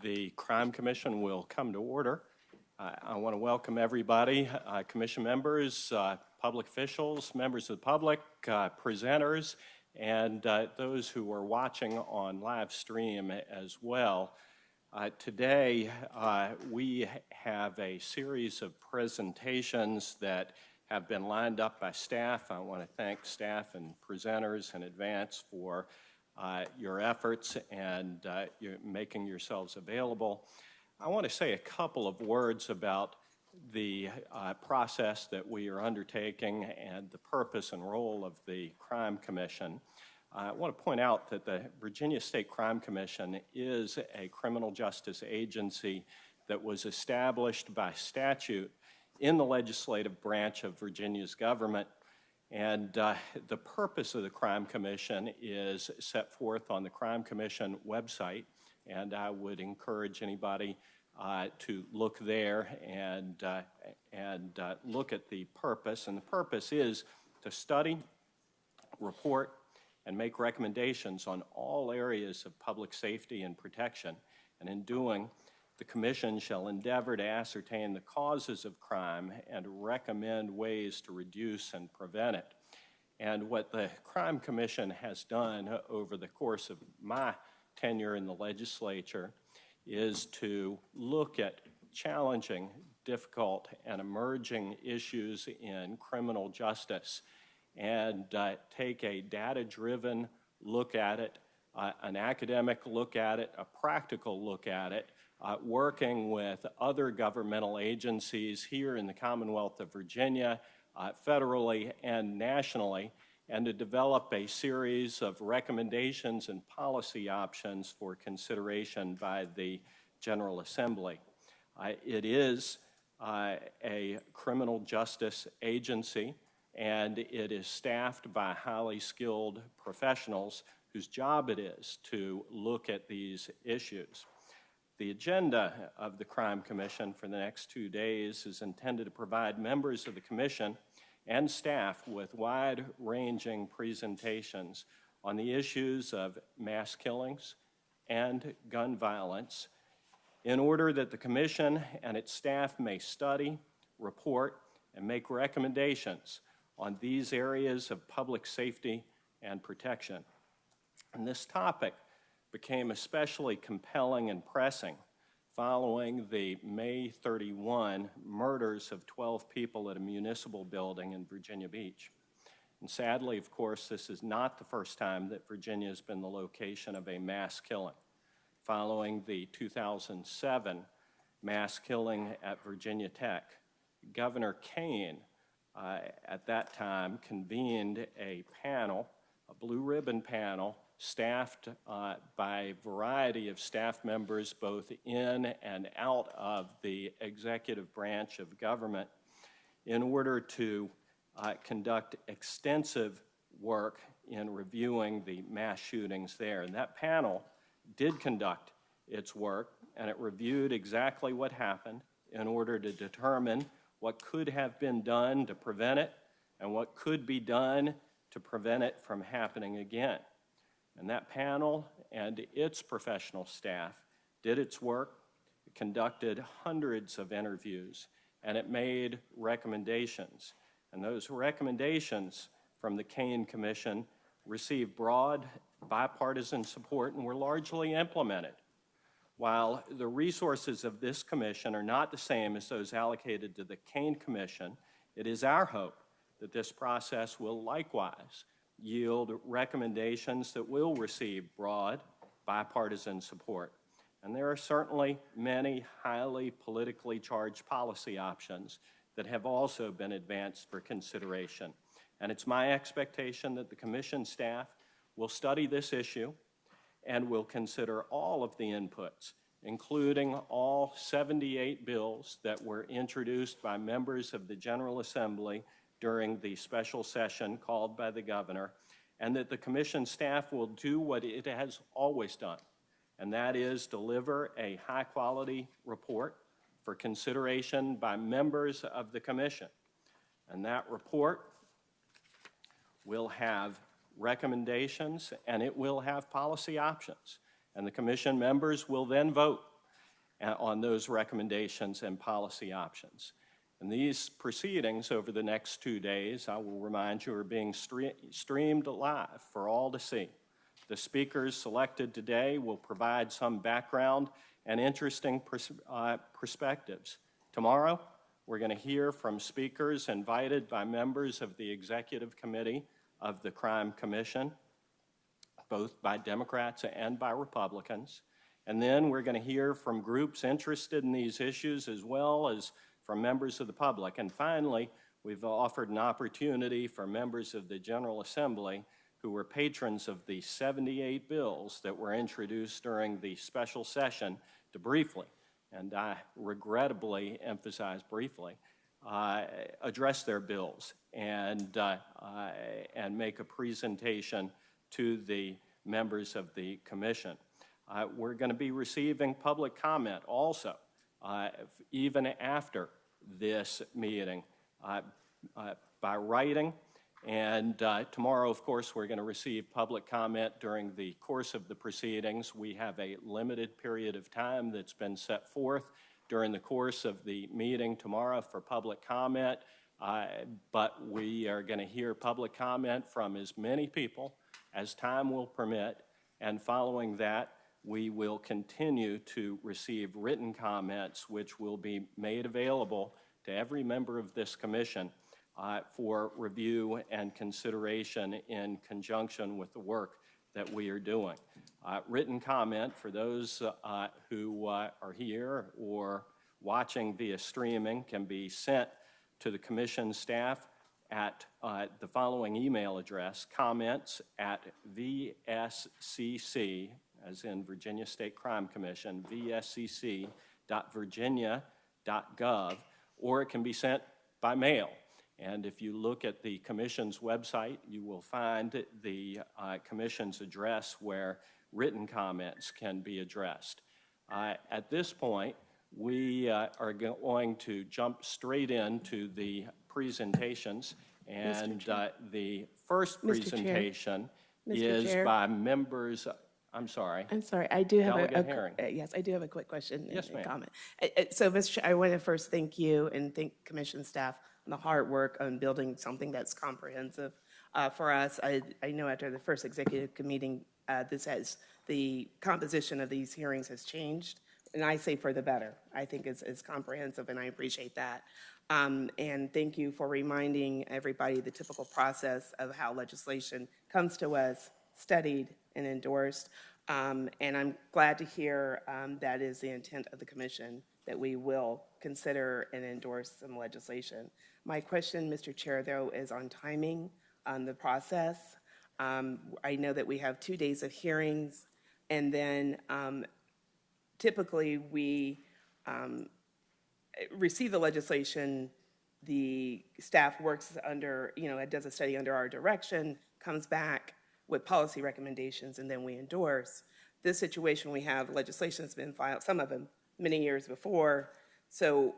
The Crime Commission will come to order. I want to welcome everybody, commission members, public officials, members of the public, presenters, and those who are watching on live stream as well. Today, we have a series of presentations that have been lined up by staff. I want to thank staff and presenters in advance for your efforts and making yourselves available. I want to say a couple of words about the process that we are undertaking and the purpose and role of the Crime Commission. I want to point out that the Virginia State Crime Commission is a criminal justice agency that was established by statute in the legislative branch of Virginia's government. And the purpose of the Crime Commission is set forth on the Crime Commission website, and I would encourage anybody to look there and look at the purpose. And the purpose is to study, report, and make recommendations on all areas of public safety and protection. And in doing, the Commission shall endeavor to ascertain the causes of crime and recommend ways to reduce and prevent it. And what the Crime Commission has done over the course of my tenure in the legislature is to look at challenging, difficult, and emerging issues in criminal justice and take a data-driven look at it, an academic look at it, a practical look at it, working with other governmental agencies here in the Commonwealth of Virginia, federally and nationally, and to develop a series of recommendations and policy options for consideration by the General Assembly. It is a criminal justice agency, and it is staffed by highly skilled professionals whose job it is to look at these issues. The agenda of the Crime Commission for the next 2 days is intended to provide members of the Commission and staff with wide-ranging presentations on the issues of mass killings and gun violence in order that the Commission and its staff may study, report, and make recommendations on these areas of public safety and protection. And this topic became especially compelling and pressing following the May 31 murders of 12 people at a municipal building in Virginia Beach. And sadly, of course, this is not the first time that Virginia has been the location of a mass killing. Following the 2007 mass killing at Virginia Tech, Governor Kane at that time convened a panel, a blue ribbon panel, staffed by a variety of staff members both in and out of the executive branch of government in order to conduct extensive work in reviewing the mass shootings there. And that panel did conduct its work, and it reviewed exactly what happened in order to determine what could have been done to prevent it and what could be done to prevent it from happening again. And that panel and its professional staff did its work, it conducted hundreds of interviews, and it made recommendations. And those recommendations from the Kane Commission received broad bipartisan support and were largely implemented. While the resources of this commission are not the same as those allocated to the Kane Commission, it is our hope that this process will likewise yield recommendations that will receive broad bipartisan support. And there are certainly many highly politically charged policy options that have also been advanced for consideration. And it's my expectation that the Commission staff will study this issue and will consider all of the inputs, including all 78 bills that were introduced by members of the General Assembly during the special session called by the governor, and that the Commission staff will do what it has always done, and that is deliver a high-quality report for consideration by members of the Commission. And that report will have recommendations and it will have policy options. And the Commission members will then vote on those recommendations and policy options. And these proceedings over the next 2 days, I will remind you, are being streamed live for all to see. The speakers selected today will provide some background and interesting perspectives. Tomorrow, we're going to hear from speakers invited by members of the Executive Committee of the Crime Commission, both by Democrats and by Republicans. And then we're going to hear from groups interested in these issues as well as from members of the public. And finally, we've offered an opportunity for members of the General Assembly who were patrons of the 78 bills that were introduced during the special session to briefly, and I regrettably emphasize briefly, address their bills and make a presentation to the members of the commission. We're going to be receiving public comment also, even after this meeting, by writing. And tomorrow, of course, we're going to receive public comment during the course of the proceedings. We have a limited period of time that's been set forth during the course of the meeting tomorrow for public comment, but we are going to hear public comment from as many people as time will permit, and following that, we will continue to receive written comments which will be made available to every member of this commission for review and consideration in conjunction with the work that we are doing. Written comment for those who are here or watching via streaming can be sent to the commission staff at the following email address, comments@VSCC, as in Virginia State Crime Commission, vscc.virginia.gov, or it can be sent by mail. And if you look at the Commission's website, you will find the Commission's address where written comments can be addressed. At this point, we are going to jump straight into the presentations. And the first presentation is by members. I'm sorry. I do have Delegate yes, I do have a quick question yes, and ma'am. comment. So, Mr. Chair, I want to first thank you and thank Commission staff on the hard work on building something that's comprehensive for us. I know after the first executive meeting, the composition of these hearings has changed, and I say for the better. I think it's comprehensive, and I appreciate that. And thank you for reminding everybody the typical process of how legislation comes to us, studied and endorsed. And I'm glad to hear that is the intent of the commission, that we will consider and endorse some legislation. My question, Mr. Chair, though, is on timing on the process. I know that we have 2 days of hearings, and then typically we receive the legislation, the staff works under, it does a study under our direction, comes back with policy recommendations, and then we endorse. This situation, we have legislation that's been filed, some of them many years before. So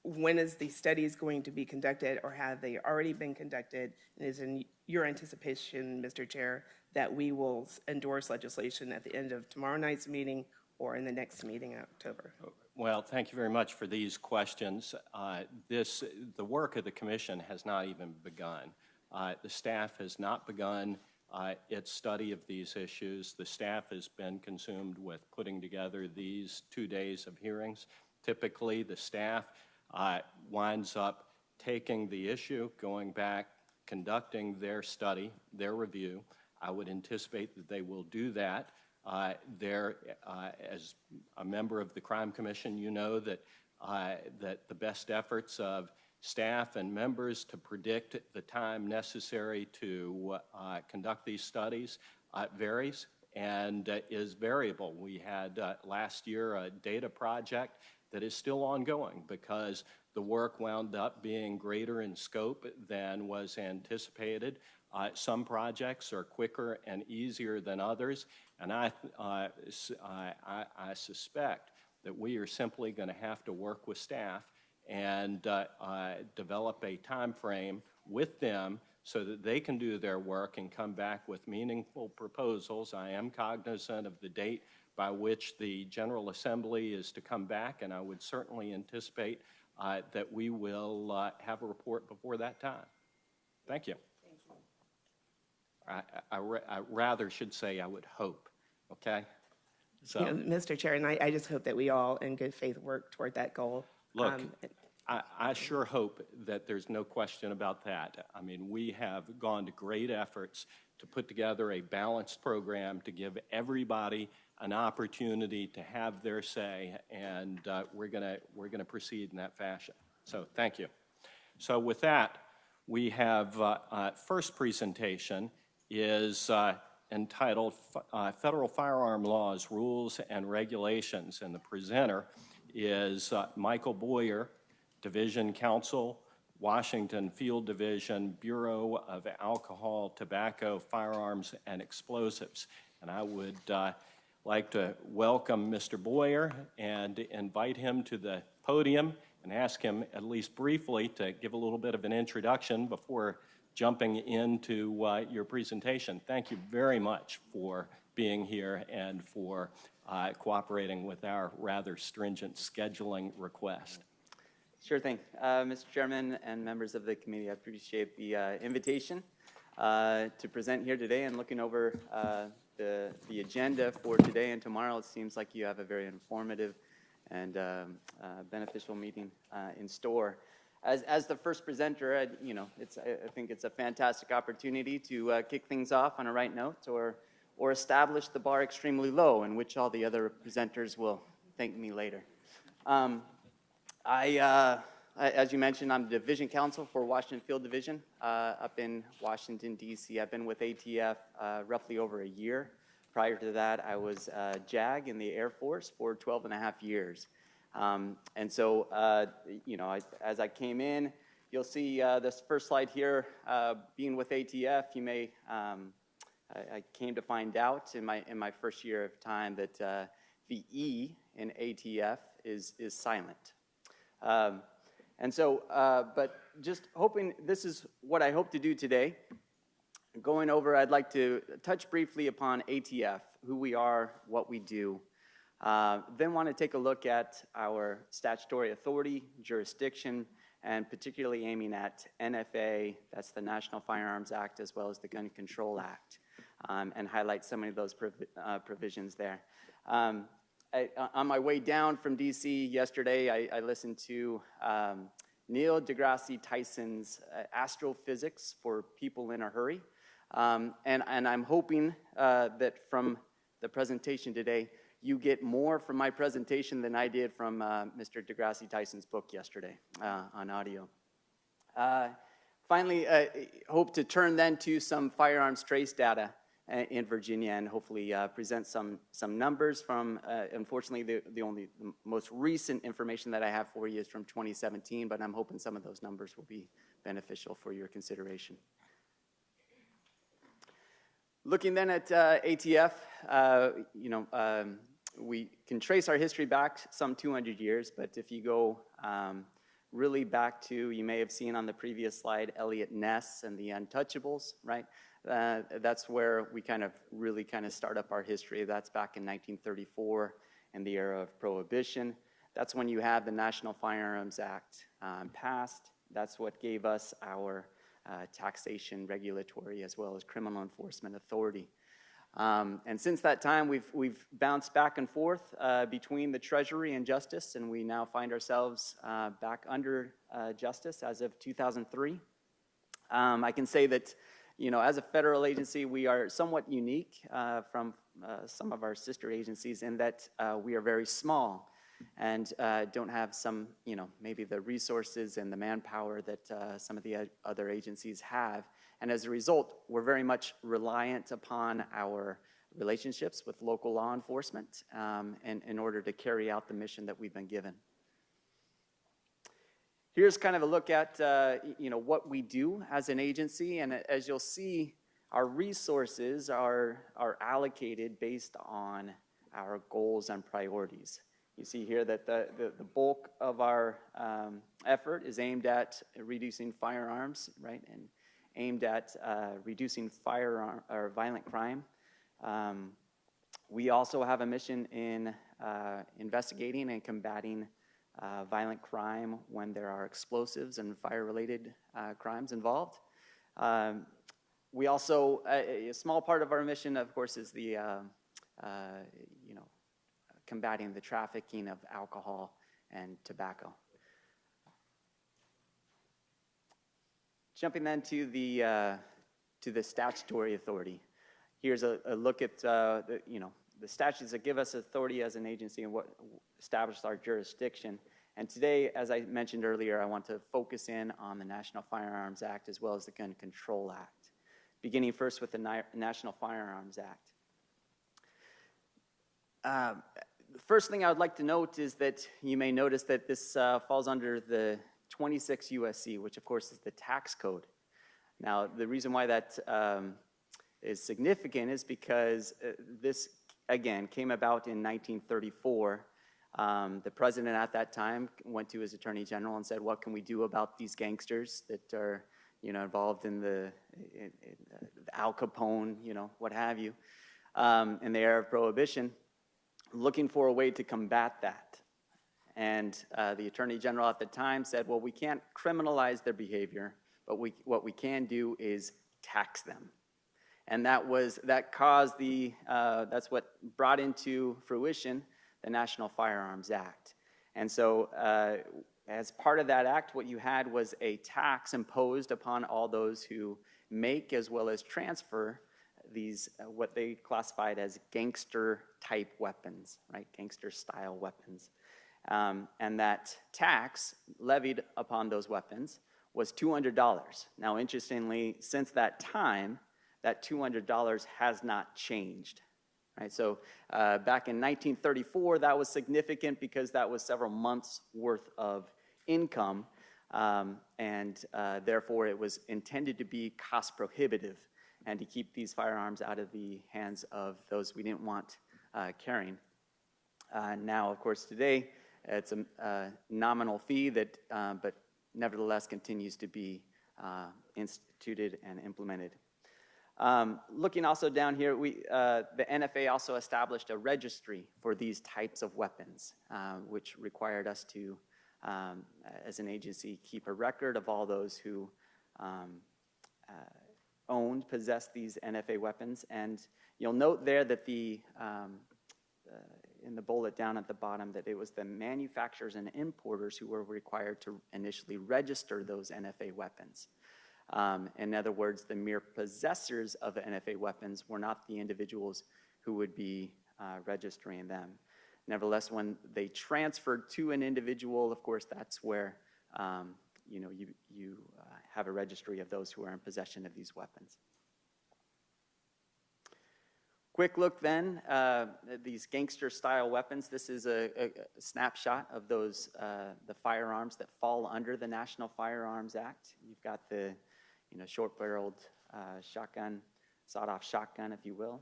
when is the studies going to be conducted, or have they already been conducted? And is in your anticipation, Mr. Chair, that we will endorse legislation at the end of tomorrow night's meeting or in the next meeting in October? Well, thank you very much for these questions. The work of the commission has not even begun. The staff has not begun its study of these issues. The staff has been consumed with putting together these 2 days of hearings. Typically, the staff winds up taking the issue, going back, conducting their study, their review. I would anticipate that they will do that. As a member of the Crime Commission, you know that the best efforts of staff and members to predict the time necessary to conduct these studies varies and is variable. We had last year a data project that is still ongoing because the work wound up being greater in scope than was anticipated. Some projects are quicker and easier than others, and I suspect that we are simply going to have to work with staff and develop a time frame with them so that they can do their work and come back with meaningful proposals. I am cognizant of the date by which the General Assembly is to come back, and I would certainly anticipate that we will have a report before that time. Thank you. I rather should say I would hope, okay? So, Mr. Chair, and I just hope that we all in good faith work toward that goal. look, I sure hope that there's no question about that. I mean, we have gone to great efforts to put together a balanced program to give everybody an opportunity to have their say, and we're gonna proceed in that fashion. So thank you. So with that, we have first presentation is entitled Federal Firearm Laws, Rules, and Regulations, and the presenter is Michael Boyer, Division Counsel, Washington Field Division, Bureau of Alcohol, Tobacco, Firearms, and Explosives. And I would like to welcome Mr. Boyer and invite him to the podium and ask him at least briefly to give a little bit of an introduction before jumping into your presentation. Thank you very much for being here and for cooperating with our rather stringent scheduling request. Sure thing. Mr. Chairman and members of the committee, I appreciate the invitation to present here today. And looking over the agenda for today and tomorrow, it seems like you have a very informative and beneficial meeting in store. As the first presenter, I think it's a fantastic opportunity to kick things off on a right note, or establish the bar extremely low, in which all the other presenters will thank me later. As you mentioned, I'm Division Counsel for Washington Field Division up in Washington, D.C. I've been with ATF roughly over a year. Prior to that, I was JAG in the Air Force for 12 and a half years. And so, as I came in, you'll see this first slide here, being with ATF, you may, I came to find out in my first year of time that the E in ATF is silent. And so, but just hoping, this is what I hope to do today. Going over, I'd like to touch briefly upon ATF, who we are, what we do. Then want to take a look at our statutory authority, jurisdiction, and particularly aiming at NFA, that's the National Firearms Act, as well as the Gun Control Act, and highlight some of those provisions there. On my way down from D.C. yesterday, I listened to Neil deGrasse Tyson's Astrophysics for People in a Hurry. And I'm hoping that from the presentation today, you get more from my presentation than I did from Mr. deGrasse Tyson's book yesterday on audio. Finally, hope to turn then to some firearms trace data in Virginia and hopefully present some numbers from, unfortunately, the most recent information that I have for you is from 2017, but I'm hoping some of those numbers will be beneficial for your consideration. Looking then at ATF, we can trace our history back some 200 years, but if you go really back to, you may have seen on the previous slide, Elliot Ness and the Untouchables, right? That's where we really start up our history. That's back in 1934 in the era of Prohibition. That's when you have the National Firearms Act passed. That's what gave us our taxation, regulatory, as well as criminal enforcement authority. And since that time, we've bounced back and forth between the Treasury and Justice, and we now find ourselves back under Justice as of 2003. I can say that, as a federal agency, we are somewhat unique from some of our sister agencies in that we are very small and don't have some, maybe the resources and the manpower that some of the other agencies have. And as a result, we're very much reliant upon our relationships with local law enforcement in order to carry out the mission that we've been given. Here's kind of a look at what we do as an agency, and as you'll see, our resources are allocated based on our goals and priorities. You see here that the bulk of our effort is aimed at reducing firearms, right, and aimed at reducing firearm or violent crime, We also have a mission in investigating and combating violent crime when there are explosives and fire-related crimes involved. We also, a small part of our mission, of course, is the, combating the trafficking of alcohol and tobacco. Jumping then to the statutory authority. Here's a look at the statutes that give us authority as an agency and what established our jurisdiction. And today, as I mentioned earlier, I want to focus in on the National Firearms Act as well as the Gun Control Act. Beginning first with the National Firearms Act. The first thing I would like to note is that you may notice that this falls under the 26 USC, which of course is the tax code. Now, the reason why that is significant is because this, again, came about in 1934. The president at that time went to his attorney general and said, what can we do about these gangsters that are involved in the Al Capone, what have you, in the era of Prohibition, looking for a way to combat that. And the Attorney General at the time said, well, we can't criminalize their behavior, but what we can do is tax them. And that caused that's what brought into fruition the National Firearms Act. And so as part of that act, what you had was a tax imposed upon all those who make as well as transfer these, what they classified as gangster-type weapons, right? Gangster-style weapons. And that tax levied upon those weapons was $200. Now, interestingly, since that time, that $200 has not changed. Right? So back in 1934, that was significant because that was several months' worth of income, and therefore it was intended to be cost prohibitive and to keep these firearms out of the hands of those we didn't want carrying. Now, of course, today, it's a nominal fee that, but nevertheless continues to be instituted and implemented. Looking also down here, the NFA also established a registry for these types of weapons, which required us to, as an agency, keep a record of all those who possessed these NFA weapons. And you'll note there that in the bullet down at the bottom, that it was the manufacturers and importers who were required to initially register those NFA weapons. In other words, the mere possessors of NFA weapons were not the individuals who would be registering them. Nevertheless, when they transferred to an individual, of course, that's where you have a registry of those who are in possession of these weapons. Quick look then, at these gangster-style weapons. This is a snapshot of those, the firearms that fall under the National Firearms Act. You've got the short-barreled shotgun, sawed-off shotgun, if you will.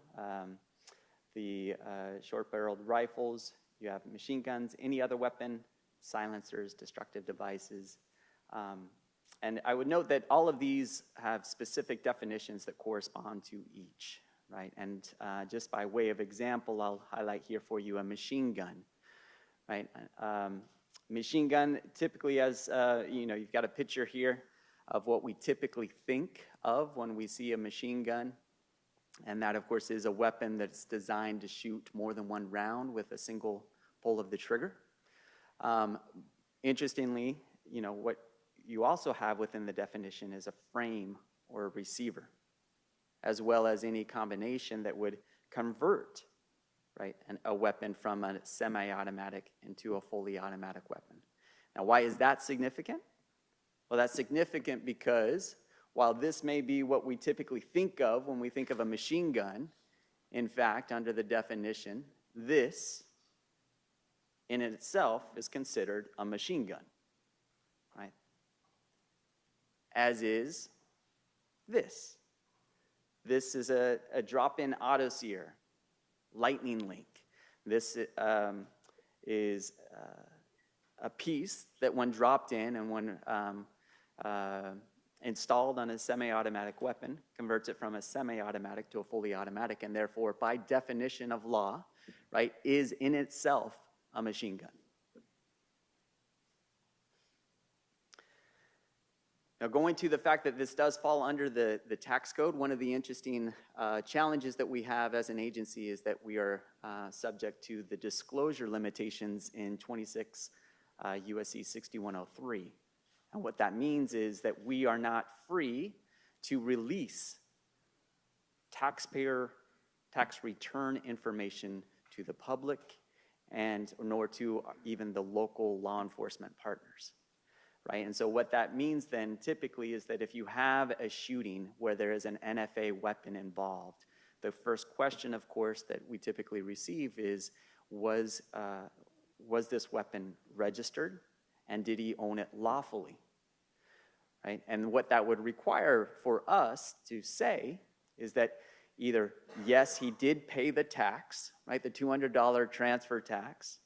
The short-barreled rifles. You have machine guns, any other weapon, silencers, destructive devices. And I would note that all of these have specific definitions that correspond to each, right? And just by way of example, I'll highlight here for you a machine gun, right? Machine gun typically as, you've got a picture here of what we typically think of when we see a machine gun. And that, of course, is a weapon that's designed to shoot more than one round with a single pull of the trigger. Interestingly, what you also have within the definition is a frame or a receiver, as well as any combination that would convert, right, a weapon from a semi-automatic into a fully automatic weapon. Now, why is that significant? Well, that's significant because while this may be what we typically think of when we think of a machine gun, in fact, under the definition, this in itself is considered a machine gun, right? As is this. This is a drop-in autoseer, lightning link. This is a piece that when dropped in and when installed on a semi-automatic weapon converts it from a semi-automatic to a fully automatic, and therefore, by definition of law, right, is in itself a machine gun. Now, going to the fact that this does fall under the tax code, one of the interesting challenges that we have as an agency is that we are subject to the disclosure limitations in 26 USC 6103. And what that means is that we are not free to release taxpayer tax return information to the public and nor to even the local law enforcement partners. Right? And so what that means then typically is that if you have a shooting where there is an NFA weapon involved, the first question, of course, that we typically receive is, was this weapon registered, and did he own it lawfully? Right? And what that would require for us to say is that either, yes, he did pay the tax, right, the $200 transfer tax,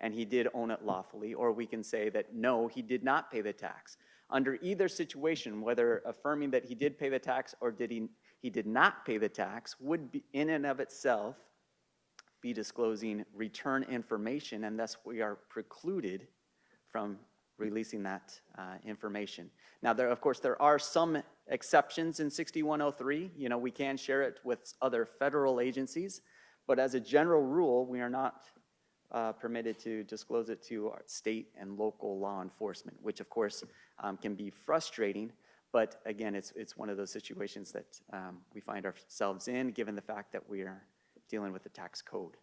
and he did own it lawfully, or we can say that no, he did not pay the tax. Under either situation, whether affirming that he did pay the tax or he did not pay the tax, would be in and of itself be disclosing return information, and thus we are precluded from releasing that information. Now, of course, there are some exceptions in 6103. You know, we can share it with other federal agencies, but as a general rule, we are not permitted to disclose it to our state and local law enforcement, which of course can be frustrating, but again, it's one of those situations that we find ourselves in given the fact that we are dealing with the tax code.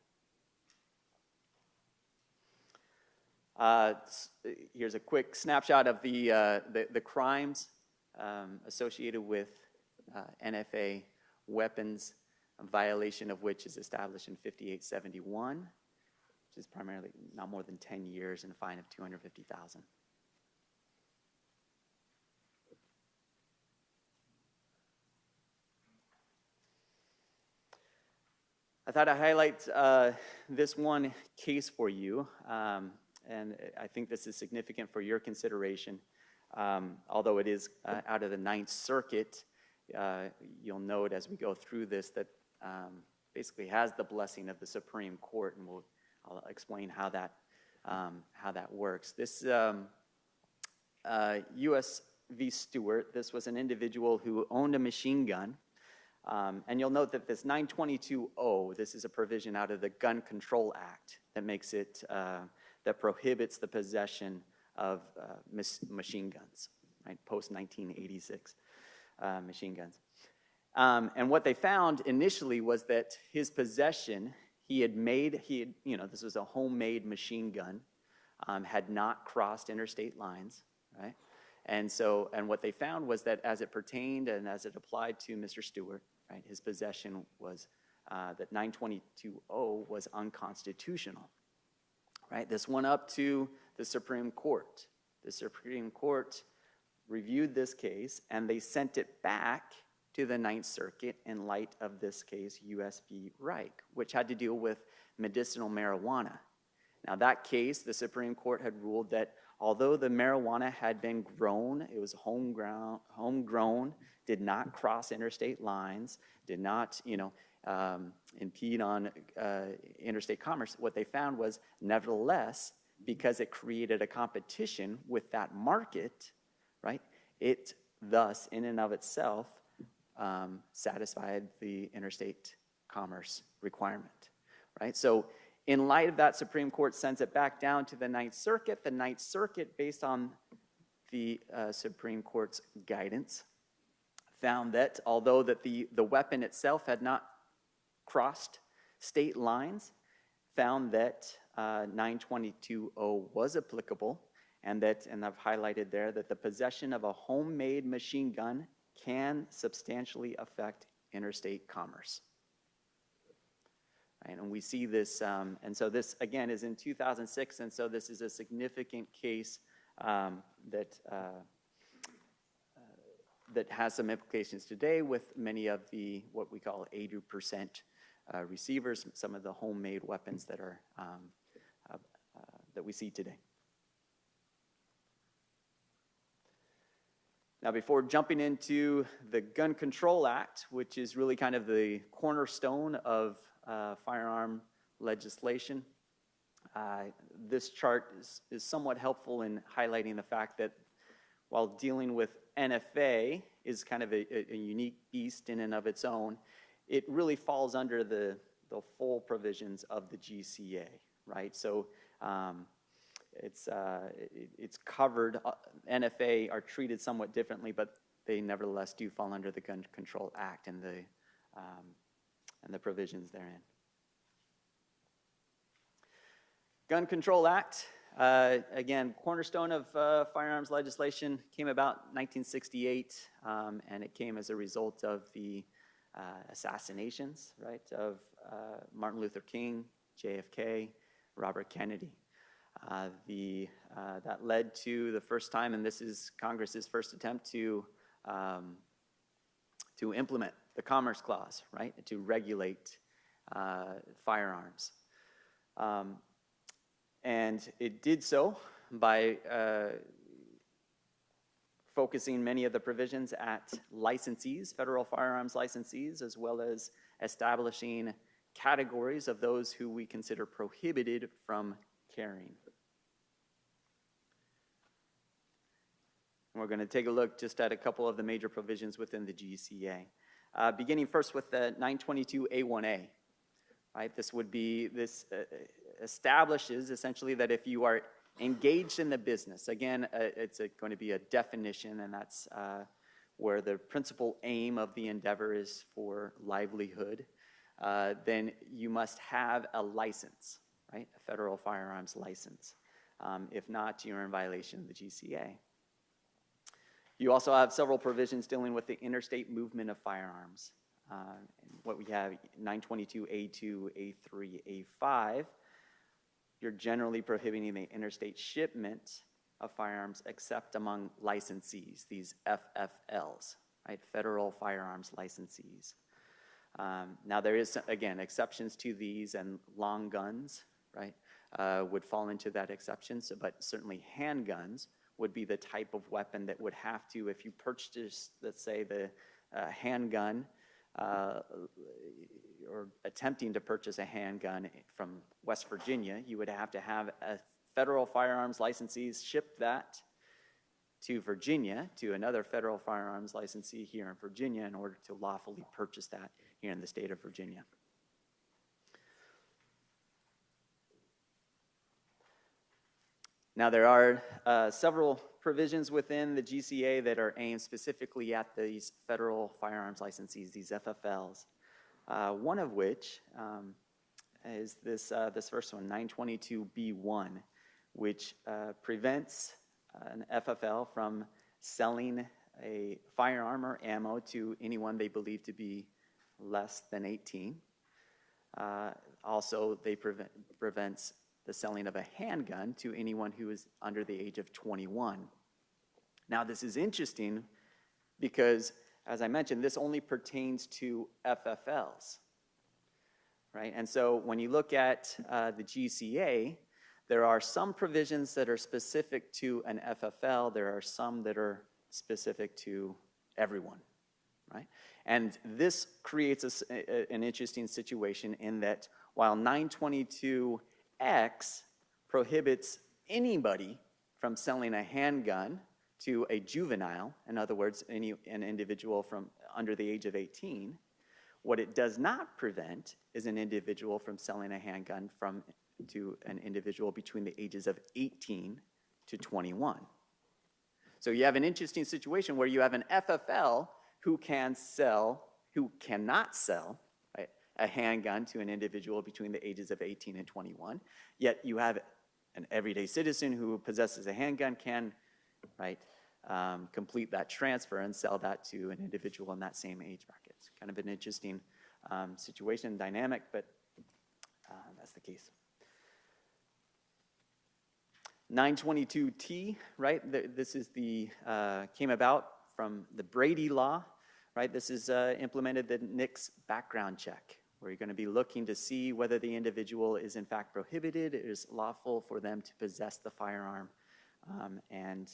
Here's a quick snapshot of the crimes associated with NFA weapons, a violation of which is established in 5871. Which is primarily not more than 10 years and a fine of $250,000. I thought I'd highlight this one case for you, and I think this is significant for your consideration. Although it is out of the Ninth Circuit, you'll note as we go through this that basically has the blessing of the Supreme Court, and I'll explain how that works. This U.S. v. Stewart, this was an individual who owned a machine gun. And you'll note that this 922-0, this is a provision out of the Gun Control Act that makes it, that prohibits the possession of machine guns, right, post-1986 machine guns. And what they found initially was that his possession, this was a homemade machine gun, had not crossed interstate lines, right? And what they found was that as it pertained and as it applied to Mr. Stewart, right, his possession was, that 922-0 was unconstitutional, right? This went up to the Supreme Court. The Supreme Court reviewed this case and they sent it back to the Ninth Circuit in light of this case, U.S. v. Reich, which had to deal with medicinal marijuana. Now that case, the Supreme Court had ruled that although the marijuana had been grown, it was homegrown, did not cross interstate lines, did not, impede on interstate commerce, what they found was, nevertheless, because it created a competition with that market, right, it thus, in and of itself, satisfied the interstate commerce requirement, right? So in light of that, Supreme Court sends it back down to the Ninth Circuit. The Ninth Circuit, based on the Supreme Court's guidance, found that although that the weapon itself had not crossed state lines, found that 922-0 was applicable, and I've highlighted there that the possession of a homemade machine gun can substantially affect interstate commerce. Right, and we see this, and so this again is in 2006, and so this is a significant case that has some implications today with many of the what we call 80% receivers, some of the homemade weapons that are that we see today. Now, before jumping into the Gun Control Act, which is really kind of the cornerstone of firearm legislation, this chart is somewhat helpful in highlighting the fact that while dealing with NFA is kind of a unique beast in and of its own, it really falls under the full provisions of the GCA, right? So it's covered. NFA are treated somewhat differently, but they nevertheless do fall under the Gun Control Act and the provisions therein. Gun Control Act, again, cornerstone of firearms legislation, came about 1968, and it came as a result of the assassinations, right, of Martin Luther King, JFK, Robert Kennedy. That led to the first time, and this is Congress's first attempt to implement the Commerce Clause, right, to regulate firearms. And it did so by focusing many of the provisions at licensees, federal firearms licensees, as well as establishing categories of those who we consider prohibited from carrying. And we're going to take a look just at a couple of the major provisions within the GCA. Beginning first with the 922A1A. Right? This establishes essentially that if you are engaged in the business, again, it's going to be a definition, and that's where the principal aim of the endeavor is for livelihood, then you must have a license, right? A federal firearms license. If not, you're in violation of the GCA. You also have several provisions dealing with the interstate movement of firearms. What we have, 922A2, A3, A5, you're generally prohibiting the interstate shipment of firearms except among licensees, these FFLs, right, federal firearms licensees. Now there is, again, exceptions to these, and long guns, right, would fall into that exception, but certainly handguns would be the type of weapon that would have to, if you purchase, let's say, the handgun, or attempting to purchase a handgun from West Virginia, you would have to have a federal firearms licensee ship that to Virginia, to another federal firearms licensee here in Virginia, in order to lawfully purchase that here in the state of Virginia. Now, there are several provisions within the GCA that are aimed specifically at these federal firearms licensees, these FFLs. One of which is this first one, 922B1, which prevents an FFL from selling a firearm or ammo to anyone they believe to be less than 18. Also, they prevents the selling of a handgun to anyone who is under the age of 21. Now, this is interesting because, as I mentioned, this only pertains to FFLs, right? And so when you look at the GCA, there are some provisions that are specific to an FFL. There are some that are specific to everyone, right? And this creates an interesting situation in that while 922X prohibits anybody from selling a handgun to a juvenile, in other words, an individual from under the age of 18, what it does not prevent is an individual from selling a handgun to an individual between the ages of 18 to 21. So you have an interesting situation where you have an FFL who cannot sell, right, a handgun to an individual between the ages of 18 and 21, yet you have an everyday citizen who possesses a handgun can, right, complete that transfer and sell that to an individual in that same age bracket. It's kind of an interesting situation, dynamic, but that's the case. 922T, right? This is came about from the Brady Law, right? This is implemented the NICS background check, where you're going to be looking to see whether the individual is in fact prohibited, it is lawful for them to possess the firearm and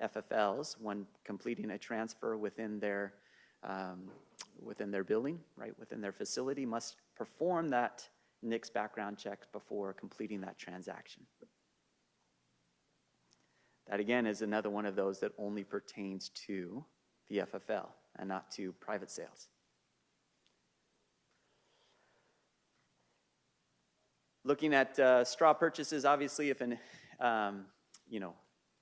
FFLs, when completing a transfer within their building, right, within their facility, must perform that NICS background check before completing that transaction. That, again, is another one of those that only pertains to the FFL and not to private sales. Looking at straw purchases, obviously, if an,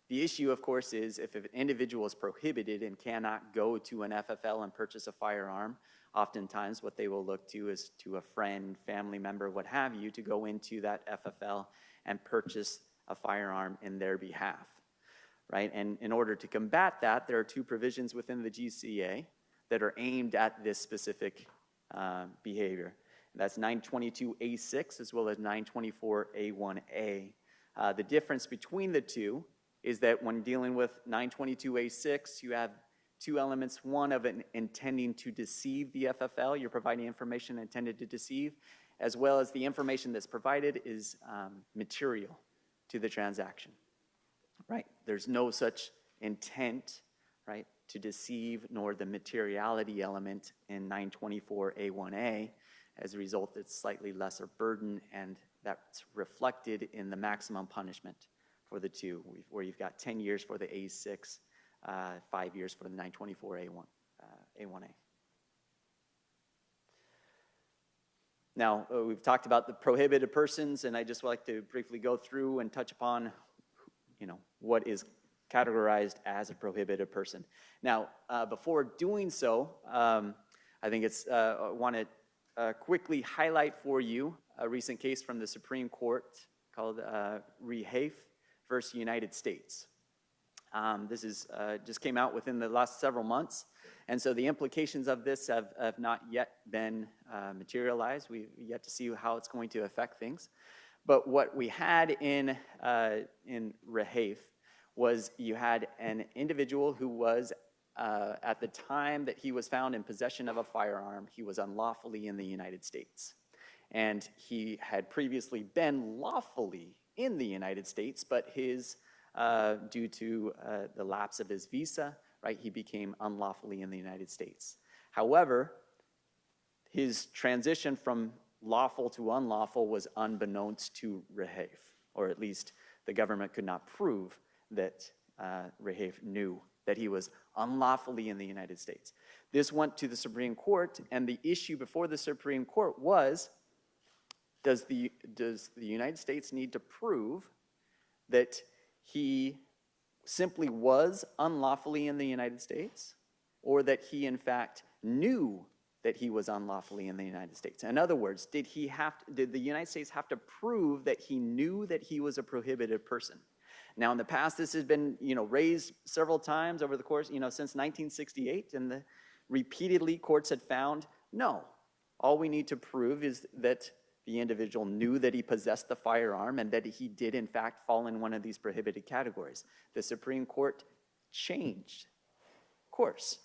the issue, of course, is if an individual is prohibited and cannot go to an FFL and purchase a firearm, oftentimes what they will look to is to a friend, family member, what have you, to go into that FFL and purchase a firearm in their behalf, right? And in order to combat that, there are two provisions within the GCA that are aimed at this specific behavior. That's 922A6 as well as 924A1A. The difference between the two is that when dealing with 922A6, you have two elements. One of it intending to deceive the FFL. You're providing information intended to deceive, as well as the information that's provided is material to the transaction, right? There's no such intent, right, to deceive, nor the materiality element in 924A1A. As a result, it's slightly lesser burden, and that's reflected in the maximum punishment for the two, where you've got 10 years for the A6, 5 years for the 924A1A. Now, we've talked about the prohibited persons, and I just would like to briefly go through and touch upon, what is categorized as a prohibited person. Now, before doing so, I think I want to quickly highlight for you a recent case from the Supreme Court called Rehafe versus United States. This is just came out within the last several months, and so the implications of this have not yet been materialized. We've yet to see how it's going to affect things. But what we had in Rehafe was you had an individual who was, at the time that he was found in possession of a firearm, he was unlawfully in the United States. And he had previously been lawfully in the United States, but due to the lapse of his visa, right, he became unlawfully in the United States. However, his transition from lawful to unlawful was unbeknownst to Rehafe, or at least the government could not prove that Rehafe knew that he was unlawfully in the United States. This went to the Supreme Court, and the issue before the Supreme Court was, does the United States need to prove that he simply was unlawfully in the United States, or that he in fact knew that he was unlawfully in the United States? In other words, did the United States have to prove that he knew that he was a prohibited person? Now, in the past, this has been, raised several times over the course, since 1968, and repeatedly courts had found, no. All we need to prove is that the individual knew that he possessed the firearm and that he did, in fact, fall in one of these prohibited categories. The Supreme Court changed course.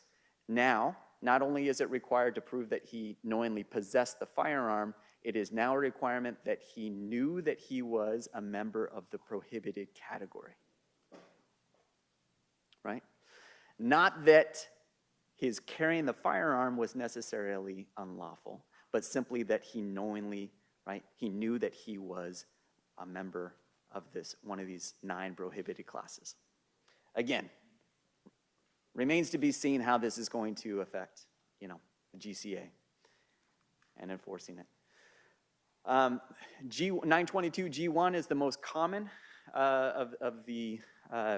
Now, not only is it required to prove that he knowingly possessed the firearm, it is now a requirement that he knew that he was a member of the prohibited category. Right? Not that his carrying the firearm was necessarily unlawful, but simply that he knowingly, right, he knew that he was a member of one of these 9 prohibited classes. Again, remains to be seen how this is going to affect, the GCA and enforcing it. 922 G1 is the most common of the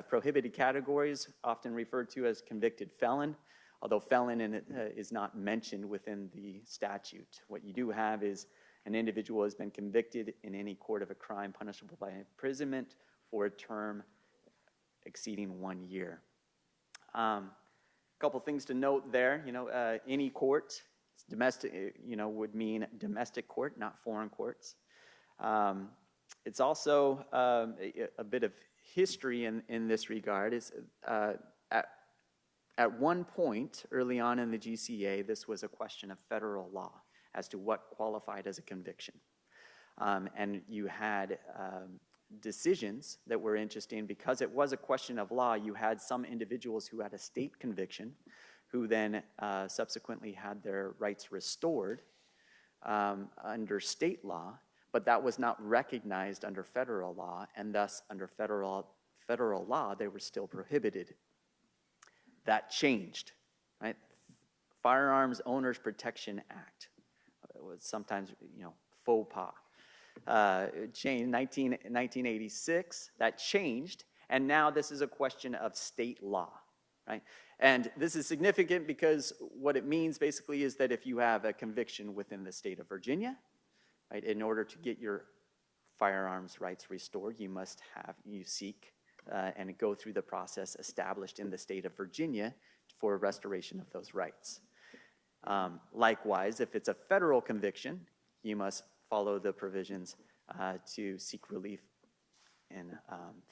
prohibited categories, often referred to as convicted felon, although felon in it is not mentioned within the statute. What you do have is an individual has been convicted in any court of a crime punishable by imprisonment for a term exceeding 1 year. A couple things to note there. Any court, domestic, would mean domestic court, not foreign courts. It's also a bit of history in this regard. Is at one point early on in the GCA, this was a question of federal law as to what qualified as a conviction. And you had decisions that were interesting because it was a question of law. You had some individuals who had a state conviction who then subsequently had their rights restored under state law, but that was not recognized under federal law, and thus under federal law, they were still prohibited. That changed, right? Firearms Owners Protection Act was sometimes, faux pas. Changed 1986, that changed, and now this is a question of state law, right? And this is significant because what it means basically is that if you have a conviction within the state of Virginia, right, in order to get your firearms rights restored, you seek and go through the process established in the state of Virginia for restoration of those rights. Likewise, if it's a federal conviction, you must follow the provisions to seek relief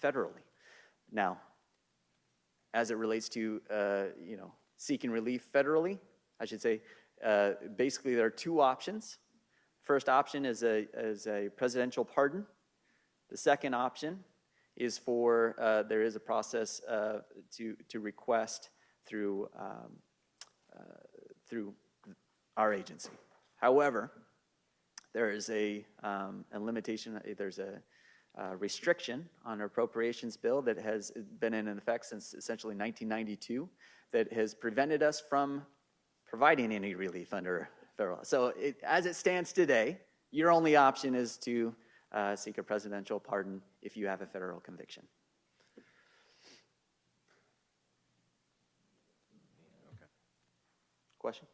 federally. Now, as it relates to seeking relief federally, I should say, basically there are two options. First option is a presidential pardon. The second option is there is a process to request through our agency. However, there is a limitation. There's a restriction on our appropriations bill that has been in effect since essentially 1992 that has prevented us from providing any relief under federal law. So as it stands today, your only option is to seek a presidential pardon if you have a federal conviction. Okay. Question?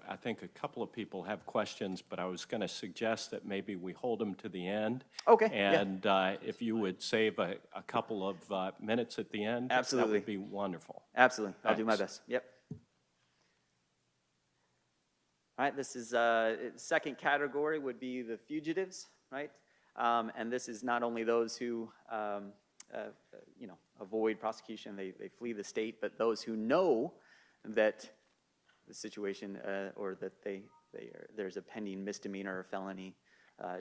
I think a couple of people have questions, but I was going to suggest that maybe we hold them to the end. Okay. And if you would save a couple of minutes at the end, Absolutely. That would be wonderful. Absolutely. I'll do my Thanks. best. Yep. All right, this is second category would be the fugitives, right? And this is not only those who, avoid prosecution, they flee the state, but those who know that the situation or that there's a pending misdemeanor or felony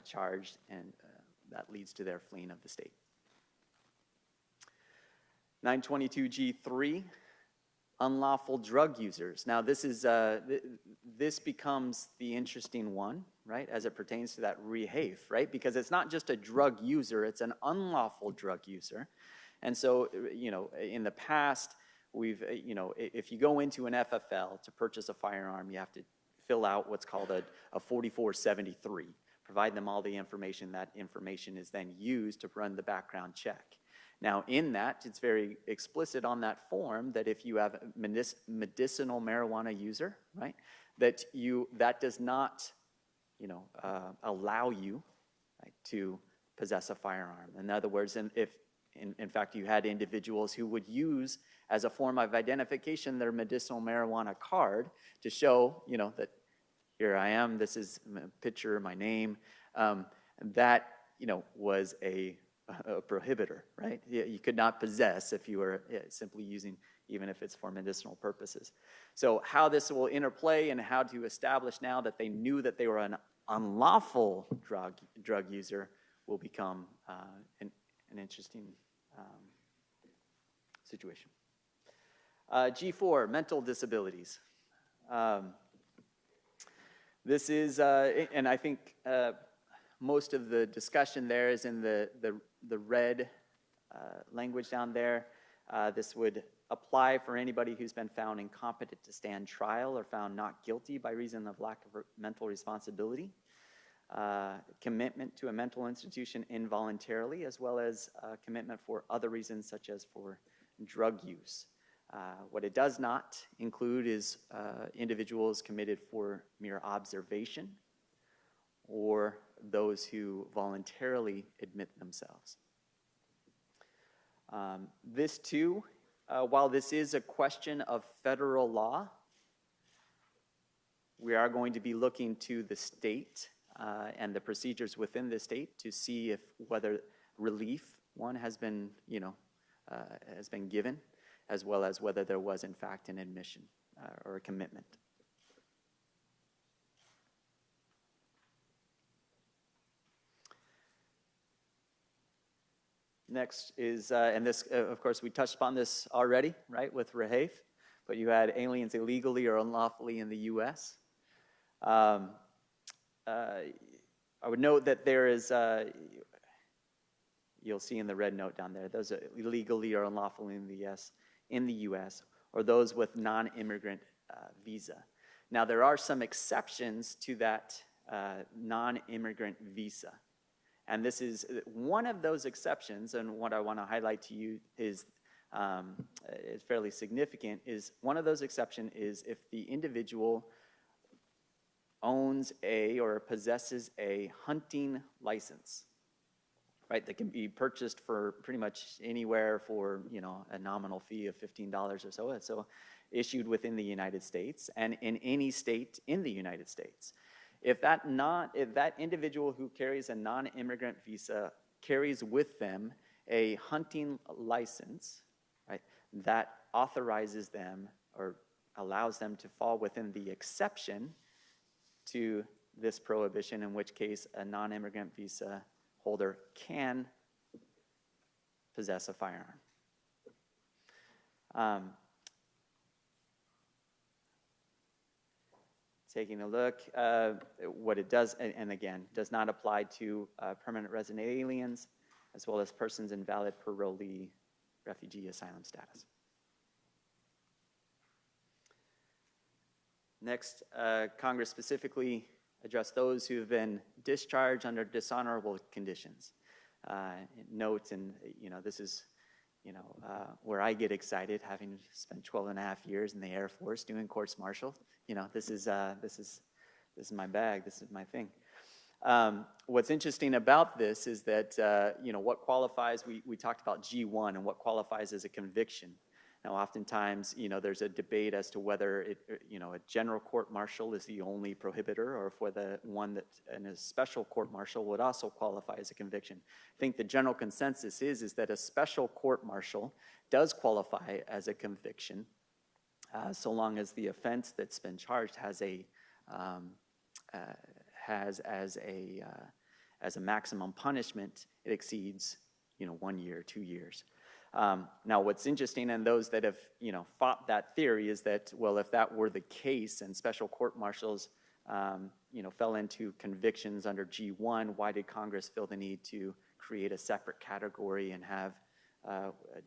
charged, and that leads to their fleeing of the state. 922G3. Unlawful drug users. Now, this becomes the interesting one, right, as it pertains to that rehafe, right? Because it's not just a drug user, it's an unlawful drug user. And so, in the past, if you go into an FFL to purchase a firearm, you have to fill out what's called a 4473, provide them all the information. That information is then used to run the background check. Now, in that, it's very explicit on that form that if you have a medicinal marijuana user, right, that does not, allow you, right, to possess a firearm. In other words, if in fact you had individuals who would use as a form of identification their medicinal marijuana card to show, that here I am, this is my picture, my name, that, was a prohibitor, right? You could not possess if you were simply using, even if it's for medicinal purposes. So how this will interplay and how to establish now that they knew that they were an unlawful drug user will become an interesting situation. G4, mental disabilities. This is, and I think most of the discussion there is in the red language down there. This would apply for anybody who's been found incompetent to stand trial or found not guilty by reason of lack of mental responsibility, commitment to a mental institution involuntarily, as well as commitment for other reasons such as for drug use. What it does not include is individuals committed for mere observation or those who voluntarily admit themselves. This too, while this is a question of federal law, we are going to be looking to the state and the procedures within the state to see whether relief, one, has been given, as well as whether there was in fact an admission or a commitment. Next is, and this, of course, we touched upon this already, right, with Rahafe, but you had aliens illegally or unlawfully in the U.S. I would note that there is, you'll see in the red note down there, those are illegally or unlawfully in the U.S., or those with non-immigrant visa. Now, there are some exceptions to that non-immigrant visa. And this is one of those exceptions, and what I want to highlight to you is fairly significant, is one of those exceptions is if the individual owns or possesses a hunting license, right, that can be purchased for pretty much anywhere for, you know, a nominal fee of $15 or so. So issued within the United States and in any state in the United States. If that individual who carries a non-immigrant visa carries with them a hunting license, right, that authorizes them or allows them to fall within the exception to this prohibition, in which case a non-immigrant visa holder can possess a firearm. Taking a look, what it does, and again, does not apply to permanent resident aliens, as well as persons in valid parolee, refugee, asylum status. Next, Congress specifically addressed those who have been discharged under dishonorable conditions. Note, and you know, this is, you know, where I get excited, having spent 12 and a half years in the Air Force doing courts-martial. You know, this is my bag. This is my thing. What's interesting about this is that you know, what qualifies. We talked about G1 and what qualifies as a conviction. Now, oftentimes, you know, there's a debate as to whether you know, a general court-martial is the only prohibitor, or if whether one that in a special court-martial would also qualify as a conviction. I think the general consensus is that a special court-martial does qualify as a conviction, so long as the offense that's been charged has as a maximum punishment, it exceeds, you know, 1 year, 2 years. Now, what's interesting, and those that have, you know, fought that theory, is that, well, if that were the case and special court-martials, you know, fell into convictions under G1, why did Congress feel the need to create a separate category and have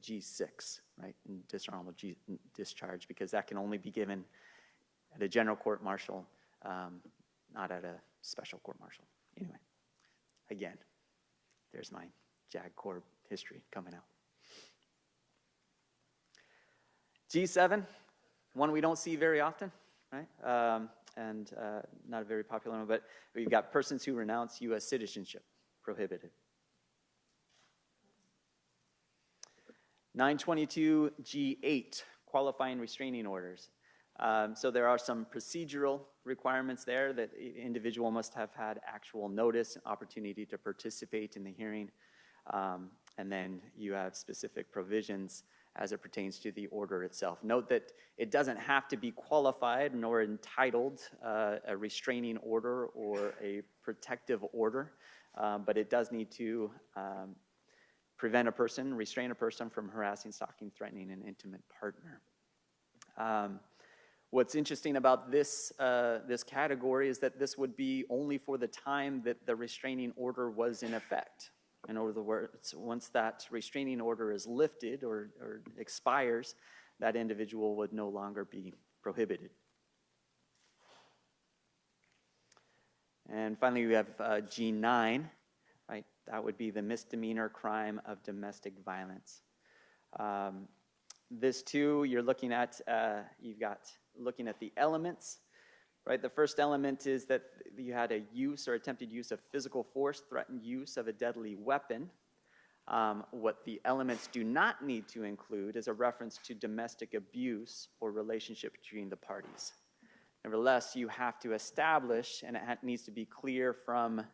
G6, right, and dishonorable discharge, because that can only be given at a general court-martial, not at a special court-martial. Anyway, again, there's my JAG Corps history coming out. G7, one we don't see very often, right? And not a very popular one, but we've got persons who renounce U.S. citizenship, prohibited. 922 G8, qualifying restraining orders. So there are some procedural requirements there that the individual must have had actual notice and opportunity to participate in the hearing. And then you have specific provisions as it pertains to the order itself. Note that it doesn't have to be qualified nor entitled a restraining order or a protective order, but it does need to prevent a person, restrain a person from harassing, stalking, threatening an intimate partner. What's interesting about this category is that this would be only for the time that the restraining order was in effect. In other words, once that restraining order is lifted or expires, that individual would no longer be prohibited. And finally, we have G9, right? That would be the misdemeanor crime of domestic violence. This too, you're looking at, looking at the elements. Right, the first element is that you had a use or attempted use of physical force, threatened use of a deadly weapon. What the elements do not need to include is a reference to domestic abuse or relationship between the parties. Nevertheless, you have to establish, and it needs to be clear from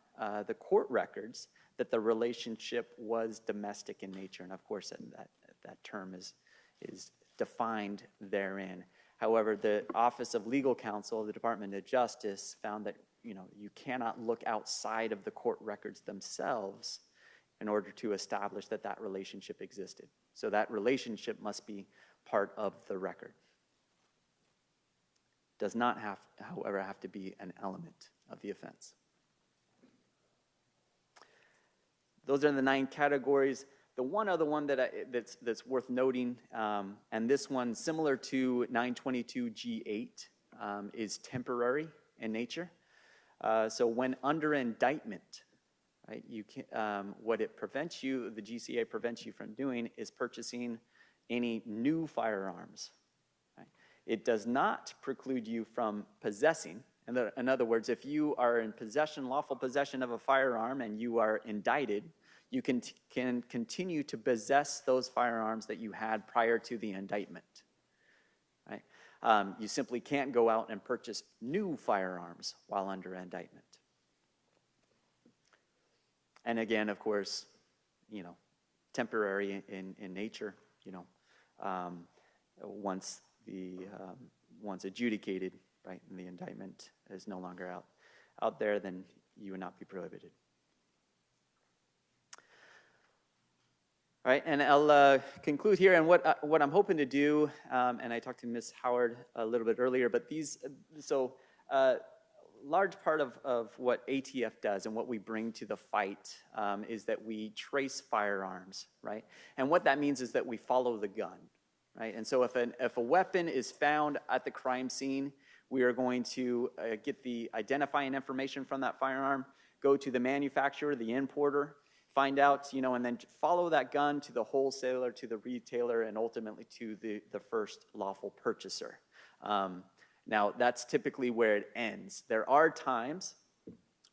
the court records, that the relationship was domestic in nature. And of course, that term is defined therein. However, the Office of Legal Counsel of the Department of Justice found that, you know, you cannot look outside of the court records themselves in order to establish that that relationship existed. So that relationship must be part of the record. Does not have, however, have to be an element of the offense. Those are the 9 categories. The one other one that's worth noting, and this one similar to 922G8, is temporary in nature. So when under indictment, right, you can, what it prevents you, the GCA prevents you from doing, is purchasing any new firearms. Right? It does not preclude you from possessing. In other words, if you are in possession, lawful possession of a firearm, and you are indicted, you can continue to possess those firearms that you had prior to the indictment. Right? You simply can't go out and purchase new firearms while under indictment. And again, of course, temporary in nature. Once adjudicated, right, and the indictment is no longer out there, then you would not be prohibited. All right, and I'll conclude here. And what I'm hoping to do, and I talked to Ms. Howard a little bit earlier, but large part of what ATF does and what we bring to the fight is that we trace firearms, right? And what that means is that we follow the gun, right? And so if a weapon is found at the crime scene, we are going to get the identifying information from that firearm, go to the manufacturer, the importer, find out, and then follow that gun to the wholesaler, to the retailer, and ultimately to the first lawful purchaser. Now, that's typically where it ends. There are times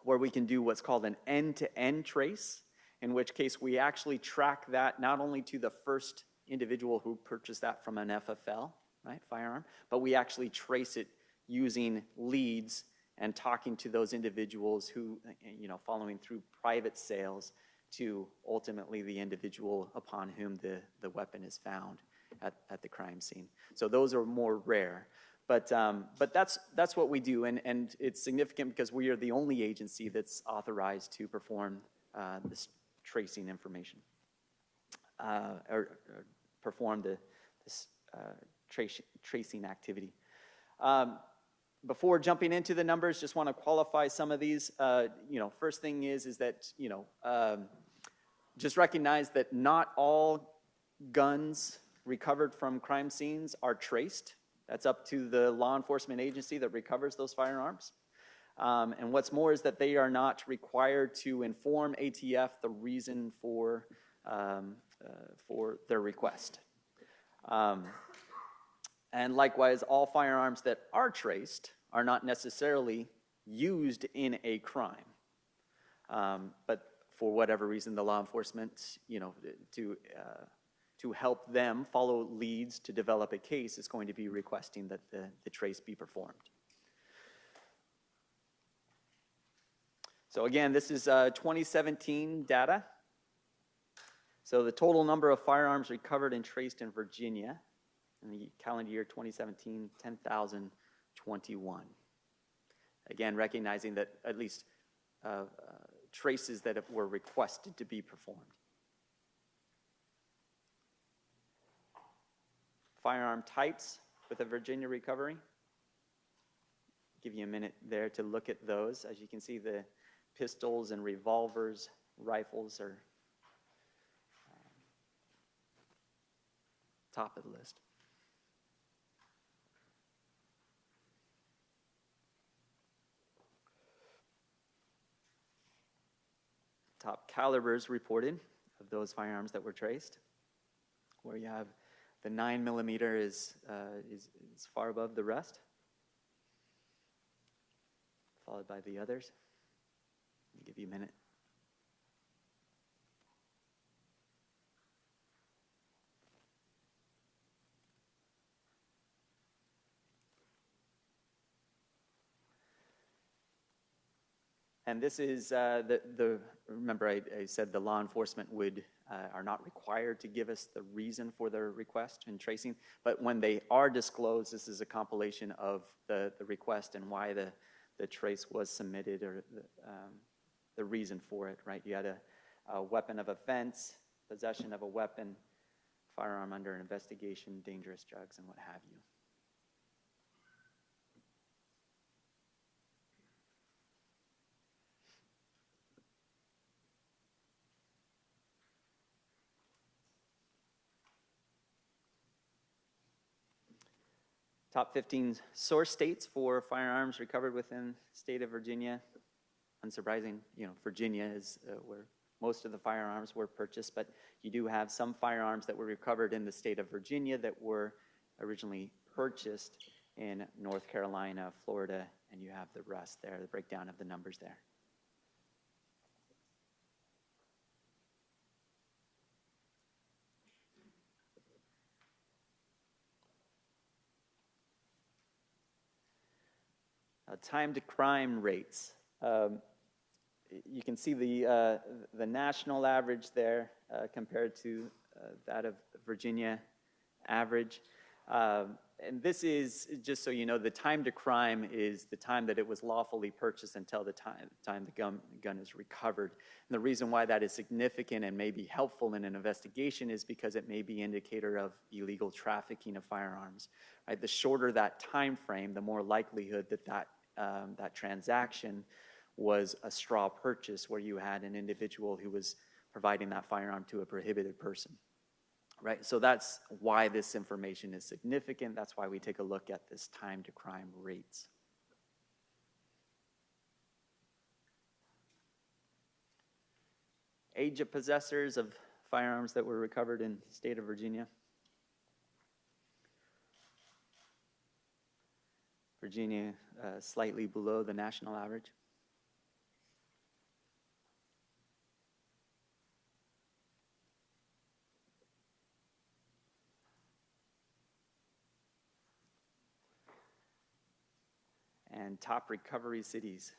where we can do what's called an end-to-end trace, in which case we actually track that not only to the first individual who purchased that from an FFL, right, firearm, but we actually trace it using leads and talking to those individuals who, following through private sales to ultimately the individual upon whom the weapon is found at the crime scene. So those are more rare. But that's what we do, and it's significant because we are the only agency that's authorized to perform this tracing information, or perform this tracing activity. Before jumping into the numbers, just want to qualify some of these. First thing is that just recognize that not all guns recovered from crime scenes are traced. That's up to the law enforcement agency that recovers those firearms. And what's more is that they are not required to inform ATF the reason for their request. And likewise, all firearms that are traced are not necessarily used in a crime. But for whatever reason, the law enforcement, to help them follow leads to develop a case, is going to be requesting that the trace be performed. So again, this is 2017 data. So the total number of firearms recovered and traced in Virginia in the calendar year 2017, 10,021. Again, recognizing that at least traces that were requested to be performed. Firearm types with a Virginia recovery. Give you a minute there to look at those. As you can see, the pistols and revolvers, rifles are top of the list. Top calibers reported of those firearms that were traced, where you have the 9mm is far above the rest, followed by the others. I'll give you a minute. And this is remember I said the law enforcement are not required to give us the reason for their request and tracing, but when they are disclosed, this is a compilation of the request and why the trace was submitted, or the reason for it, right? You had weapon of offense, possession of a weapon, firearm under investigation, dangerous drugs, and what have you. Top 15 source states for firearms recovered within the state of Virginia. Unsurprising, Virginia is where most of the firearms were purchased, but you do have some firearms that were recovered in the state of Virginia that were originally purchased in North Carolina, Florida, and you have the rest there, the breakdown of the numbers there. Time to crime rates. You can see the national average there compared to that of Virginia average. And this is, just so you know, the time to crime is the time that it was lawfully purchased until the time the gun is recovered. And the reason why that is significant and may be helpful in an investigation is because it may be an indicator of illegal trafficking of firearms. Right? The shorter that time frame, the more likelihood that that transaction was a straw purchase where you had an individual who was providing that firearm to a prohibited person. Right? So that's why this information is significant. That's why we take a look at this time to crime rates. Age of possessors of firearms that were recovered in the state of Virginia. Virginia slightly below the national average. And top recovery cities.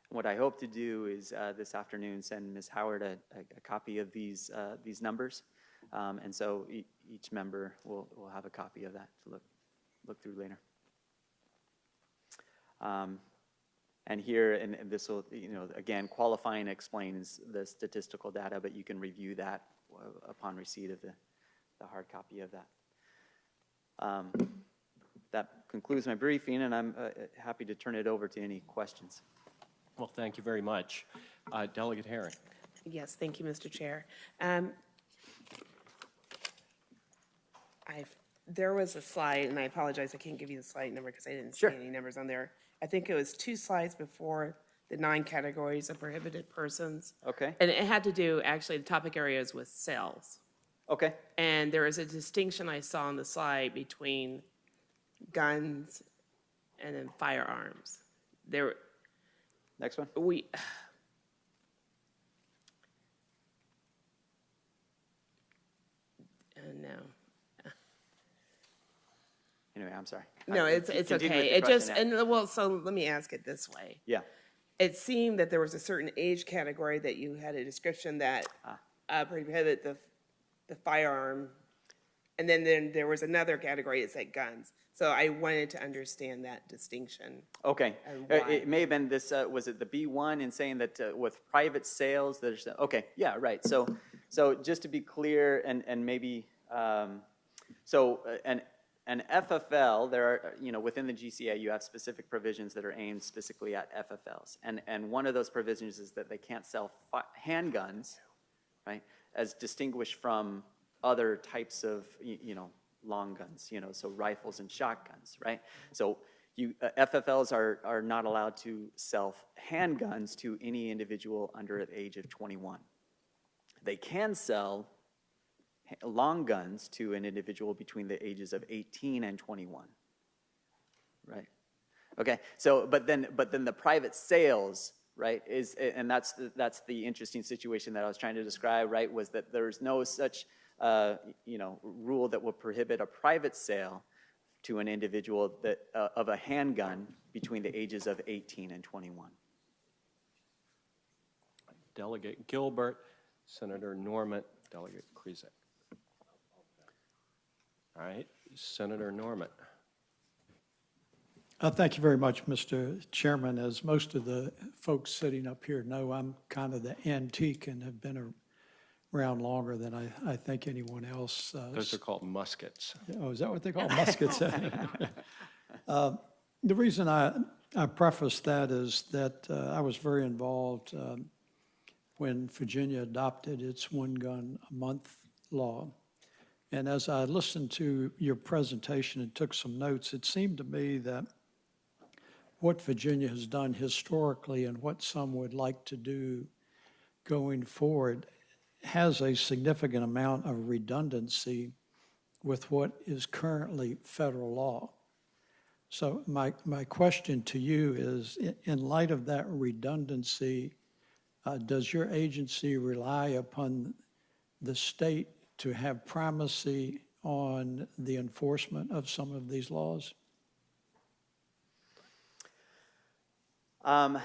What I hope to do is this afternoon send Ms. Howard a copy of these numbers, and so each member will have a copy of that to look through later. And here, and this will, again, qualifying explains the statistical data, but you can review that upon receipt of the hard copy of that. That concludes my briefing, and I'm happy to turn it over to any questions. Well, thank you very much. Delegate Herring. Yes, thank you, Mr. Chair. There was a slide, and I apologize, I can't give you the slide number because I didn't see any numbers on there. I think it was 2 slides before the 9 categories of prohibited persons. Okay. And it had to do, actually, the topic areas with sales. Okay. And there is a distinction I saw on the slide between guns and then firearms. Next one. No. Anyway, I'm sorry. No, it's okay. It just, so let me ask it this way. Yeah. It seemed that there was a certain age category that you had a description that prohibited the firearm, and then there was another category that said guns. So I wanted to understand that distinction. Okay. It may have been this, was it the B1 in saying that with private sales, there's, okay, yeah, right. So just to be clear, and maybe, an FFL, there are, within the GCA, you have specific provisions that are aimed specifically at FFLs. And one of those provisions is that they can't sell handguns, right, as distinguished from other types of, long guns, so rifles and shotguns, right? So FFLs are not allowed to sell handguns to any individual under the age of 21. They can sell long guns to an individual between the ages of 18 and 21, right? Okay, so but then the private sales, right, is, and that's the interesting situation that I was trying to describe, right, was that there's no such rule that will prohibit a private sale to an individual that of a handgun between the ages of 18 and 21. Delegate Gilbert, Senator Norman, Delegate Krizek. All right, Senator Norman. Thank you very much, Mr. Chairman. As most of the folks sitting up here know, I'm kind of the antique and have been around longer than I think anyone else. Those are called muskets. Oh, is that what they call muskets? The reason I preface that is that I was very involved when Virginia adopted its one gun a month law. And as I listened to your presentation and took some notes, it seemed to me that what Virginia has done historically and what some would like to do going forward has a significant amount of redundancy with what is currently federal law. So my question to you is, in light of that redundancy, does your agency rely upon the state to have primacy on the enforcement of some of these laws? I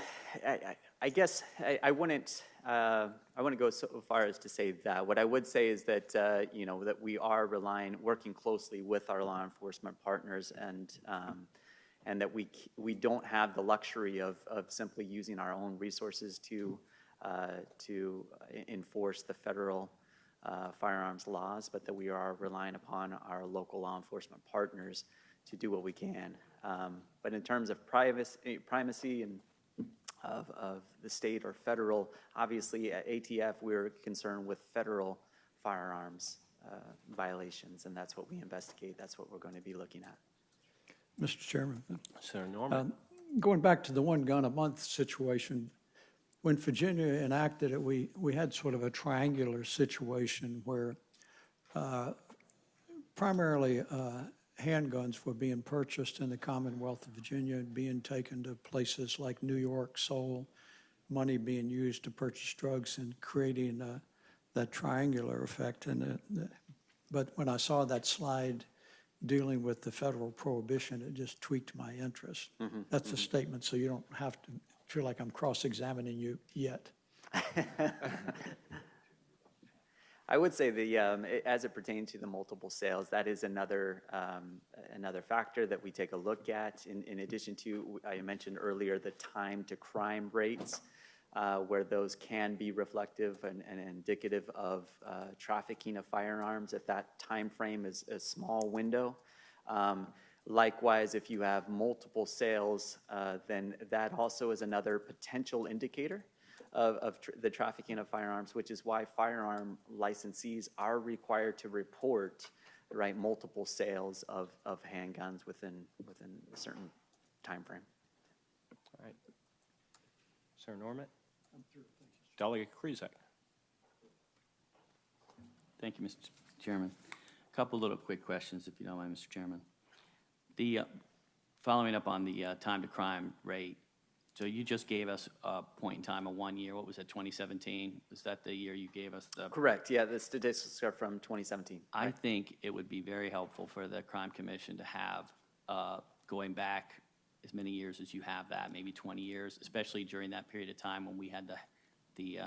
guess I wouldn't go so far as to say that. What I would say is that that we are working closely with our law enforcement partners, and that we don't have the luxury of simply using our own resources to enforce the federal firearms laws, but that we are relying upon our local law enforcement partners to do what we can. But in terms of primacy and of the state or federal, obviously at ATF we're concerned with federal firearms violations, and that's what we investigate. That's what we're going to be looking at. Mr. Chairman. Senator Norman. Going back to the one gun a month situation, when Virginia enacted it, we had sort of a triangular situation where primarily handguns were being purchased in the Commonwealth of Virginia and being taken to places like New York, Seoul, money being used to purchase drugs and creating that triangular effect. But when I saw that slide dealing with the federal prohibition, it just tweaked my interest. That's a statement, so you don't have to feel like I'm cross-examining you yet. I would say as it pertains to the multiple sales, that is another factor that we take a look at. In addition to, I mentioned earlier, the time to crime rates, where those can be reflective and indicative of trafficking of firearms if that time frame is a small window. Likewise, if you have multiple sales, then that also is another potential indicator of the trafficking of firearms, which is why firearm licensees are required to report multiple sales of handguns within a certain time frame. All right. Senator Norman. Delegate Krizak. Thank you, Mr. Chairman. A couple little quick questions, if you don't mind, Mr. Chairman. Following up on the time to crime rate, so you just gave us a point in time of 1 year. What was it, 2017? Was that the year you gave us the? Correct, yeah, the statistics are from 2017. I think it would be very helpful for the Crime Commission to have, going back as many years as you have that, maybe 20 years, especially during that period of time when we had the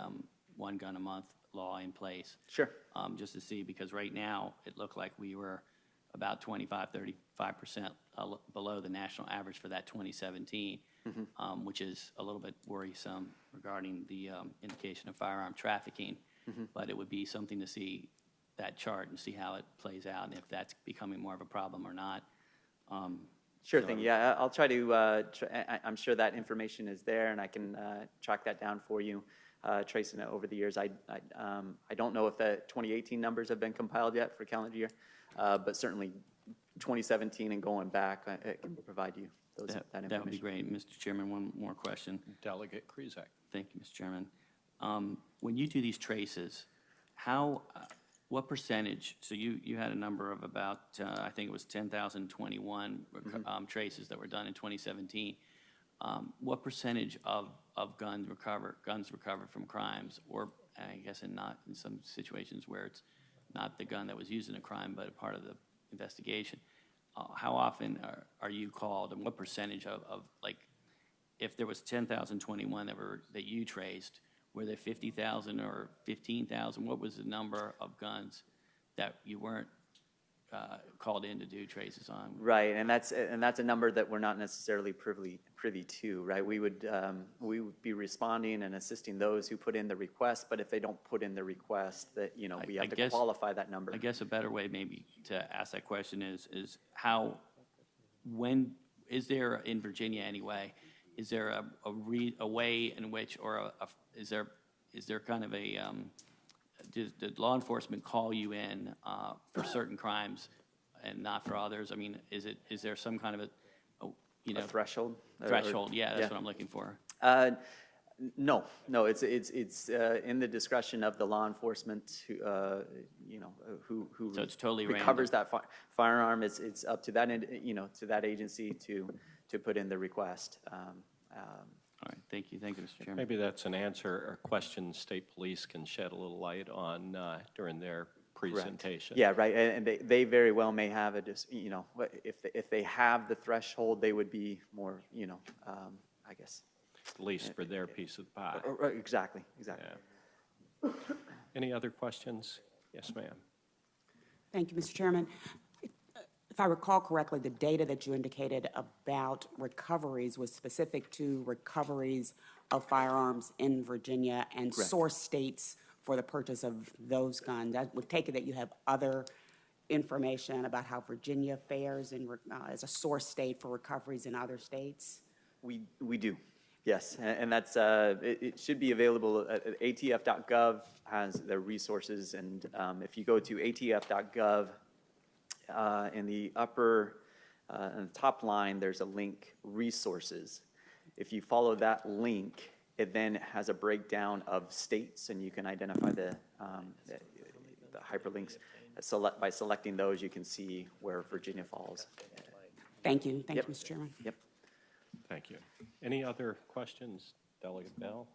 one gun a month law in place. Sure. Just to see, because right now it looked like we were about 35% below the national average for that 2017, which is a little bit worrisome regarding the indication of firearm trafficking. But it would be something to see that chart and see how it plays out and if that's becoming more of a problem or not. Sure thing. Yeah, I'll try to. I'm sure that information is there, and I can track that down for you, tracing it over the years. I don't know if the 2018 numbers have been compiled yet for calendar year, but certainly 2017 and going back, I can provide you that information. That would be great, Mr. Chairman. One more question. Delegate Krizak. Thank you, Mr. Chairman. When you do these traces, what percentage, so you had a number of about, I think it was 10,021 traces that were done in 2017. What percentage of guns recovered from crimes, or I guess in some situations where it's not the gun that was used in a crime, but a part of the investigation, how often are you called, and what percentage of like, if there was 10,021 that you traced, were there 50,000 or 15,000? What was the number of guns that you weren't called in to do traces on. Right, and that's a number that we're not necessarily privy to, right? We would be responding and assisting those who put in the request, but if they don't put in the request, that, you know, we have to qualify that number. I guess a better way maybe to ask that question is how, when, is there in Virginia anyway, is there a way in which, or is there kind of a, did law enforcement call you in for certain crimes and not for others? I mean, is there some kind of A threshold? threshold? Yeah, that's what I'm looking for. No, it's in the discretion of the law enforcement who, you know, who So it's totally recovers that firearm. It's up to that, you know, to that agency to put in the request. All right, thank you, Mr. Chairman. Maybe that's an answer or question state police can shed a little light on during their presentation. Yeah, right, and they very well may have a, you know, if they have the threshold, they would be more, you know, I guess. At least for their piece of the pie. Exactly. Yeah. Any other questions? Yes, ma'am. Thank you, Mr. Chairman. If I recall correctly, the data that you indicated about recoveries was specific to recoveries of firearms in Virginia and Correct. source states for the purchase of those guns. I would take it that you have other information about how Virginia fares as a source state for recoveries in other states? We do, yes, and that's, it should be available at atf.gov has the resources, and if you go to atf.gov, in the upper, in the top line, there's a link, resources. If you follow that link, it then has a breakdown of states, and you can identify the hyperlinks. By selecting those, you can see where Virginia falls. Thank you. Thank Yep. you, Mr. Chairman. Yep. Thank you. Any other questions, Delegate Bell?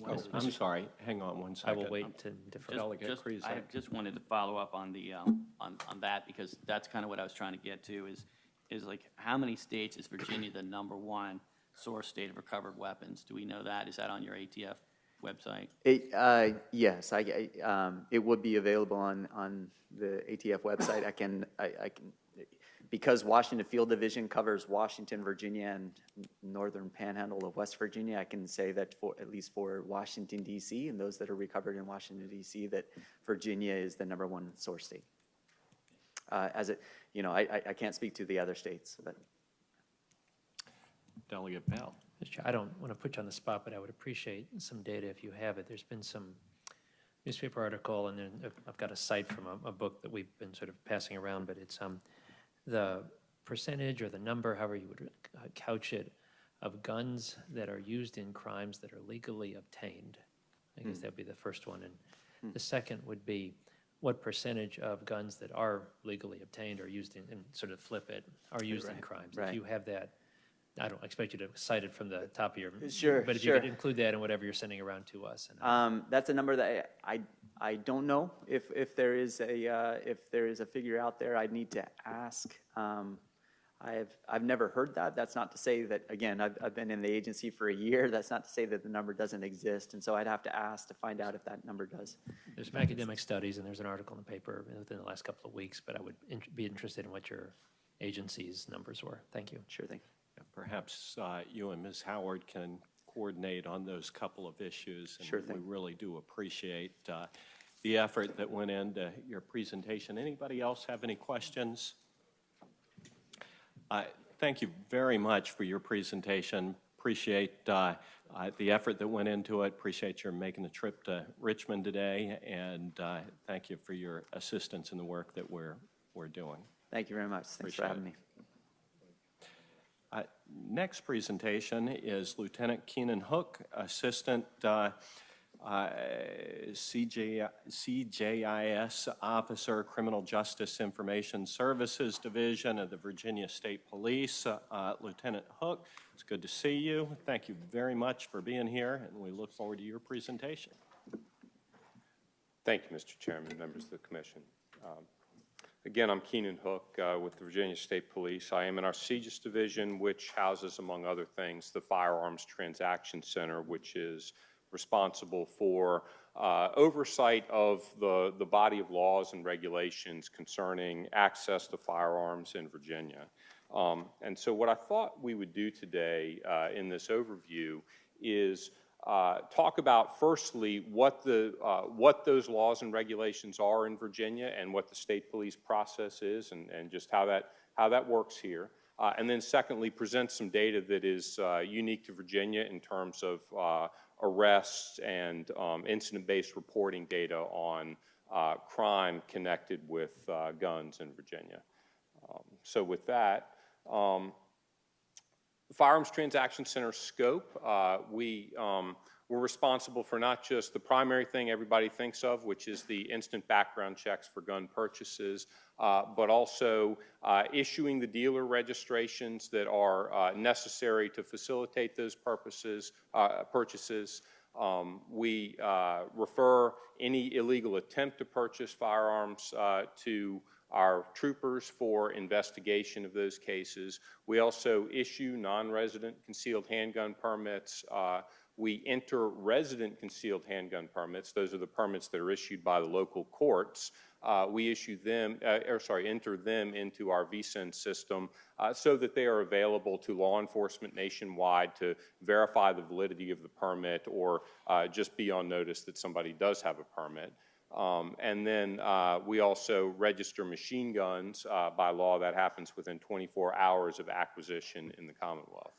Oh, I'm sorry. Hang on one I second. will wait to defer. Delegate I Krizak. just wanted to follow up on the, on that, because that's kind of what I was trying to get to, is like, how many states is Virginia the #1 source state of recovered weapons? Do we know that? Is that on your ATF website? Yes, it would be available on the ATF website. I can, because Washington Field Division covers Washington, Virginia, and northern panhandle of West Virginia, I can say that for, at least for Washington, D.C., and those that are recovered in Washington, D.C., that Virginia is the #1 source state. As it, you know, I can't speak to the other states, but. Delegate Bell. Mr. Chair, I don't want to put you on the spot, but I would appreciate some data if you have it. There's been some newspaper article, and then I've got a cite from a book that we've been sort of passing around, but it's the percentage or the number, however you would couch it, of guns that are used in crimes that are legally obtained. I guess that would be the first one. And the second would be what percentage of guns that are legally obtained or used in, and sort of flip it, are used in crimes. Right. If you have that, I don't expect you to cite it from the top of your, Sure, but if sure. you could include that in whatever you're sending around to us. And That's a number that I don't know if there is a figure out there. I'd need to ask. I've never heard that. That's not to say that, again, I've been in the agency for a year. That's not to say that the number doesn't exist, and so I'd have to ask to find out if that number does. There's some academic studies, and there's an article in the paper within the last couple of weeks, but I would be interested in what your agency's numbers were. Thank you. Sure thing. Perhaps you and Ms. Howard can coordinate on those couple of issues. And Sure thing. We really do appreciate the effort that went into your presentation. Anybody else have any questions? Thank you very much for your presentation. Appreciate the effort that went into it. Appreciate your making the trip to Richmond today, and thank you for your assistance in the work that we're doing. Thank you very much. Thanks Appreciate for having me. Next presentation is Lieutenant Keenan Hook, Assistant CJIS Officer, Criminal Justice Information Services Division of the Virginia State Police. Lieutenant Hook, it's good to see you. Thank you very much for being here, and we look forward to your presentation. Thank you, Mr. Chairman, members of the Commission. Again, I'm Keenan Hook with the Virginia State Police. I am in our CJIS division, which houses, among other things, the Firearms Transaction Center, which is responsible for oversight of the body of laws and regulations concerning access to firearms in Virginia. And so what I thought we would do today in this overview is talk about, firstly, what those laws and regulations are in Virginia and what the state police process is, and just how that works here. And then secondly, present some data that is unique to Virginia in terms of arrests and incident-based reporting data on crime connected with guns in Virginia. So with that, Firearms Transaction Center scope, we're responsible for not just the primary thing everybody thinks of, which is the instant background checks for gun purchases, but also issuing the dealer registrations that are necessary to facilitate those purchases. We refer any illegal attempt to purchase firearms to our troopers for investigation of those cases. We also issue non-resident concealed handgun permits. We enter resident concealed handgun permits. Those are the permits that are issued by the local courts. We issue them, enter them into our VSEN system so that they are available to law enforcement nationwide to verify the validity of the permit or just be on notice that somebody does have a permit. And then we also register machine guns by law. That happens within 24 hours of acquisition in the Commonwealth.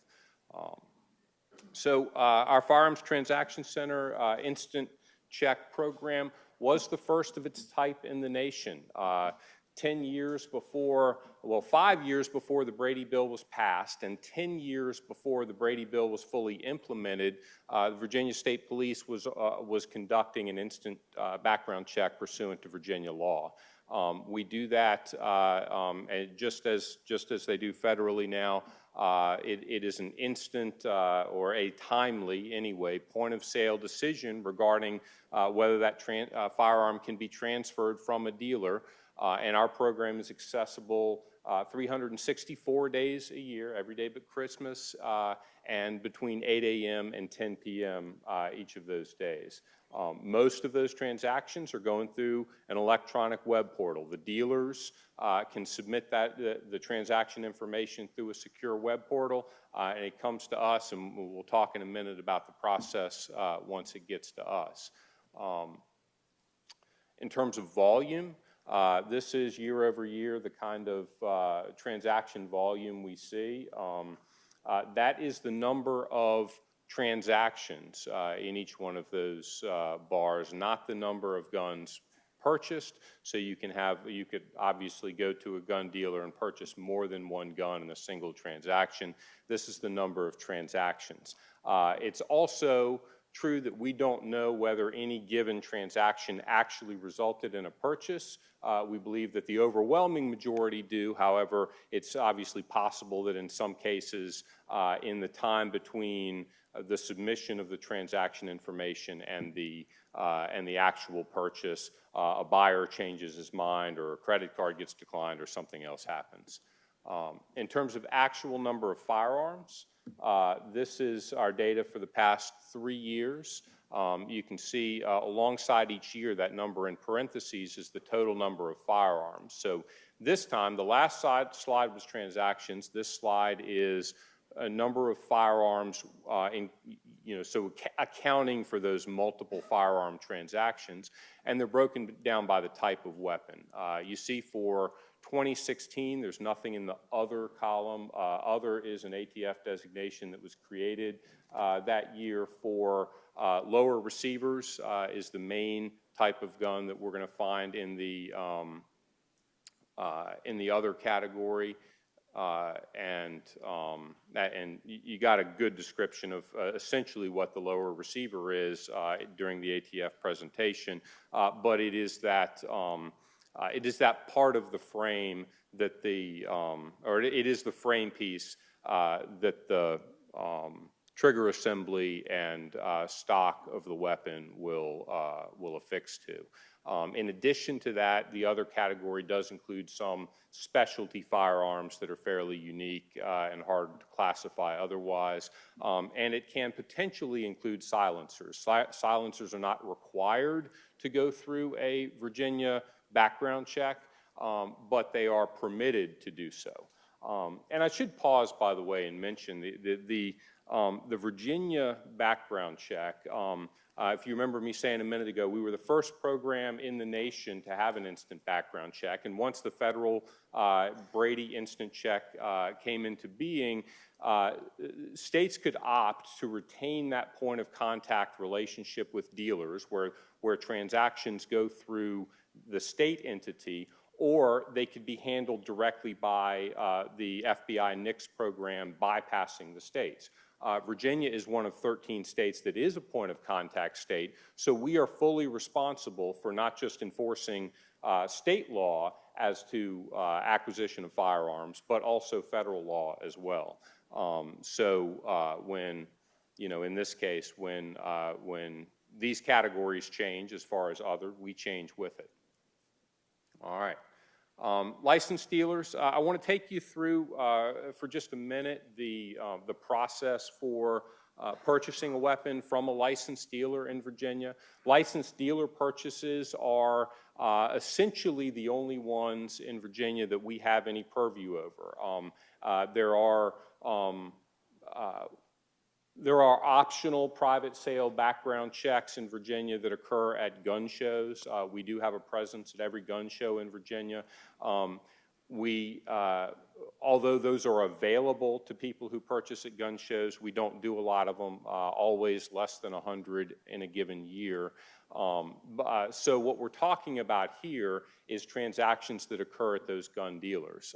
So our Firearms Transaction Center Instant Check program was the first of its type in the nation. 10 years before, well, 5 years before the Brady Bill was passed and 10 years before the Brady Bill was fully implemented, the Virginia State Police was conducting an instant background check pursuant to Virginia law. We do that just as they do federally now. It is an instant or a timely, anyway, point-of-sale decision regarding whether that firearm can be transferred from a dealer. And our program is accessible 364 days a year, every day but Christmas, and between 8 a.m. and 10 p.m. Each of those days. Most of those transactions are going through an electronic web portal. The dealers can submit the transaction information through a secure web portal, and it comes to us, and we'll talk in a minute about the process once it gets to us. In terms of volume, this is year over year the kind of transaction volume we see. That is the number of transactions in each one of those bars, not the number of guns purchased. So you could obviously go to a gun dealer and purchase more than one gun in a single transaction. This is the number of transactions. It's also true that we don't know whether any given transaction actually resulted in a purchase. We believe that the overwhelming majority do. However, it's obviously possible that in some cases, in the time between the submission of the transaction information and the actual purchase, a buyer changes his mind or a credit card gets declined or something else happens. In terms of actual number of firearms, this is our data for the past 3 years. You can see alongside each year that number in parentheses is the total number of firearms. So this time, the last slide was transactions. This slide is a number of firearms, so accounting for those multiple firearm transactions, and they're broken down by the type of weapon. You see for 2016, there's nothing in the other column. Other is an ATF designation that was created that year for lower receivers is the main type of gun that we're going to find in the other category. And you got a good description of essentially what the lower receiver is during the ATF presentation, but it is that part of the frame that it is the frame piece that the trigger assembly and stock of the weapon will affix to. In addition to that, the other category does include some specialty firearms that are fairly unique and hard to classify otherwise. And it can potentially include silencers. Silencers are not required to go through a Virginia background check, but they are permitted to do so. And I should pause, by the way, and mention the Virginia background check. If you remember me saying a minute ago, we were the first program in the nation to have an instant background check. And once the federal Brady instant check came into being, states could opt to retain that point of contact relationship with dealers where transactions go through the state entity, or they could be handled directly by the FBI NICS program bypassing the states. Virginia is one of 13 states that is a point of contact state, so we are fully responsible for not just enforcing state law as to acquisition of firearms, but also federal law as well. When, in this case, when these categories change as far as other, we change with it. All right. Licensed dealers, I want to take you through for just a minute the process for purchasing a weapon from a licensed dealer in Virginia. Licensed dealer purchases are essentially the only ones in Virginia that we have any purview over. There are optional private sale background checks in Virginia that occur at gun shows. We do have a presence at every gun show in Virginia. Although those are available to people who purchase at gun shows, we don't do a lot of them, always less than 100 in a given year. So what we're talking about here is transactions that occur at those gun dealers.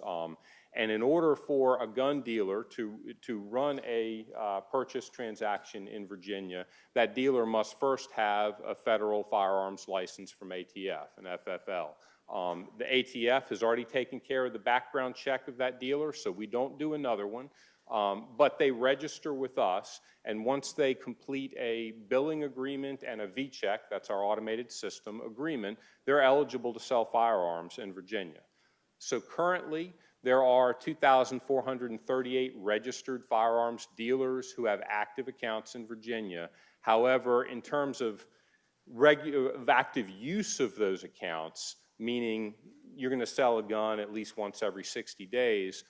And in order for a gun dealer to run a purchase transaction in Virginia, that dealer must first have a federal firearms license from ATF, an FFL. The ATF has already taken care of the background check of that dealer, so we don't do another one. But they register with us, and once they complete a billing agreement and a V-check, that's our automated system agreement, they're eligible to sell firearms in Virginia. So currently, there are 2,438 registered firearms dealers who have active accounts in Virginia. However, in terms of active use of those accounts, meaning you're going to sell a gun at least once every 60 days,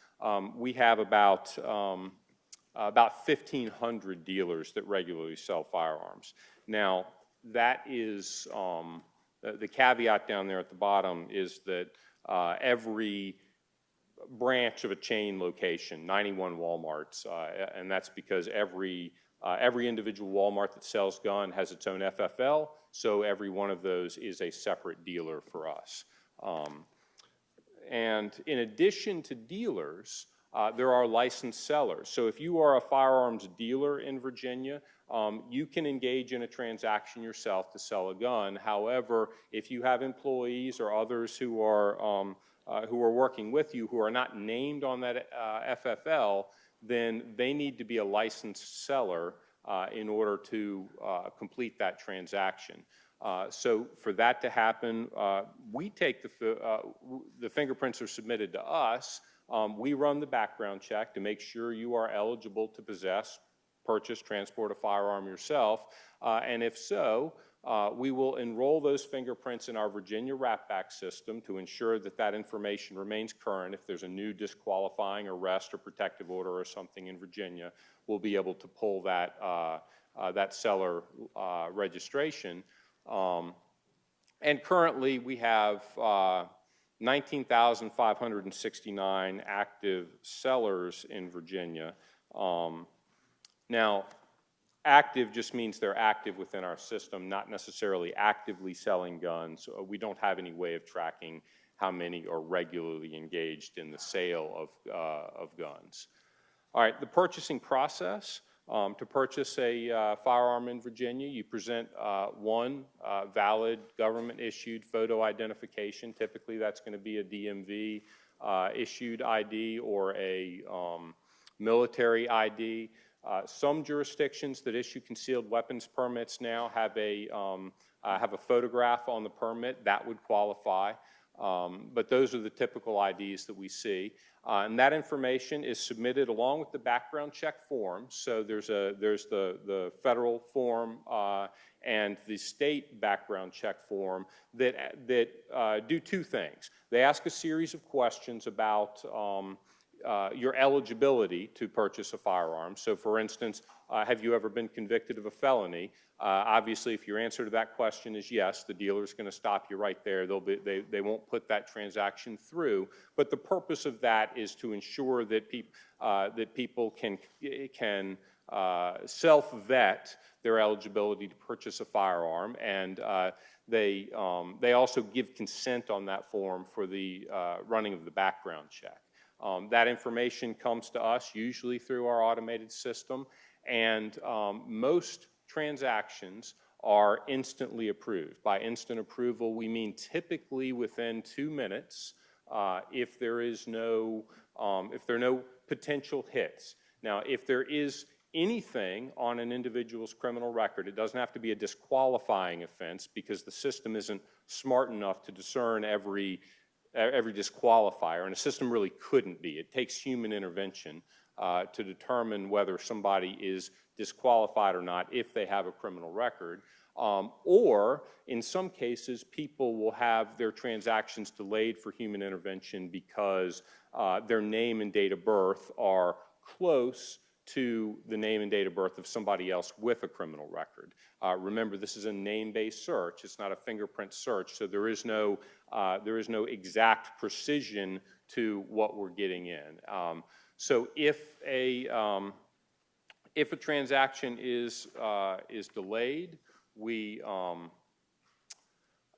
we have about 1,500 dealers that regularly sell firearms. Now, that is, the caveat down there at the bottom is that every branch of a chain location, 91 Walmarts, and that's because every individual Walmart that sells gun has its own FFL, so every one of those is a separate dealer for us. And in addition to dealers, there are licensed sellers. So if you are a firearms dealer in Virginia, you can engage in a transaction yourself to sell a gun. However, if you have employees or others who are working with you who are not named on that FFL, then they need to be a licensed seller in order to complete that transaction. So for that to happen, we take the fingerprints are submitted to us. We run the background check to make sure you are eligible to possess, purchase, transport a firearm yourself. And if so, we will enroll those fingerprints in our Virginia wrap-back system to ensure that that information remains current. If there's a new disqualifying arrest or protective order or something in Virginia, we'll be able to pull that, that seller registration. And currently, we have 19,569 active sellers in Virginia. Now, active just means they're active within our system, not necessarily actively selling guns. We don't have any way of tracking how many are regularly engaged in the sale of guns. All right, the purchasing process. To purchase a firearm in Virginia, you present one valid government-issued photo identification. Typically, that's going to be a DMV issued ID or a military ID. Some jurisdictions that issue concealed weapons permits now have a photograph on the permit. That would qualify. But those are the typical IDs that we see. And that information is submitted along with the background check form. So there's the federal form and the state background check form that do two things. They ask a series of questions about your eligibility to purchase a firearm. So for instance, have you ever been convicted of a felony? Obviously, if your answer to that question is yes, the dealer's going to stop you right there. They won't put that transaction through. But the purpose of that is to ensure that people can self-vet their eligibility to purchase a firearm, and they also give consent on that form for the running of the background check. That information comes to us usually through our automated system, and most transactions are instantly approved. By instant approval, we mean typically within 2 minutes if there are no potential hits. Now, if there is anything on an individual's criminal record, it doesn't have to be a disqualifying offense because the system isn't smart enough to discern every disqualifier, and a system really couldn't be. It takes human intervention to determine whether somebody is disqualified or not if they have a criminal record. Or in some cases, people will have their transactions delayed for human intervention because their name and date of birth are close to the name and date of birth of somebody else with a criminal record. Remember, this is a name-based search. It's not a fingerprint search, so there is no exact precision to what we're getting in. So if a transaction is delayed, we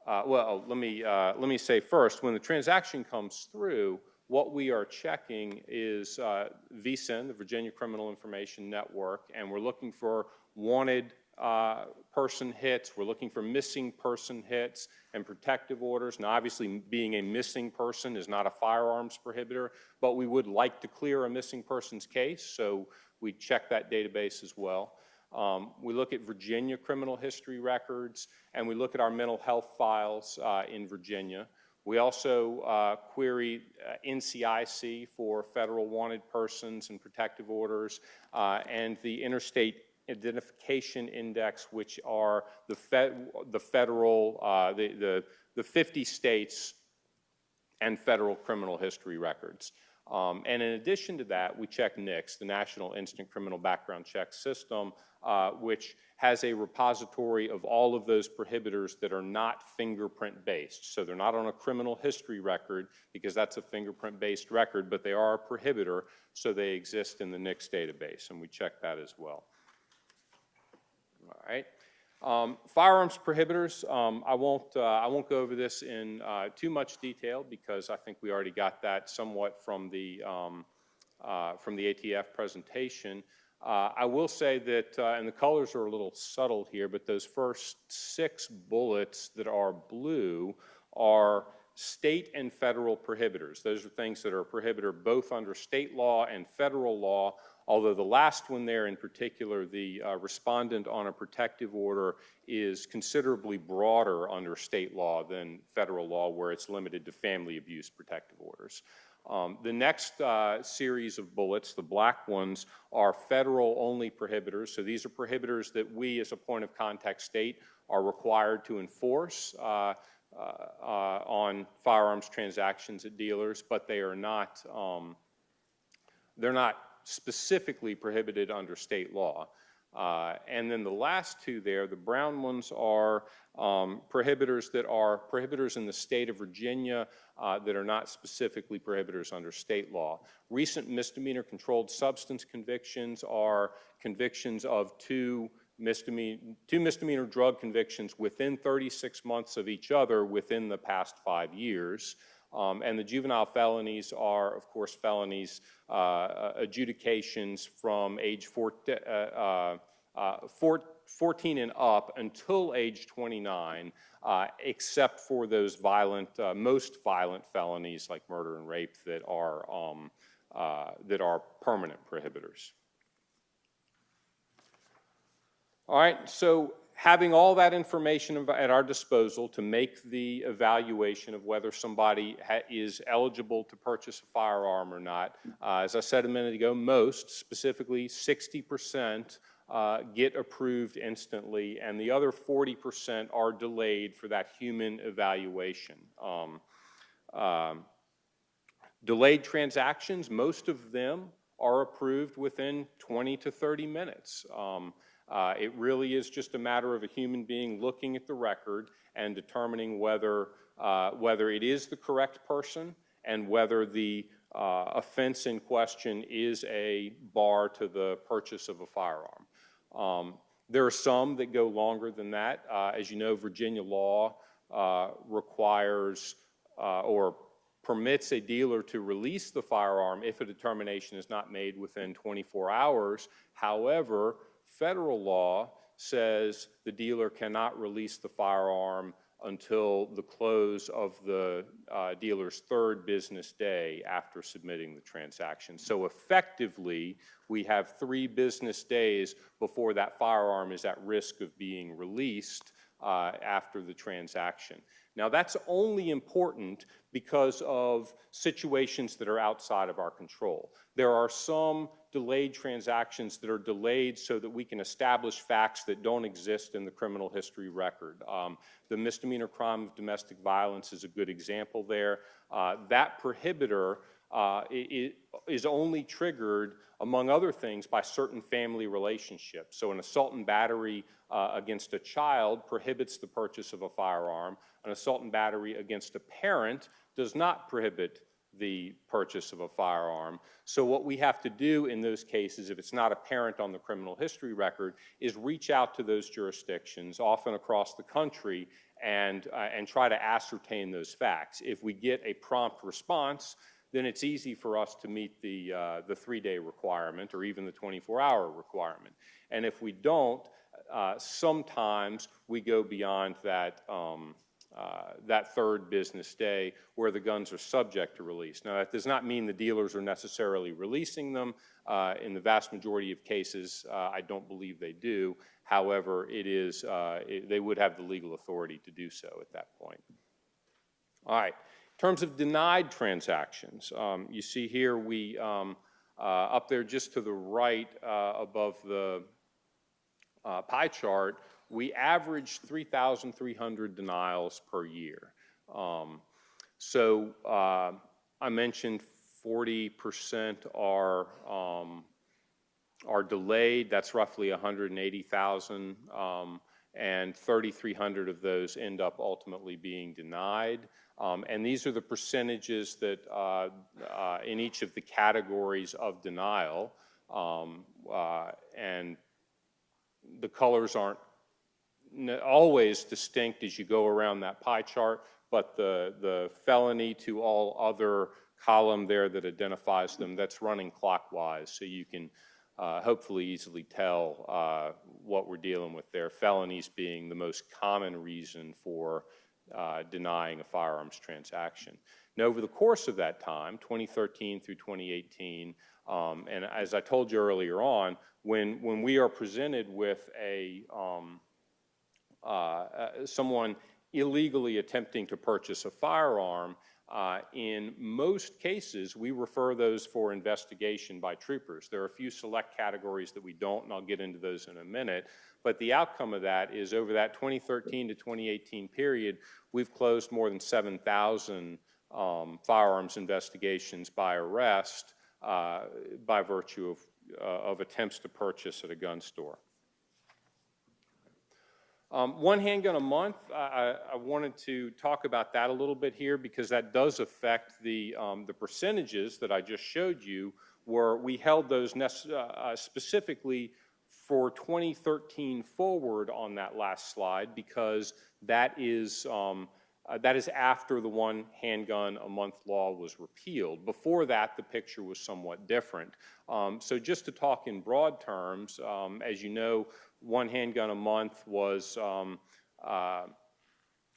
well, let me say first, when the transaction comes through, what we are checking is VCIN, the Virginia Criminal Information Network, and we're looking for wanted person hits, we're looking for missing person hits and protective orders. Now, obviously, being a missing person is not a firearms prohibitor, but we would like to clear a missing person's case, so we check that database as well. We look at Virginia criminal history records, and we look at our mental health files in Virginia. We also query NCIC for federal wanted persons and protective orders, and the Interstate Identification Index, which are the federal, the 50 states and federal criminal history records. And in addition to that, we check NICS, the National Instant Criminal Background Check System, which has a repository of all of those prohibitors that are not fingerprint-based. So they're not on a criminal history record because that's a fingerprint-based record, but they are a prohibitor, so they exist in the NICS database, and we check that as well. All right. Firearms prohibitors, I won't go over this in too much detail because I think we already got that somewhat from the ATF presentation. I will say that, and the colors are a little subtle here, but those first 6 bullets that are blue are state and federal prohibitors. Those are things that are a prohibitor both under state law and federal law, although the last one there in particular, the respondent on a protective order, is considerably broader under state law than federal law, where it's limited to family abuse protective orders. The next series of bullets, the black ones, are federal-only prohibitors. So these are prohibitors that we, as a point of contact state, are required to enforce on firearms transactions at dealers, but they are not, they're not specifically prohibited under state law. And then the last 2 there, the brown ones, are prohibitors that are prohibitors in the state of Virginia that are not specifically prohibitors under state law. Recent misdemeanor controlled substance convictions are convictions of 2 misdemeanor drug convictions within 36 months of each other within the past 5 years. And the juvenile felonies are, of course, felonies, adjudications from age 14 and up until age 29, except for those violent, most violent felonies like murder and rape that are permanent prohibitors. All right, so having all that information at our disposal to make the evaluation of whether somebody is eligible to purchase a firearm or not, as I said a minute ago, most, specifically 60%, get approved instantly, and the other 40% are delayed for that human evaluation. Delayed transactions, most of them are approved within 20 to 30 minutes. It really is just a matter of a human being looking at the record and determining whether it is the correct person and whether the offense in question is a bar to the purchase of a firearm. There are some that go longer than that. As you know, Virginia law requires or permits a dealer to release the firearm if a determination is not made within 24 hours. However, federal law says the dealer cannot release the firearm until the close of the dealer's third business day after submitting the transaction. So effectively, we have 3 business days before that firearm is at risk of being released after the transaction. Now, that's only important because of situations that are outside of our control. There are some delayed transactions that are delayed so that we can establish facts that don't exist in the criminal history record. The misdemeanor crime of domestic violence is a good example there. That prohibitor is only triggered, among other things, by certain family relationships. So an assault and battery against a child prohibits the purchase of a firearm. An assault and battery against a parent does not prohibit the purchase of a firearm. So what we have to do in those cases, if it's not apparent on the criminal history record, is reach out to those jurisdictions, often across the country, and try to ascertain those facts. If we get a prompt response, then it's easy for us to meet the 3-day requirement or even the 24-hour requirement. And if we don't, sometimes we go beyond that third business day where the guns are subject to release. Now, that does not mean the dealers are necessarily releasing them. In the vast majority of cases, I don't believe they do. However, they would have the legal authority to do so at that point. All right. In terms of denied transactions, you see here up there just to the right above the pie chart, we average 3,300 denials per year. So I mentioned 40% are delayed. That's roughly 180,000, and 3,300 of those end up ultimately being denied. And these are the percentages that in each of the categories of denial, and the colors aren't always distinct as you go around that pie chart, but the felony to all other column there that identifies them, that's running clockwise, so you can hopefully easily tell what we're dealing with there, felonies being the most common reason for denying a firearms transaction. Now, over the course of that time, 2013 through 2018, and as I told you earlier on, when we are presented with someone illegally attempting to purchase a firearm, in most cases, we refer those for investigation by troopers. There are a few select categories that we don't, and I'll get into those in a minute. But the outcome of that is over that 2013 to 2018 period, we've closed more than 7,000 firearms investigations by arrest by virtue of attempts to purchase at a gun store. One handgun a month, I wanted to talk about that a little bit here because that does affect the percentages that I just showed you, where we held those specifically for 2013 forward on that last slide because that is after the one handgun a month law was repealed. Before that, the picture was somewhat different. So just to talk in broad terms, as you know, one handgun a month was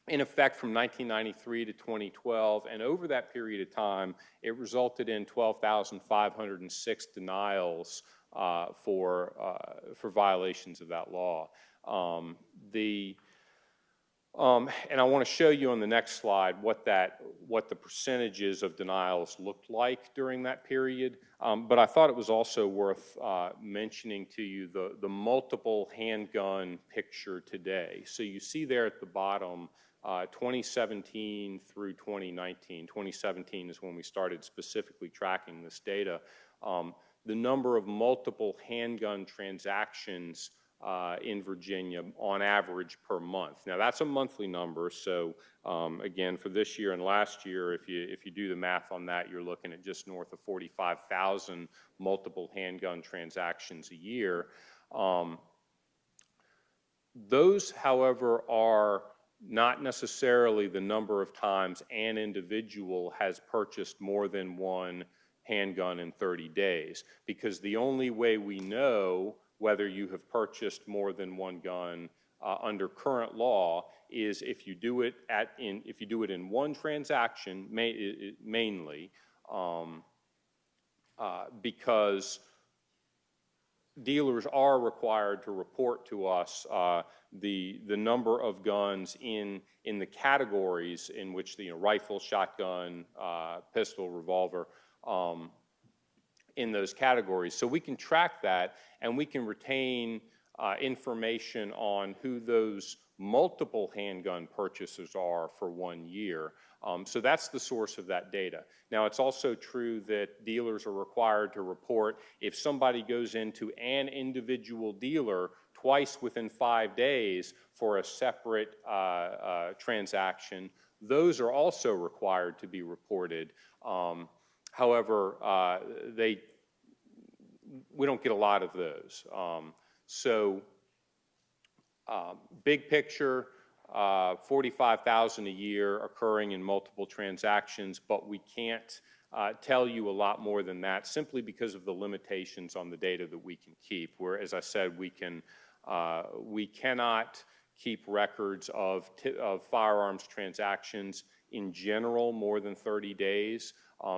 in effect from 1993 to 2012, and over that period of time, it resulted in 12,506 denials for violations of that law. And I want to show you on the next slide what the percentages of denials looked like during that period. But I thought it was also worth mentioning to you the multiple handgun picture today. So you see there at the bottom, 2017 through 2019. 2017 is when we started specifically tracking this data. The number of multiple handgun transactions in Virginia on average per month. Now that's a monthly number, so again, for this year and last year, if you do the math on that, you're looking at just north of 45,000 multiple handgun transactions a year. Those, however, are not necessarily the number of times an individual has purchased more than one handgun in 30 days, because the only way we know whether you have purchased more than one gun under current law is if you do it in one transaction, mainly, because dealers are required to report to us the number of guns in the categories in which the rifle, shotgun, pistol, revolver, in those categories. So we can track that, and we can retain information on who those multiple handgun purchasers are for 1 year. So that's the source of that data. Now, it's also true that dealers are required to report if somebody goes into an individual dealer twice within 5 days for a separate transaction. Those are also required to be reported. However, we don't get a lot of those. Big picture, 45,000 a year occurring in multiple transactions, but we can't tell you a lot more than that simply because of the limitations on the data that we can keep. Where, as I said, we cannot keep records of firearms transactions in general more than 30 days.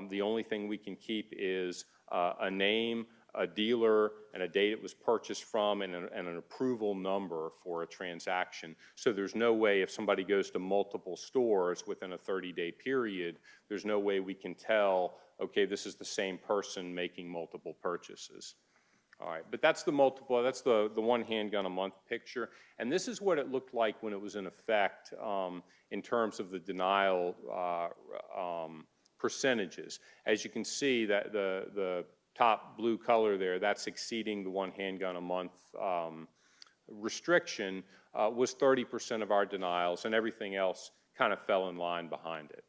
The only thing we can keep is a name, a dealer, and a date it was purchased from, and an approval number for a transaction. So there's no way, if somebody goes to multiple stores within a 30-day period, there's no way we can tell, okay, this is the same person making multiple purchases. All right, but that's the one handgun a month picture. And this is what it looked like when it was in effect in terms of the denial percentages. As you can see, that the top blue color there, that's exceeding the one handgun a month restriction, was 30% of our denials, and everything else kind of fell in line behind it.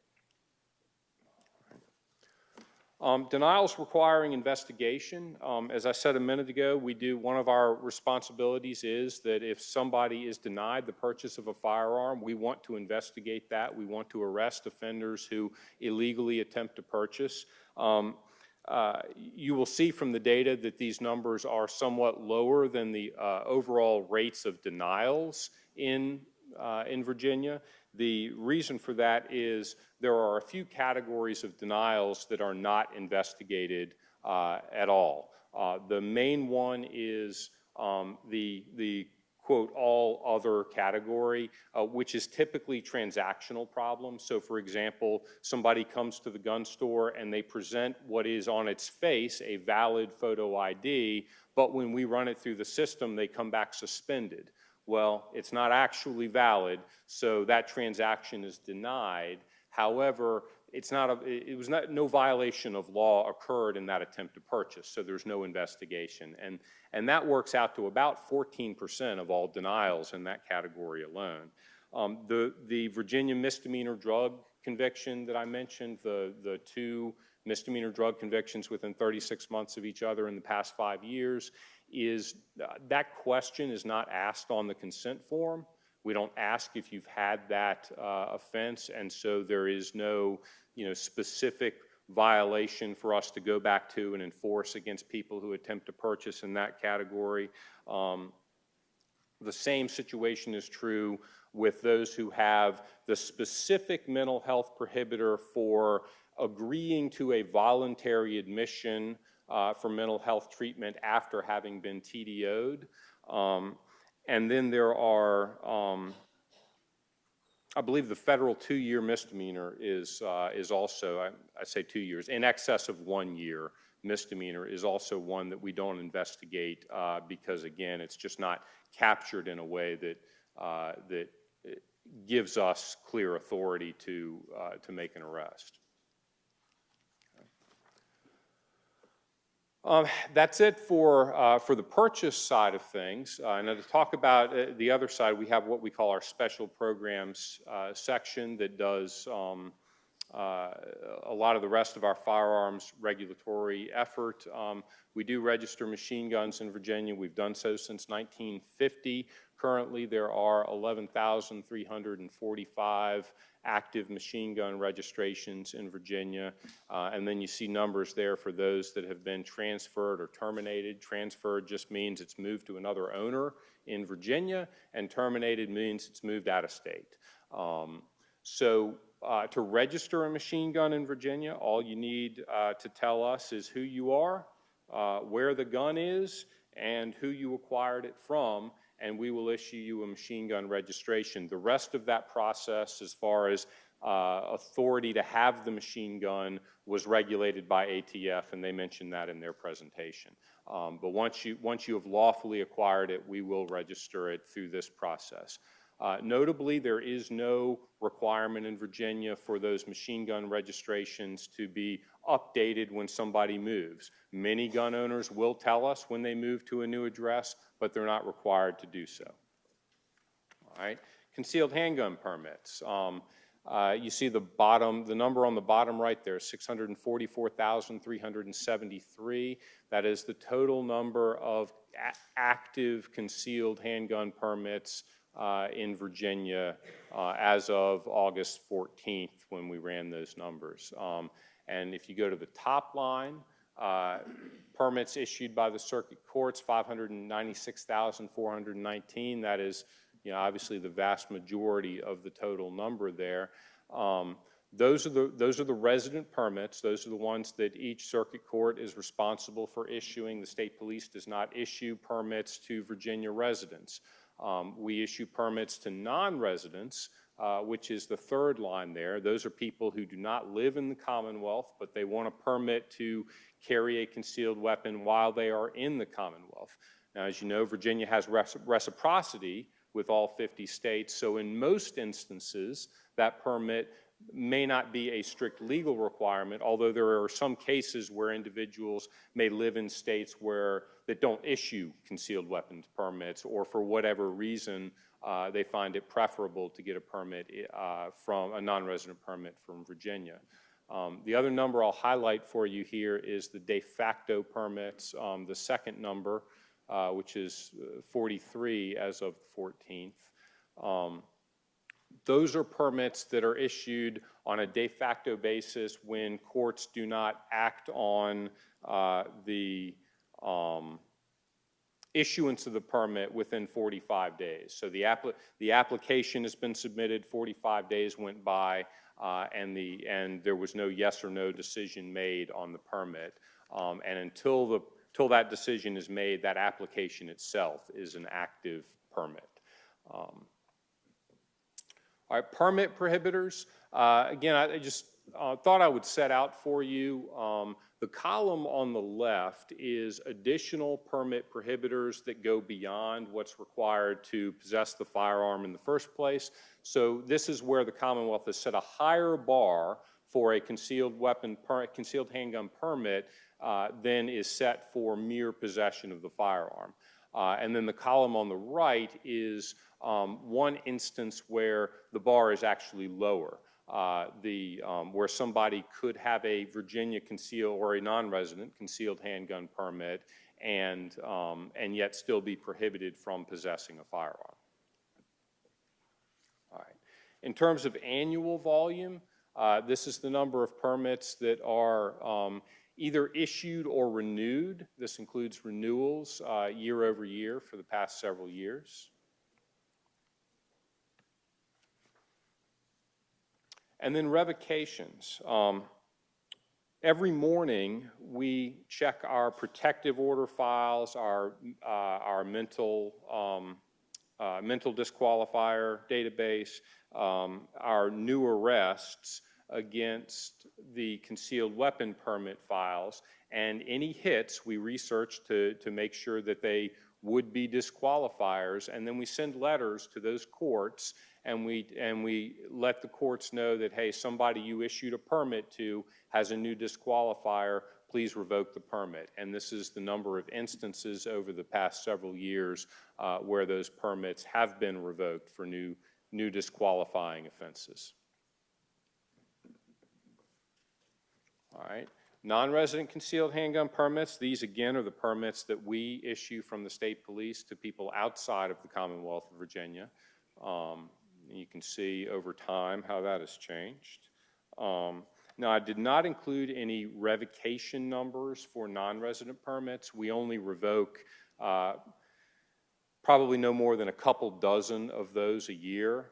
Denials requiring investigation. As I said a minute ago, one of our responsibilities is that if somebody is denied the purchase of a firearm, we want to investigate that. We want to arrest offenders who illegally attempt to purchase. You will see from the data that these numbers are somewhat lower than the overall rates of denials in Virginia. The reason for that is there are a few categories of denials that are not investigated at all. The main one is the quote, all other category, which is typically transactional problems. So for example, somebody comes to the gun store and they present what is on its face a valid photo ID, but when we run it through the system, they come back suspended. Well, it's not actually valid, so that transaction is denied. However, no violation of law occurred in that attempt to purchase, so there's no investigation. And that works out to about 14% of all denials in that category alone. The Virginia misdemeanor drug conviction that I mentioned, the two misdemeanor drug convictions within 36 months of each other in the past 5 years, that question is not asked on the consent form. We don't ask if you've had that offense, and so there is no specific violation for us to go back to and enforce against people who attempt to purchase in that category. The same situation is true with those who have the specific mental health prohibitor for agreeing to a voluntary admission for mental health treatment after having been TDO'd. And then there are, I believe the federal 2-year misdemeanor is also, I say 2 years, in excess of 1 year misdemeanor is also one that we don't investigate because, again, it's just not captured in a way that gives us clear authority to make an arrest. That's it for the purchase side of things. And to talk about the other side, we have what we call our special programs section that does a lot of the rest of our firearms regulatory effort. We do register machine guns in Virginia. We've done so since 1950. Currently, there are 11,345 active machine gun registrations in Virginia. And then you see numbers there for those that have been transferred or terminated. Transferred just means it's moved to another owner in Virginia, and terminated means it's moved out of state. To register a machine gun in Virginia, all you need to tell us is who you are, where the gun is, and who you acquired it from, and we will issue you a machine gun registration. The rest of that process, as far as authority to have the machine gun, was regulated by ATF, and they mentioned that in their presentation. But once you have lawfully acquired it, we will register it through this process. Notably, there is no requirement in Virginia for those machine gun registrations to be updated when somebody moves. Many gun owners will tell us when they move to a new address, but they're not required to do so. All right, concealed handgun permits. You see the number on the bottom right there, 644,373. That is the total number of active concealed handgun permits in Virginia as of August 14th when we ran those numbers. And if you go to the top line, permits issued by the circuit courts, 596,419. That is, obviously the vast majority of the total number there. Those are the resident permits. Those are the ones that each circuit court is responsible for issuing. The state police does not issue permits to Virginia residents. We issue permits to non-residents, which is the third line there. Those are people who do not live in the Commonwealth, but they want a permit to carry a concealed weapon while they are in the Commonwealth. Now, as you know, Virginia has reciprocity with all 50 states, so in most instances, that permit may not be a strict legal requirement, although there are some cases where individuals may live in states that don't issue concealed weapons permits, or for whatever reason, they find it preferable to get a permit from a non-resident permit from Virginia. The other number I'll highlight for you here is the de facto permits, the second number, which is 43 as of the 14th. Those are permits that are issued on a de facto basis when courts do not act on the issuance of the permit within 45 days. So the application has been submitted, 45 days went by, and there was no yes or no decision made on the permit. And until that decision is made, that application itself is an active permit. All right, permit prohibitors. Again, I just thought I would set out for you. The column on the left is additional permit prohibitors that go beyond what's required to possess the firearm in the first place. So this is where the Commonwealth has set a higher bar for a concealed handgun permit than is set for mere possession of the firearm. And then the column on the right is one instance where the bar is actually lower, where somebody could have a Virginia concealed or a non-resident concealed handgun permit and yet still be prohibited from possessing a firearm. All right. In terms of annual volume, this is the number of permits that are either issued or renewed. This includes renewals year over year for the past several years. And then revocations. every morning we check our protective order files, our mental disqualifier database, our new arrests against the concealed weapon permit files, and any hits we research to make sure that they would be disqualifiers, and then we send letters to those courts, and we let the courts know that, hey, somebody you issued a permit to has a new disqualifier, please revoke the permit. And this is the number of instances over the past several years where those permits have been revoked for new disqualifying offenses. All right. Non-resident concealed handgun permits, these again are the permits that we issue from the state police to people outside of the Commonwealth of Virginia. You can see over time how that has changed. Now, I did not include any revocation numbers for non-resident permits. We only revoke probably no more than a couple dozen of those a year.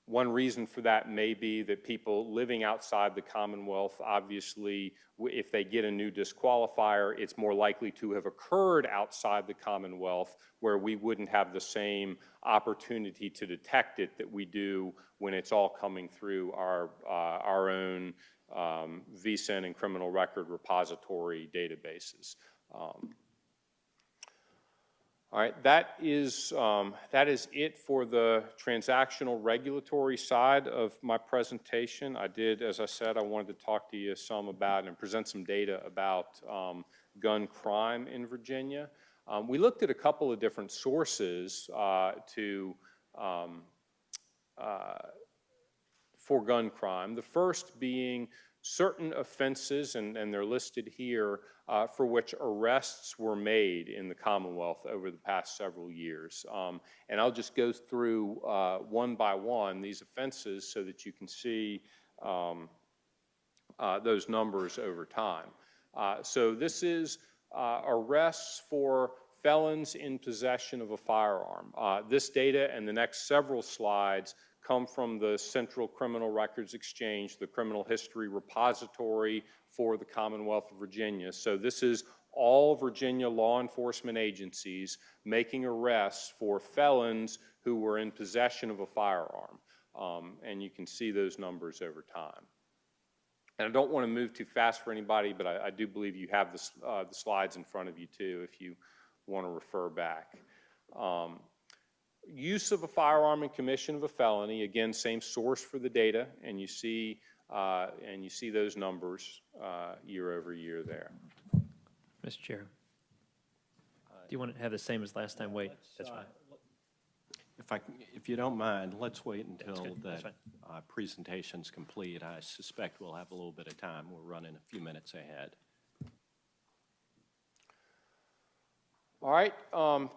One reason for that may be that people living outside the Commonwealth, obviously, if they get a new disqualifier, it's more likely to have occurred outside the Commonwealth, where we wouldn't have the same opportunity to detect it that we do when it's all coming through our own VCEN and criminal record repository databases. All right, that is it for the transactional regulatory side of my presentation. I did, as I said, I wanted to talk to you some about and present some data about gun crime in Virginia. We looked at a couple of different sources for gun crime. The first being certain offenses, and they're listed here, for which arrests were made in the Commonwealth over the past several years. And I'll just go through one by one these offenses so that you can see those numbers over time. So this is arrests for felons in possession of a firearm. This data and the next several slides come from the Central Criminal Records Exchange, the criminal history repository for the Commonwealth of Virginia. So this is all Virginia law enforcement agencies making arrests for felons who were in possession of a firearm. And you can see those numbers over time. And I don't want to move too fast for anybody, but I do believe you have the slides in front of you too if you want to refer back. Use of a firearm in commission of a felony, again, same source for the data, and you see those numbers year over year there. Mr. Chair, do you want to have the same as last time? Wait, that's fine. If you don't mind, let's wait until That's the presentation's complete. I suspect we'll have a little bit of time. We're running a few minutes ahead. All right,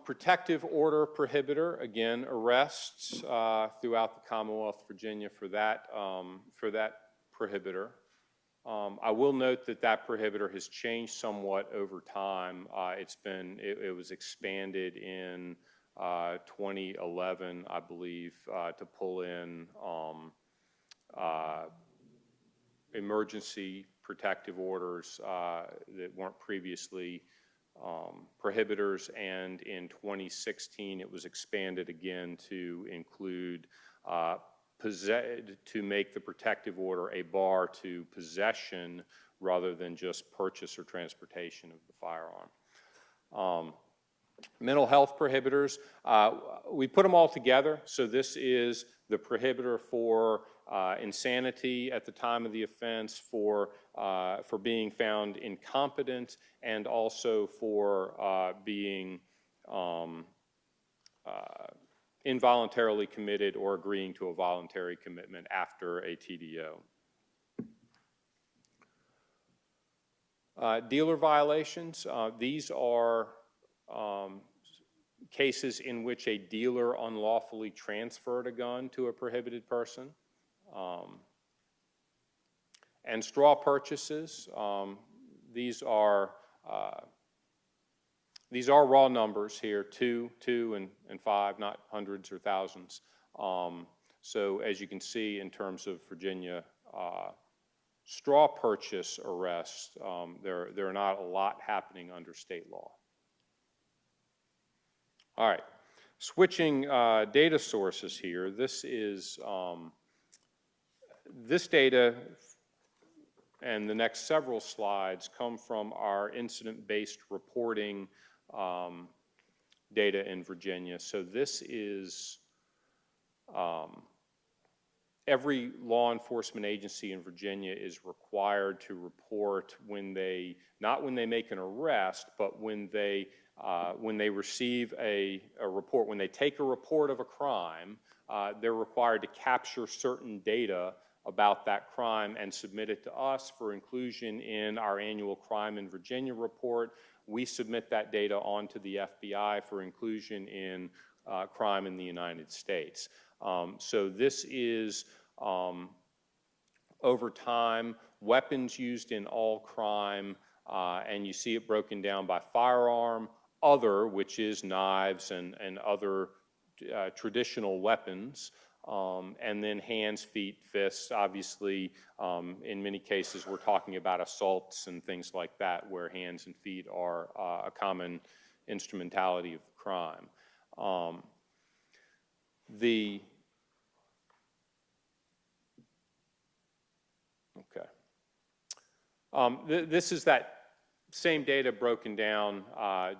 protective order prohibitor, again, arrests throughout the Commonwealth of Virginia for that prohibitor. I will note that prohibitor has changed somewhat over time. It was expanded in 2011, I believe, to pull in emergency protective orders that weren't previously prohibitors, and in 2016 it was expanded again to include to make the protective order a bar to possession rather than just purchase or transportation of the firearm. Mental health prohibitors, we put them all together. So this is the prohibitor for insanity at the time of the offense, for being found incompetent, and also for being involuntarily committed or agreeing to a voluntary commitment after a TDO. Dealer violations, these are cases in which a dealer unlawfully transferred a gun to a prohibited person. And straw purchases, these are raw numbers here, two and 5, not hundreds or thousands. So as you can see in terms of Virginia straw purchase arrests, there are not a lot happening under state law. All right, switching data sources here. This is this data and the next several slides come from our incident-based reporting data in Virginia. So this is every law enforcement agency in Virginia is required to report when they, not when they make an arrest, but when they receive a report, when they take a report of a crime, they're required to capture certain data about that crime and submit it to us for inclusion in our annual Crime in Virginia report. We submit that data on to the FBI for inclusion in crime in the United States. So this is, over time, weapons used in all crime, and you see it broken down by firearm, other, which is knives and other traditional weapons, and then hands, feet, fists. Obviously, in many cases, we're talking about assaults and things like that, where hands and feet are a common instrumentality of the crime. This is that same data broken down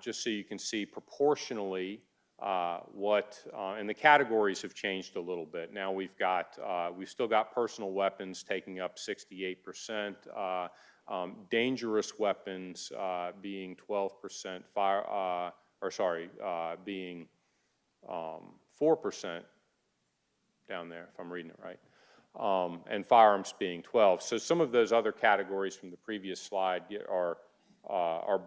just so you can see proportionally and the categories have changed a little bit. Now we've still got personal weapons taking up 68%, dangerous weapons being 12%, being 4% down there, if I'm reading it right, and firearms being 12. So some of those other categories from the previous slide are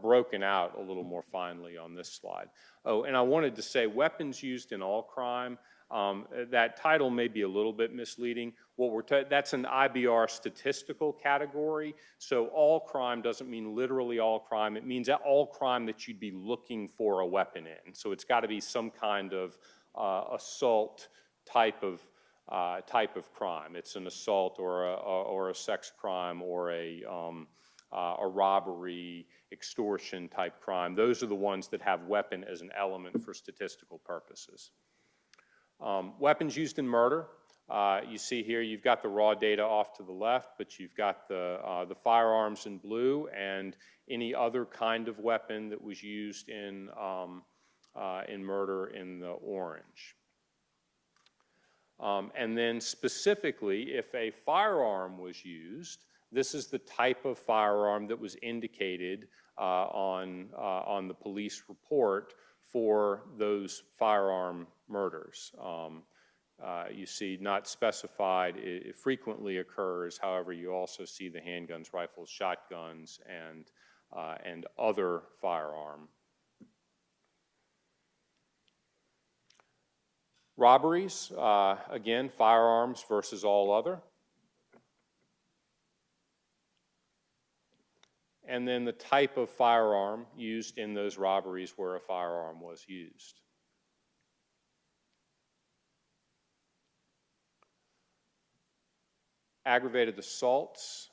broken out a little more finely on this slide. Oh, and I wanted to say weapons used in all crime, that title may be a little bit misleading. That's an IBR statistical category, so all crime doesn't mean literally all crime. It means all crime that you'd be looking for a weapon in. So it's got to be some kind of assault type of crime. It's an assault or a sex crime or a robbery, extortion type crime. Those are the ones that have weapon as an element for statistical purposes. Weapons used in murder. You see here you've got the raw data off to the left, but you've got the firearms in blue and any other kind of weapon that was used in murder in the orange. And then specifically, if a firearm was used, this is the type of firearm that was indicated on the police report for those firearm murders. You see not specified, it frequently occurs, however, you also see the handguns, rifles, shotguns, and other firearm. Robberies, again, firearms versus all other. And then the type of firearm used in those robberies where a firearm was used. Aggravated assaults,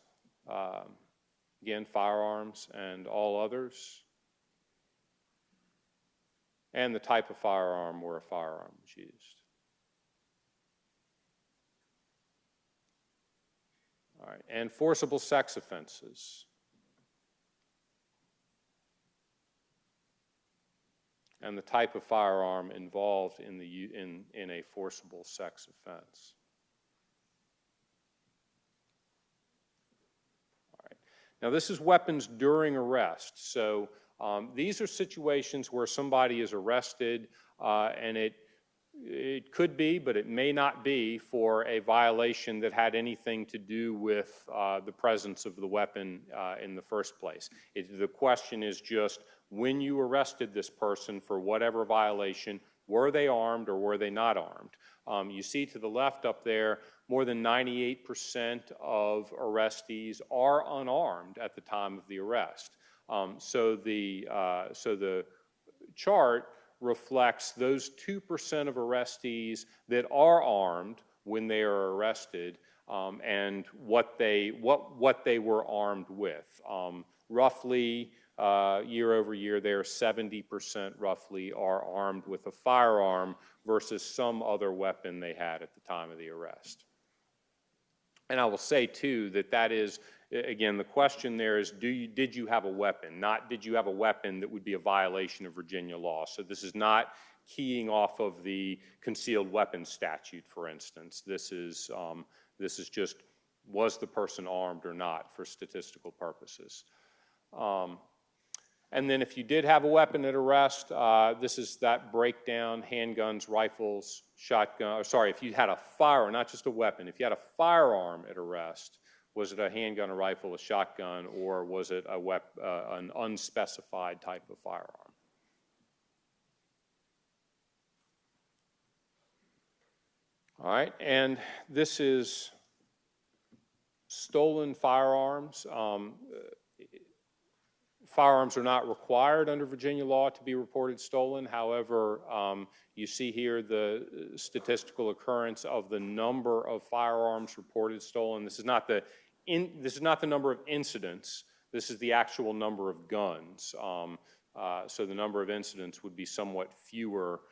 again, firearms and all others. And the type of firearm where a firearm was used. All right, and forcible sex offenses. And the type of firearm involved in a forcible sex offense. All right. Now this is weapons during arrest. So these are situations where somebody is arrested and it could be, but it may not be, for a violation that had anything to do with the presence of the weapon in the first place. The question is just, when you arrested this person for whatever violation, were they armed or were they not armed? You see to the left up there, more than 98% of arrestees are unarmed at the time of the arrest. So the chart reflects those 2% of arrestees that are armed when they are arrested, and what they were armed with. Roughly, year over year, there 70% roughly are armed with a firearm versus some other weapon they had at the time of the arrest. And I will say, too, that is, again, the question there is, did you have a weapon? Not did you have a weapon that would be a violation of Virginia law. So this is not keying off of the concealed weapons statute, for instance. This is just, was the person armed or not for statistical purposes. And then if you did have a weapon at arrest, this is that breakdown: handguns, rifles, shotgun. Sorry, if you had a firearm, not just a weapon, if you had a firearm at arrest, was it a handgun, a rifle, a shotgun, or was it an unspecified type of firearm? All right, and this is stolen firearms. Firearms are not required under Virginia law to be reported stolen. However, you see here the statistical occurrence of the number of firearms reported stolen. This is not the number of incidents. This is the actual number of guns. So the number of incidents would be somewhat fewer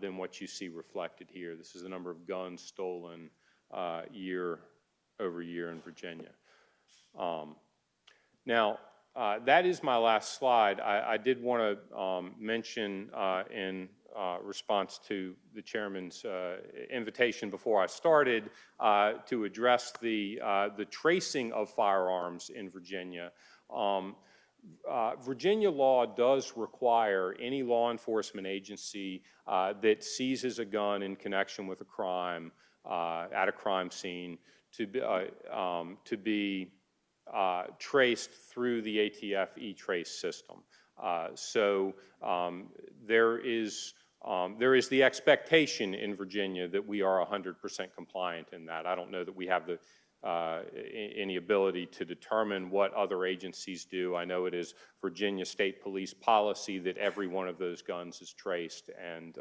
than what you see reflected here. This is the number of guns stolen year over year in Virginia. Now, that is my last slide. I did want to mention in response to the chairman's invitation before I started to address the tracing of firearms in Virginia. Virginia law does require any law enforcement agency that seizes a gun in connection with a crime at a crime scene to be traced through the ATF e-trace system. So there is the expectation in Virginia that we are 100% compliant in that. I don't know that we have any ability to determine what other agencies do. I know it is Virginia State Police policy that every one of those guns is traced, and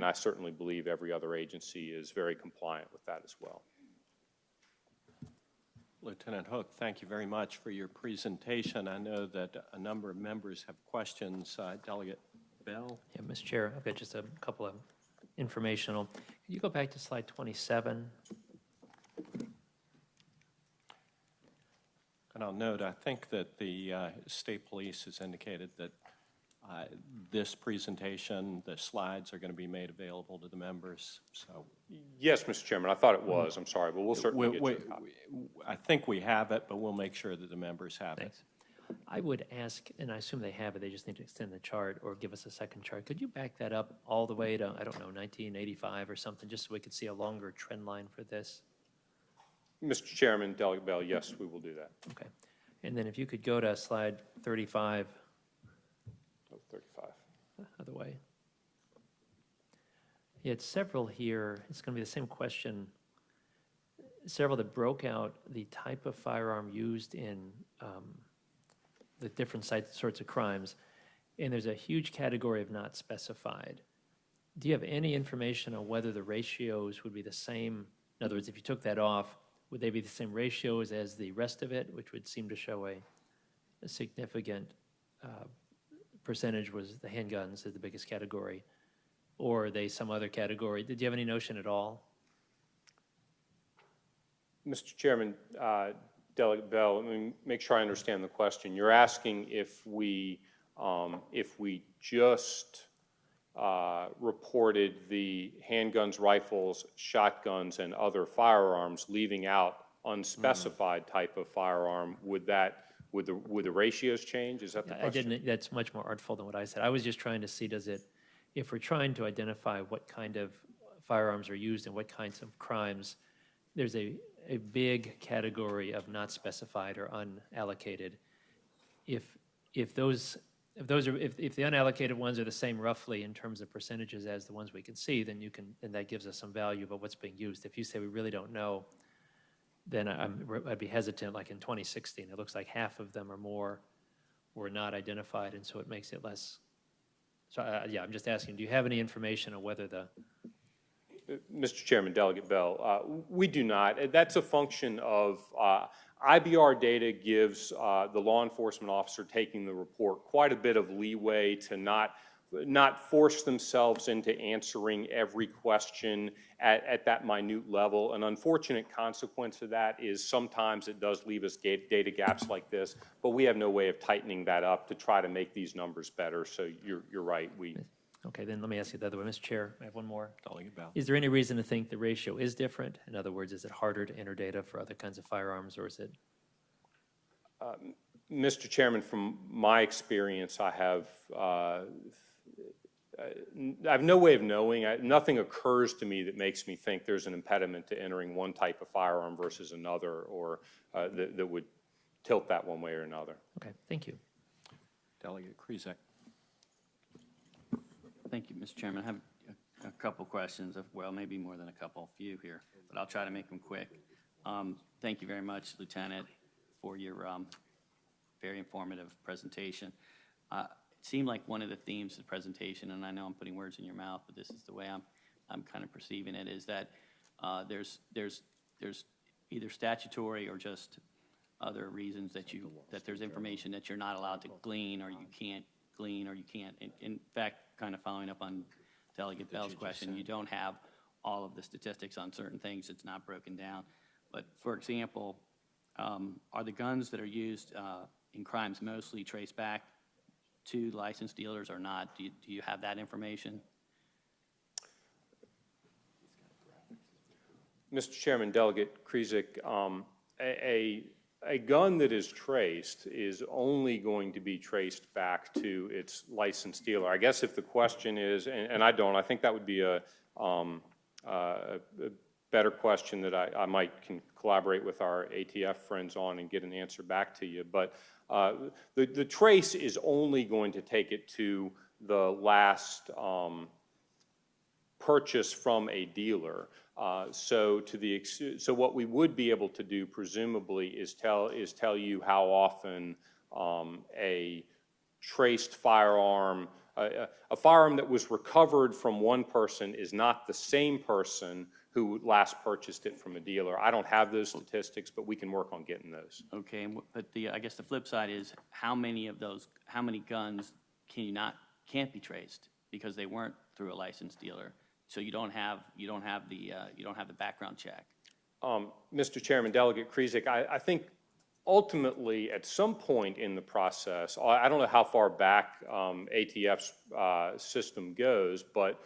I certainly believe every other agency is very compliant with that as well. Lieutenant Hook, thank you very much for your presentation. I know that a number of members have questions. Delegate Bell? Yeah, Mr. Chair, I've got just a couple of informational. Can you go back to slide 27? And I'll note, I think that the state police has indicated that this presentation, the slides are going to be made available to the members. So, yes, Mr. Chairman, I thought it was. I'm sorry, but we'll certainly get you a copy. I think we have it, but we'll make sure that the members have Thanks. it. I would ask, and I assume they have it, they just need to extend the chart or give us a second chart. Could you back that up all the way to, I don't know, 1985 or something, just so we could see a longer trend line for this? Mr. Chairman, Delegate Bell, yes, we will do that. Okay. And then if you could go to slide 35. 35. Other way. You had several here. It's going to be the same question. Several that broke out the type of firearm used in the different sorts of crimes. And there's a huge category of not specified. Do you have any information on whether the ratios would be the same? In other words, if you took that off, would they be the same ratios as the rest of it, which would seem to show a significant percentage was the handguns is the biggest category, or are they some other category? Did you have any notion at all? Mr. Chairman, Delegate Bell, let me make sure I understand the question. You're asking if we just reported the handguns, rifles, shotguns, and other firearms, leaving out unspecified type of firearm, would the ratios change? Is that the question? I didn't. That's much more artful than what I said. I was just trying to see, if we're trying to identify what kind of firearms are used and what kinds of crimes, there's a big category of not specified or unallocated. If the unallocated ones are the same roughly in terms of percentages as the ones we can see, then that gives us some value about what's being used. If you say we really don't know, then I'd be hesitant. Like in 2016, it looks like half of them or more were not identified, and so it makes it less. So yeah, I'm just asking, do you have any information on whether Mr. Chairman, Delegate Bell, we do not. That's a function of IBR data gives the law enforcement officer taking the report quite a bit of leeway to not force themselves into answering every question at that minute level. An unfortunate consequence of that is sometimes it does leave us data gaps like this, but we have no way of tightening that up to try to make these numbers better. So you're right. Okay, then let me ask you the other way. Mr. Chair, I have one more. Delegate Bell. Is there any reason to think the ratio is different? In other words, is it harder to enter data for other kinds of firearms, or is it? Mr. Chairman, from my experience, I have no way of knowing. Nothing occurs to me that makes me think there's an impediment to entering one type of firearm versus another, or that would tilt that one way or another. Okay, thank you. Delegate Krizek. Thank you, Mr. Chairman. I have a couple questions, well, maybe more than a couple, few here, but I'll try to make them quick. Thank you very much, Lieutenant, for your very informative presentation. It seemed like one of the themes of the presentation, and I know I'm putting words in your mouth, but this is the way I'm kind of perceiving it, is that there's either statutory or just other reasons that there's information that you're not allowed to glean, or you can't glean, or you can't. In fact, kind of following up on Delegate Bell's question, you don't have all of the statistics on certain things. It's not broken down. But for example, are the guns that are used in crimes mostly traced back to licensed dealers or not? Do you have that information? Mr. Chairman, Delegate Krizek, a gun that is traced is only going to be traced back to its licensed dealer. I guess if the question is, and I don't, I think that would be a better question that I can collaborate with our ATF friends on and get an answer back to you. But the trace is only going to take it to the last purchase from a dealer. So what we would be able to do, presumably, is tell you how often a traced firearm, a firearm that was recovered from one person is not the same person who last purchased it from a dealer. I don't have those statistics, but we can work on getting those. Okay, but I guess the flip side is how many guns can't be traced because they weren't through a licensed dealer? So you don't have the background check. Mr. Chairman, Delegate Krizek, I think ultimately at some point in the process, I don't know how far back ATF's system goes, but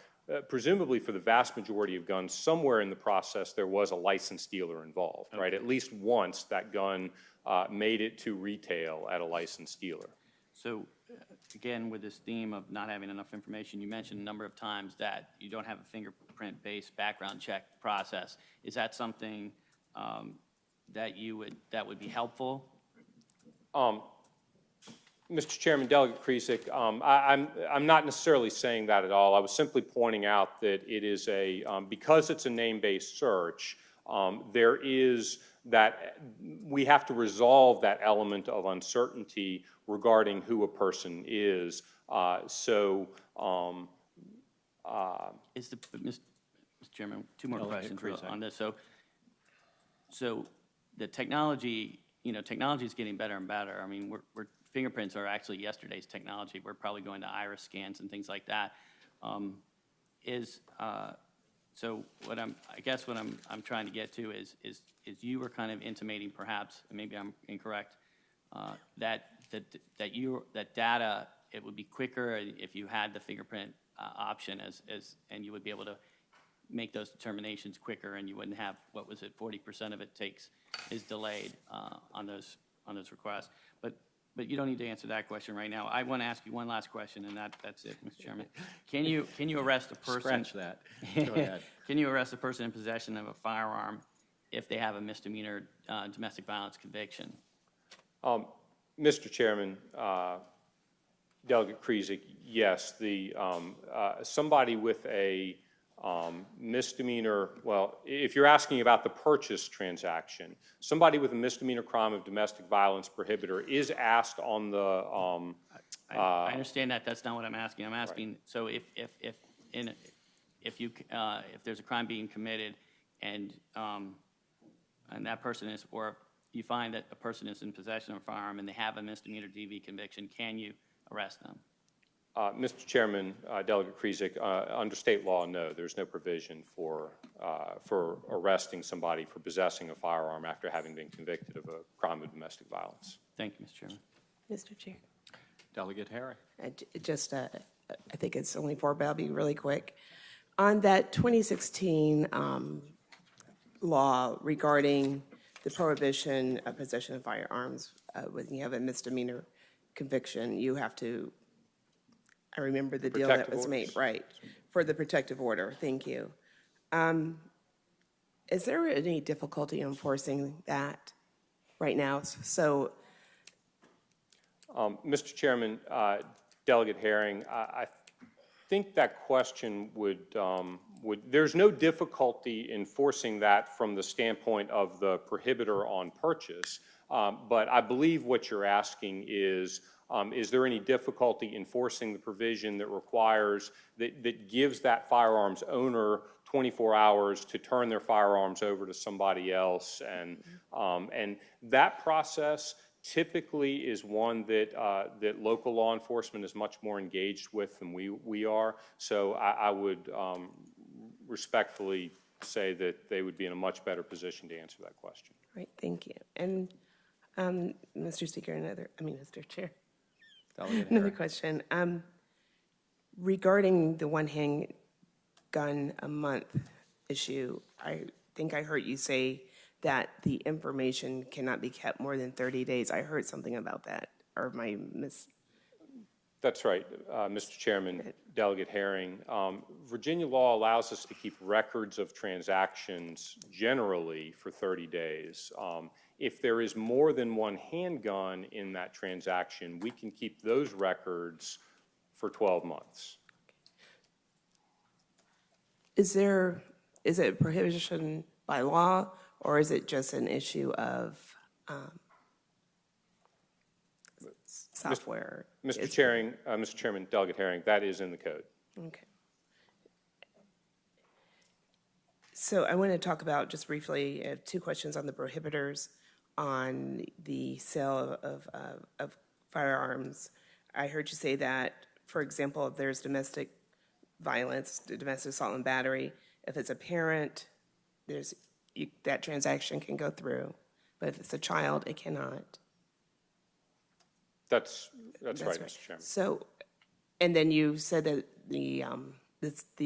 presumably for the vast majority of guns, somewhere in the process there was a licensed dealer involved, right? At least once that gun made it to retail at a licensed dealer. So again, with this theme of not having enough information, you mentioned a number of times that you don't have a fingerprint-based background check process. Is that something that would be helpful? Mr. Chairman, Delegate Krizek, I'm not necessarily saying that at all. I was simply pointing out that it is because it's a name-based search, there is that we have to resolve that element of uncertainty regarding who a person is. Mr. Chairman, two more questions on this. So the technology, technology is getting better and better. I mean, fingerprints are actually yesterday's technology. We're probably going to iris scans and things like that. So what I'm trying to get to is you were kind of intimating, perhaps, and maybe I'm incorrect, that data, it would be quicker if you had the fingerprint option and you would be able to make those determinations quicker, and you wouldn't have, 40% of it is delayed on those requests. But you don't need to answer that question right now. I want to ask you one last question, and that's it, Mr. Chairman. Can you arrest a person? Scratch that. Go ahead. Can you arrest a person in possession of a firearm if they have a misdemeanor domestic violence conviction? Mr. Chairman, Delegate Krizek, yes. Somebody with a misdemeanor, well, if you're asking about the purchase transaction, somebody with a misdemeanor crime of domestic violence prohibitor is asked on the... I understand that. That's not what I'm asking. I'm asking, so if if there's a crime being committed and that person is, or you find that a person is in possession of a firearm and they have a misdemeanor DV conviction, can you arrest them? Mr. Chairman, Delegate Krizek, under state law, no, there's no provision for arresting somebody for possessing a firearm after having been convicted of a crime of domestic violence. Thank you, Mr. Chairman. Mr. Chair. Delegate Herring. I think it's only four, but I'll be really quick. On that 2016 law regarding the prohibition of possession of firearms, when you have a misdemeanor conviction, you have to, I remember the deal that Protective was made, orders. right, for the protective order. Thank you. Is there any difficulty enforcing that right now? So, Mr. Chairman, Delegate Herring, I think that question would, there's no difficulty enforcing that from the standpoint of the prohibitor on purchase, but I believe what you're asking is there any difficulty enforcing the provision that requires, that gives that firearms owner 24 hours to turn their firearms over to somebody else, and that process typically is one that that local law enforcement is much more engaged with than we are. So I would respectfully say that they would be in a much better position to answer that question. right, thank you. And Mr. Speaker, Mr. Chair, Delegate another Herring. question. Regarding the one handgun a month issue, I think I heard you say that the information cannot be kept more than 30 days. I heard something about that, or my That's right, Mr. Chairman, Delegate Herring. Virginia law allows us to keep records of transactions generally for 30 days. If there is more than one handgun in that transaction, we can keep those records for 12 months. Is it a prohibition by law, or is it just an issue of software? Mr. Chairman, Delegate Herring, that is in the code. Okay. So I want to talk about, just briefly, two questions on the prohibitors on the sale of firearms. I heard you say that, for example, if there's domestic violence, domestic assault and battery, if it's a parent, that transaction can go through, but if it's a child, it cannot. That's right, Mr. Chairman. So, and then you said that the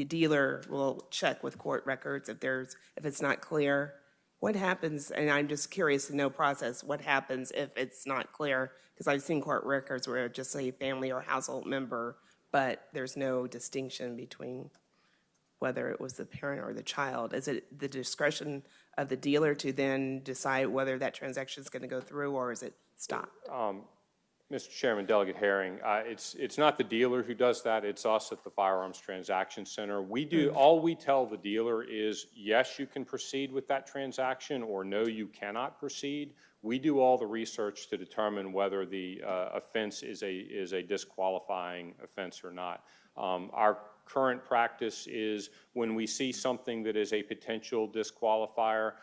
dealer will check with court records if it's not clear. What happens, and I'm just curious to know process, what happens if it's not clear? Because I've seen court records where it just say family or household member, but there's no distinction between whether it was the parent or the child. Is it the discretion of the dealer to then decide whether that transaction is going to go through, or is it stopped? Mr. Chairman, Delegate Herring, it's not the dealer who does that. It's us at the Firearms Transaction Center. All we tell the dealer is, yes, you can proceed with that transaction, or no, you cannot proceed. We do all the research to determine whether the offense is a disqualifying offense or not. Our current practice is when we see something that is a potential disqualifier,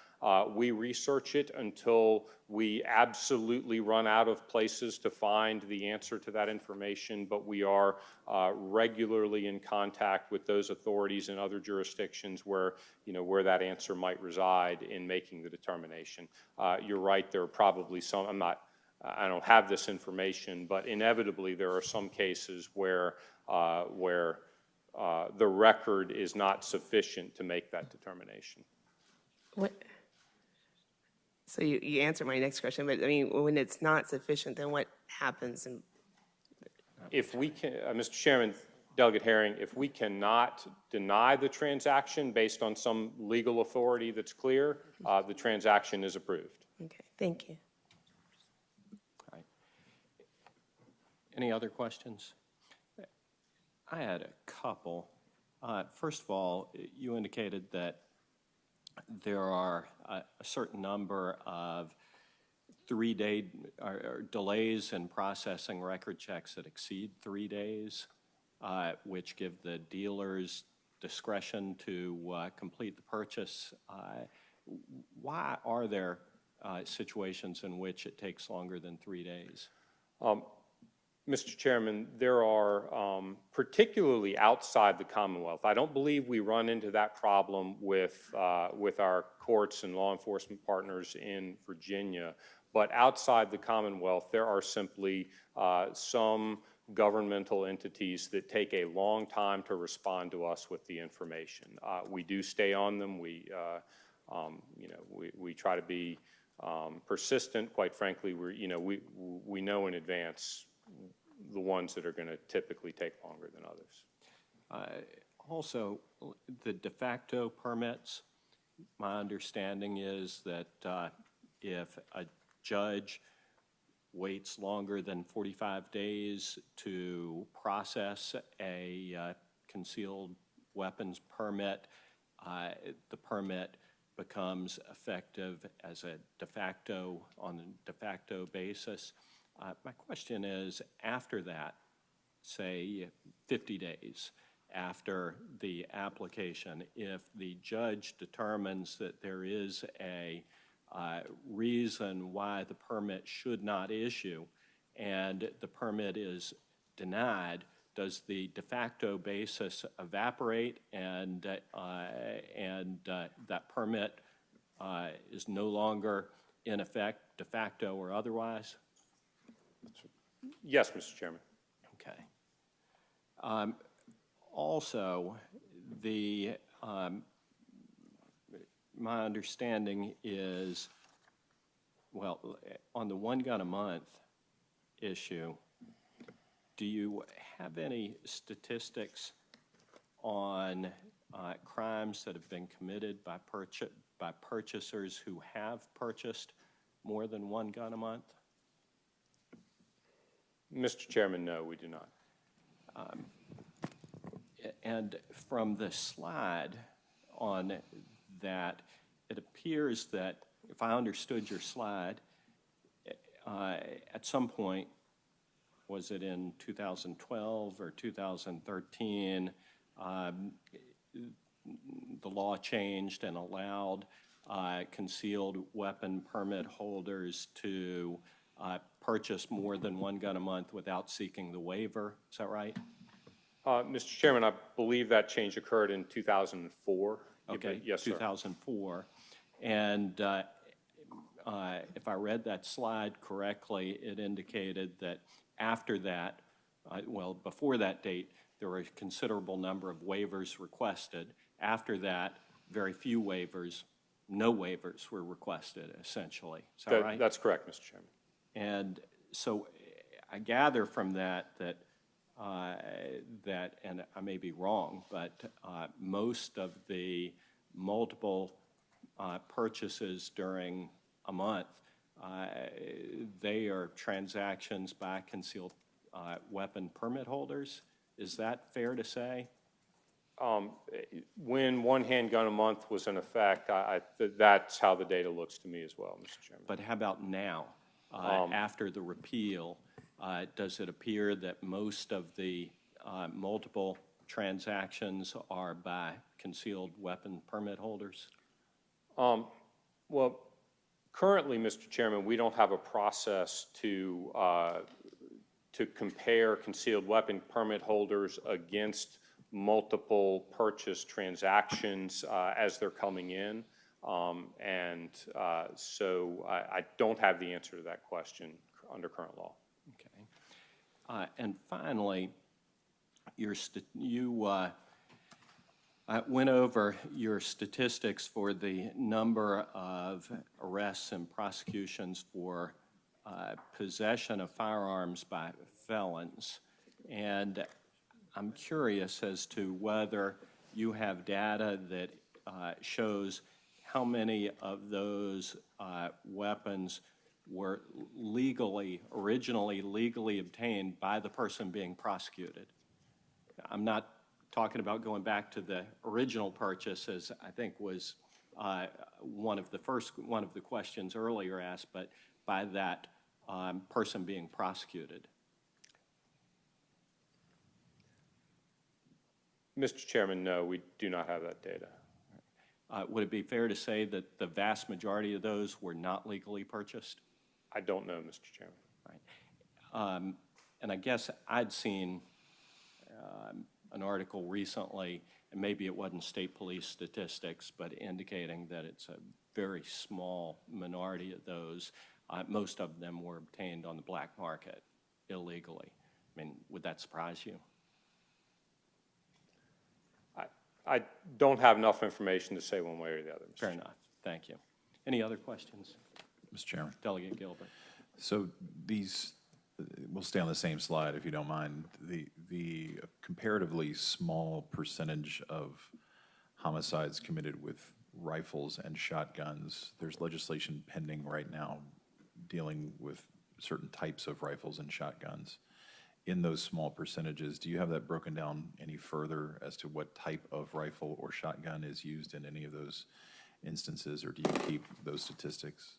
we research it until we absolutely run out of places to find the answer to that information, but we are regularly in contact with those authorities in other jurisdictions where that answer might reside in making the determination. You're right, there are probably some, I don't have this information, but inevitably there are some cases where the record is not sufficient to make that determination. What? So you answered my next question, but I mean, when it's not sufficient, then what happens? If we can, Mr. Chairman, Delegate Herring, if we cannot deny the transaction based on some legal authority that's clear, the transaction is approved. Okay, thank you. All right. Any other questions? I had a couple. First of all, you indicated that there are a certain number of 3-day or delays in processing record checks that exceed 3 days, which give the dealers discretion to complete the purchase. Why are there situations in which it takes longer than 3 days? Mr. Chairman, there are, particularly outside the Commonwealth, I don't believe we run into that problem with our courts and law enforcement partners in Virginia, but outside the Commonwealth, there are simply some governmental entities that take a long time to respond to us with the information. We do stay on them. We try to be persistent. Quite frankly, we know in advance the ones that are going to typically take longer than others. Also, the de facto permits, my understanding is that if a judge waits longer than 45 days to process a concealed weapons permit, the permit becomes effective as a on a de facto basis. My question is, after that, say 50 days after the application, if the judge determines that there is a reason why the permit should not issue and the permit is denied, does the de facto basis evaporate and that permit is no longer in effect, de facto or otherwise? Yes, Mr. Chairman. Okay. Also, my understanding is, well, on the one gun a month issue, do you have any statistics on crimes that have been committed by purchasers who have purchased more than one gun a month? Mr. Chairman, no, we do not. And from the slide on that, it appears that, if I understood your slide, at some point, was it in 2012 or 2013, the law changed and allowed concealed weapon permit holders to purchase more than one gun a month without seeking the waiver. Is that right? Mr. Chairman, I believe that change occurred in 2004. Okay, yes, sir. 2004. And if I read that slide correctly, it indicated that after that, well, before that date, there were a considerable number of waivers requested. After that, very few waivers, no waivers were requested, essentially. Is that right? That's correct, Mr. Chairman. And so I gather from that, and I may be wrong, but most of the multiple purchases during a month, they are transactions by concealed weapon permit holders. Is that fair to say? When one handgun a month was in effect, that's how the data looks to me as well, Mr. Chairman. But how about now? After the repeal, does it appear that most of the multiple transactions are by concealed weapon permit holders? Well, currently, Mr. Chairman, we don't have a process to compare concealed weapon permit holders against multiple purchase transactions as they're coming in. So I don't have the answer to that question under current law. Okay. And finally, you went over your statistics for the number of arrests and prosecutions for possession of firearms by felons. And I'm curious as to whether you have data that shows how many of those weapons were originally legally obtained by the person being prosecuted. I'm not talking about going back to the original purchase, as I think was one of the questions earlier asked, but by that person being prosecuted. Mr. Chairman, no, we do not have that data. Would it be fair to say that the vast majority of those were not legally purchased? I don't know, Mr. Chairman. Right. And I guess I'd seen an article recently, and maybe it wasn't state police statistics, but indicating that it's a very small minority of those. Most of them were obtained on the black market illegally. I mean, would that surprise you? I don't have enough information to say one way or the other, Mr. Fair Chairman. enough. Thank you. Any other questions? Mr. Chairman. Delegate Gilbert. So these, we'll stay on the same slide if you don't mind. The comparatively small percentage of homicides committed with rifles and shotguns, there's legislation pending right now dealing with certain types of rifles and shotguns. In those small percentages, do you have that broken down any further as to what type of rifle or shotgun is used in any of those instances, or do you keep those statistics?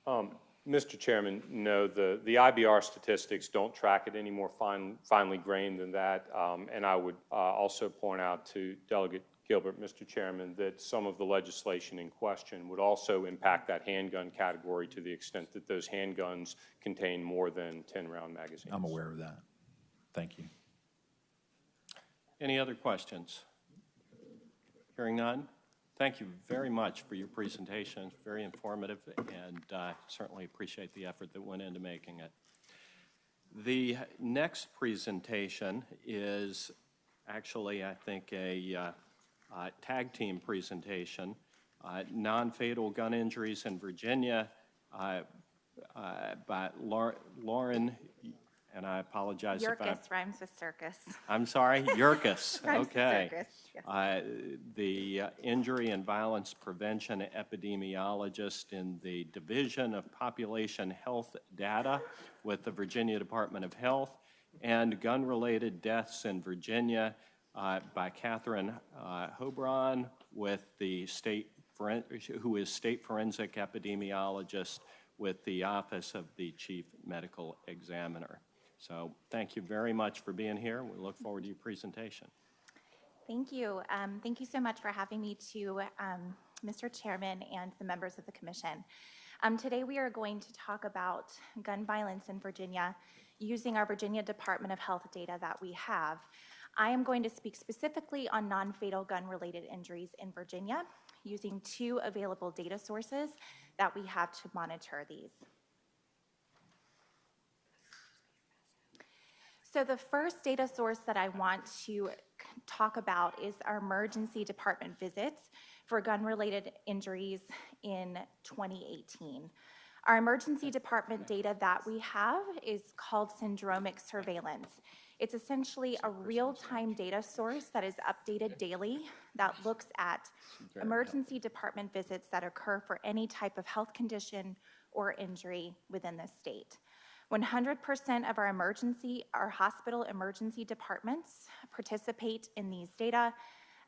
Mr. Chairman, no, the IBR statistics don't track it any more finely grained than that. And I would also point out to Delegate Gilbert, Mr. Chairman, that some of the legislation in question would also impact that handgun category to the extent that those handguns contain more than 10-round magazines. I'm aware of that. Thank you. Any other questions? Hearing none, thank you very much for your presentation. It's very informative, and certainly appreciate the effort that went into making it. The next presentation is actually, I think, a tag team presentation, non-fatal gun injuries in Virginia by Lauren, and I apologize if I... Yurkus rhymes with circus. I'm sorry, Yurkus. Rhymes with Okay. circus, yes. The injury and violence prevention epidemiologist in the Division of Population Health Data with the Virginia Department of Health, and gun-related deaths in Virginia by Catherine Hobron with the who is state forensic epidemiologist with the Office of the Chief Medical Examiner. So thank you very much for being here. We look forward to your presentation. Thank you. Thank you so much for having me to Mr. Chairman and the members of the commission. Today we are going to talk about gun violence in Virginia using our Virginia Department of Health data that we have. I am going to speak specifically on non-fatal gun-related injuries in Virginia using two available data sources that we have to monitor these. So the first data source that I want to talk about is our emergency department visits for gun-related injuries in 2018. Our emergency department data that we have is called syndromic surveillance. It's essentially a real-time data source that is updated daily that looks at emergency department visits that occur for any type of health condition or injury within the state. 100% of our hospital emergency departments participate in these data,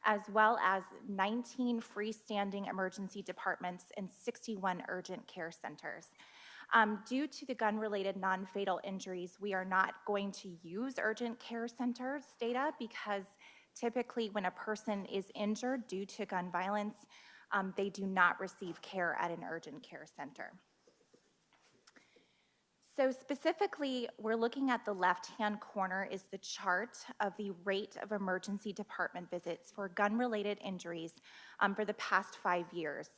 as well as 19 freestanding emergency departments and 61 urgent care centers. Due to the gun-related non-fatal injuries, we are not going to use urgent care centers data because typically when a person is injured due to gun violence, they do not receive care at an urgent care center. So specifically, we're looking at the left-hand corner is the chart of the rate of emergency department visits for gun-related injuries for the past 5 years.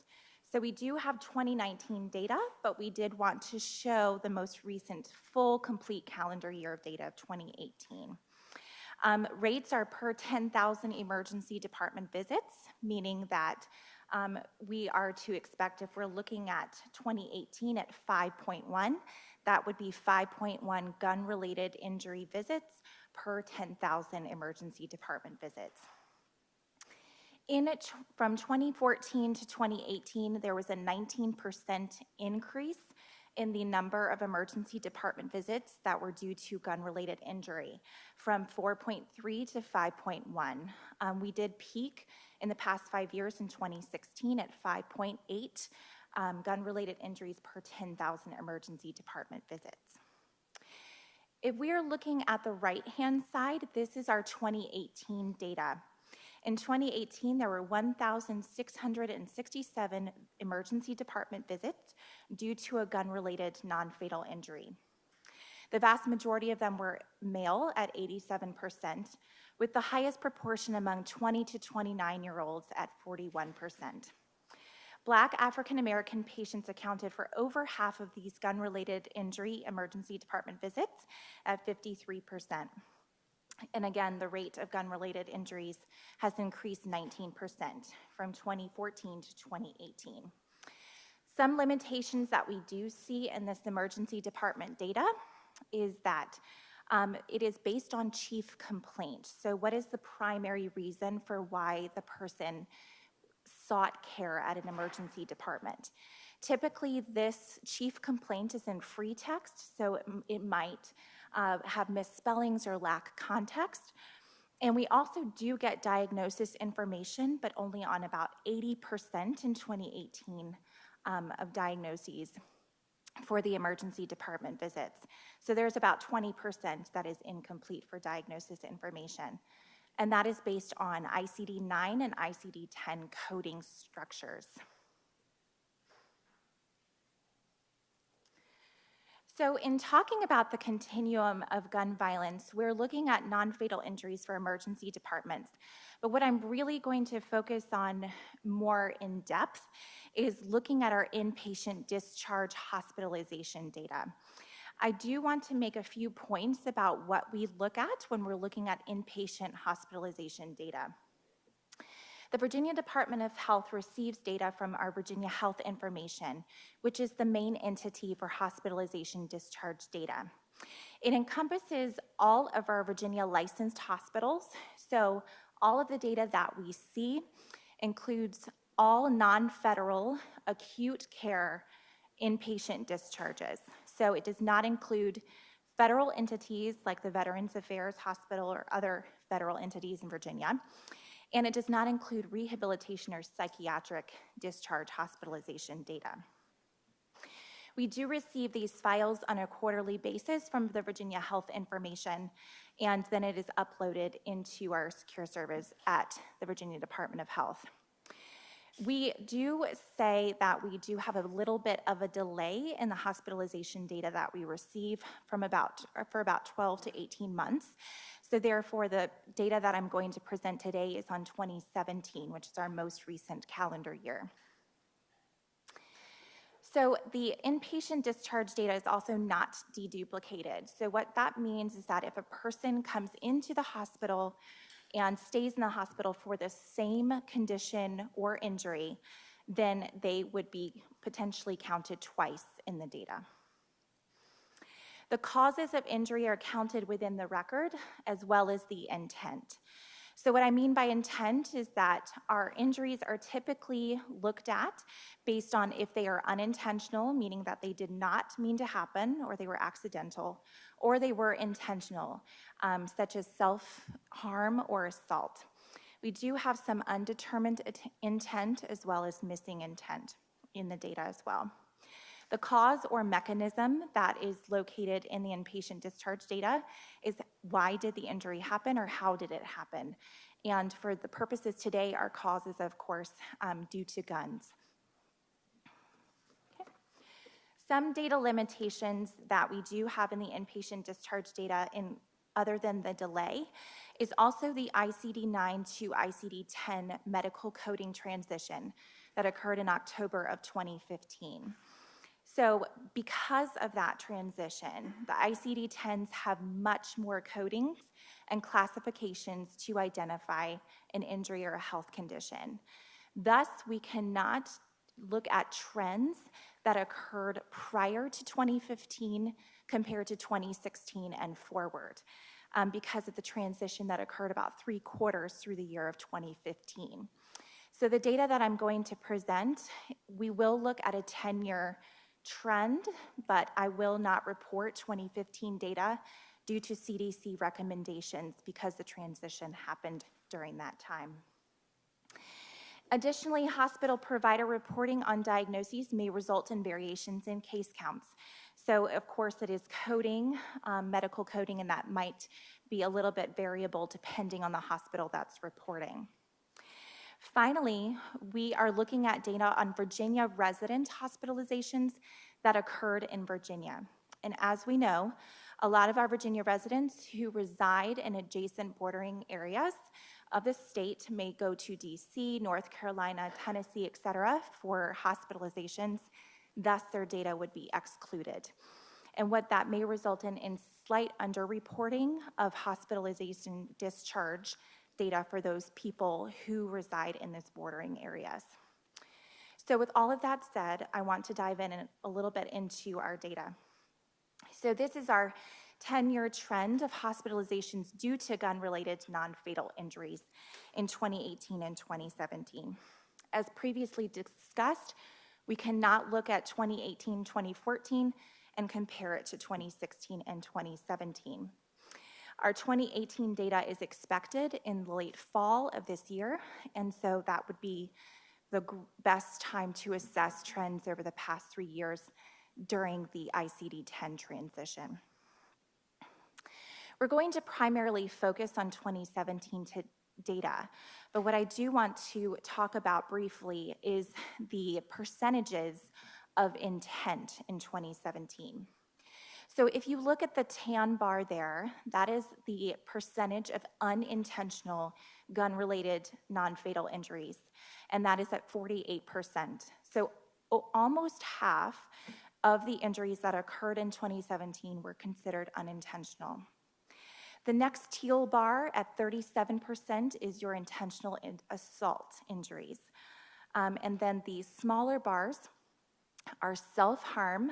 So we do have 2019 data, but we did want to show the most recent full, complete calendar year of data of 2018. Rates are per 10,000 emergency department visits, meaning that we are to expect, if we're looking at 2018 at 5.1, that would be 5.1 gun-related injury visits per 10,000 emergency department visits. From 2014 to 2018, there was a 19% increase in the number of emergency department visits that were due to gun-related injury, from 4.3 to 5.1. We did peak in the past 5 years in 2016 at 5.8 gun-related injuries per 10,000 emergency department visits. If we are looking at the right-hand side, this is our 2018 data. In 2018, there were 1,667 emergency department visits due to a gun-related non-fatal injury. The vast majority of them were male at 87%, with the highest proportion among 20 to 29-year-olds at 41%. Black African American patients accounted for over half of these gun-related injury emergency department visits at 53%. And again, the rate of gun-related injuries has increased 19% from 2014 to 2018. Some limitations that we do see in this emergency department data is that it is based on chief complaint. So what is the primary reason for why the person sought care at an emergency department? Typically, this chief complaint is in free text, so it might have misspellings or lack context. And we also do get diagnosis information, but only on about 80% in 2018 of diagnoses for the emergency department visits. So there's about 20% that is incomplete for diagnosis information. And that is based on ICD-9 and ICD-10 coding structures. So in talking about the continuum of gun violence, we're looking at non-fatal injuries for emergency departments. But what I'm really going to focus on more in depth is looking at our inpatient discharge hospitalization data. I do want to make a few points about what we look at when we're looking at inpatient hospitalization data. The Virginia Department of Health receives data from our Virginia Health Information, which is the main entity for hospitalization discharge data. It encompasses all of our Virginia licensed hospitals, so all of the data that we see includes all non-federal acute care inpatient discharges. So it does not include federal entities like the Veterans Affairs Hospital or other federal entities in Virginia. And it does not include rehabilitation or psychiatric discharge hospitalization data. We do receive these files on a quarterly basis from the Virginia Health Information, and then it is uploaded into our secure service at the Virginia Department of Health. We do say that we do have a little bit of a delay in the hospitalization data that we receive for about 12 to 18 months. So therefore, the data that I'm going to present today is on 2017, which is our most recent calendar year. So the inpatient discharge data is also not deduplicated. So what that means is that if a person comes into the hospital and stays in the hospital for the same condition or injury, then they would be potentially counted twice in the data. The causes of injury are counted within the record as well as the intent. So what I mean by intent is that our injuries are typically looked at based on if they are unintentional, meaning that they did not mean to happen, or they were accidental, or they were intentional, such as self-harm or assault. We do have some undetermined intent as well as missing intent in the data as well. The cause or mechanism that is located in the inpatient discharge data is why did the injury happen or how did it happen? And for the purposes today, our cause is, of course, due to guns. Okay. Some data limitations that we do have in the inpatient discharge data, other than the delay, is also the ICD-9 to ICD-10 medical coding transition that occurred in October of 2015. So because of that transition, the ICD-10s have much more codings and classifications to identify an injury or a health condition. Thus, we cannot look at trends that occurred prior to 2015 compared to 2016 and forward because of the transition that occurred about 3/4 through the year of 2015. So the data that I'm going to present, we will look at a 10-year trend, but I will not report 2015 data due to CDC recommendations because the transition happened during that time. Additionally, hospital provider reporting on diagnoses may result in variations in case counts. So of course it is coding, medical coding, and that might be a little bit variable depending on the hospital that's reporting. Finally, we are looking at data on Virginia resident hospitalizations that occurred in Virginia. And as we know, a lot of our Virginia residents who reside in adjacent bordering areas of the state may go to DC, North Carolina, Tennessee, et cetera, for hospitalizations. Thus, their data would be excluded. And what that may result in slight underreporting of hospitalization discharge data for those people who reside in these bordering areas. So with all of that said, I want to dive in a little bit into our data. So this is our 10-year trend of hospitalizations due to gun-related non-fatal injuries in 2018 and 2017. As previously discussed, we cannot look at 2018, 2014 and compare it to 2016 and 2017. Our 2018 data is expected in the late fall of this year, and so that would be the best time to assess trends over the past 3 years during the ICD-10 transition. We're going to primarily focus on 2017 data, but what I do want to talk about briefly is the percentages of intent in 2017. So if you look at the tan bar there, that is the percentage of unintentional gun-related non-fatal injuries, and that is at 48%. So almost half of the injuries that occurred in 2017 were considered unintentional. The next teal bar at 37% is your intentional assault injuries. And then the smaller bars are self-harm,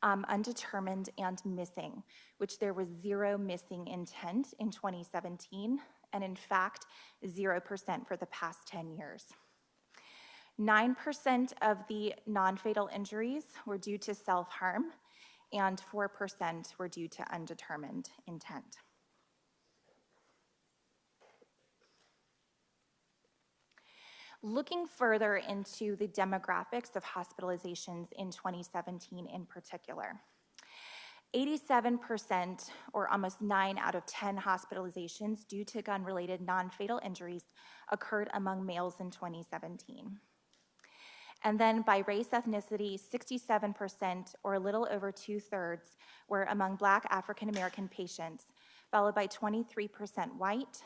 undetermined, and missing, which there was 0 missing intent in 2017, and in fact, 0% for the past 10 years. 9% of the non-fatal injuries were due to self-harm, and 4% were due to undetermined intent. Looking further into the demographics of hospitalizations in 2017 in particular, 87%, or almost 9 out of 10 hospitalizations due to gun-related non-fatal injuries occurred among males in 2017. And then by race ethnicity, 67%, or a little over 2/3, were among Black African American patients, followed by 23% white,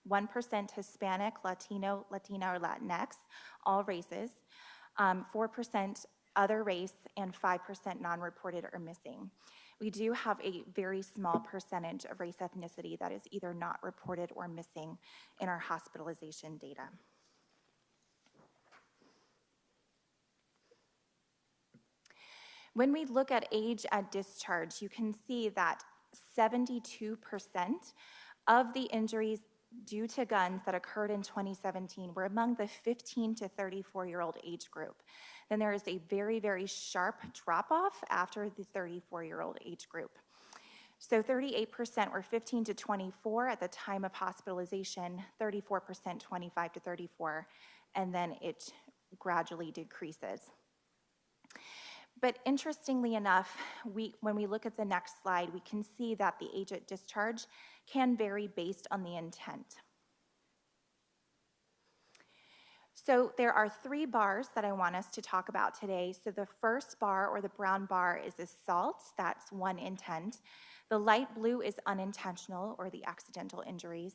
1% Hispanic, Latino, Latina, or Latinx, all races, 4% other race, and 5% non-reported or missing. We do have a very small percentage of race ethnicity that is either not reported or missing in our hospitalization data. When we look at age at discharge, you can see that 72% of the injuries due to guns that occurred in 2017 were among the 15 to 34-year-old age group. Then there is a very, very sharp drop-off after the 34-year-old age group. So 38% were 15 to 24 at the time of hospitalization, 34% 25 to 34, and then it gradually decreases. But interestingly enough, when we look at the next slide, we can see that the age at discharge can vary based on the intent. So there are 3 bars that I want us to talk about today. So the first bar, or the brown bar, is assault. That's 1 intent. The light blue is unintentional, or the accidental injuries.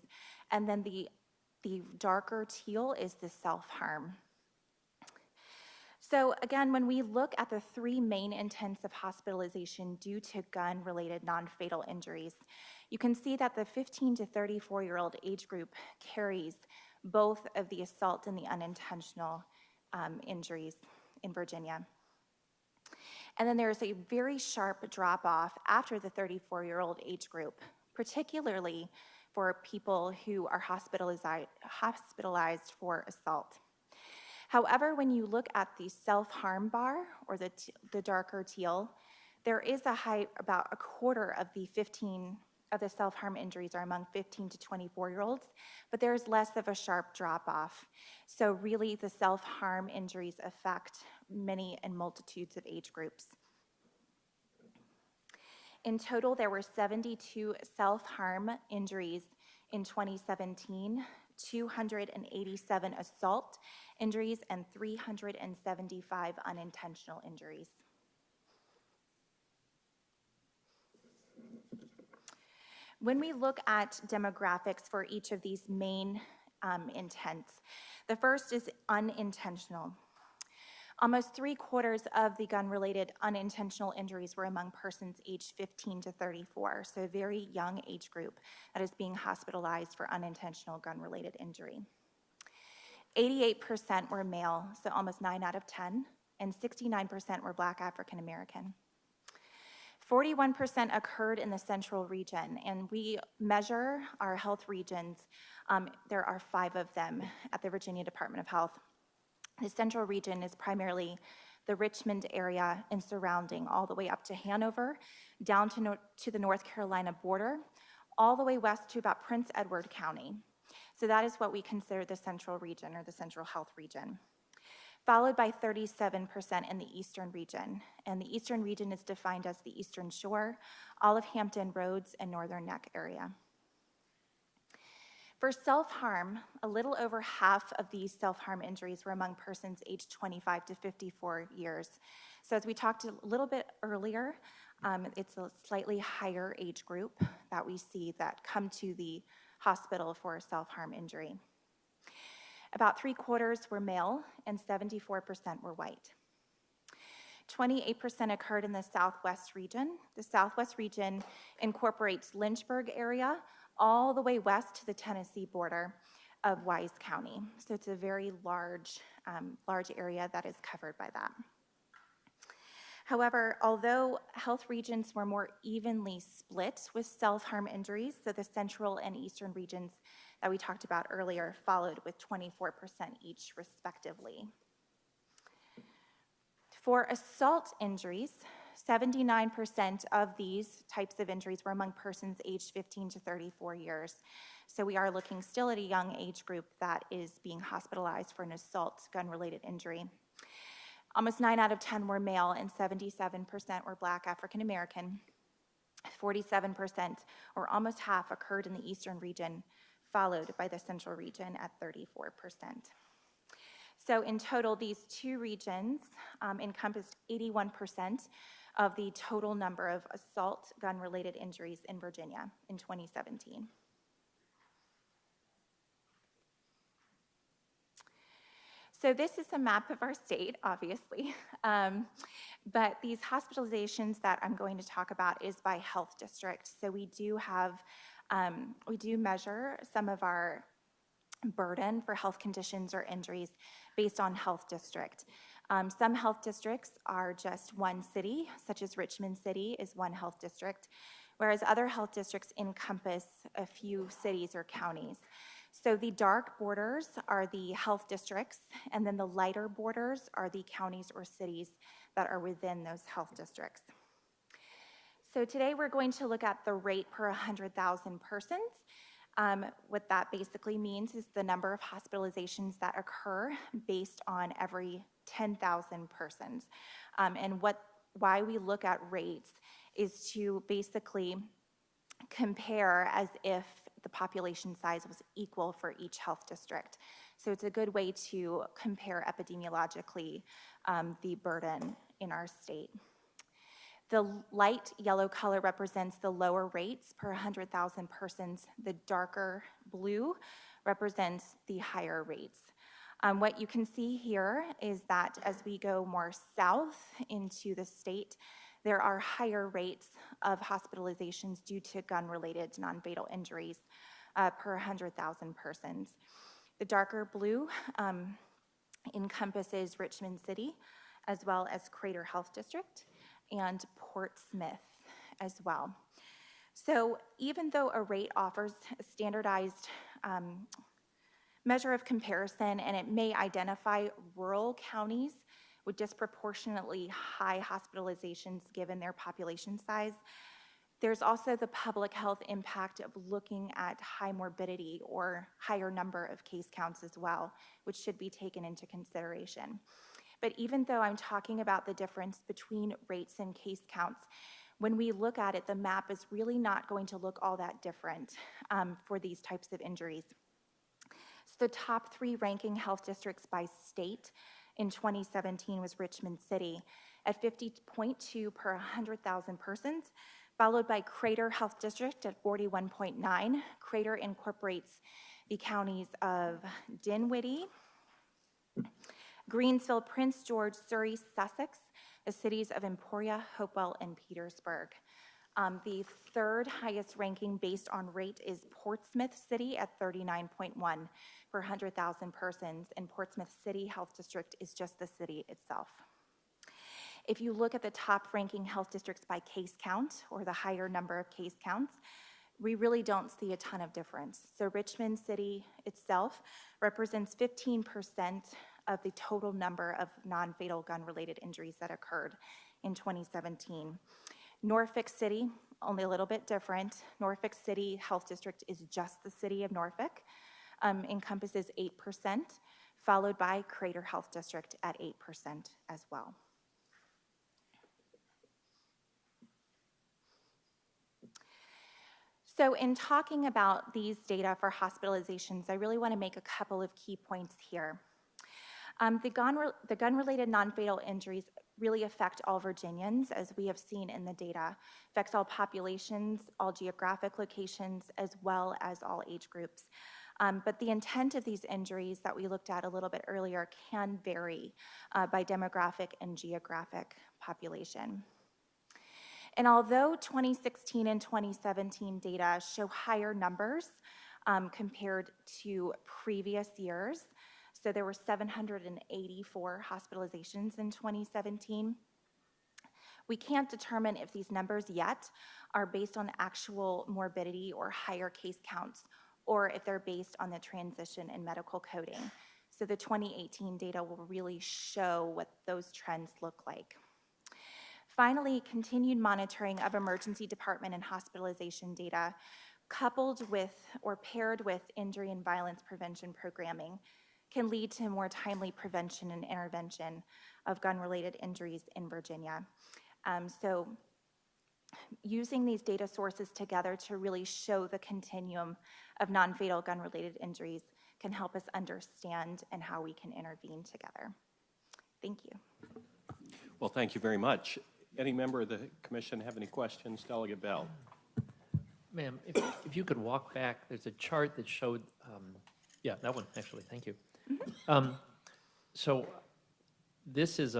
And then the darker teal is the self-harm. So again, when we look at the 3 main intents of hospitalization due to gun-related non-fatal injuries, you can see that the 15 to 34-year-old age group carries both of the assault and the unintentional injuries in Virginia. And then there's a very sharp drop-off after the 34-year-old age group, particularly for people who are hospitalized for assault. However, when you look at the self-harm bar, or the darker teal, there is about a quarter of the self-harm injuries are among 15 to 24-year-olds, but there's less of a sharp drop-off. So really, the self-harm injuries affect many and multitudes of age groups. In total, there were 72 self-harm injuries In 2017, 287 assault injuries and 375 unintentional injuries. When we look at demographics for each of these main intents, the first is unintentional. Almost 3/4 of the gun-related unintentional injuries were among persons aged 15 to 34, so a very young age group that is being hospitalized for unintentional gun-related injury. 88% were male, so almost 9 out of 10, and 69% were Black African American. 41% occurred in the central region, and we measure our health regions. There are 5 of them at the Virginia Department of Health. The central region is primarily the Richmond area and surrounding, all the way up to Hanover, down to the North Carolina border, all the way west to about Prince Edward County. So that is what we consider the central region, or the central health region, followed by 37% in the eastern region. And the eastern region is defined as the Eastern Shore, all of Hampton Roads, and Northern Neck area. For self-harm, a little over half of these self-harm injuries were among persons aged 25 to 54 years. So as we talked a little bit earlier, it's a slightly higher age group that we see that come to the hospital for a self-harm injury. About 3/4 were male and 74% were white. 28% occurred in the Southwest region. The Southwest region incorporates Lynchburg area all the way west to the Tennessee border of Wise County. So it's a very large area that is covered by that. However, although health regions were more evenly split with self-harm injuries, so the central and eastern regions that we talked about earlier followed with 24% each respectively. For assault injuries, 79% of these types of injuries were among persons aged 15 to 34 years. So we are looking still at a young age group that is being hospitalized for an assault gun-related injury. Almost 9 out of 10 were male and 77% were Black African American. 47%, or almost half, occurred in the eastern region, followed by the central region at 34%. So in total, these 2 regions encompassed 81% of the total number of assault gun-related injuries in Virginia in 2017. So this is a map of our state, obviously, but these hospitalizations that I'm going to talk about is by health district. So we do measure some of our burden for health conditions or injuries based on health district. Some health districts are just one city, such as Richmond City is one health district, whereas other health districts encompass a few cities or counties. So the dark borders are the health districts, and then the lighter borders are the counties or cities that are within those health districts. So today we're going to look at the rate per 100,000 persons. What that basically means is the number of hospitalizations that occur based on every 10,000 persons. And why we look at rates is to basically compare as if the population size was equal for each health district. So it's a good way to compare epidemiologically the burden in our state. The light yellow color represents the lower rates per 100,000 persons. The darker blue represents the higher rates. What you can see here is that as we go more south into the state, there are higher rates of hospitalizations due to gun-related non-fatal injuries per 100,000 persons. The darker blue encompasses Richmond City, as well as Crater Health District, and Portsmouth as well. So even though a rate offers a standardized measure of comparison, and it may identify rural counties with disproportionately high hospitalizations given their population size, there's also the public health impact of looking at high morbidity or higher number of case counts as well, which should be taken into consideration. But even though I'm talking about the difference between rates and case counts, When we look at it, the map is really not going to look all that different for these types of injuries. So the top 3 ranking health districts by state in 2017 was Richmond City at 50.2 per 100,000 persons, followed by Crater Health District at 41.9. Crater incorporates the counties of Dinwiddie, Greensville, Prince George, Surrey, Sussex, the cities of Emporia, Hopewell, and Petersburg. The 3rd highest ranking based on rate is Portsmouth City at 39.1 per 100,000 persons, and Portsmouth City Health District is just the city itself. If you look at the top ranking health districts by case count, or the higher number of case counts, we really don't see a ton of difference. So Richmond City itself represents 15% of the total number of non-fatal gun-related injuries that occurred in 2017. Norfolk City, only a little bit different. Norfolk City Health District is just the city of Norfolk, encompasses 8%, followed by Crater Health District at 8% as well. So in talking about these data for hospitalizations, I really want to make a couple of key points here. The gun-related non-fatal injuries really affect all Virginians, as we have seen in the data. Affects all populations, all geographic locations, as well as all age groups. But the intent of these injuries that we looked at a little bit earlier can vary by demographic and geographic population. And although 2016 and 2017 data show higher numbers compared to previous years, so there were 784 hospitalizations in 2017, we can't determine if these numbers yet are based on actual morbidity or higher case counts, or if they're based on the transition in medical coding. So the 2018 data will really show what those trends look like. Finally, continued monitoring of emergency department and hospitalization data, coupled with or paired with injury and violence prevention programming, can lead to more timely prevention and intervention of gun-related injuries in Virginia. So using these data sources together to really show the continuum of non-fatal gun-related injuries can help us understand and how we can intervene together. Thank you. Well, thank you very much. Any member of the commission have any questions? Delegate Bell. Ma'am, if you could walk back, there's a chart that showed, yeah, that one, actually, thank you. So this is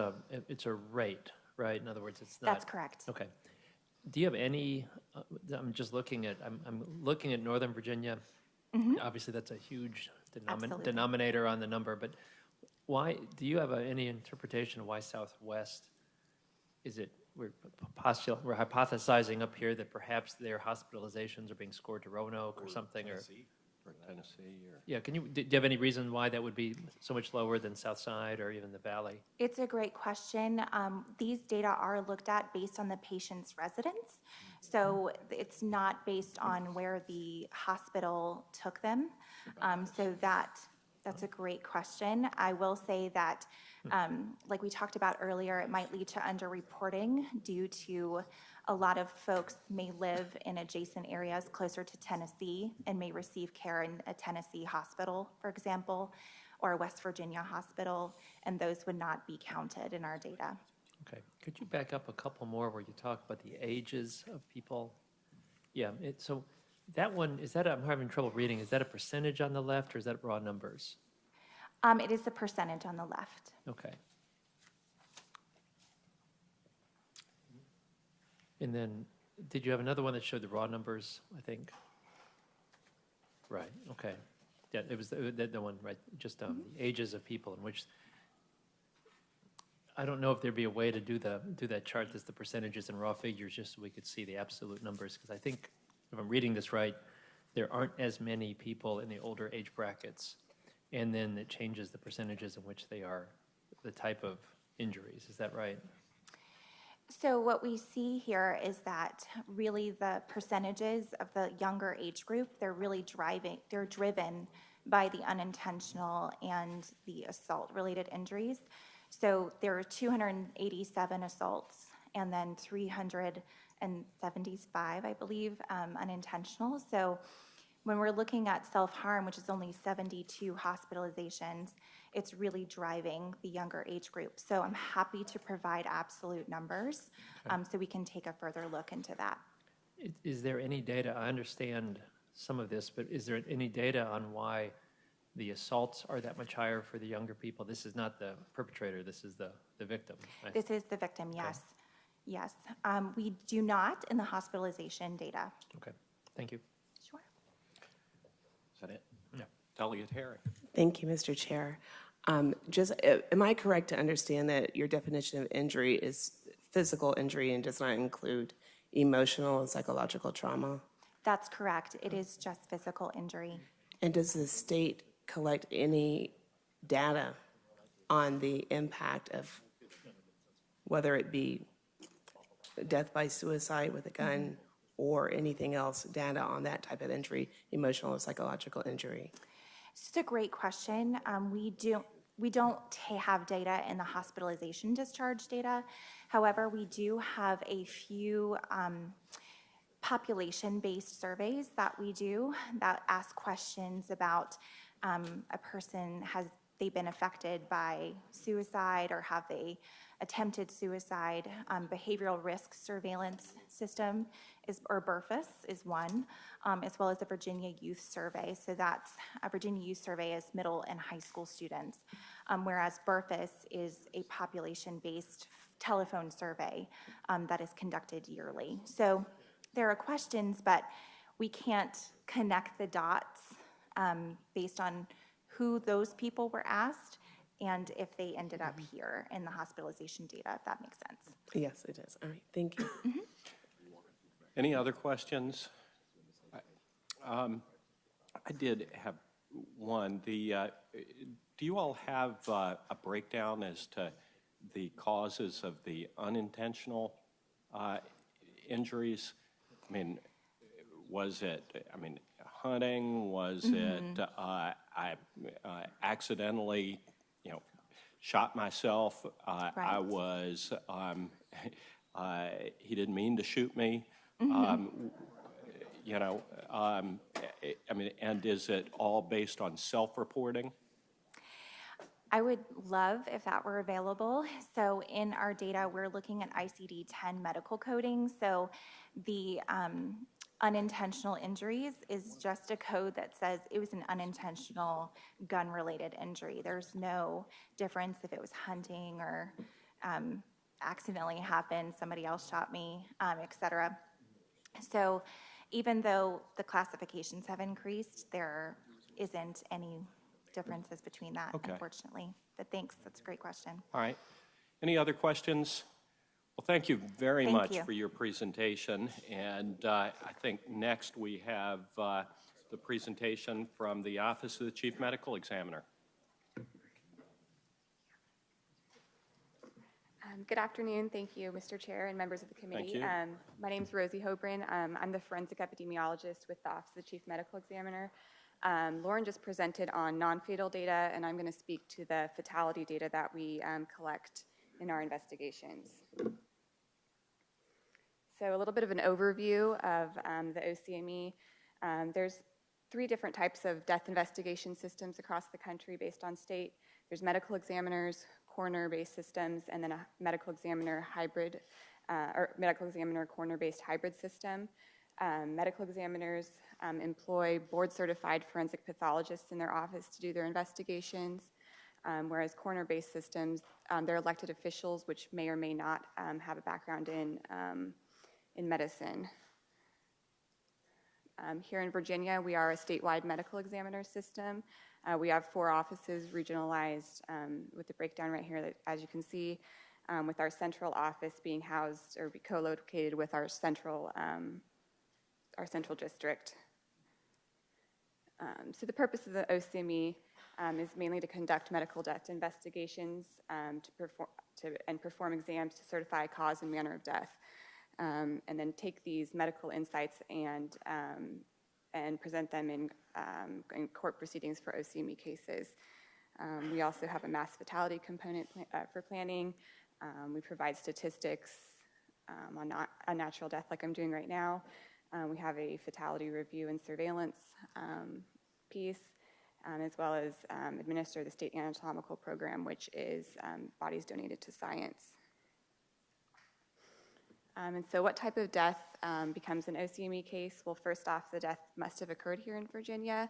it's a rate, right? In other words, it's not. That's correct. Okay. Do you have any, I'm just looking at, I'm looking at Northern Virginia. Obviously, that's a huge denominator on the number, but why, do you have any interpretation of why Southwest, is it, we're hypothesizing up here that perhaps their hospitalizations are being scored to Roanoke or something, Tennessee, or yeah, do you have any reason why that would be so much lower than South Side or even the Valley? It's a great question. These data are looked at based on the patient's residence. So it's not based on where the hospital took them. So that's a great question. I will say that, like we talked about earlier, it might lead to underreporting due to a lot of folks may live in adjacent areas closer to Tennessee and may receive care in a Tennessee hospital, for example, or a West Virginia hospital, and those would not be counted in our data. Okay. Could you back up a couple more where you talk about the ages of people? Yeah, so that one, is that, I'm having trouble reading, is that a percentage on the left or is that raw numbers? It is the percentage on the left. Okay. And then, did you have another one that showed the raw numbers, I think? Right, okay. Yeah, it was the one, right, just the ages of people in which, I don't know if there'd be a way to do that chart that's the percentages and raw figures just so we could see the absolute numbers, because I think, if I'm reading this right, there aren't as many people in the older age brackets, and then it changes the percentages in which they are the type of injuries. Is that right? So what we see here is that really the percentages of the younger age group, they're driven by the unintentional and the assault-related injuries. So there are 287 assaults and then 300 and 75, I believe, unintentional. So when we're looking at self-harm, which is only 72 hospitalizations, it's really driving the younger age group. So I'm happy to provide absolute numbers so we can take a further look into that. Is there any data, I understand some of this, but is there any data on why the assaults are that much higher for the younger people? This is not the perpetrator, this is the victim. Right? This is the victim, yes. Yes. We do not in the hospitalization data. Okay, thank you. Sure. Is that it? Yeah. Delegate Herring. Thank you, Mr. Chair. Am I correct to understand that your definition of injury is physical injury and does not include emotional and psychological trauma? That's correct. It is just physical injury. And does the state collect any data on the impact of whether it be death by suicide with a gun or anything else, data on that type of injury, emotional or psychological injury? It's just a great question. We don't have data in the hospitalization discharge data. However, we do have a few population-based surveys that we do that ask questions about a person, has they been affected by suicide or have they attempted suicide. Behavioral risk surveillance system or BRFIS is one, as well as the Virginia Youth Survey. So that's a Virginia Youth Survey is middle and high school students, whereas BRFIS is a population-based telephone survey that is conducted yearly. So there are questions, but we can't connect the dots based on who those people were asked and if they ended up here in the hospitalization data, if that makes sense. Yes, it is. All right, thank you. Any other questions? I did have one. Do you all have a breakdown as to the causes of the unintentional injuries? I mean, was it, hunting? Was it I accidentally, shot myself? I was, he didn't mean to shoot me. And is it all based on self-reporting? I would love if that were available. So in our data, we're looking at ICD-10 medical coding. So the unintentional injuries is just a code that says it was an unintentional gun-related injury. There's no difference if it was hunting or accidentally happened, somebody else shot me, et cetera. So even though the classifications have increased, there isn't any differences between that, unfortunately. But thanks, that's a great question. All right. Any other questions? Well, thank you very much for your presentation. And I think next we have the presentation from the Office of the Chief Medical Examiner. Good afternoon. Thank you, Mr. Chair and members of the committee. Thank you. My name is Rosie Hobrin. I'm the forensic epidemiologist with the Office of the Chief Medical Examiner. Lauren just presented on non-fatal data, and I'm going to speak to the fatality data that we collect in our investigations. So a little bit of an overview of the OCME. There's 3 different types of death investigation systems across the country based on state. There's medical examiners, coroner-based systems, and then a medical examiner hybrid, or medical examiner coroner-based hybrid system. Medical examiners employ board-certified forensic pathologists in their office to do their investigations, whereas coroner-based systems, they're elected officials which may or may not have a background in medicine. Here in Virginia, we are a statewide medical examiner system. We have 4 offices regionalized with the breakdown right here that, as you can see, with our central office being housed or co-located with our central district. So the purpose of the OCME is mainly to conduct medical death investigations and perform exams to certify cause and manner of death. And then take these medical insights and present them in court proceedings for OCME cases. We also have a mass fatality component for planning. We provide statistics on unnatural death like I'm doing right now. We have a fatality review and surveillance piece, as well as administer the state anatomical program, which is bodies donated to science. And so what type of death becomes an OCME case? Well, first off, the death must have occurred here in Virginia.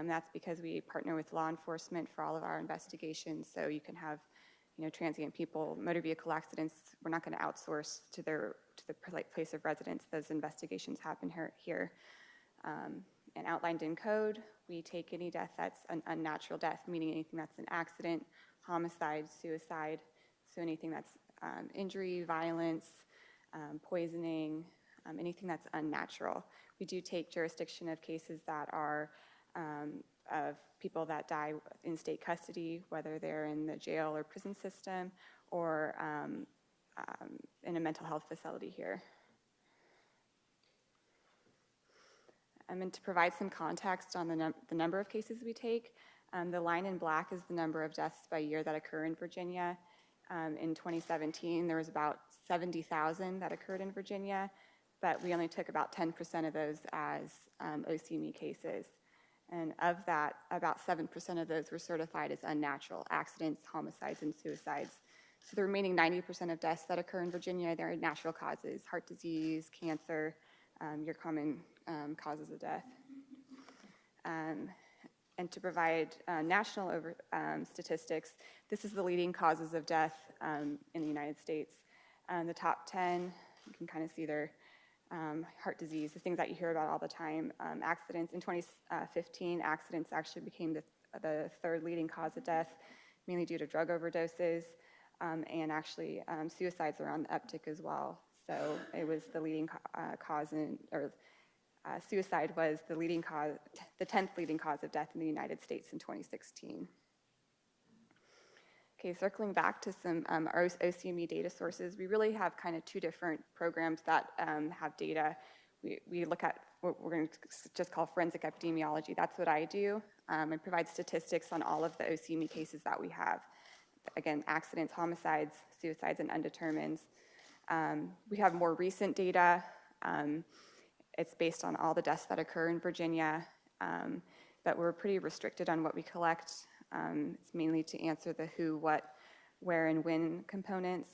That's because we partner with law enforcement for all of our investigations. So you can have, transient people, motor vehicle accidents. We're not going to outsource to the place of residence. Those investigations happen here. And outlined in code, we take any death that's an unnatural death, meaning anything that's an accident, homicide, suicide, so anything that's injury, violence, poisoning, anything that's unnatural. We do take jurisdiction of cases that are of people that die in state custody, whether they're in the jail or prison system or in a mental health facility here. And to provide some context on the number of cases we take, the line in black is the number of deaths by year that occur in Virginia. In 2017, there was about 70,000 that occurred in Virginia, but we only took about 10% of those as OCME cases. And of that, about 7% of those were certified as unnatural accidents, homicides, and suicides. So the remaining 90% of deaths that occur in Virginia, they're natural causes, heart disease, cancer, your common causes of death. And to provide national statistics, this is the leading causes of death in the United States. The top 10, you can kind of see their heart disease, the things that you hear about all the time. Accidents, in 2015, accidents actually became the third leading cause of death, mainly due to drug overdoses, and actually suicides are on the uptick as well. So it was the leading cause suicide was the leading cause, the 10th leading cause of death in the United States in 2016. Okay, circling back to some our OCME data sources, we really have kind of two different programs that have data. We look at what we're going to just call forensic epidemiology. That's what I do. I provide statistics on all of the OCME cases that we have. Again, accidents, homicides, suicides, and undetermineds. We have more recent data. It's based on all the deaths that occur in Virginia, but we're pretty restricted on what we collect. It's mainly to answer the who, what, where, and when components.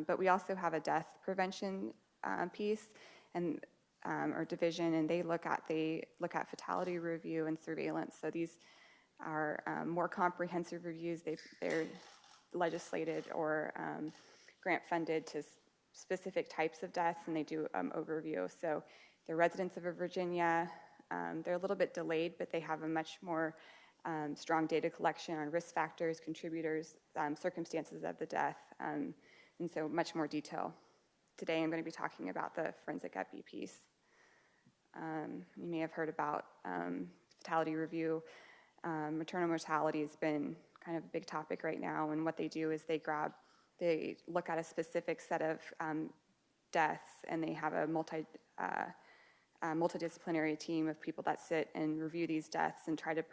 But we also have a death prevention piece and or division, and they look at fatality review and surveillance. So these are more comprehensive reviews. They're legislated or grant funded to specific types of deaths, and they do overview. So they're residents of Virginia. They're a little bit delayed, but they have a much more strong data collection on risk factors, contributors, circumstances of the death, and so much more detail. Today I'm going to be talking about the forensic epi piece. You may have heard about fatality review. Maternal mortality has been kind of a big topic right now, and what they do is they look at a specific set of deaths, and they have a multidisciplinary team of people that sit and review these deaths and try to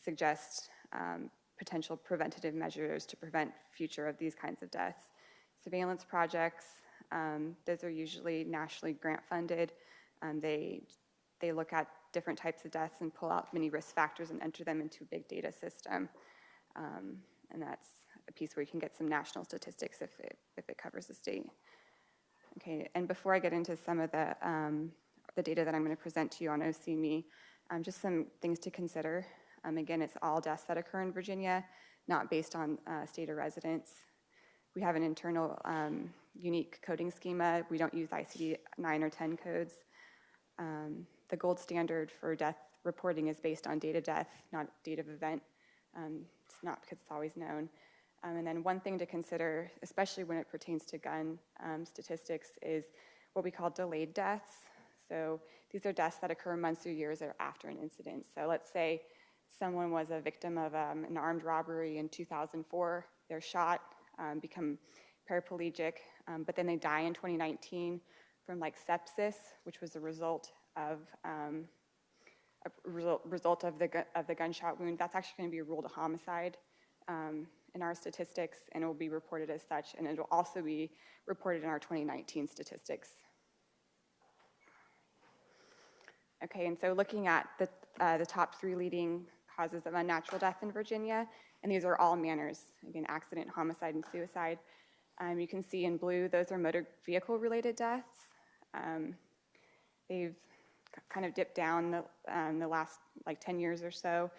suggest potential preventative measures to prevent future of these kinds of deaths. Surveillance projects, those are usually nationally grant funded. They look at different types of deaths and pull out many risk factors and enter them into a big data system. And that's a piece where you can get some national statistics if it covers the state. Okay, and before I get into some of the data that I'm going to present to you on OCME, just some things to consider. Again, it's all deaths that occur in Virginia, not based on state of residence. We have an internal unique coding schema. We don't use ICD 9 or 10 codes. The gold standard for death reporting is based on date of death, not date of event. It's not because it's always known. And then one thing to consider, especially when it pertains to gun statistics, is what we call delayed deaths. So these are deaths that occur months or years after an incident. So let's say someone was a victim of an armed robbery in 2004. They're shot, become paraplegic, but then they die in 2019 from like sepsis, which was a result of the gunshot wound. That's actually going to be ruled a homicide. in our statistics, and it will be reported as such, and it will also be reported in our 2019 statistics. Okay, and so looking at the top 3 leading causes of unnatural death in Virginia, and these are all manners, again, accident, homicide, and suicide. You can see in blue, those are motor vehicle-related deaths. They've kind of dipped down the last 10 years or so.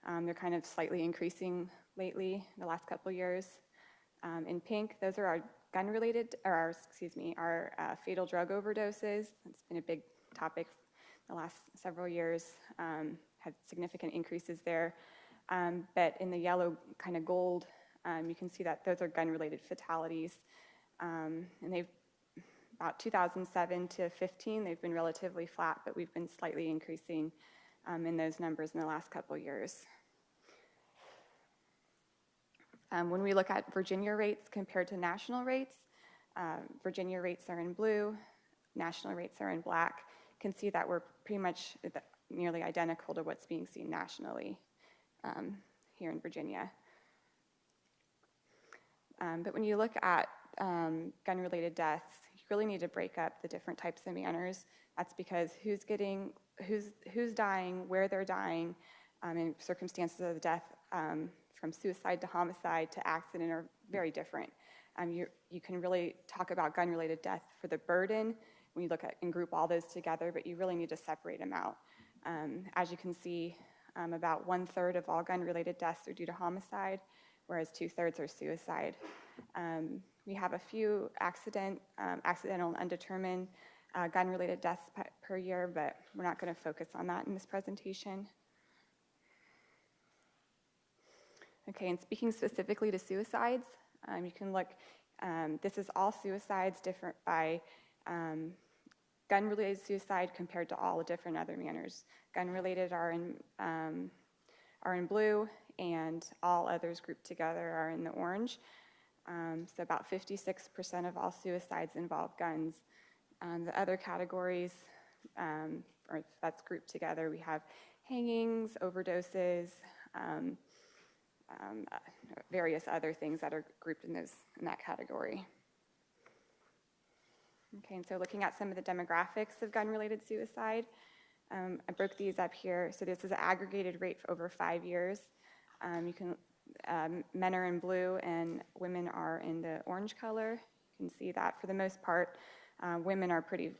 They're kind of slightly increasing lately, the last couple years. In pink, those are our gun-related, or our fatal drug overdoses. It's been a big topic the last several years, had significant increases there. But in the yellow kind of gold, you can see that those are gun-related fatalities. And they've, about 2007 to 15, they've been relatively flat, but we've been slightly increasing in those numbers in the last couple years. When we look at Virginia rates compared to national rates, Virginia rates are in blue, national rates are in black. You can see that we're pretty much nearly identical to what's being seen nationally here in Virginia. But when you look at gun-related deaths, you really need to break up the different types of manners. That's because who's dying, where they're dying, and circumstances of the death from suicide to homicide to accident are very different. You can really talk about gun-related death for the burden when you look at and group all those together, but you really need to separate them out. As you can see, about 1/3 of all gun-related deaths are due to homicide, whereas 2/3 are suicide. We have a few accidental and undetermined gun-related deaths per year, but we're not going to focus on that in this presentation. Okay, and speaking specifically to suicides, you can look, this is all suicides different by gun-related suicide compared to all the different other manners. Gun-related are in blue, and all others grouped together are in the orange. So about 56% of all suicides involve guns. The other categories, or that's grouped together, we have hangings, overdoses, various other things that are grouped in that category. Okay, and so looking at some of the demographics of gun-related suicide, I broke these up here. So this is an aggregated rate for over 5 years. Men are in blue and women are in the orange color. You can see that for the most part, women are pretty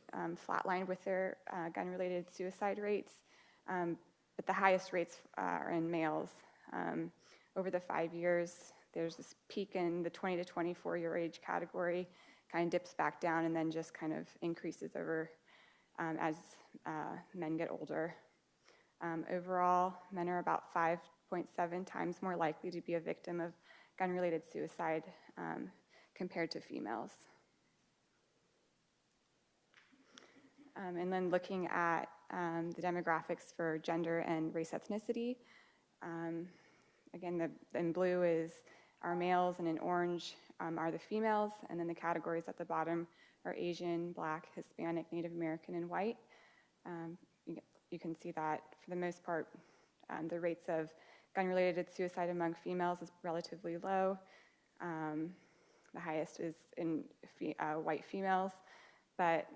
flatlined with their gun-related suicide rates, but the highest rates are in males. Over the 5 years, there's this peak in the 20 to 24 year age category, kind of dips back down and then just kind of increases over as men get older. Overall, men are about 5.7 times more likely to be a victim of gun-related suicide compared to females. And then looking at the demographics for gender and race ethnicity, again, in blue is our males, and in orange are the females, and then the categories at the bottom are Asian, Black, Hispanic, Native American, and white. You can see that for the most part, the rates of gun-related suicide among females is relatively low. The highest is in white females, but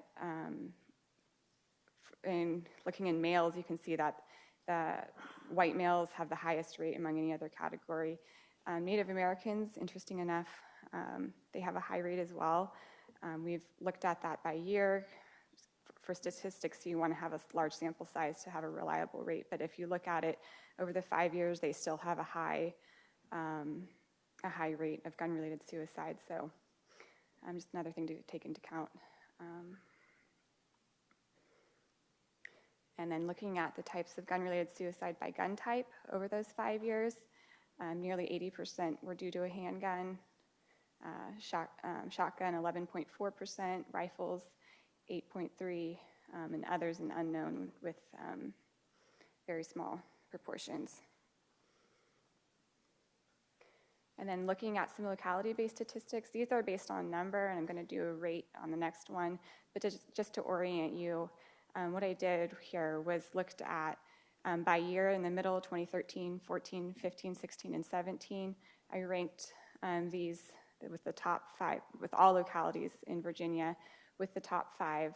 in looking in males, you can see that the white males have the highest rate among any other category. Native Americans, interesting enough, they have a high rate as well. We've looked at that by year. For statistics, you want to have a large sample size to have a reliable rate, but if you look at it over the 5 years, they still have a high rate of gun-related suicide, so just another thing to take into account. And then looking at the types of gun-related suicide by gun type over those 5 years, nearly 80% were due to a handgun, shotgun 11.4%, rifles 8.3%, and others an unknown with very small proportions. And then looking at some locality-based statistics, these are based on number, and I'm going to do a rate on the next one, but just to orient you, what I did here was looked at By year, in the middle, 2013, 14, 15, 16, and 17, I ranked these with the top 5, with all localities in Virginia, with the top 5,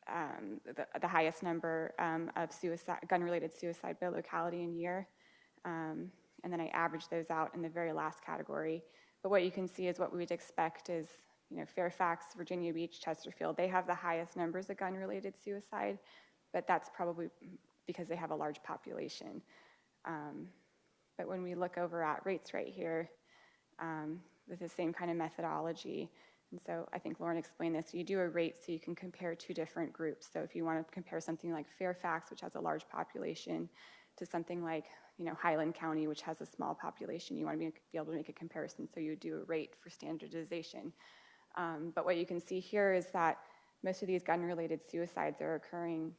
the highest number of gun-related suicide by locality in year. And then I averaged those out in the very last category. But what you can see is what we would expect is, Fairfax, Virginia Beach, Chesterfield, they have the highest numbers of gun-related suicide, but that's probably because they have a large population. But when we look over at rates right here, with the same kind of methodology, and so I think Lauren explained this, you do a rate so you can compare 2 different groups. So if you want to compare something like Fairfax, which has a large population, to something like Highland County, which has a small population, you want to be able to make a comparison, so you do a rate for standardization. But what you can see here is that most of these gun-related suicides are occurring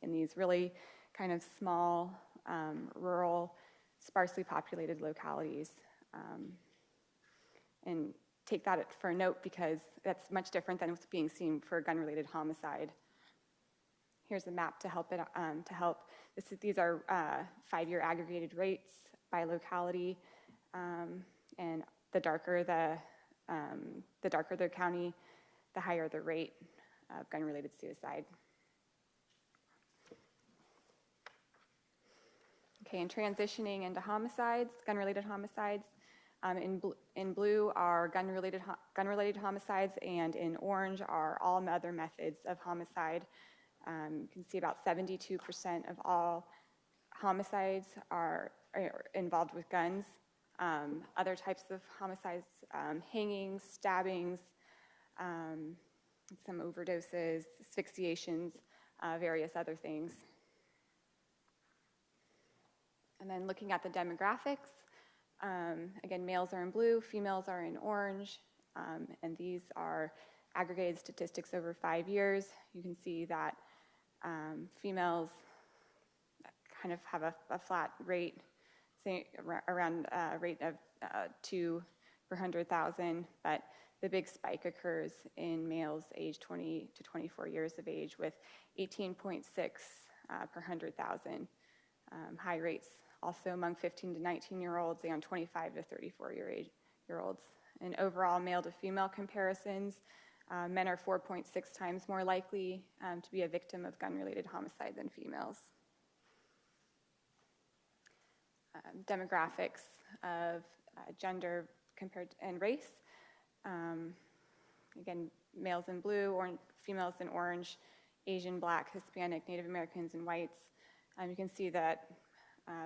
in these really kind of small, rural, sparsely populated localities. And take that for a note, because that's much different than what's being seen for gun-related homicide. Here's a map to help these are 5-year aggregated rates by locality, and the darker the county, the higher the rate of gun-related suicide. Okay, and transitioning into homicides, gun-related homicides. In blue are gun-related homicides, and in orange are all other methods of homicide. You can see about 72% of all homicides are involved with guns. Other types of homicides, hangings, stabbings, some overdoses, asphyxiations, various other things. And then looking at the demographics, again, males are in blue, females are in orange, and these are aggregated statistics over 5 years. You can see that females kind of have a flat rate, say around a rate of 2 per 100,000, but the big spike occurs in males aged 20 to 24 years of age with 18.6 per 100,000. High rates also among 15 to 19-year-olds and 25 to 34-year-olds. In overall male to female comparisons, men are 4.6 times more likely to be a victim of gun-related homicide than females. Demographics of gender compared and race. Again, males in blue, females in orange, Asian, Black, Hispanic, Native Americans, and whites. You can see that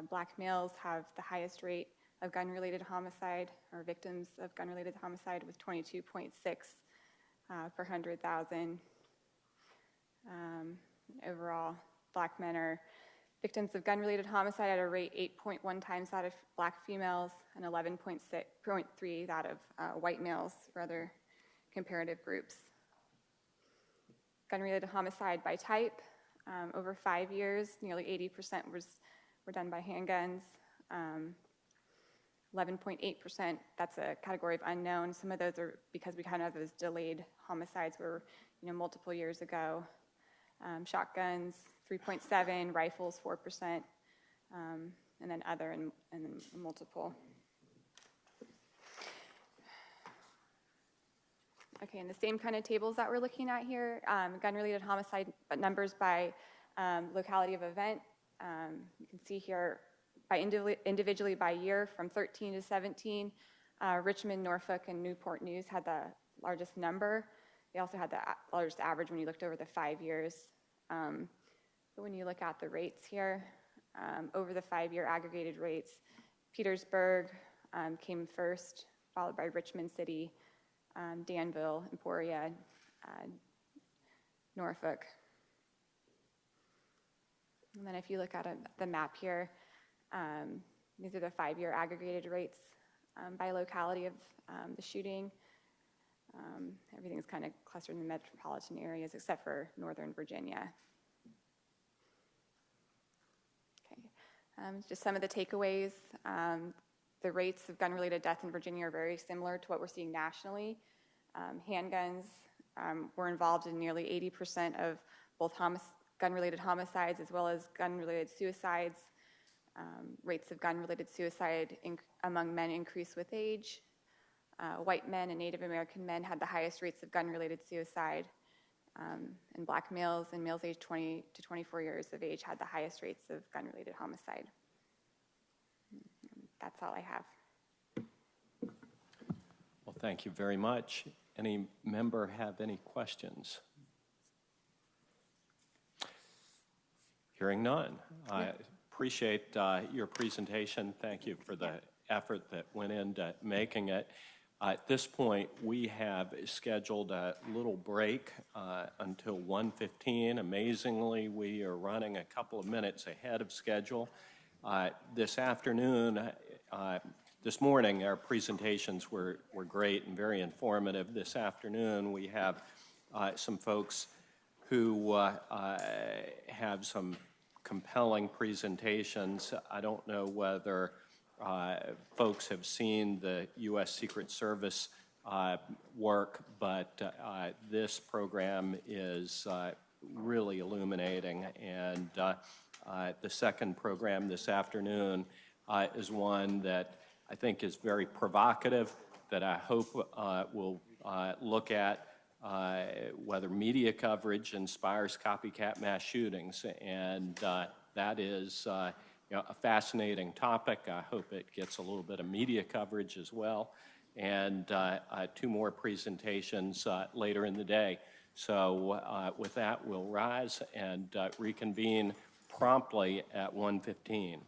Black males have the highest rate of gun-related homicide, or victims of gun-related homicide, with 22.6 per 100,000. Overall, Black men are victims of gun-related homicide at a rate 8.1 times that of Black females and 11.3 that of white males for other comparative groups. Gun-related homicide by type, over 5 years, nearly 80% were done by handguns. 11.8%, that's a category of unknown. Some of those are because we kind of have those delayed homicides were multiple years ago. Shotguns, 3.7, rifles, 4%, and then other and then multiple. Okay, and the same kind of tables that we're looking at here, gun-related homicide numbers by locality of event. You can see here by individually by year from 13 to 17. Richmond, Norfolk, and Newport News had the largest number. They also had the largest average when you looked over the 5 years. But when you look at the rates here, over the 5-year aggregated rates, Petersburg came first, followed by Richmond City, Danville, Emporia, Norfolk. And then if you look at the map here, these are the 5-year aggregated rates by locality of the shooting. Everything's kind of clustered in the metropolitan areas except for Northern Virginia. Okay, just some of the takeaways. The rates of gun-related death in Virginia are very similar to what we're seeing nationally. Handguns were involved in nearly 80% of both gun-related homicides as well as gun-related suicides. Rates of gun-related suicide among men increase with age. White men and Native American men had the highest rates of gun-related suicide. And black males and males aged 20 to 24 years of age had the highest rates of gun-related homicide. That's all I have. Well, thank you very much. Any member have any questions? Hearing none. I appreciate your presentation. Thank you for the effort that went into making it. At this point, we have scheduled a little break until 1:15. Amazingly, we are running a couple of minutes ahead of schedule. This afternoon, this morning, our presentations were great and very informative. This afternoon, we have some folks who have some compelling presentations. I don't know whether folks have seen the U.S. Secret Service work, but this program is really illuminating. And the second program this afternoon is one that I think is very provocative, that I hope will look at whether media coverage inspires copycat mass shootings. And that is a fascinating topic. I hope it gets a little bit of media coverage as well. And two more presentations later in the day. So with that, we'll rise and reconvene promptly at 1:15.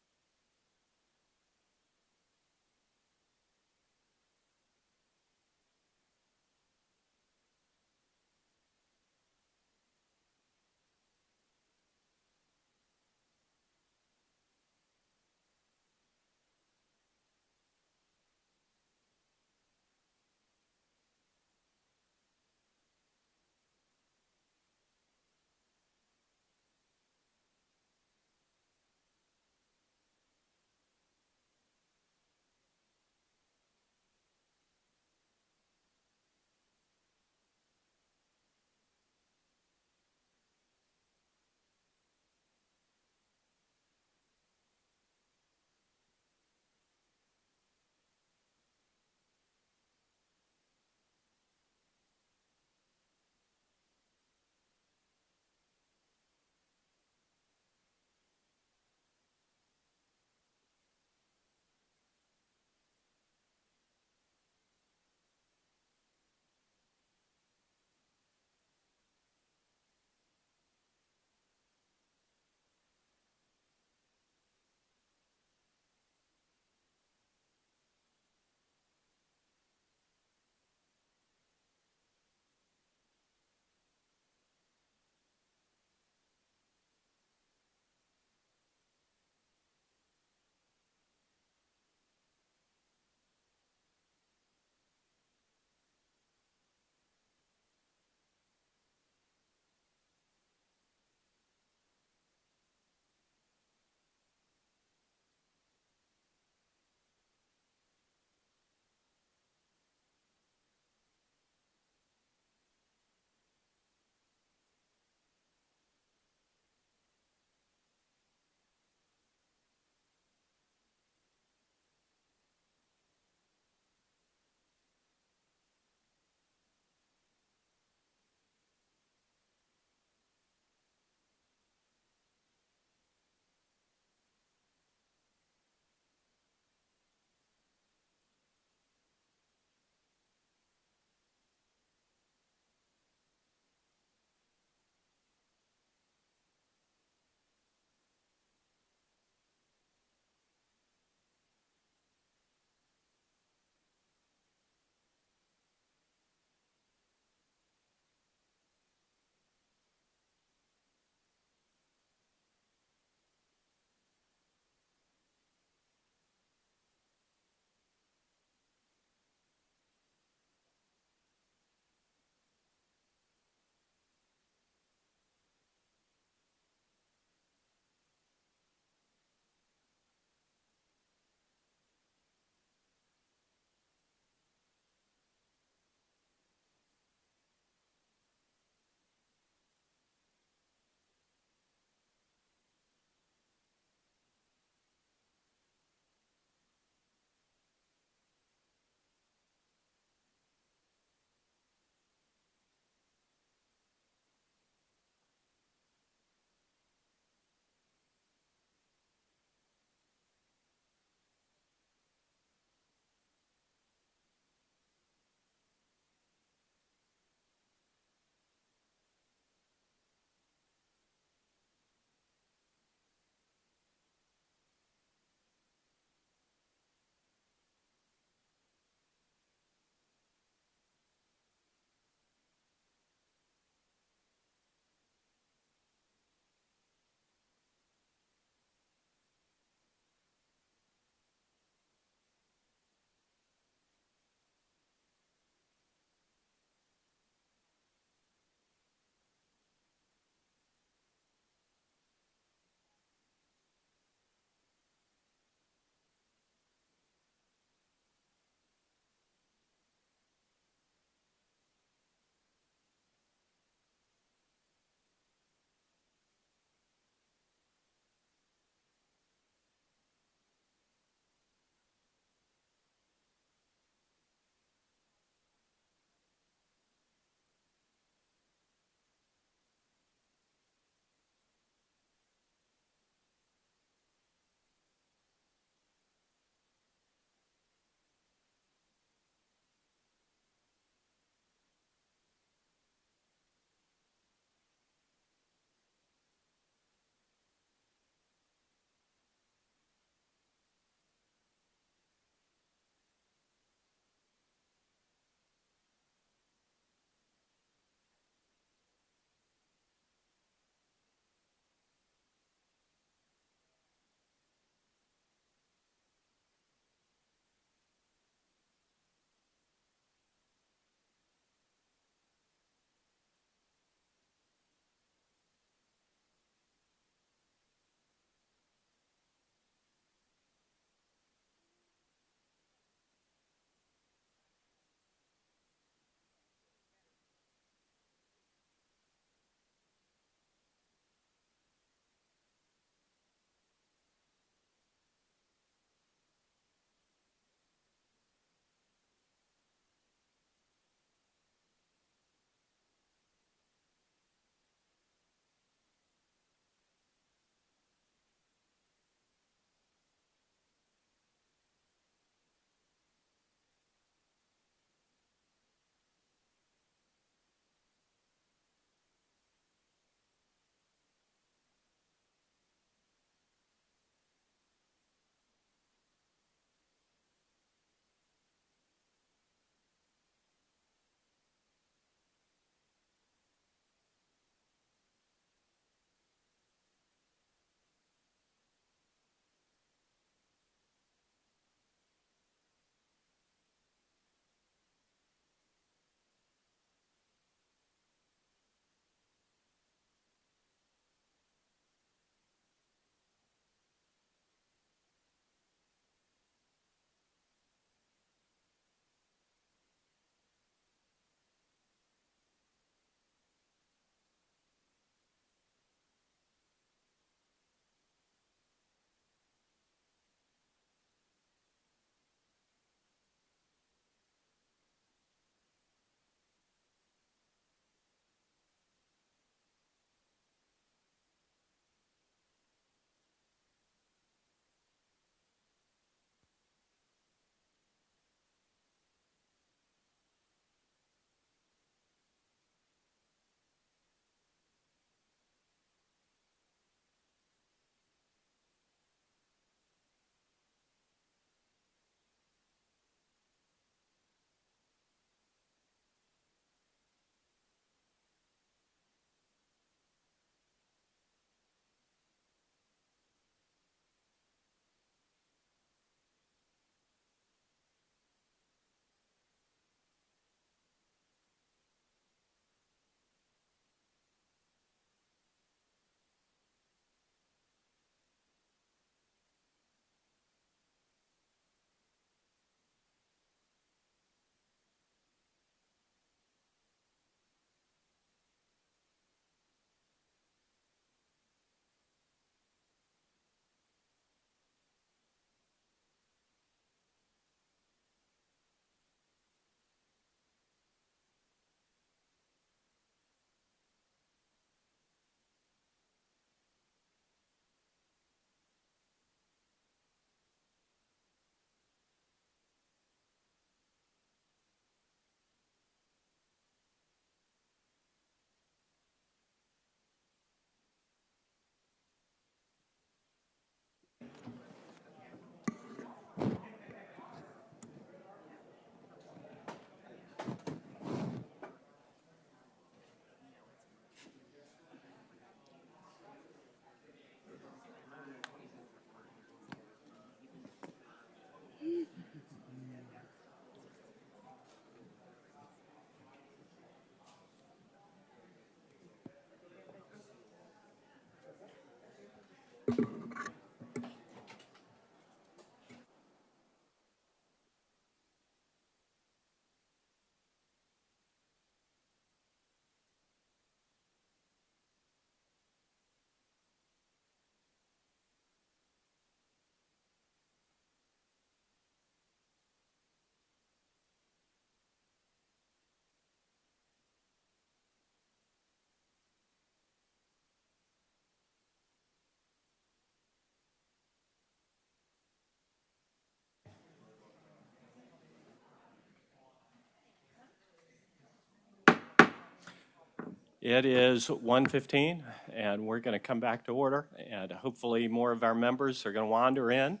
It is 1:15, and we're going to come back to order, and hopefully more of our members are going to wander in.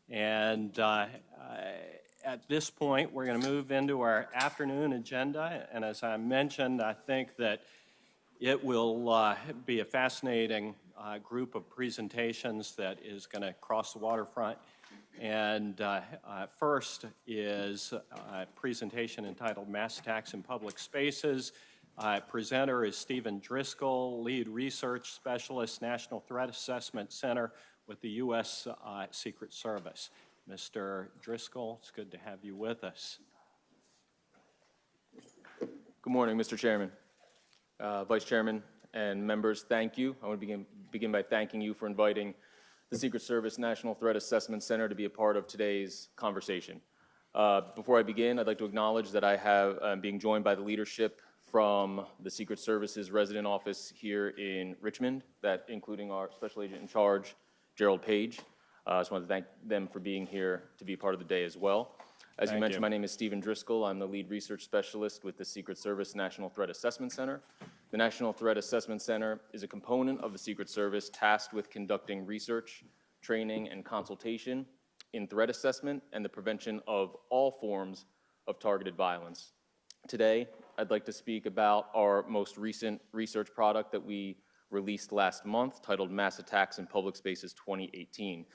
And at this point, we're going to move into our afternoon agenda, and as I mentioned, I think that it will be a fascinating group of presentations that is going to cross the waterfront. And first is a presentation entitled Mass Attacks in Public Spaces. Presenter is Stephen Driscoll, Lead Research Specialist, National Threat Assessment Center with the U.S. Secret Service. Mr. Driscoll, it's good to have you with us. Good morning, Mr. Chairman, Vice Chairman, and members. Thank you. I want to begin by thanking you for inviting the Secret Service National Threat Assessment Center to be a part of today's conversation. Before I begin, I'd like to acknowledge that I'm being joined by the leadership from the Secret Service's resident office here in Richmond, that including our Special Agent in Charge, Gerald Page. I just wanted to thank them for being here to be part of the day as well. As you mentioned, my name is Stephen Driscoll. I'm the Lead Research Specialist with the Secret Service National Threat Assessment Center. The National Threat Assessment Center is a component of the Secret Service tasked with conducting research, training, and consultation in threat assessment and the prevention of all forms of targeted violence. Today, I'd like to speak about our most recent research product that we released last month, titled Mass Attacks in Public Spaces 2018.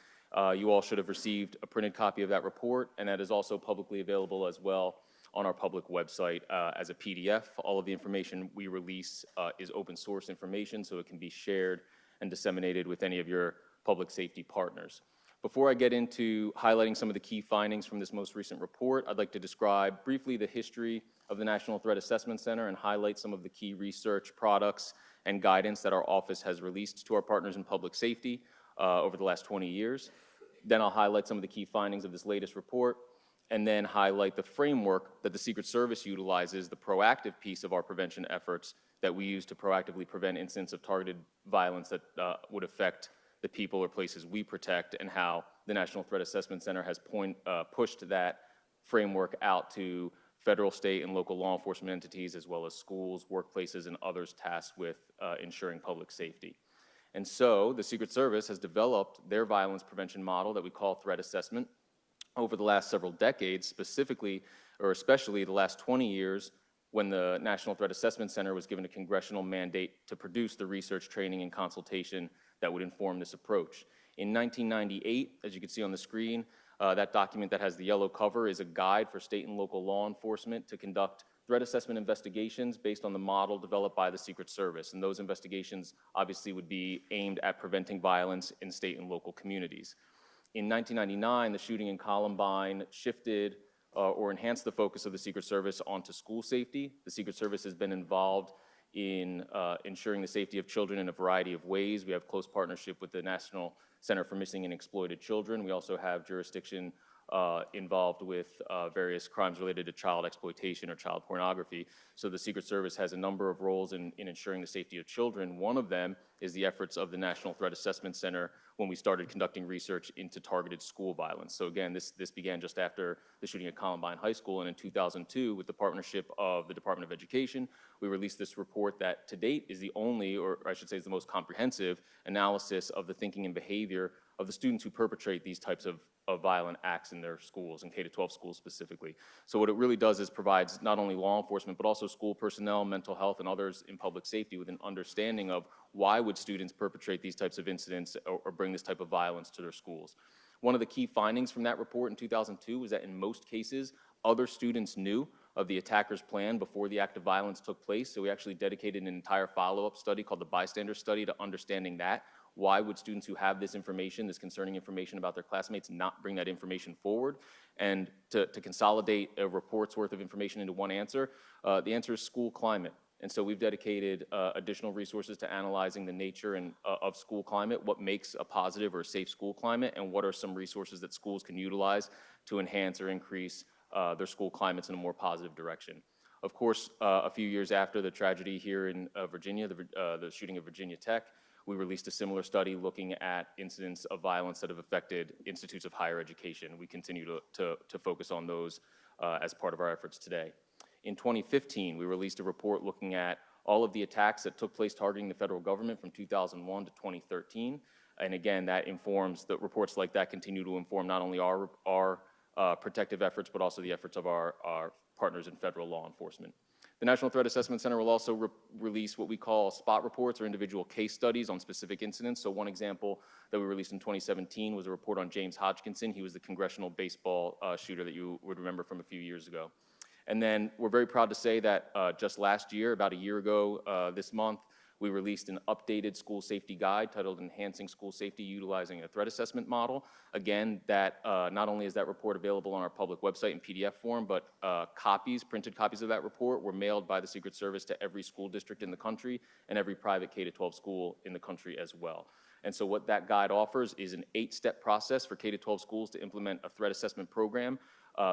You all should have received a printed copy of that report, and that is also publicly available as well on our public website as a PDF. All of the information we release is open source information, so it can be shared and disseminated with any of your public safety partners. Before I get into highlighting some of the key findings from this most recent report, I'd like to describe briefly the history of the National Threat Assessment Center and highlight some of the key research products and guidance that our office has released to our partners in public safety over the last 20 years. Then I'll highlight some of the key findings of this latest report, and then highlight the framework that the Secret Service utilizes, the proactive piece of our prevention efforts that we use to proactively prevent incidents of targeted violence that would affect the people or places we protect, and how the National Threat Assessment Center has pushed that framework out to federal, state, and local law enforcement entities, as well as schools, workplaces, and others tasked with ensuring public safety. And so the Secret Service has developed their violence prevention model that we call threat assessment over the last several decades, specifically, or especially the last 20 years, when the National Threat Assessment Center was given a congressional mandate to produce the research, training, and consultation that would inform this approach. In 1998, as you can see on the screen, that document that has the yellow cover is a guide for state and local law enforcement to conduct threat assessment investigations based on the model developed by the Secret Service. And those investigations obviously would be aimed at preventing violence in state and local communities. In 1999, the shooting in Columbine shifted or enhanced the focus of the Secret Service onto school safety. The Secret Service has been involved in ensuring the safety of children in a variety of ways. We have close partnership with the National Center for Missing and Exploited Children. We also have jurisdiction involved with various crimes related to child exploitation or child pornography. So the Secret Service has a number of roles in ensuring the safety of children. One of them is the efforts of the National Threat Assessment Center when we started conducting research into targeted school violence. So again, this began just after the shooting at Columbine High School, and in 2002, with the partnership of the Department of Education, we released this report that to date is the only, or I should say is the most comprehensive analysis of the thinking and behavior of the students who perpetrate these types of violent acts in their schools, in K-12 schools specifically. So what it really does is provides not only law enforcement, but also school personnel, mental health, and others in public safety with an understanding of why would students perpetrate these types of incidents or bring this type of violence to their schools. One of the key findings from that report in 2002 was that in most cases, other students knew of the attacker's plan before the act of violence took place. So we actually dedicated an entire follow-up study called the bystander study to understanding that. Why would students who have this information, this concerning information about their classmates, not bring that information forward? And to consolidate a report's worth of information into one answer, the answer is school climate. And so we've dedicated additional resources to analyzing the nature of school climate, what makes a positive or a safe school climate, and what are some resources that schools can utilize to enhance or increase their school climates in a more positive direction. Of course, a few years after the tragedy here in Virginia, the shooting of Virginia Tech, we released a similar study looking at incidents of violence that have affected institutes of higher education. We continue to focus on those as part of our efforts today. In 2015, we released a report looking at all of the attacks that took place targeting the federal government from 2001 to 2013. And again, that informs, the reports like that continue to inform not only our protective efforts, but also the efforts of our partners in federal law enforcement. The National Threat Assessment Center will also release what we call spot reports or individual case studies on specific incidents. So one example that we released in 2017 was a report on James Hodgkinson. He was the congressional baseball shooter that you would remember from a few years ago. And then we're very proud to say that just last year, about a year ago this month, we released an updated school safety guide titled Enhancing School Safety Utilizing a Threat Assessment Model. Again, that not only is that report available on our public website in PDF form, but printed copies of that report were mailed by the Secret Service to every school district in the country and every private K-12 school in the country as well. And so what that guide offers is an 8-step process for K-12 schools to implement a threat assessment program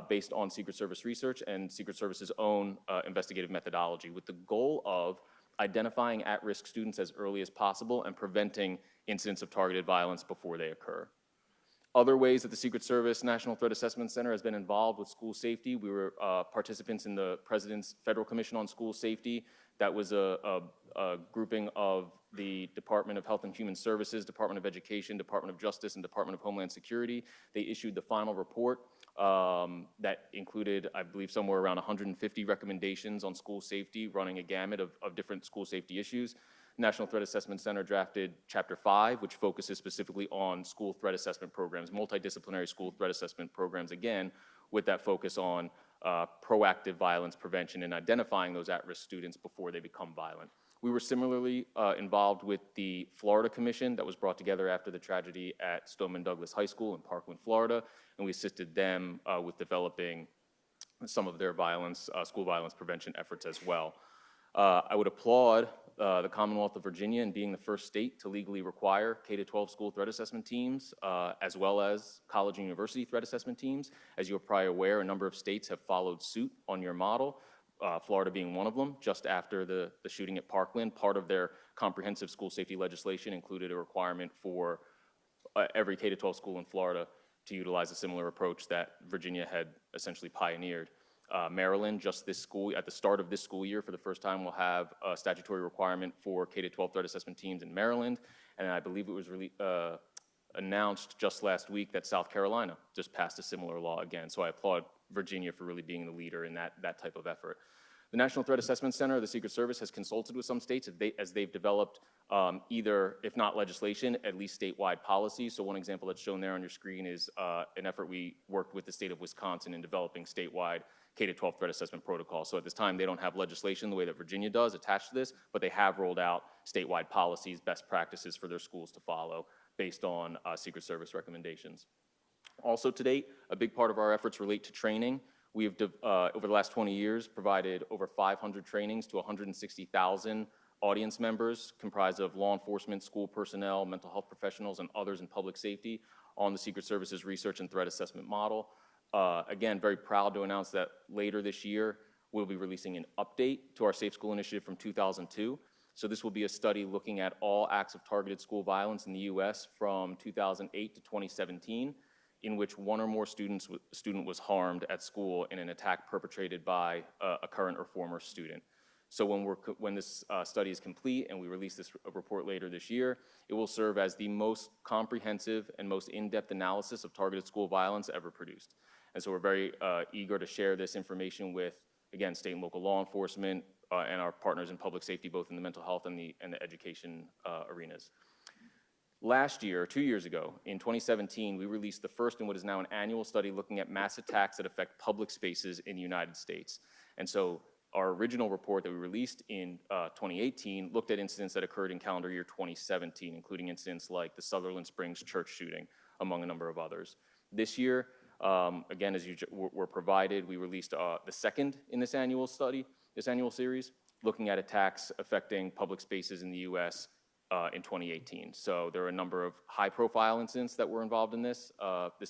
based on Secret Service research and Secret Service's own investigative methodology, with the goal of identifying at-risk students as early as possible and preventing incidents of targeted violence before they occur. Other ways that the Secret Service National Threat Assessment Center has been involved with school safety: we were participants in the President's Federal Commission on School Safety. That was a grouping of the Department of Health and Human Services, Department of Education, Department of Justice, and Department of Homeland Security. They issued the final report that included, I believe, somewhere around 150 recommendations on school safety, running a gamut of different school safety issues. National Threat Assessment Center drafted Chapter 5, which focuses specifically on school threat assessment programs, multidisciplinary school threat assessment programs, again, with that focus on proactive violence prevention and identifying those at-risk students before they become violent. We were similarly involved with the Florida Commission that was brought together after the tragedy at Stoneman Douglas High School in Parkland, Florida, and we assisted them with developing some of their school violence prevention efforts as well. I would applaud the Commonwealth of Virginia in being the first state to legally require K-12 school threat assessment teams, as well as college and university threat assessment teams. As you are probably aware, a number of states have followed suit on your model, Florida being one of them. Just after the shooting at Parkland, part of their comprehensive school safety legislation included a requirement for every K-12 school in Florida to utilize a similar approach that Virginia had essentially pioneered. Maryland, just this school, at the start of this school year, for the first time, will have a statutory requirement for K-12 threat assessment teams in Maryland, and I believe it was announced just last week that South Carolina just passed a similar law again. So I applaud Virginia for really being the leader in that type of effort. The National Threat Assessment Center, the Secret Service, has consulted with some states as they've developed either, if not legislation, at least statewide policy. So one example that's shown there on your screen is an effort we worked with the state of Wisconsin in developing statewide K-12 threat assessment protocols. So at this time, they don't have legislation the way that Virginia does attached to this, but they have rolled out statewide policies, best practices for their schools to follow based on Secret Service recommendations. Also to date, a big part of our efforts relate to training. We have, over the last 20 years, provided over 500 trainings to 160,000 audience members comprised of law enforcement, school personnel, mental health professionals, and others in public safety on the Secret Service's research and threat assessment model. Again, very proud to announce that later this year, we'll be releasing an update to our Safe School Initiative from 2002. So this will be a study looking at all acts of targeted school violence in the U.S. from 2008 to 2017, in which one or more student was harmed at school in an attack perpetrated by a current or former student. So when this study is complete and we release this report later this year, it will serve as the most comprehensive and most in-depth analysis of targeted school violence ever produced. And so we're very eager to share this information with, again, state and local law enforcement and our partners in public safety, both in the mental health and the education arenas. Last year, 2 years ago, in 2017, we released the first in what is now an annual study looking at mass attacks that affect public spaces in the United States. And so our original report that we released in 2018 looked at incidents that occurred in calendar year 2017, including incidents like the Sutherland Springs church shooting, among a number of others. This year, again, as you were provided, we released the second in this annual study, this annual series, looking at attacks affecting public spaces in the U.S. In 2018. So there are a number of high-profile incidents that were involved in this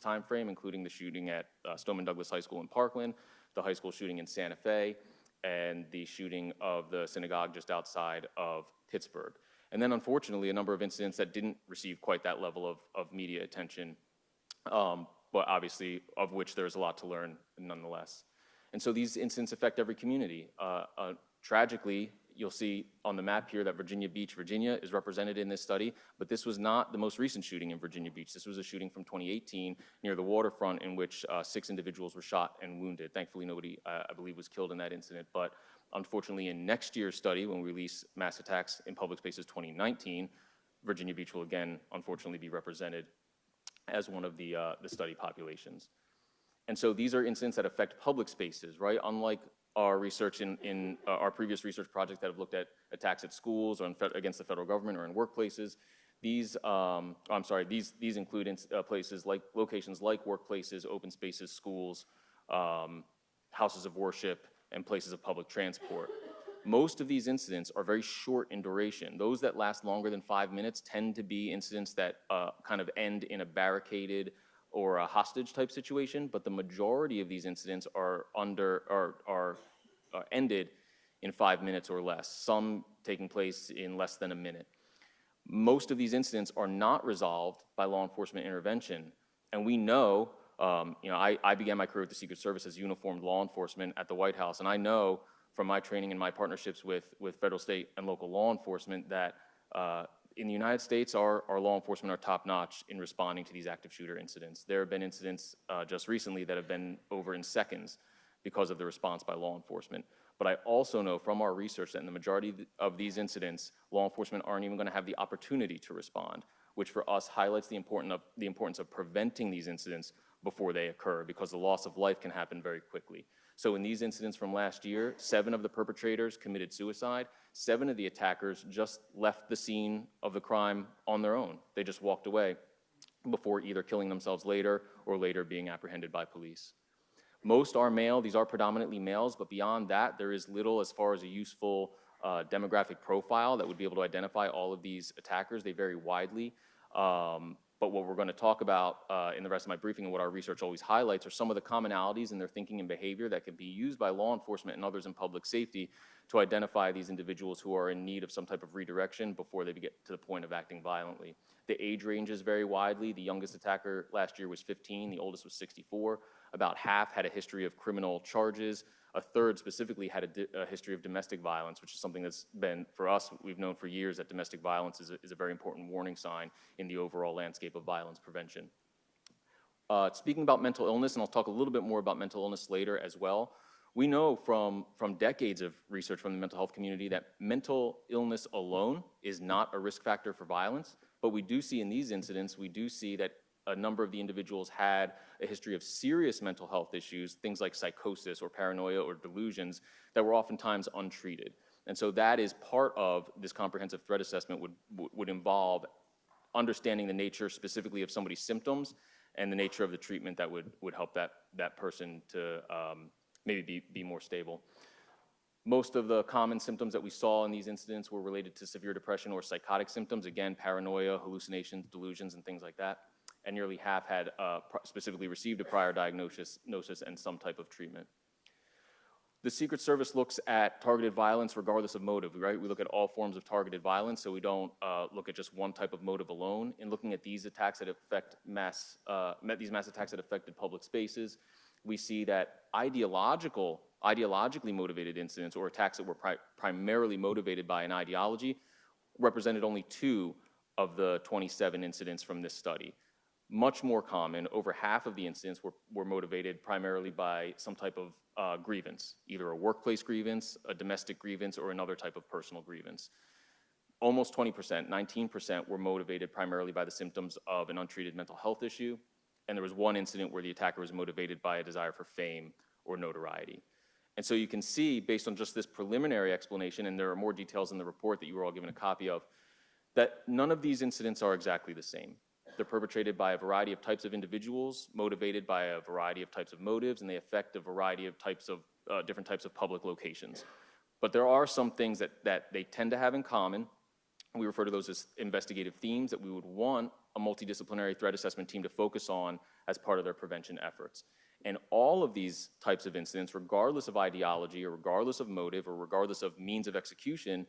time frame, including the shooting at Stoneman Douglas High School in Parkland, the high school shooting in Santa Fe, and the shooting of the synagogue just outside of Pittsburgh. And then, unfortunately, a number of incidents that didn't receive quite that level of media attention, but obviously of which there's a lot to learn nonetheless. And so these incidents affect every community. Tragically, you'll see on the map here that Virginia Beach, Virginia is represented in this study, but this was not the most recent shooting in Virginia Beach. This was a shooting from 2018 near the waterfront in which 6 individuals were shot and wounded. Thankfully, nobody, I believe, was killed in that incident, but unfortunately, in next year's study, when we release Mass Attacks in Public Spaces 2019, Virginia Beach will again, unfortunately, be represented as one of the study populations. And so these are incidents that affect public spaces, right? Unlike our research in our previous research projects that have looked at attacks at schools or against the federal government or in workplaces, these include places like locations like workplaces, open spaces, schools, houses of worship, and places of public transport. Most of these incidents are very short in duration. Those that last longer than 5 minutes tend to be incidents that kind of end in a barricaded or a hostage type situation, but the majority of these incidents are ended in 5 minutes or less, some taking place in less than a minute. Most of these incidents are not resolved by law enforcement intervention, and we know, I began my career with the Secret Service as uniformed law enforcement at the White House, and I know from my training and my partnerships with federal, state, and local law enforcement that in the United States, our law enforcement are top-notch in responding to these active shooter incidents. There have been incidents just recently that have been over in seconds because of the response by law enforcement. But I also know from our research that in the majority of these incidents, law enforcement aren't even going to have the opportunity to respond, which for us highlights the importance of preventing these incidents before they occur, because the loss of life can happen very quickly. So in these incidents from last year, 7 of the perpetrators committed suicide. 7 of the attackers just left the scene of the crime on their own. They just walked away before either killing themselves later or later being apprehended by police. Most are male. These are predominantly males, but beyond that, there is little as far as a useful demographic profile that would be able to identify all of these attackers. They vary widely. But what we're going to talk about in the rest of my briefing and what our research always highlights are some of the commonalities in their thinking and behavior that can be used by law enforcement and others in public safety to identify these individuals who are in need of some type of redirection before they get to the point of acting violently. The age ranges vary widely. The youngest attacker last year was 15. The oldest was 64. About half had a history of criminal charges. A third specifically had a history of domestic violence, which is something that's been, for us, we've known for years that domestic violence is a very important warning sign in the overall landscape of violence prevention. Speaking about mental illness, and I'll talk a little bit more about mental illness later as well, we know from decades of research from the mental health community that mental illness alone is not a risk factor for violence, but we do see in these incidents, we do see that a number of the individuals had a history of serious mental health issues, things like psychosis or paranoia or delusions that were oftentimes untreated. And so that is part of this comprehensive threat assessment would involve understanding the nature specifically of somebody's symptoms and the nature of the treatment that would help that person to maybe be more stable. Most of the common symptoms that we saw in these incidents were related to severe depression or psychotic symptoms, again, paranoia, hallucinations, delusions, and things like that. And nearly half had specifically received a prior diagnosis and some type of treatment. The Secret Service looks at targeted violence regardless of motive, right? We look at all forms of targeted violence, so we don't look at just one type of motive alone. In looking at these attacks that affect these mass attacks that affected public spaces, we see that ideologically motivated incidents or attacks that were primarily motivated by an ideology represented only 2 of the 27 incidents from this study. Much more common, over half of the incidents were motivated primarily by some type of grievance, either a workplace grievance, a domestic grievance, or another type of personal grievance. Almost 20%, 19% were motivated primarily by the symptoms of an untreated mental health issue, and there was one incident where the attacker was motivated by a desire for fame or notoriety. And so you can see, based on just this preliminary explanation, and there are more details in the report that you were all given a copy of, that none of these incidents are exactly the same. They're perpetrated by a variety of types of individuals, motivated by a variety of types of motives, and they affect a variety of different types of public locations. But there are some things that they tend to have in common. We refer to those as investigative themes that we would want a multidisciplinary threat assessment team to focus on as part of their prevention efforts. And all of these types of incidents, regardless of ideology or regardless of motive or regardless of means of execution,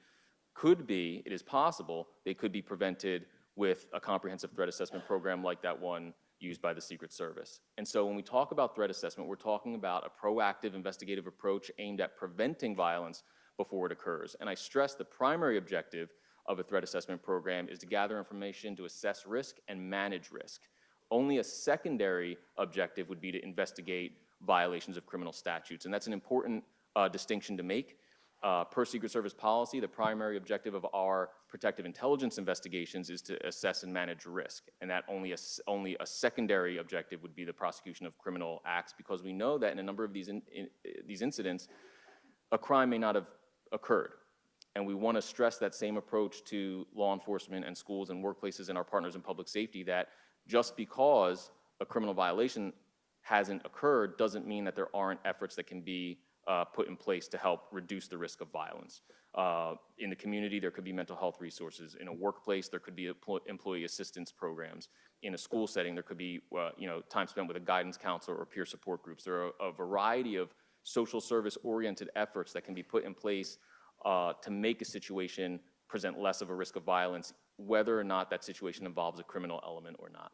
it is possible, they could be prevented with a comprehensive threat assessment program like that one used by the Secret Service. And so when we talk about threat assessment, we're talking about a proactive investigative approach aimed at preventing violence before it occurs. And I stress the primary objective of a threat assessment program is to gather information to assess risk and manage risk. Only a secondary objective would be to investigate violations of criminal statutes, and that's an important distinction to make. Per Secret Service policy, the primary objective of our protective intelligence investigations is to assess and manage risk, and that only a secondary objective would be the prosecution of criminal acts, because we know that in a number of these incidents, a crime may not have occurred. And we want to stress that same approach to law enforcement and schools and workplaces and our partners in public safety, that just because a criminal violation hasn't occurred doesn't mean that there aren't efforts that can be put in place to help reduce the risk of violence. In the community, there could be mental health resources. In a workplace, there could be employee assistance programs. In a school setting, there could be time spent with a guidance counselor or peer support groups. There are a variety of social service-oriented efforts that can be put in place to make a situation present less of a risk of violence, whether or not that situation involves a criminal element or not.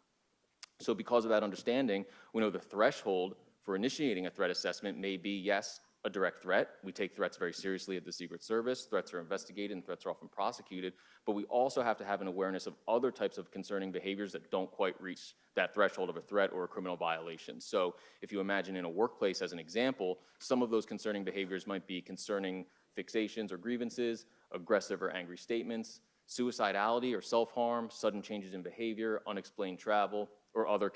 So because of that understanding, we know the threshold for initiating a threat assessment may be, yes, a direct threat. We take threats very seriously at the Secret Service. Threats are investigated and threats are often prosecuted, but we also have to have an awareness of other types of concerning behaviors that don't quite reach that threshold of a threat or a criminal violation. So if you imagine in a workplace as an example, some of those concerning behaviors might be concerning fixations or grievances, aggressive or angry statements, suicidality or self-harm, sudden changes in behavior, unexplained travel, or other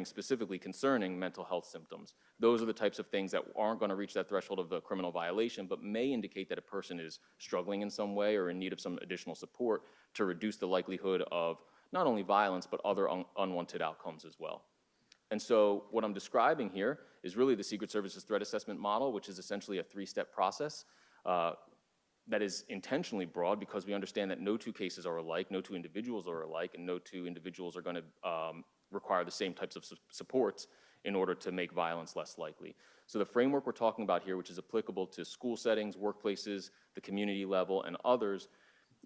specifically concerning mental health symptoms. Those are the types of things that aren't going to reach that threshold of the criminal violation, but may indicate that a person is struggling in some way or in need of some additional support to reduce the likelihood of not only violence, but other unwanted outcomes as well. And so what I'm describing here is really the Secret Service's threat assessment model, which is essentially a three-step process that is intentionally broad, because we understand that no two cases are alike, no two individuals are alike, and no two individuals are going to require the same types of supports in order to make violence less likely. So the framework we're talking about here, which is applicable to school settings, workplaces, the community level, and others,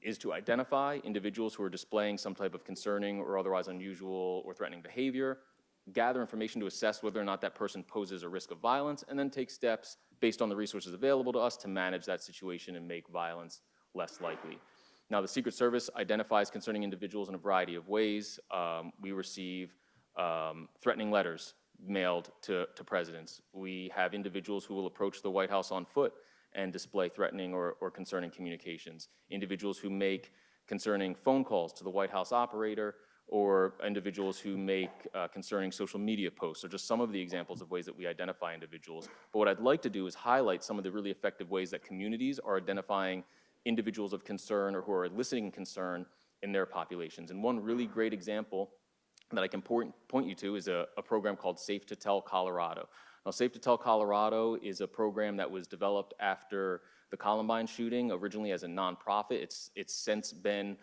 is to identify individuals who are displaying some type of concerning or otherwise unusual or threatening behavior, gather information to assess whether or not that person poses a risk of violence, and then take steps based on the resources available to us to manage that situation and make violence less likely. Now, the Secret Service identifies concerning individuals in a variety of ways. We receive threatening letters mailed to presidents. We have individuals who will approach the White House on foot and display threatening or concerning communications. Individuals who make concerning phone calls to the White House operator, or individuals who make concerning social media posts, are just some of the examples of ways that we identify individuals. But what I'd like to do is highlight some of the really effective ways that communities are identifying individuals of concern or who are eliciting concern in their populations. And one really great example that I can point you to is a program called Safe to Tell Colorado. Now, Safe to Tell Colorado is a program that was developed after the Columbine shooting, originally as a nonprofit. It's since been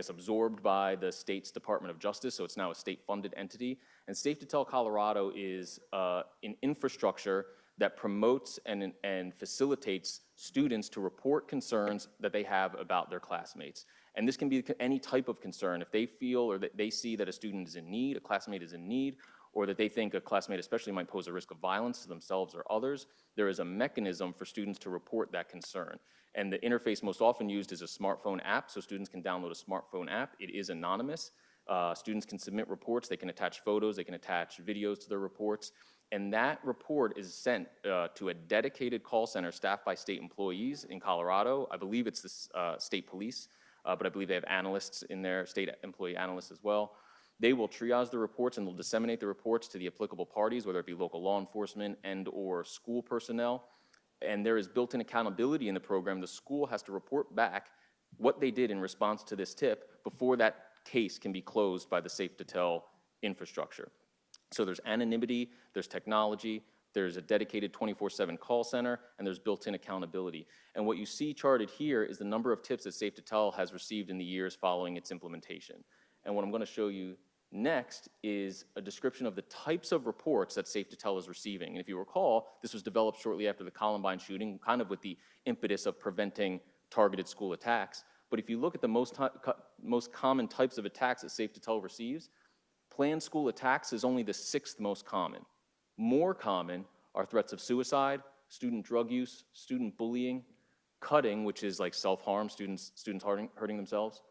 absorbed by the state's Department of Justice, so it's now a state-funded entity. And Safe to Tell Colorado is an infrastructure that promotes and facilitates students to report concerns that they have about their classmates. And this can be any type of concern. If they feel or that they see that a student is in need, a classmate is in need, or that they think a classmate especially might pose a risk of violence to themselves or others, there is a mechanism for students to report that concern. And the interface most often used is a smartphone app, so students can download a smartphone app. It is anonymous. Students can submit reports. They can attach photos. They can attach videos to their reports. And that report is sent to a dedicated call center staffed by state employees in Colorado. I believe it's the state police, but I believe they have analysts in there, state employee analysts as well. They will triage the reports and they'll disseminate the reports to the applicable parties, whether it be local law enforcement and or school personnel. And there is built-in accountability in the program. The school has to report back what they did in response to this tip before that case can be closed by the Safe to Tell infrastructure. So there's anonymity, there's technology, there's a dedicated 24/7 call center, and there's built-in accountability. And what you see charted here is the number of tips that Safe to Tell has received in the years following its implementation. And what I'm going to show you next is a description of the types of reports that Safe to Tell is receiving. And if you recall, this was developed shortly after the Columbine shooting, kind of with the impetus of preventing targeted school attacks. But if you look at the most common types of attacks that Safe to Tell receives, planned school attacks is only the 6th most common. More common are threats of suicide, student drug use, student bullying, cutting, which is like self-harm, students hurting themselves,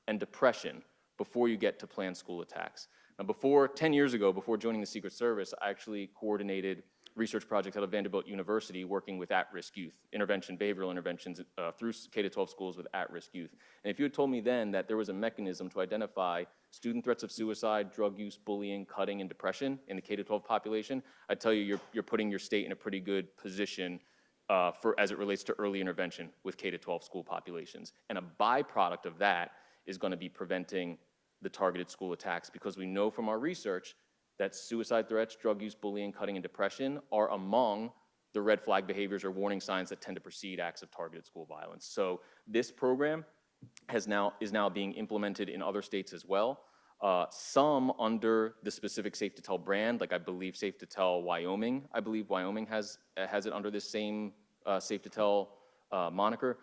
and depression before you get to planned school attacks. Now, 10 years ago, before joining the Secret Service, I actually coordinated research projects out of Vanderbilt University working with at-risk youth, behavioral interventions through K-12 schools with at-risk youth. And if you had told me then that there was a mechanism to identify student threats of suicide, drug use, bullying, cutting, and depression in the K-12 population, I'd tell you you're putting your state in a pretty good position as it relates to early intervention with K-12 school populations. And a byproduct of that is going to be preventing the targeted school attacks, because we know from our research that suicide threats, drug use, bullying, cutting, and depression are among the red flag behaviors or warning signs that tend to precede acts of targeted school violence. So this program is now being implemented in other states as well. Some under the specific Safe to Tell brand, like I believe Safe to Tell Wyoming. I believe Wyoming has it under this same Safe to Tell moniker.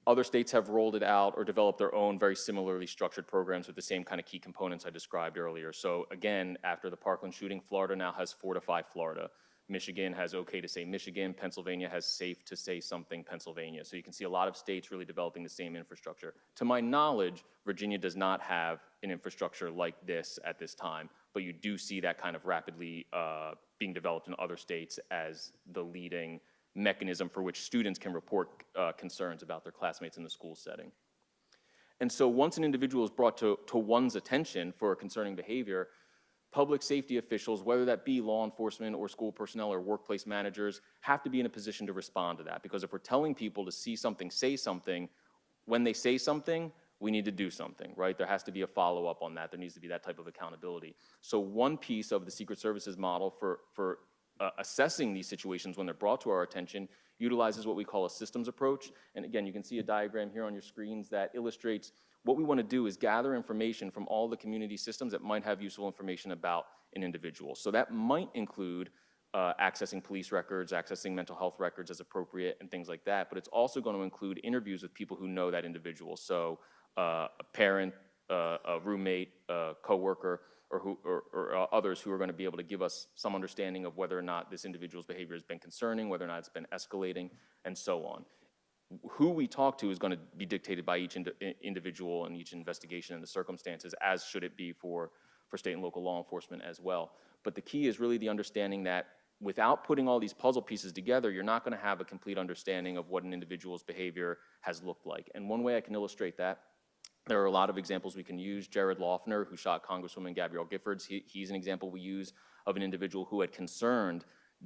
Other states have rolled it out or developed their own very similarly structured programs with the same kind of key components I described earlier. So again, after the Parkland shooting, Florida now has Fortify Florida. Michigan has OK to Say Michigan. Pennsylvania has Safe to Say Something Pennsylvania. So you can see a lot of states really developing the same infrastructure. To my knowledge, Virginia does not have an infrastructure like this at this time, but you do see that kind of rapidly being developed in other states as the leading mechanism for which students can report concerns about their classmates in the school setting. And so once an individual is brought to one's attention for a concerning behavior, public safety officials, whether that be law enforcement or school personnel or workplace managers, have to be in a position to respond to that. Because if we're telling people to see something, say something, when they say something, we need to do something, right? There has to be a follow-up on that. There needs to be that type of accountability. So one piece of the Secret Services model for assessing these situations when they're brought to our attention utilizes what we call a systems approach. And again, you can see a diagram here on your screens that illustrates what we want to do is gather information from all the community systems that might have useful information about an individual. So that might include accessing police records, accessing mental health records as appropriate, and things like that. But it's also going to include interviews with people who know that individual. So a parent, a roommate, a coworker, or others who are going to be able to give us some understanding of whether or not this individual's behavior has been concerning, whether or not it's been escalating, and so on. Who we talk to is going to be dictated by each individual and each investigation and the circumstances, as should it be for state and local law enforcement as well. But the key is really the understanding that without putting all these puzzle pieces together, you're not going to have a complete understanding of what an individual's behavior has looked like. And one way I can illustrate that, there are a lot of examples we can use. Jared Loughner, who shot Congresswoman Gabrielle Giffords, he's an example we use of an individual who had concerned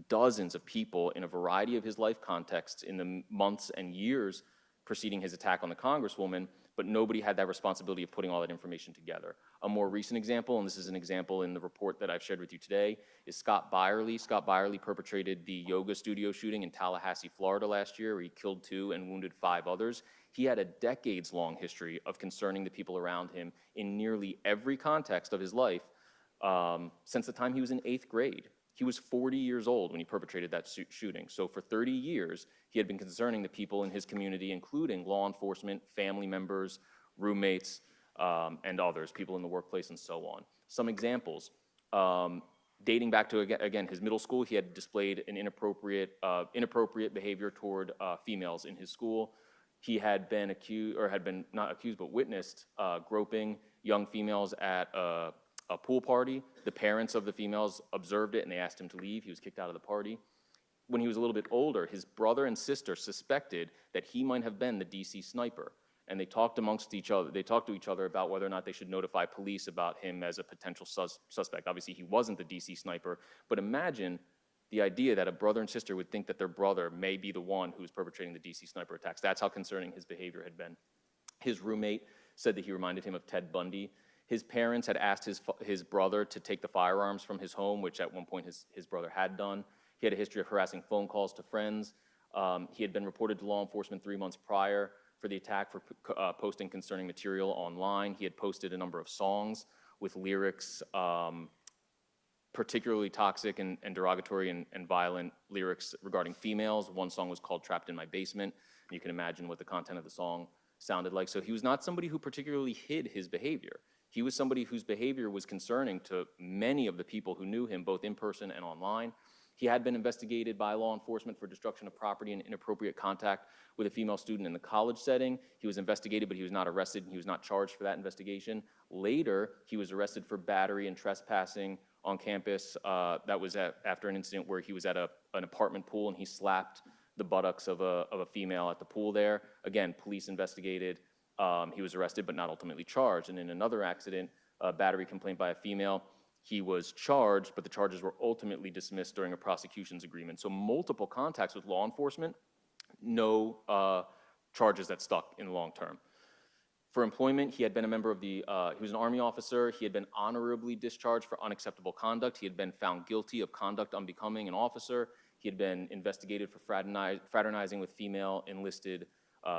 dozens of people in a variety of his life contexts in the months and years preceding his attack on the Congresswoman, but nobody had that responsibility of putting all that information together. A more recent example, and this is an example in the report that I've shared with you today, is Scott Byerly. Scott Byerly perpetrated the yoga studio shooting in Tallahassee, Florida last year, where he killed 2 and wounded 5 others. He had a decades-long history of concerning the people around him in nearly every context of his life since the time he was in 8th grade. He was 40 years old when he perpetrated that shooting. So for 30 years, he had been concerning the people in his community, including law enforcement, family members, roommates, and others, people in the workplace, and so on. Some examples, dating back to, again, his middle school, he had displayed an inappropriate behavior toward females in his school. He had been not accused, but witnessed groping young females at a pool party. The parents of the females observed it and they asked him to leave. He was kicked out of the party. When he was a little bit older, his brother and sister suspected that he might have been the DC sniper. And they talked amongst each other. They talked to each other about whether or not they should notify police about him as a potential suspect. Obviously, he wasn't the DC sniper. But imagine the idea that a brother and sister would think that their brother may be the one who was perpetrating the DC sniper attacks. That's how concerning his behavior had been. His roommate said that he reminded him of Ted Bundy. His parents had asked his brother to take the firearms from his home, which at one point his brother had done. He had a history of harassing phone calls to friends. He had been reported to law enforcement 3 months prior for the attack for posting concerning material online. He had posted a number of songs with lyrics, particularly toxic and derogatory and violent lyrics regarding females. One song was called Trapped in My Basement. And you can imagine what the content of the song sounded like. So he was not somebody who particularly hid his behavior. He was somebody whose behavior was concerning to many of the people who knew him, both in person and online. He had been investigated by law enforcement for destruction of property and inappropriate contact with a female student in the college setting. He was investigated, but he was not arrested, and he was not charged for that investigation. Later, he was arrested for battery and trespassing on campus. That was after an incident where he was at an apartment pool and he slapped the buttocks of a female at the pool there. Again, police investigated. He was arrested, but not ultimately charged. And in another accident, a battery complaint by a female, he was charged, but the charges were ultimately dismissed during a prosecution's agreement. So multiple contacts with law enforcement, no charges that stuck in the long term. For employment, he had been a member of he was an Army officer. He had been honorably discharged for unacceptable conduct. He had been found guilty of conduct unbecoming an officer. He had been investigated for fraternizing with female enlisted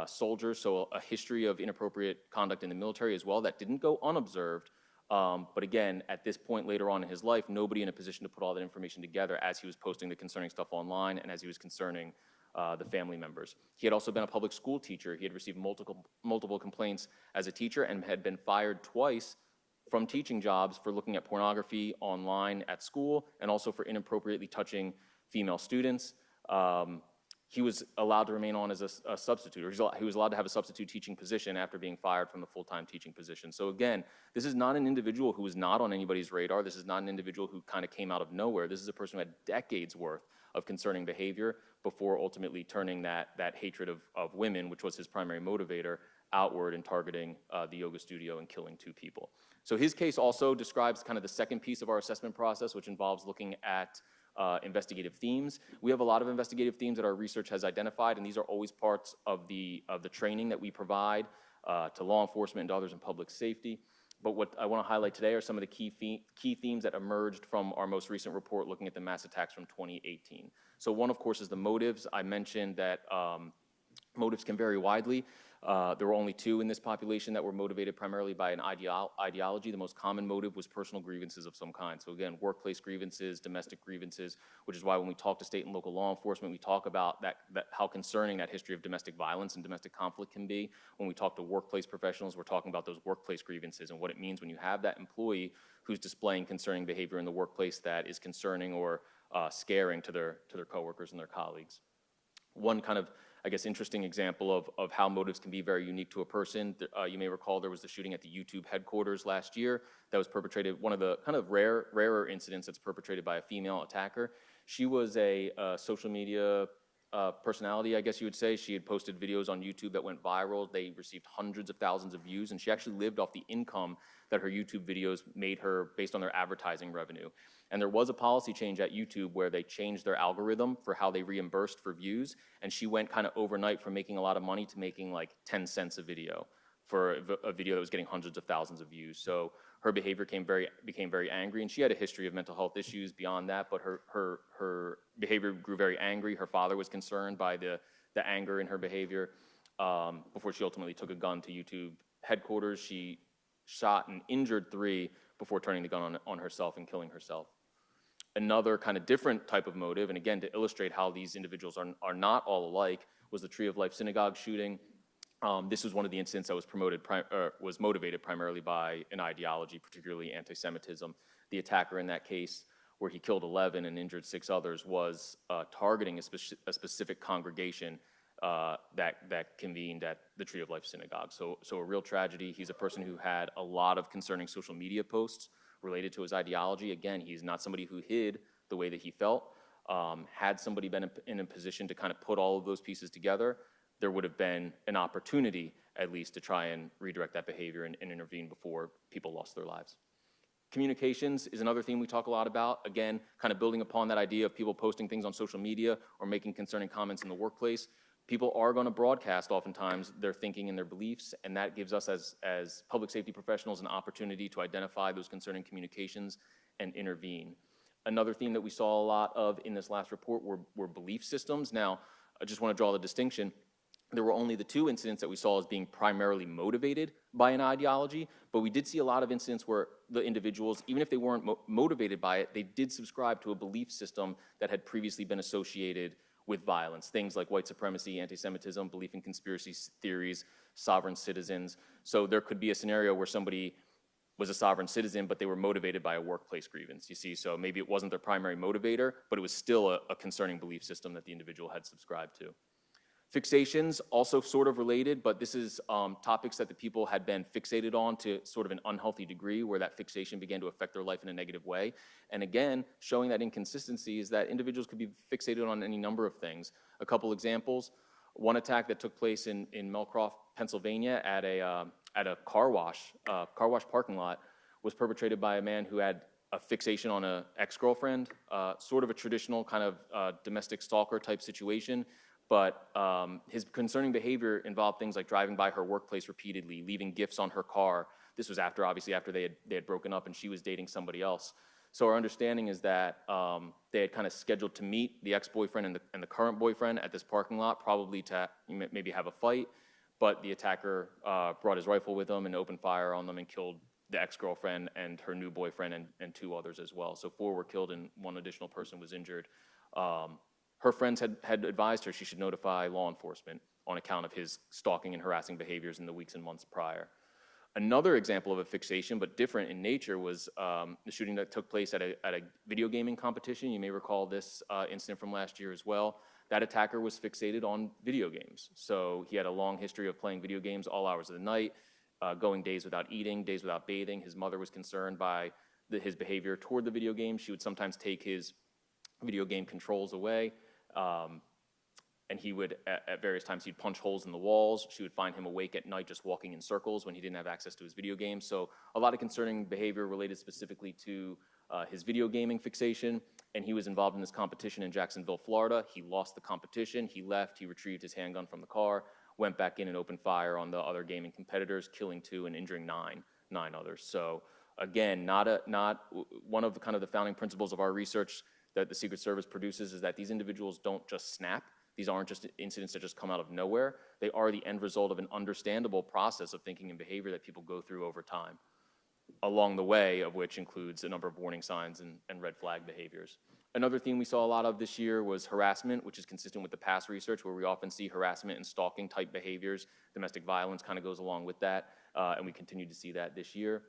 soldiers, so a history of inappropriate conduct in the military as well that didn't go unobserved. But again, at this point later on in his life, nobody in a position to put all that information together as he was posting the concerning stuff online and as he was concerning the family members. He had also been a public school teacher. He had received multiple complaints as a teacher and had been fired twice from teaching jobs for looking at pornography online at school and also for inappropriately touching female students. He was allowed to remain on as a substitute, or he was allowed to have a substitute teaching position after being fired from the full-time teaching position. So again, this is not an individual who was not on anybody's radar. This is not an individual who kind of came out of nowhere. This is a person who had decades worth of concerning behavior before ultimately turning that hatred of women, which was his primary motivator, outward and targeting the yoga studio and killing 2 people. So his case also describes kind of the second piece of our assessment process, which involves looking at investigative themes. We have a lot of investigative themes that our research has identified, and these are always parts of the training that we provide to law enforcement and to others in public safety. But what I want to highlight today are some of the key themes that emerged from our most recent report looking at the mass attacks from 2018. So one, of course, is the motives. I mentioned that motives can vary widely. There were only 2 in this population that were motivated primarily by an ideology. The most common motive was personal grievances of some kind. So again, workplace grievances, domestic grievances, which is why when we talk to state and local law enforcement, we talk about that how concerning that history of domestic violence and domestic conflict can be. When we talk to workplace professionals, we're talking about those workplace grievances and what it means when you have that employee who's displaying concerning behavior in the workplace that is concerning or scaring to their coworkers and their colleagues. One kind of, I guess, interesting example of how motives can be very unique to a person. You may recall there was the shooting at the YouTube headquarters last year that was perpetrated, one of the kind of rarer incidents that's perpetrated by a female attacker. She was a social media personality, I guess you would say. She had posted videos on YouTube that went viral. They received hundreds of thousands of views, and she actually lived off the income that her YouTube videos made her based on their advertising revenue. And there was a policy change at YouTube where they changed their algorithm for how they reimbursed for views, and she went kind of overnight from making a lot of money to making like 10 cents a video for a video that was getting hundreds of thousands of views. So her behavior became very angry, and she had a history of mental health issues beyond that, but her behavior grew very angry. Her father was concerned by the anger in her behavior. Before she ultimately took a gun to YouTube headquarters, she shot and injured 3 before turning the gun on herself and killing herself. Another kind of different type of motive, and again, to illustrate how these individuals are not all alike, was the Tree of Life synagogue shooting. This was one of the incidents that was motivated primarily by an ideology, particularly anti-Semitism. The attacker in that case, where he killed 11 and injured 6 others, was targeting a specific congregation that convened at the Tree of Life synagogue. So a real tragedy. He's a person who had a lot of concerning social media posts related to his ideology. Again, he's not somebody who hid the way that he felt. Had somebody been in a position to kind of put all of those pieces together, there would have been an opportunity, at least, to try and redirect that behavior and intervene before people lost their lives. Communications is another theme we talk a lot about. Again, kind of building upon that idea of people posting things on social media or making concerning comments in the workplace. People are going to broadcast oftentimes their thinking and their beliefs, and that gives us as public safety professionals an opportunity to identify those concerning communications and intervene. Another theme that we saw a lot of in this last report were belief systems. Now, I just want to draw the distinction. There were only the 2 incidents that we saw as being primarily motivated by an ideology, but we did see a lot of incidents where the individuals, even if they weren't motivated by it, they did subscribe to a belief system that had previously been associated with violence, things like white supremacy, anti-Semitism, belief in conspiracy theories, sovereign citizens. So there could be a scenario where somebody was a sovereign citizen, but they were motivated by a workplace grievance, you see. So maybe it wasn't their primary motivator, but it was still a concerning belief system that the individual had subscribed to. Fixations, also sort of related, but this is topics that the people had been fixated on to sort of an unhealthy degree, where that fixation began to affect their life in a negative way. And again, showing that inconsistency is that individuals could be fixated on any number of things. A couple examples: one attack that took place in Melcroft, Pennsylvania, at a car wash parking lot, was perpetrated by a man who had a fixation on an ex-girlfriend, sort of a traditional kind of domestic stalker type situation. But his concerning behavior involved things like driving by her workplace repeatedly, leaving gifts on her car. This was obviously after they had broken up and she was dating somebody else. So our understanding is that they had kind of scheduled to meet, the ex-boyfriend and the current boyfriend, at this parking lot, probably to maybe have a fight. But the attacker brought his rifle with him and opened fire on them and killed the ex-girlfriend and her new boyfriend and 2 others as well. So 4 were killed and 1 additional person was injured. Her friends had advised her she should notify law enforcement on account of his stalking and harassing behaviors in the weeks and months prior. Another example of a fixation, but different in nature, was the shooting that took place at a video gaming competition. You may recall this incident from last year as well. That attacker was fixated on video games. So he had a long history of playing video games all hours of the night, going days without eating, days without bathing. His mother was concerned by his behavior toward the video game. She would sometimes take his video game controls away. And he would, at various times, he'd punch holes in the walls. She would find him awake at night just walking in circles when he didn't have access to his video games. So a lot of concerning behavior related specifically to his video gaming fixation. And he was involved in this competition in Jacksonville, Florida. He lost the competition. He left. He retrieved his handgun from the car, went back in and opened fire on the other gaming competitors, killing 2 and injuring nine others. So again, not one of the kind of the founding principles of our research that the Secret Service produces is that these individuals don't just snap. These aren't just incidents that just come out of nowhere. They are the end result of an understandable process of thinking and behavior that people go through over time, along the way of which includes a number of warning signs and red flag behaviors. Another theme we saw a lot of this year was harassment, which is consistent with the past research, where we often see harassment and stalking type behaviors. Domestic violence kind of goes along with that, and we continue to see that this year.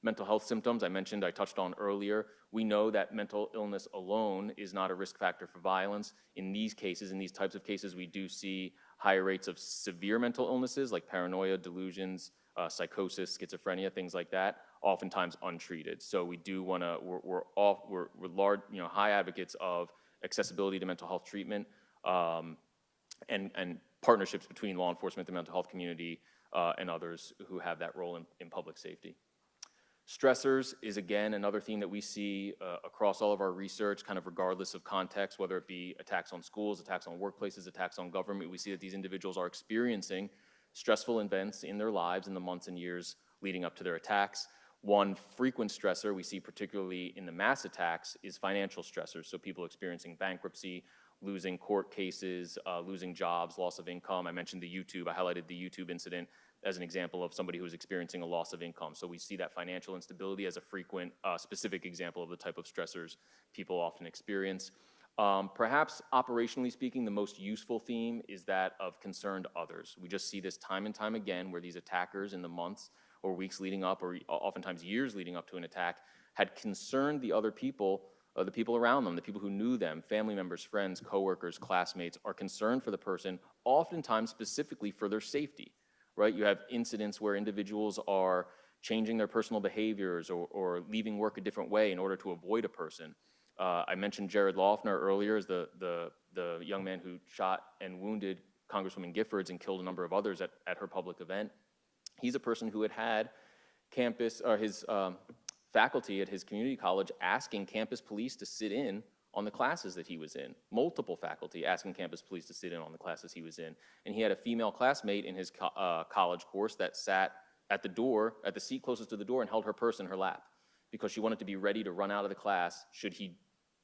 Mental health symptoms, I touched on earlier. We know that mental illness alone is not a risk factor for violence. In these cases, in these types of cases, we do see higher rates of severe mental illnesses like paranoia, delusions, psychosis, schizophrenia, things like that, oftentimes untreated. So we do want to, we're large, high advocates of accessibility to mental health treatment and partnerships between law enforcement, the mental health community, and others who have that role in public safety. Stressors is, again, another theme that we see across all of our research, kind of regardless of context, whether it be attacks on schools, attacks on workplaces, attacks on government. We see that these individuals are experiencing stressful events in their lives in the months and years leading up to their attacks. One frequent stressor we see, particularly in the mass attacks, is financial stressors. So people experiencing bankruptcy, losing court cases, losing jobs, loss of income. I mentioned I highlighted the YouTube incident as an example of somebody who is experiencing a loss of income. So we see that financial instability as a frequent, specific example of the type of stressors people often experience. Perhaps operationally speaking, the most useful theme is that of concerned others. We just see this time and time again where these attackers in the months or weeks leading up, or oftentimes years leading up to an attack, had concerned the other people, the people around them, the people who knew them, family members, friends, coworkers, classmates, are concerned for the person, oftentimes specifically for their safety. Right? You have incidents where individuals are changing their personal behaviors or leaving work a different way in order to avoid a person. I mentioned Jared Loeffner earlier as the young man who shot and wounded Congresswoman Giffords and killed a number of others at her public event. He's a person who had campus or his faculty at his community college asking campus police to sit in on the classes that he was in, multiple faculty asking campus police to sit in on the classes he was in. And he had a female classmate in his college course that sat at the door, at the seat closest to the door, and held her purse in her lap because she wanted to be ready to run out of the class should he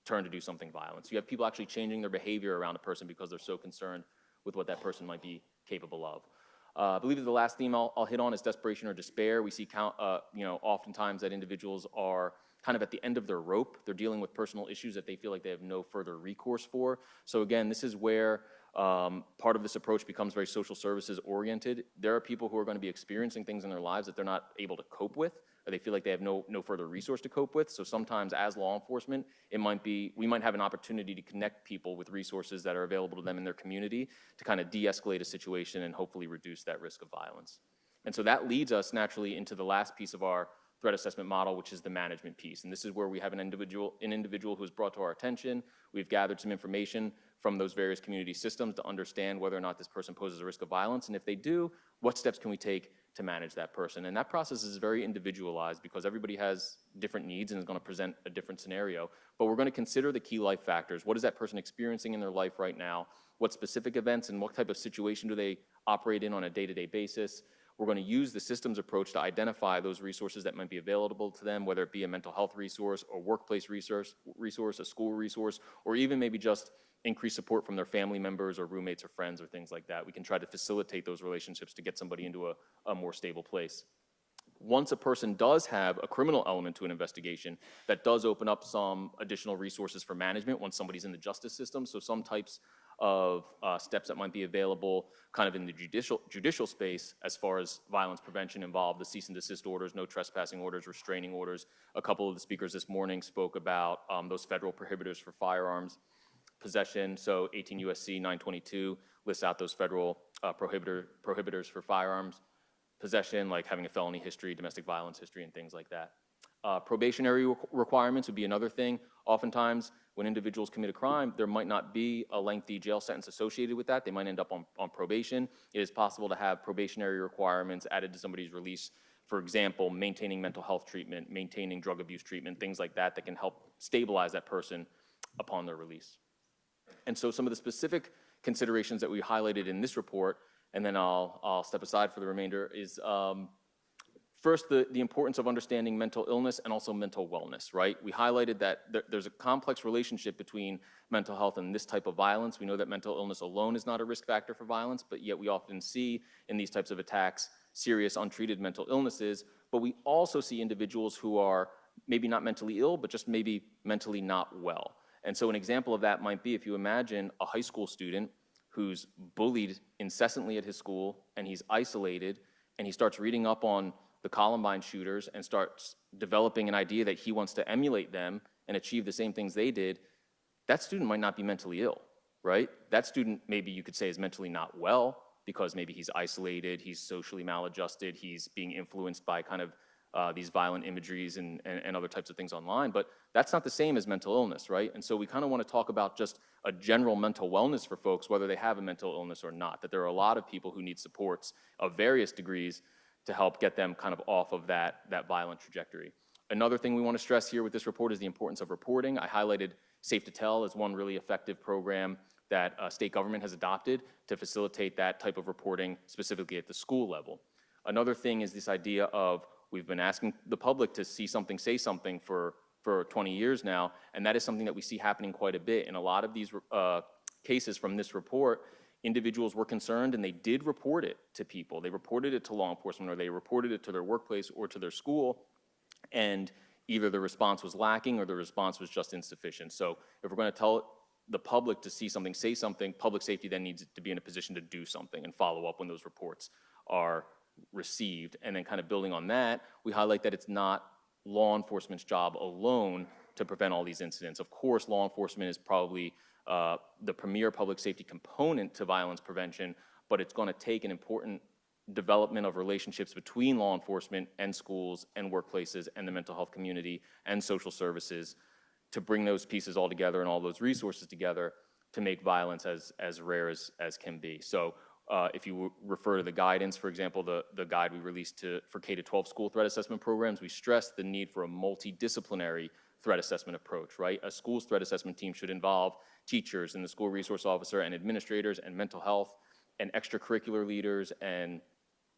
turn to do something violent. So you have people actually changing their behavior around a person because they're so concerned with what that person might be capable of. I believe that the last theme I'll hit on is desperation or despair. We see oftentimes that individuals are kind of at the end of their rope. They're dealing with personal issues that they feel like they have no further recourse for. So again, this is where part of this approach becomes very social services oriented. There are people who are going to be experiencing things in their lives that they're not able to cope with, or they feel like they have no further resource to cope with. So sometimes as law enforcement, we might have an opportunity to connect people with resources that are available to them in their community to kind of de-escalate a situation and hopefully reduce that risk of violence. And so that leads us naturally into the last piece of our threat assessment model, which is the management piece. And this is where we have an individual who is brought to our attention. We've gathered some information from those various community systems to understand whether or not this person poses a risk of violence. And if they do, what steps can we take to manage that person? And that process is very individualized because everybody has different needs and is going to present a different scenario. But we're going to consider the key life factors. What is that person experiencing in their life right now? What specific events and what type of situation do they operate in on a day-to-day basis? We're going to use the systems approach to identify those resources that might be available to them, whether it be a mental health resource, a workplace resource, a school resource, or even maybe just increased support from their family members or roommates or friends or things like that. We can try to facilitate those relationships to get somebody into a more stable place. Once a person does have a criminal element to an investigation, that does open up some additional resources for management once somebody's in the justice system. So some types of steps that might be available kind of in the judicial space as far as violence prevention involve the cease and desist orders, no trespassing orders, restraining orders. A couple of the speakers this morning spoke about those federal prohibitors for firearms possession. So 18 U.S.C. 922 lists out those federal prohibitors for firearms possession, like having a felony history, domestic violence history, and things like that. Probationary requirements would be another thing. Oftentimes, when individuals commit a crime, there might not be a lengthy jail sentence associated with that. They might end up on probation. It is possible to have probationary requirements added to somebody's release. For example, maintaining mental health treatment, maintaining drug abuse treatment, things like that that can help stabilize that person upon their release. And so some of the specific considerations that we highlighted in this report, and then I'll step aside for the remainder, is first, the importance of understanding mental illness and also mental wellness, right? We highlighted that there's a complex relationship between mental health and this type of violence. We know that mental illness alone is not a risk factor for violence, but yet we often see in these types of attacks serious untreated mental illnesses. But we also see individuals who are maybe not mentally ill, but just maybe mentally not well. And so an example of that might be if you imagine a high school student who's bullied incessantly at his school and he's isolated and he starts reading up on the Columbine shooters and starts developing an idea that he wants to emulate them and achieve the same things they did, that student might not be mentally ill, right? That student, maybe you could say, is mentally not well because maybe he's isolated, he's socially maladjusted, he's being influenced by kind of these violent imageries and other types of things online, but that's not the same as mental illness, right? And so we kind of want to talk about just a general mental wellness for folks, whether they have a mental illness or not, that there are a lot of people who need supports of various degrees to help get them kind of off of that violent trajectory. Another thing we want to stress here with this report is the importance of reporting. I highlighted Safe to Tell as one really effective program that state government has adopted to facilitate that type of reporting specifically at the school level. Another thing is this idea of we've been asking the public to see something, say something for 20 years now, and that is something that we see happening quite a bit. In a lot of these cases from this report, individuals were concerned and they did report it to people. They reported it to law enforcement or they reported it to their workplace or to their school, and either the response was lacking or the response was just insufficient. So if we're going to tell the public to see something, say something, public safety then needs to be in a position to do something and follow up when those reports are received. And then kind of building on that, we highlight that it's not law enforcement's job alone to prevent all these incidents. Of course, law enforcement is probably the premier public safety component to violence prevention, but it's going to take an important development of relationships between law enforcement and schools and workplaces and the mental health community and social services to bring those pieces all together and all those resources together to make violence as rare as can be. So if you refer to the guidance, for example, the guide we released for K-12 school threat assessment programs, we stress the need for a multidisciplinary threat assessment approach, right? A school's threat assessment team should involve teachers and the school resource officer and administrators and mental health and extracurricular leaders and,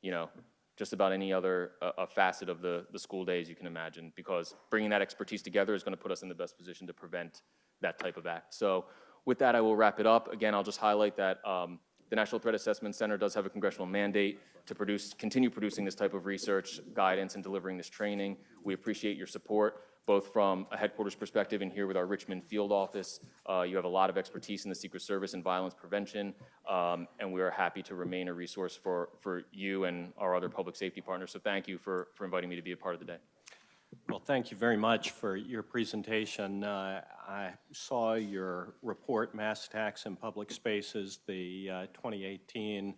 you know, just about any other facet of the school day as you can imagine, because bringing that expertise together is going to put us in the best position to prevent that type of act. So with that, I will wrap it up. Again, I'll just highlight that the National Threat Assessment Center does have a congressional mandate to continue producing this type of research, guidance, and delivering this training. We appreciate your support, both from a headquarters perspective and here with our Richmond field office. You have a lot of expertise in the Secret Service and violence prevention, and we are happy to remain a resource for you and our other public safety partners. So thank you for inviting me to be a part of the day. Well, thank you very much for your presentation. I saw your report, Mass Attacks in Public Spaces, the 2018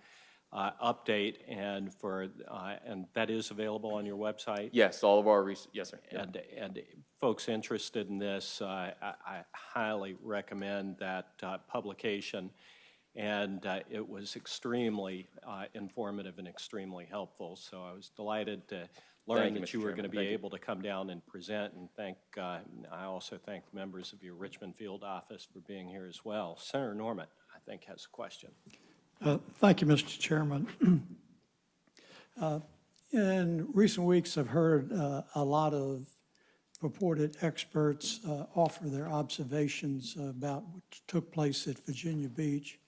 update, and that is available on your website. Yes, all of our, yes, sir. Yeah. And folks interested in this, I highly recommend that publication. And it was extremely informative and extremely helpful. So I was delighted to learn that you were going to be able to come down and present. And I also thank the members of your Richmond Field office for being here as well. Senator Norman, I think, has a question. Thank you, Mr. Chairman. In recent weeks, I've heard a lot of purported experts offer their observations about what took place at Virginia Beach.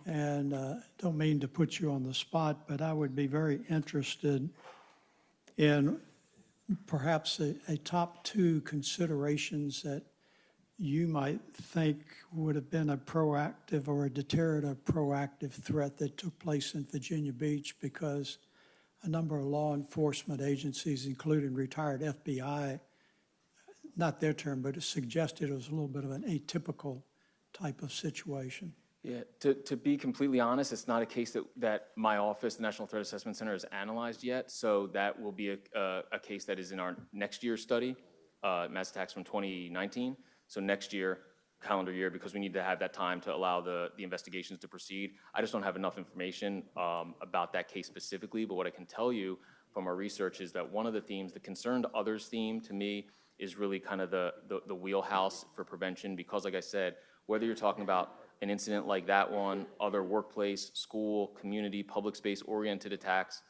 And don't mean to put you on the spot, but I would be very interested in perhaps a top 2 considerations that you might think would have been a proactive or a deterrent or proactive threat that took place in Virginia Beach, because a number of law enforcement agencies, including retired FBI, not their term, but it suggested it was a little bit of an atypical type of situation. Yeah, to be completely honest, it's not a case that my office, the National Threat Assessment Center, has analyzed yet. So that will be a case that is in our next year's study, mass attacks from 2019. So next year, calendar year, because we need to have that time to allow the investigations to proceed. I just don't have enough information about that case specifically. But what I can tell you from our research is that one of the themes, the concerned others theme, to me, is really kind of the wheelhouse for prevention. Because like I said, whether you're talking about an incident like that one, other workplace, school, community, public space-oriented attacks,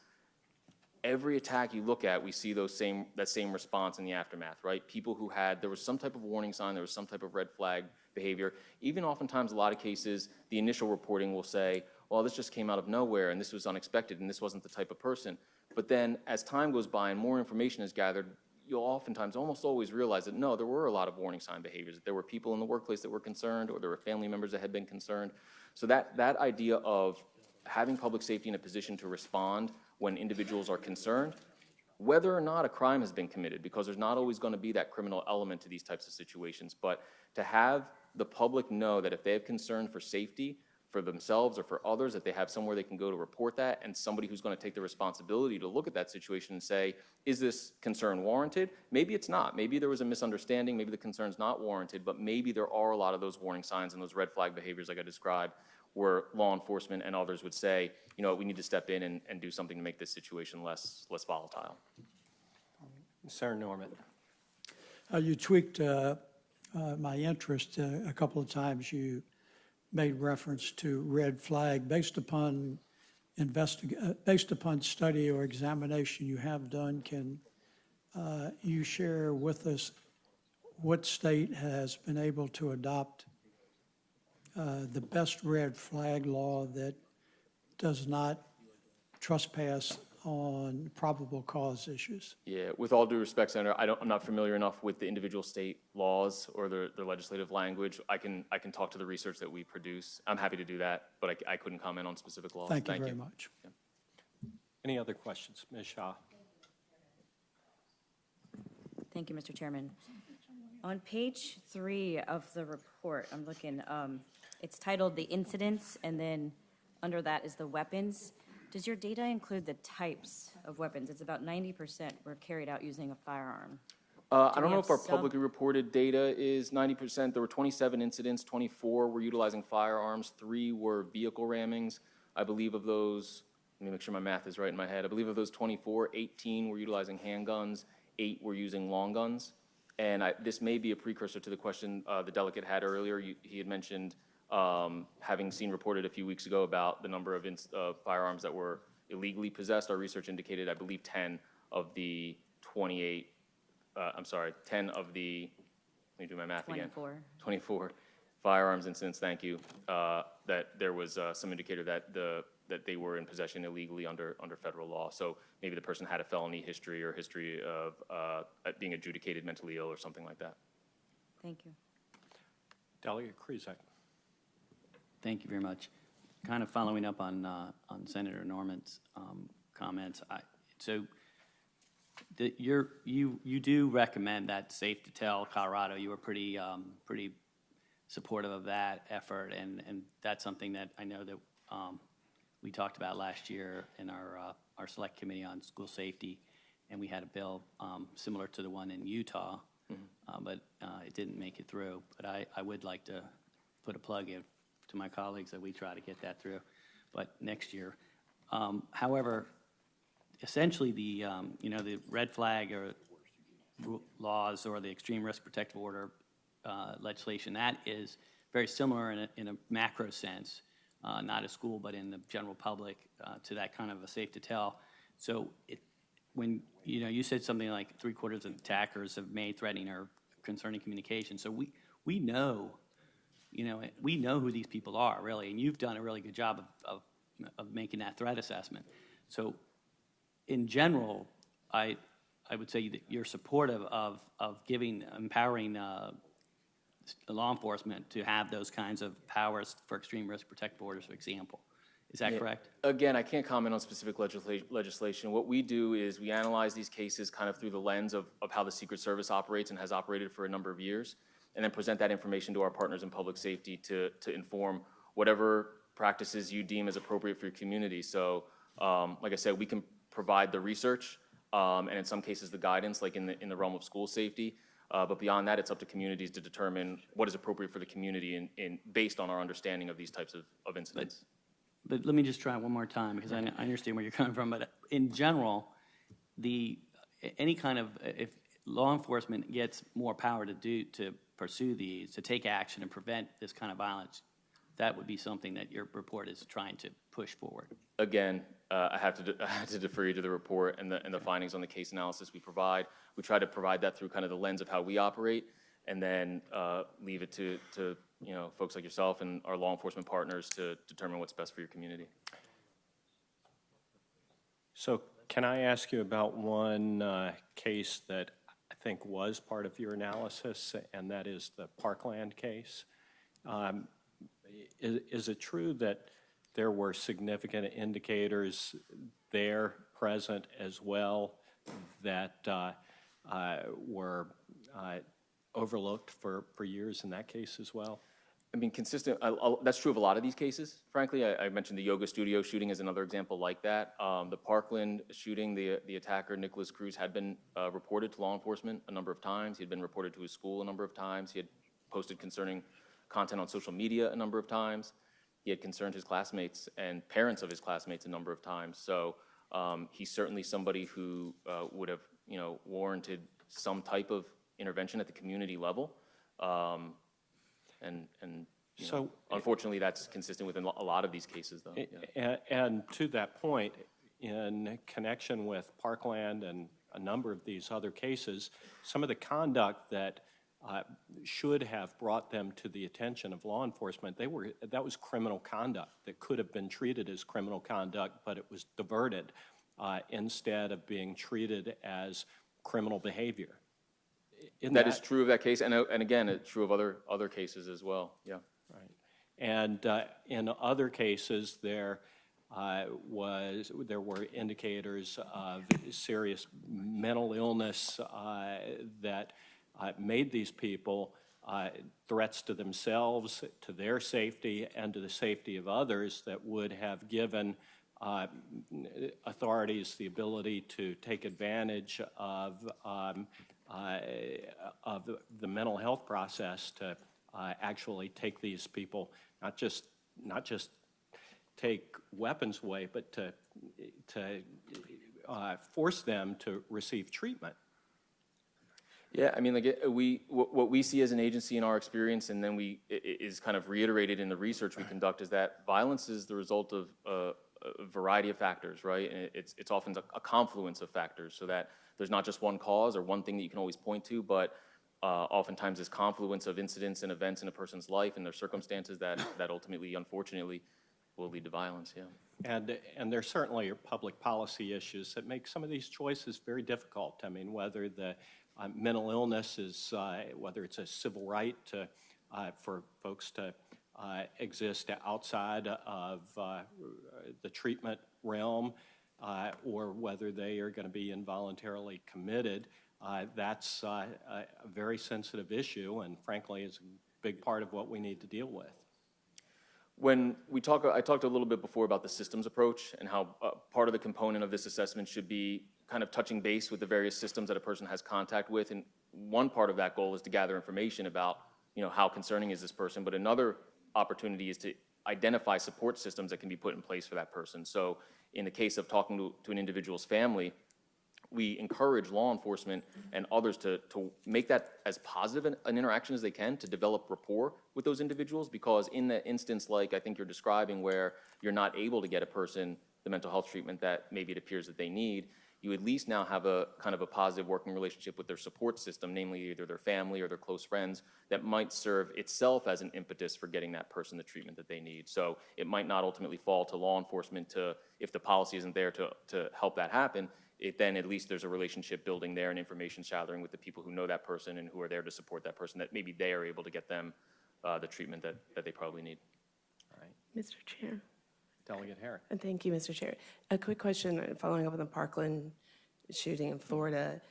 every attack you look at, we see that same response in the aftermath, right? People who there was some type of warning sign, there was some type of red flag behavior. Even oftentimes, a lot of cases, the initial reporting will say, well, this just came out of nowhere, and this was unexpected, and this wasn't the type of person. But then, as time goes by and more information is gathered, you'll oftentimes almost always realize that, no, there were a lot of warning sign behaviors, that there were people in the workplace that were concerned, or there were family members that had been concerned. So that idea of having public safety in a position to respond when individuals are concerned, whether or not a crime has been committed, because there's not always going to be that criminal element to these types of situations, but to have the public know that if they have concern for safety, for themselves or for others, that they have somewhere they can go to report that, and somebody who's going to take the responsibility to look at that situation and say, is this concern warranted? Maybe it's not. Maybe there was a misunderstanding. Maybe the concern's not warranted, but maybe there are a lot of those warning signs and those red flag behaviors like I described, where law enforcement and others would say, you know, we need to step in and do something to make this situation less volatile. Senator Norman. You tweaked my interest a couple of times. You made reference to red flag based upon study or examination you have done. Can you share with us what state has been able to adopt the best red flag law that does not trespass on probable cause issues? Yeah, with all due respect, Senator, I'm not familiar enough with the individual state laws or their legislative language. I can talk to the research that we produce. I'm happy to do that, but I couldn't comment on specific laws. Thank you very much. Yeah. Any other questions? Ms. Shaw. Thank you, Mr. Chairman. On page 3 of the report, I'm looking, it's titled the incidents, and then under that is the weapons. Does your data include the types of weapons? It's about 90% were carried out using a firearm. I don't know if our publicly reported data is 90%. There were 27 incidents, 24 were utilizing firearms, 3 were vehicle rammings. I believe of those, let me make sure my math is right in my head. I believe of those 24, 18 were utilizing handguns, 8 were using long guns. And this may be a precursor to the question the delegate had earlier. He had mentioned having seen reported a few weeks ago about the number of firearms that were illegally possessed. Our research indicated, I believe, 10 of the 10 of the, let me do my math 24. again. 24 firearms incidents, thank you, that there was some indicator that they were in possession illegally under federal law. So maybe the person had a felony history or history of being adjudicated mentally ill or something like that. Thank you. Delegate Krizak. Thank you very much. Kind of following up on Senator Norman's comments. So You do recommend that Safe to Tell Colorado. You were pretty supportive of that effort, and that's something that I know that we talked about last year in our select committee on school safety, and we had a bill similar to the one in Utah, but it didn't make it through. But I would like to put a plug in to my colleagues that we try to get that through, but next year. However, essentially the red flag or laws or the extreme risk protective order legislation, that is very similar in a macro sense, not a school, but in the general public, to that kind of a safe to tell. So when you said something like 3/4 of attackers have made threatening or concerning communication. So we know, we know who these people are really, and you've done a really good job of making that threat assessment. So in general, I would say that you're supportive of empowering law enforcement to have those kinds of powers for extreme risk protective orders, for example. Is that correct? Again, I can't comment on specific legislation. What we do is we analyze these cases kind of through the lens of how the Secret Service operates and has operated for a number of years, and then present that information to our partners in public safety to inform whatever practices you deem as appropriate for your community. So, like I said, we can provide the research and in some cases the guidance, like in the realm of school safety. But beyond that, it's up to communities to determine what is appropriate for the community based on our understanding of these types of incidents. But let me just try one more time, because I understand where you're coming from. But in general, any kind of, if law enforcement gets more power to pursue these, to take action and prevent this kind of violence, that would be something that your report is trying to push forward. Again, I have to defer you to the report and the findings on the case analysis we provide. We try to provide that through kind of the lens of how we operate, and then leave it to folks like yourself and our law enforcement partners to determine what's best for your community. So can I ask you about one case that I think was part of your analysis, and that is the Parkland case? Is it true that there were significant indicators there present as well that were overlooked for years in that case as well? I mean, that's true of a lot of these cases, frankly. I mentioned the yoga studio shooting as another example like that. The Parkland shooting, the attacker, Nicholas Cruz, had been reported to law enforcement a number of times. He had been reported to his school a number of times. He had posted concerning content on social media a number of times. He had concerned his classmates and parents of his classmates a number of times. So he's certainly somebody who would have, warranted some type of intervention at the community level. So unfortunately, that's consistent with a lot of these cases, though. Yeah. And to that point, in connection with Parkland and a number of these other cases, some of the conduct that should have brought them to the attention of law enforcement, that was criminal conduct that could have been treated as criminal conduct, but it was diverted instead of being treated as criminal behavior. That is true of that case, and again, it's true of other cases as well. Yeah. Right. And in other cases, there were indicators of serious mental illness that made these people threats to themselves, to their safety, and to the safety of others that would have given authorities the ability to take advantage of the mental health process to actually take these people, not just take weapons away, but to force them to receive treatment. Yeah, I mean, what we see as an agency in our experience, and then is kind of reiterated in the research we conduct, is that violence is the result of a variety of factors, right? And it's often a confluence of factors, so that there's not just one cause or one thing that you can always point to, but oftentimes this confluence of incidents and events in a person's life and their circumstances that ultimately, unfortunately, will lead to violence. Yeah. And there certainly are public policy issues that make some of these choices very difficult. I mean, whether the mental illness is, whether it's a civil right for folks to exist outside of the treatment realm, or whether they are going to be involuntarily committed. That's a very sensitive issue, and frankly, is a big part of what we need to deal with. When we talk, I talked a little bit before about the systems approach and how part of the component of this assessment should be kind of touching base with the various systems that a person has contact with. And one part of that goal is to gather information about, how concerning is this person. But another opportunity is to identify support systems that can be put in place for that person. So in the case of talking to an individual's family, we encourage law enforcement and others to make that as positive an interaction as they can, to develop rapport with those individuals, because in the instance like I think you're describing, where you're not able to get a person the mental health treatment that maybe it appears that they need, you at least now have a kind of a positive working relationship with their support system, namely either their family or their close friends, that might serve itself as an impetus for getting that person the treatment that they need. So it might not ultimately fall to law enforcement to, if the policy isn't there to help that happen, then at least there's a relationship building there and information shadowing with the people who know that person and who are there to support that person, that maybe they are able to get them the treatment that they probably need. All right. Mr. Chair. Delegate Herrick. And thank you, Mr. Chair. A quick question following up on the Parkland shooting in Florida.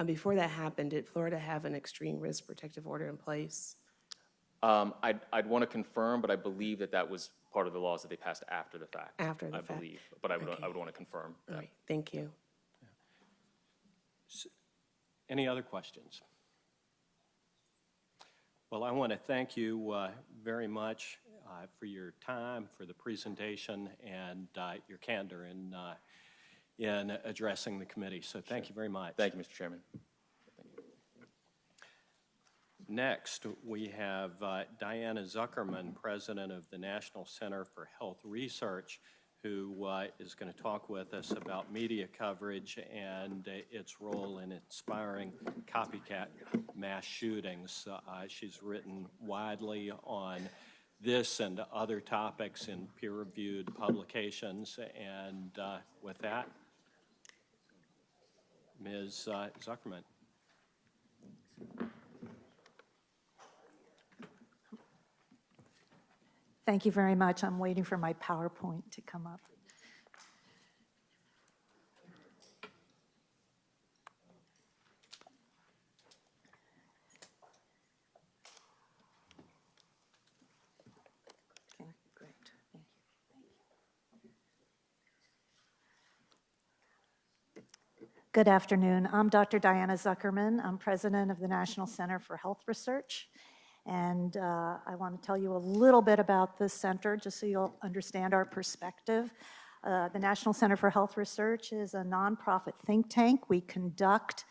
Before that happened, did Florida have an extreme risk protective order in place? I'd want to confirm, but I believe that was part of the laws that they passed after the fact. After the I fact. believe, but I would Okay. want to confirm. All right, thank you. Any other questions? Well, I want to thank you very much for your time, for the presentation, and your candor in addressing the committee. So thank you very much. Thank you, Mr. Chairman. Next, we have Diana Zuckerman, president of the National Center for Health Research, who is going to talk with us about media coverage and its role in inspiring copycat mass shootings. She's written widely on this and other topics in peer-reviewed publications. And with that, Ms. Zuckerman. Thank you very much. I'm waiting for my PowerPoint to come up. Okay, great. Thank you. Good afternoon. I'm Dr. Diana Zuckerman. I'm president of the National Center for Health Research. And I want to tell you a little bit about this center, just so you'll understand our perspective. The National Center for Health Research is a nonprofit think tank. We conduct,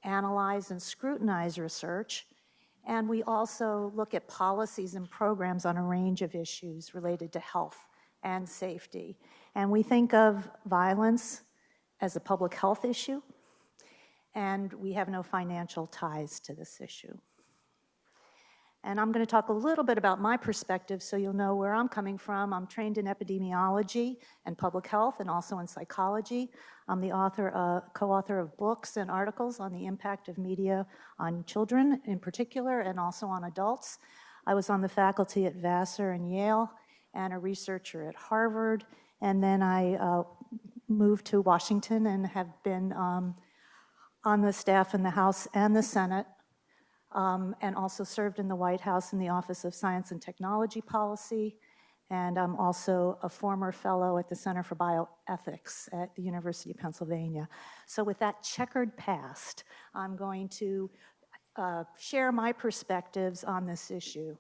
analyze, and scrutinize research. And we also look at policies and programs on a range of issues related to health and safety. And we think of violence as a public health issue, and we have no financial ties to this issue. And I'm going to talk a little bit about my perspective so you'll know where I'm coming from. I'm trained in epidemiology and public health and also in psychology. I'm the co-author of books and articles on the impact of media on children in particular and also on adults. I was on the faculty at Vassar and Yale and a researcher at Harvard. And then I moved to Washington and have been on the staff in the House and the Senate. And also served in the White House in the Office of Science and Technology Policy. And I'm also a former fellow at the Center for Bioethics at the University of Pennsylvania. So with that checkered past, I'm going to share my perspectives on this issue.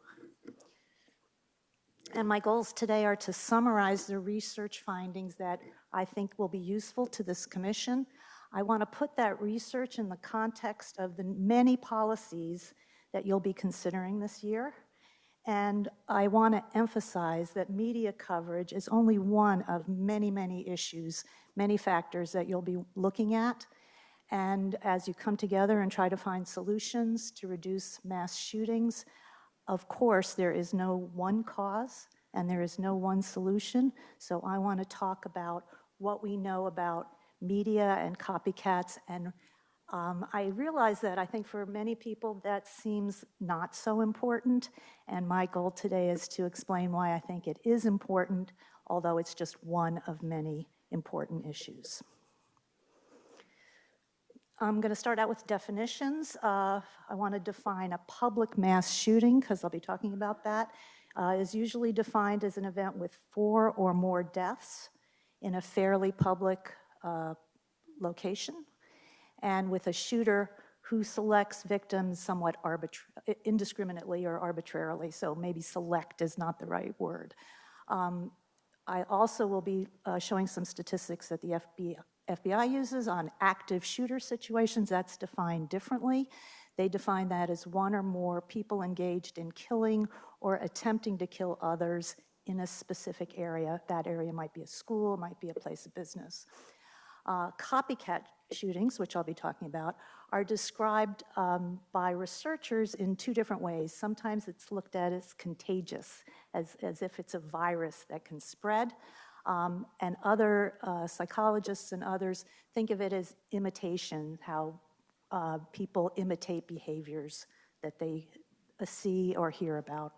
And my goals today are to summarize the research findings that I think will be useful to this commission. I want to put that research in the context of the many policies that you'll be considering this year. And I want to emphasize that media coverage is only one of many, many issues, many factors that you'll be looking at. And as you come together and try to find solutions to reduce mass shootings, of course, there is no one cause and there is no one solution. So I want to talk about what we know about media and copycats, and I realize that I think for many people that seems not so important, and my goal today is to explain why I think it is important, although it's just one of many important issues. I'm going to start out with definitions. I want to define a public mass shooting, because I'll be talking about that. Is usually defined as an event with 4 or more deaths in a fairly public location, and with a shooter who selects victims somewhat indiscriminately or arbitrarily, so maybe select is not the right word. I also will be showing some statistics that the FBI uses on active shooter situations. That's defined differently. They define that as 1 or more people engaged in killing or attempting to kill others in a specific area. That area might be a school, might be a place of business. Copycat shootings, which I'll be talking about, are described by researchers in 2 different ways. Sometimes it's looked at as contagious, as if it's a virus that can spread. And other psychologists and others think of it as imitation, how people imitate behaviors that they see or hear about.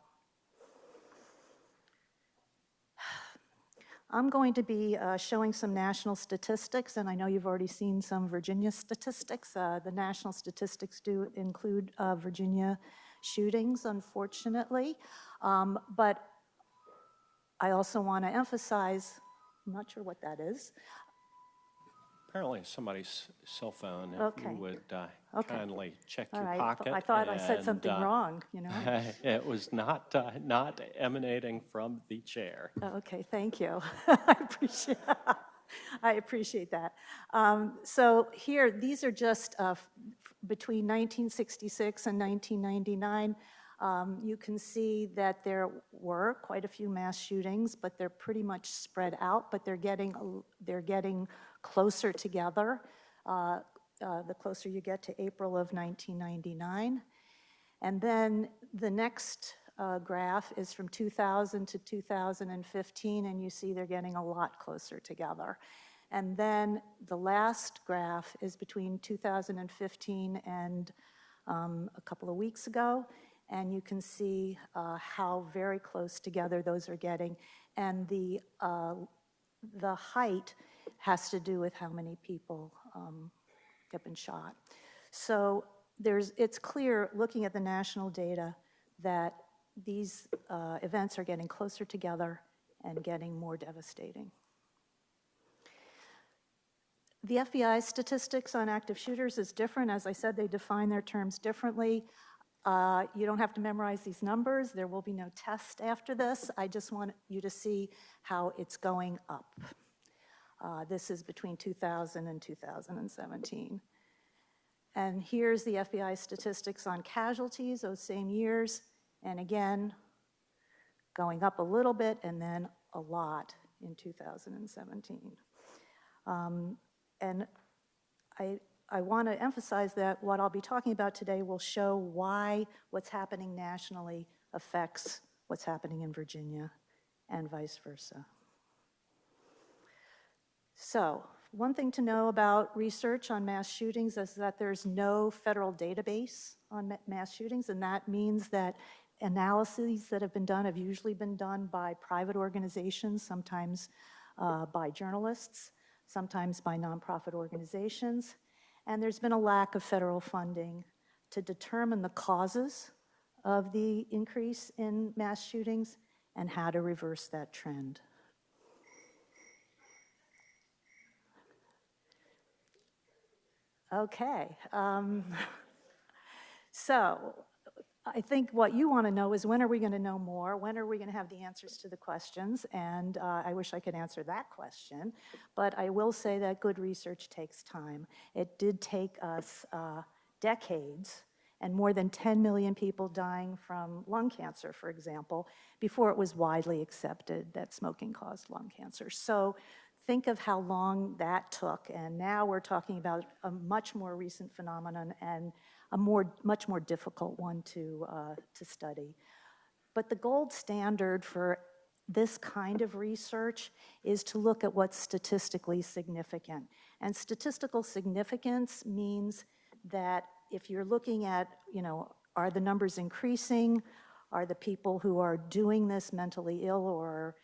I'm going to be showing some national statistics, and I know you've already seen some Virginia statistics. The national statistics do include Virginia shootings, unfortunately. But I also want to emphasize, I'm not sure what that is. Apparently somebody's cell phone, if Okay. you would Okay. kindly check All your right. pocket. I thought I said something and, wrong, you know. It was not emanating from the chair. Okay, thank you. I appreciate that. So here, these are just between 1966 and 1999. You can see that there were quite a few mass shootings, but they're pretty much spread out, but they're getting closer together the closer you get to April of 1999. And then the next graph is from 2000 to 2015, and you see they're getting a lot closer together. And then the last graph is between 2015 and a couple of weeks ago, and you can see how very close together those are getting. And the height has to do with how many people have been shot. So it's clear, looking at the national data, that these events are getting closer together and getting more devastating. The FBI statistics on active shooters is different. As I said, they define their terms differently. You don't have to memorize these numbers. There will be no test after this. I just want you to see how it's going up. This is between 2000 and 2017. And here's the FBI statistics on casualties those same years. And again, going up a little bit and then a lot in 2017. And I want to emphasize that what I'll be talking about today will show why what's happening nationally affects what's happening in Virginia and vice versa. So, one thing to know about research on mass shootings is that there's no federal database on mass shootings, and that means that analyses that have been done have usually been done by private organizations, sometimes by journalists, sometimes by nonprofit organizations, and there's been a lack of federal funding to determine the causes of the increase in mass shootings and how to reverse that trend. Okay, so I think what you want to know is, when are we going to know more? When are we going to have the answers to the questions? And I wish I could answer that question, but I will say that good research takes time. It did take us decades and more than 10 million people dying from lung cancer, for example, before it was widely accepted that smoking caused lung cancer. So think of how long that took, and now we're talking about a much more recent phenomenon and a much more difficult one to study. But the gold standard for this kind of research is to look at what's statistically significant. And statistical significance means that if you're looking at, are the numbers increasing? Are the people who are doing this mentally ill or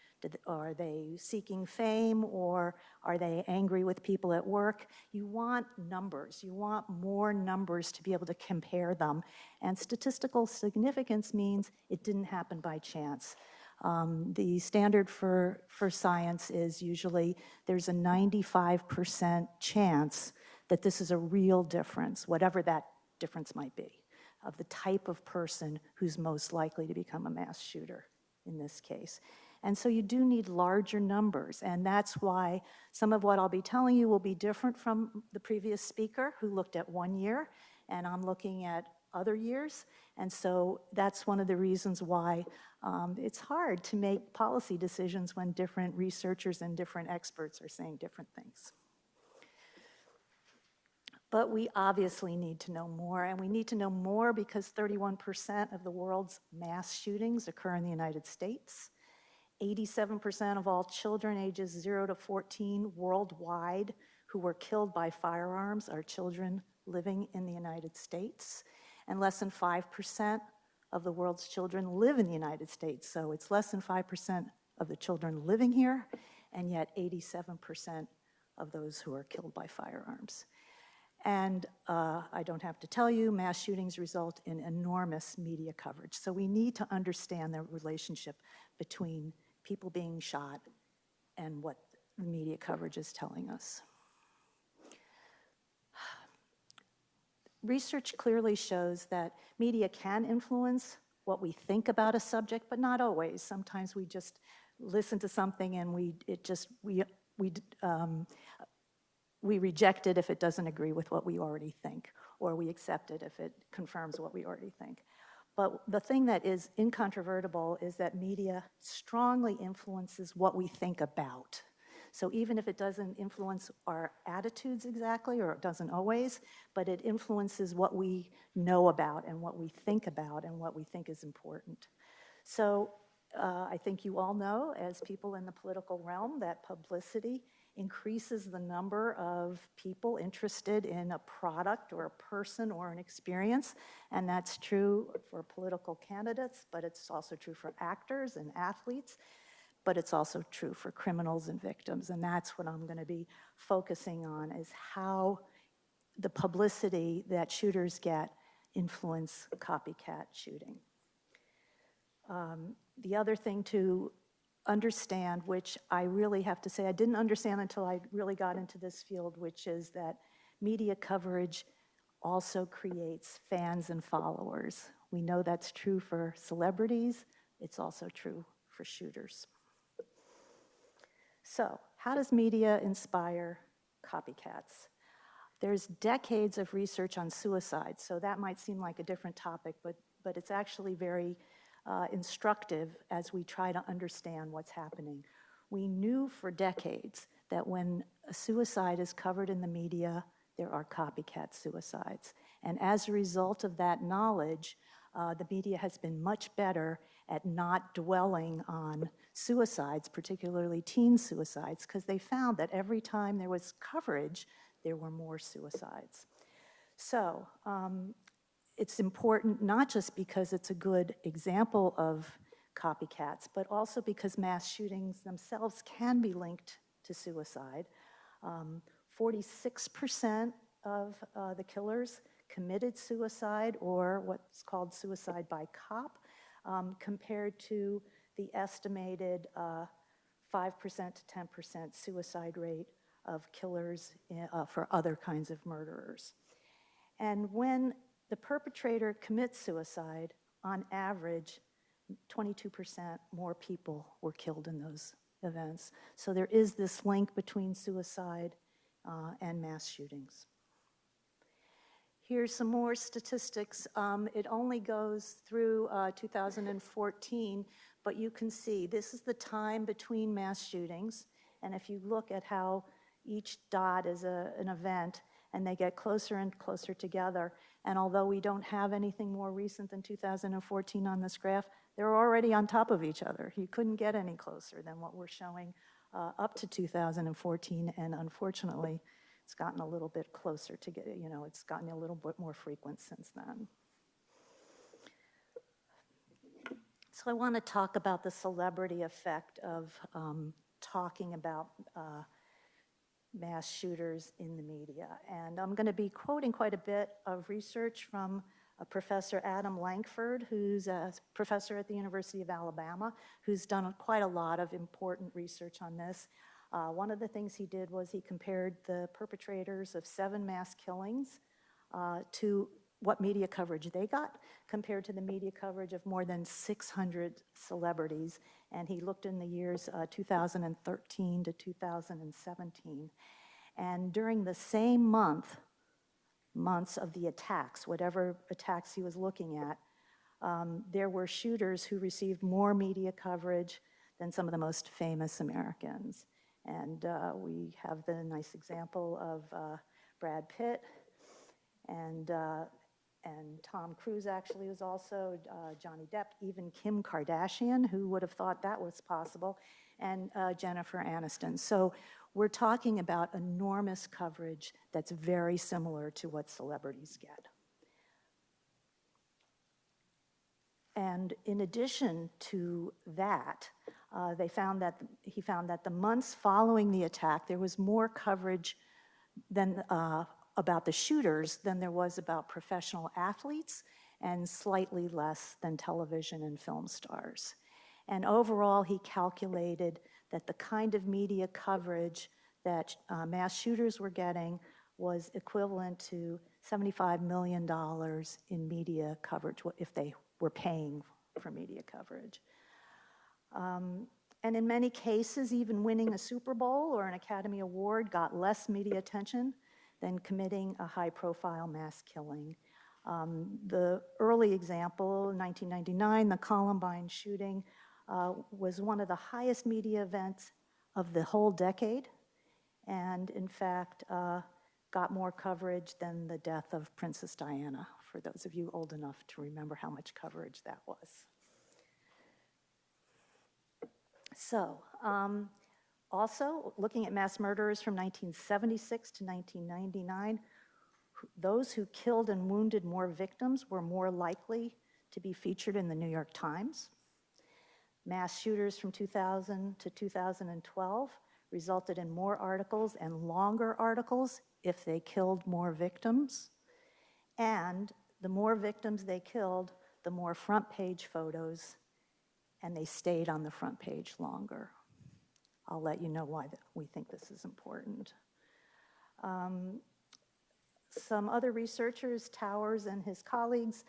Are they seeking fame, or are they angry with people at work? You want numbers. You want more numbers to be able to compare them. And statistical significance means it didn't happen by chance. The standard for science is usually there's a 95% chance that this is a real difference, whatever that difference might be, of the type of person who's most likely to become a mass shooter in this case. And so you do need larger numbers, and that's why some of what I'll be telling you will be different from the previous speaker who looked at 1 year, and I'm looking at other years. And so that's one of the reasons why it's hard to make policy decisions when different researchers and different experts are saying different things. But we obviously need to know more, and we need to know more because 31% of the world's mass shootings occur in the United States. 87% of all children ages 0 to 14 worldwide who were killed by firearms are children living in the United States, and less than 5% of the world's children live in the United States. So it's less than 5% of the children living here, and yet 87% of those who are killed by firearms. And I don't have to tell you, mass shootings result in enormous media coverage. So we need to understand the relationship between people being shot and what the media coverage is telling us. Research clearly shows that media can influence what we think about a subject, but not always. Sometimes we just listen to something and we reject it if it doesn't agree with what we already think, or we accept it if it confirms what we already think. But the thing that is incontrovertible is that media strongly influences what we think about. So even if it doesn't influence our attitudes exactly, or it doesn't always, but it influences what we know about and what we think about and what we think is important. So I think you all know, as people in the political realm, that publicity increases the number of people interested in a product or a person or an experience, and that's true for political candidates, but it's also true for actors and athletes, but it's also true for criminals and victims, and that's what I'm going to be focusing on, is how the publicity that shooters get influence copycat shooting. The other thing to understand, which I really have to say I didn't understand until I really got into this field, which is that media coverage also creates fans and followers. We know that's true for celebrities. It's also true for shooters. So, how does media inspire copycats? There's decades of research on suicide, so that might seem like a different topic, but it's actually very instructive as we try to understand what's happening. We knew for decades that when a suicide is covered in the media, there are copycat suicides. And as a result of that knowledge, the media has been much better at not dwelling on suicides, particularly teen suicides, because they found that every time there was coverage, there were more suicides. So, it's important not just because it's a good example of copycats, but also because mass shootings themselves can be linked to suicide. 46% of the killers committed suicide, or what's called suicide by cop, compared to the estimated 5% to 10% suicide rate of killers for other kinds of murderers. And when the perpetrator commits suicide, on average, 22% more people were killed in those events. So there is this link between suicide and mass shootings. Here's some more statistics. It only goes through 2014, but you can see this is the time between mass shootings. And if you look at how each dot is an event, and they get closer and closer together. And although we don't have anything more recent than 2014 on this graph, they're already on top of each other. You couldn't get any closer than what we're showing up to 2014, and unfortunately, it's gotten a little bit closer to get, it's gotten a little bit more frequent since then. So So I want to talk about the celebrity effect of talking about mass shooters in the media. And I'm going to be quoting quite a bit of research from Professor Adam Lankford, who's a professor at the University of Alabama, who's done quite a lot of important research on this. One of the things he did was he compared the perpetrators of 7 mass killings to what media coverage they got compared to the media coverage of more than 600 celebrities. And he looked in the years 2013 to 2017. And during the same months of the attacks, whatever attacks he was looking at, there were shooters who received more media coverage than some of the most famous Americans. And we have the nice example of Brad Pitt, and Tom Cruise actually was also, Johnny Depp, even Kim Kardashian, who would have thought that was possible, and Jennifer Aniston. So we're talking about enormous coverage that's very similar to what celebrities get. And in addition to that, he found that the months following the attack, there was more coverage than about the shooters than there was about professional athletes, and slightly less than television and film stars. And overall, he calculated that the kind of media coverage that mass shooters were getting was equivalent to $75 million in media coverage if they were paying for media coverage. And in many cases, even winning a Super Bowl or an Academy Award got less media attention than committing a high-profile mass killing. The early example, 1999, the Columbine shooting, was one of the highest media events of the whole decade, and in fact, got more coverage than the death of Princess Diana, for those of you old enough to remember how much coverage that was. So, also, looking at mass murderers from 1976 to 1999, those who killed and wounded more victims were more likely to be featured in the New York Times. Mass shooters from 2000 to 2012 resulted in more articles and longer articles if they killed more victims. And the more victims they killed, the more front page photos, and they stayed on the front page longer. I'll let you know why we think this is important. Some other researchers, Towers and his colleagues,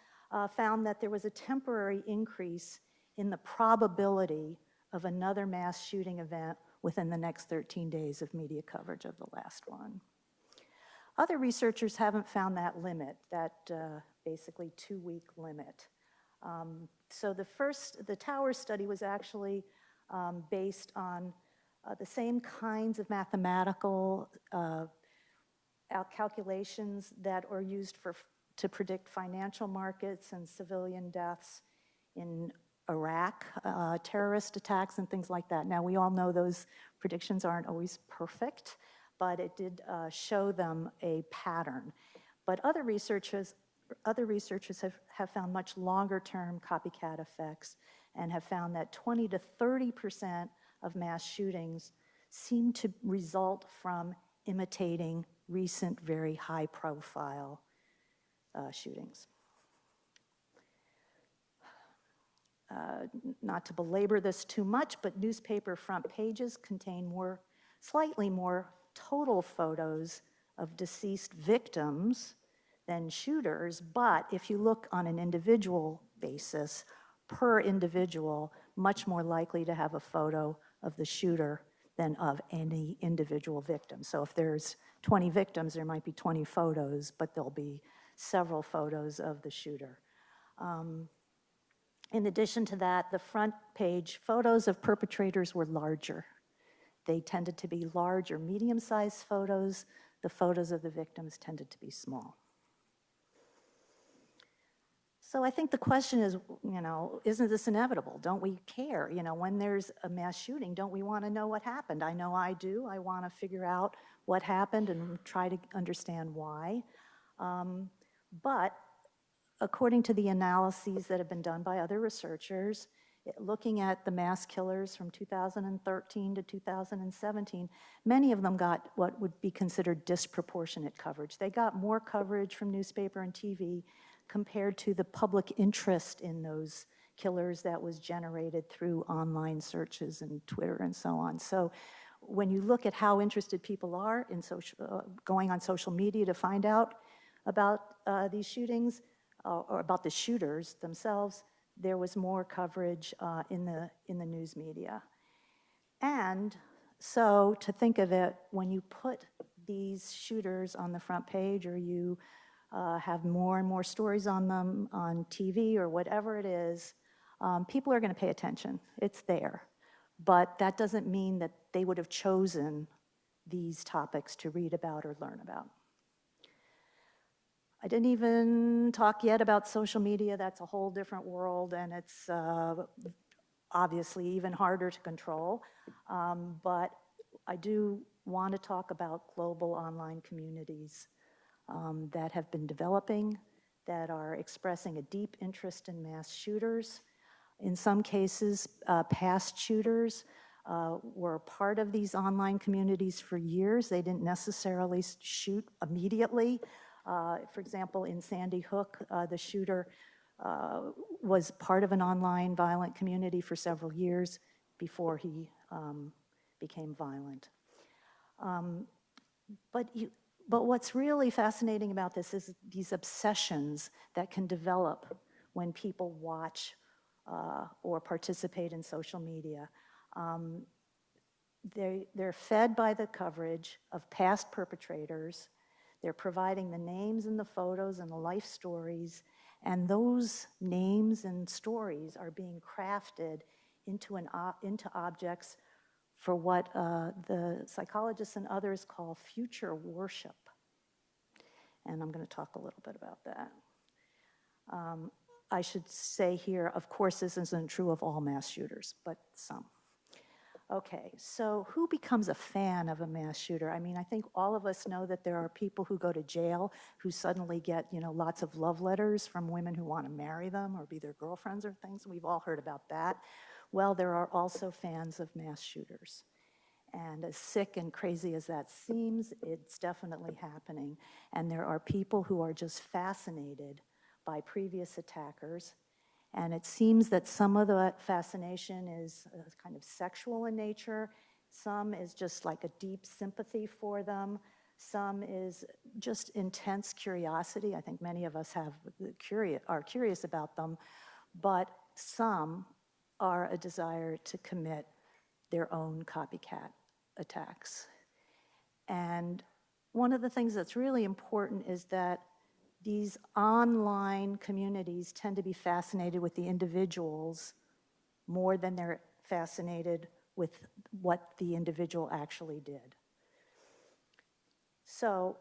found that there was a temporary increase in the probability of another mass shooting event within the next 13 days of media coverage of the last one. Other researchers haven't found that limit, that basically 2-week limit. So the Towers study was actually based on the same kinds of mathematical calculations that are used to predict financial markets and civilian deaths in Iraq, terrorist attacks and things like that. Now, we all know those predictions aren't always perfect, but it did show them a pattern. But other researchers have found much longer-term copycat effects and have found that 20 to 30% of mass shootings seem to result from imitating recent, very high-profile shootings. Not to belabor this too much, but newspaper front pages contain slightly more total photos of deceased victims than shooters, but if you look on an individual basis, per individual, much more likely to have a photo of the shooter than of any individual victim. So if there's 20 victims, there might be 20 photos, but there'll be several photos of the shooter. In addition to that, the front page photos of perpetrators were larger. They tended to be large or medium-sized photos. The photos of the victims tended to be small. So I think the question is, isn't this inevitable? Don't we care? When there's a mass shooting, don't we want to know what happened? I know I do. I want to figure out what happened and try to understand why. But according to the analyses that have been done by other researchers, Looking at the mass killers from 2013 to 2017, many of them got what would be considered disproportionate coverage. They got more coverage from newspaper and TV compared to the public interest in those killers that was generated through online searches and Twitter and so on. So when you look at how interested people are in going on social media to find out about these shootings or about the shooters themselves, there was more coverage in the news media. And so to think of it, when you put these shooters on the front page, or you have more and more stories on them on TV or whatever it is, people are going to pay attention. It's there. But that doesn't mean that they would have chosen these topics to read about or learn about. I didn't even talk yet about social media. That's a whole different world, and it's obviously even harder to control. But I do want to talk about global online communities that have been developing, that are expressing a deep interest in mass shooters. In some cases, past shooters were part of these online communities for years. They didn't necessarily shoot immediately. For example, in Sandy Hook, the shooter was part of an online violent community for several years before he became violent. But what's really fascinating about this is these obsessions that can develop when people watch or participate in social media. They're fed by the coverage of past perpetrators. They're providing the names and the photos and the life stories, and those names and stories are being crafted into objects for what the psychologists and others call future worship. And I'm going to talk a little bit about that. I should say here, of course, this isn't true of all mass shooters, but some. Okay, so who becomes a fan of a mass shooter? I mean, I think all of us know that there are people who go to jail who suddenly get, lots of love letters from women who want to marry them or be their girlfriends or things. We've all heard about that. Well, there are also fans of mass shooters. And as sick and crazy as that seems, it's definitely happening. And there are people who are just fascinated by previous attackers. And it seems that some of the fascination is kind of sexual in nature. Some is just like a deep sympathy for them. Some is just intense curiosity. I think many of us are curious about them. But some are a desire to commit their own copycat attacks. And one of the things that's really important is that these online communities tend to be fascinated with the individuals more than they're fascinated with what the individual actually did. So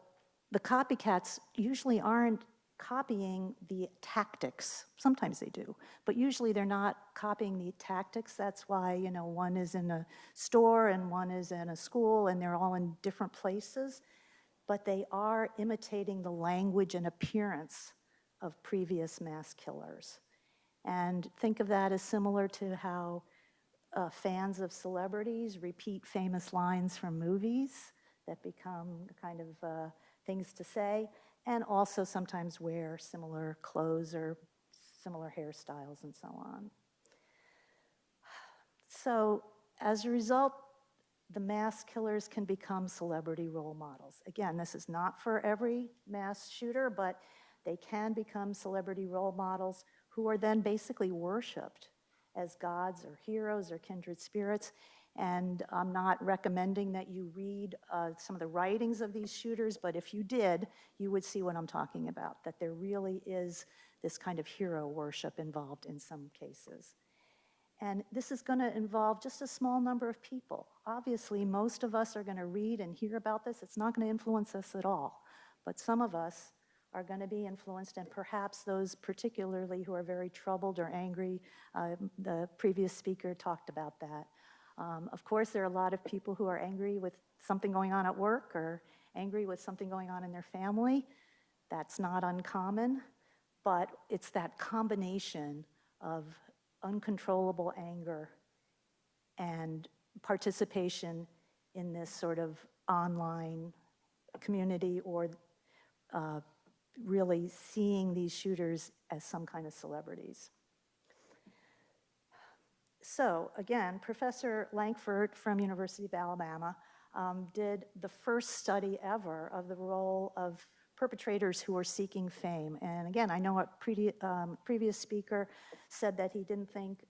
the copycats usually aren't copying the tactics. Sometimes they do, but usually they're not copying the tactics. That's why, one is in a store and one is in a school and they're all in different places. But they are imitating the language and appearance of previous mass killers. And think of that as similar to how fans of celebrities repeat famous lines from movies that become kind of things to say, and also sometimes wear similar clothes or similar hairstyles and so on. So as a result, the mass killers can become celebrity role models. Again, this is not for every mass shooter, but they can become celebrity role models who are then basically worshipped as gods or heroes or kindred spirits. And I'm not recommending that you read some of the writings of these shooters, but if you did, you would see what I'm talking about, that there really is this kind of hero worship involved in some cases. And this is going to involve just a small number of people. Obviously, most of us are going to read and hear about this. It's not going to influence us at all. But some of us are going to be influenced, and perhaps those particularly who are very troubled or angry. The previous speaker talked about that. Of course, there are a lot of people who are angry with something going on at work or angry with something going on in their family. That's not uncommon, but it's that combination of uncontrollable anger and participation in this sort of online community, or really seeing these shooters as some kind of celebrities. So again, Professor Lankford from University of Alabama did the first study ever of the role of perpetrators who are seeking fame. And again, I know a previous speaker said that he didn't think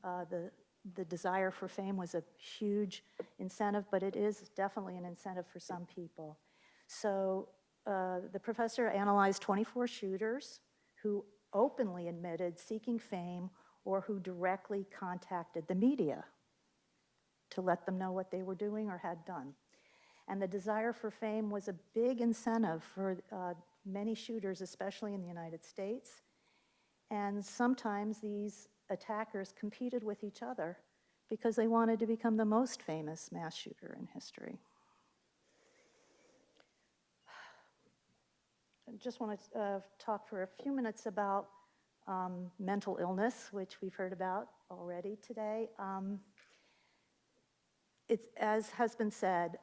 the desire for fame was a huge incentive, but it is definitely an incentive for some people. So the professor analyzed 24 shooters who openly admitted seeking fame or who directly contacted the media to let them know what they were doing or had done. And the desire for fame was a big incentive for many shooters, especially in the United States. And sometimes these attackers competed with each other because they wanted to become the most famous mass shooter in history. I just want to talk for a few minutes about mental illness, which we've heard about already today. It's, as has been said,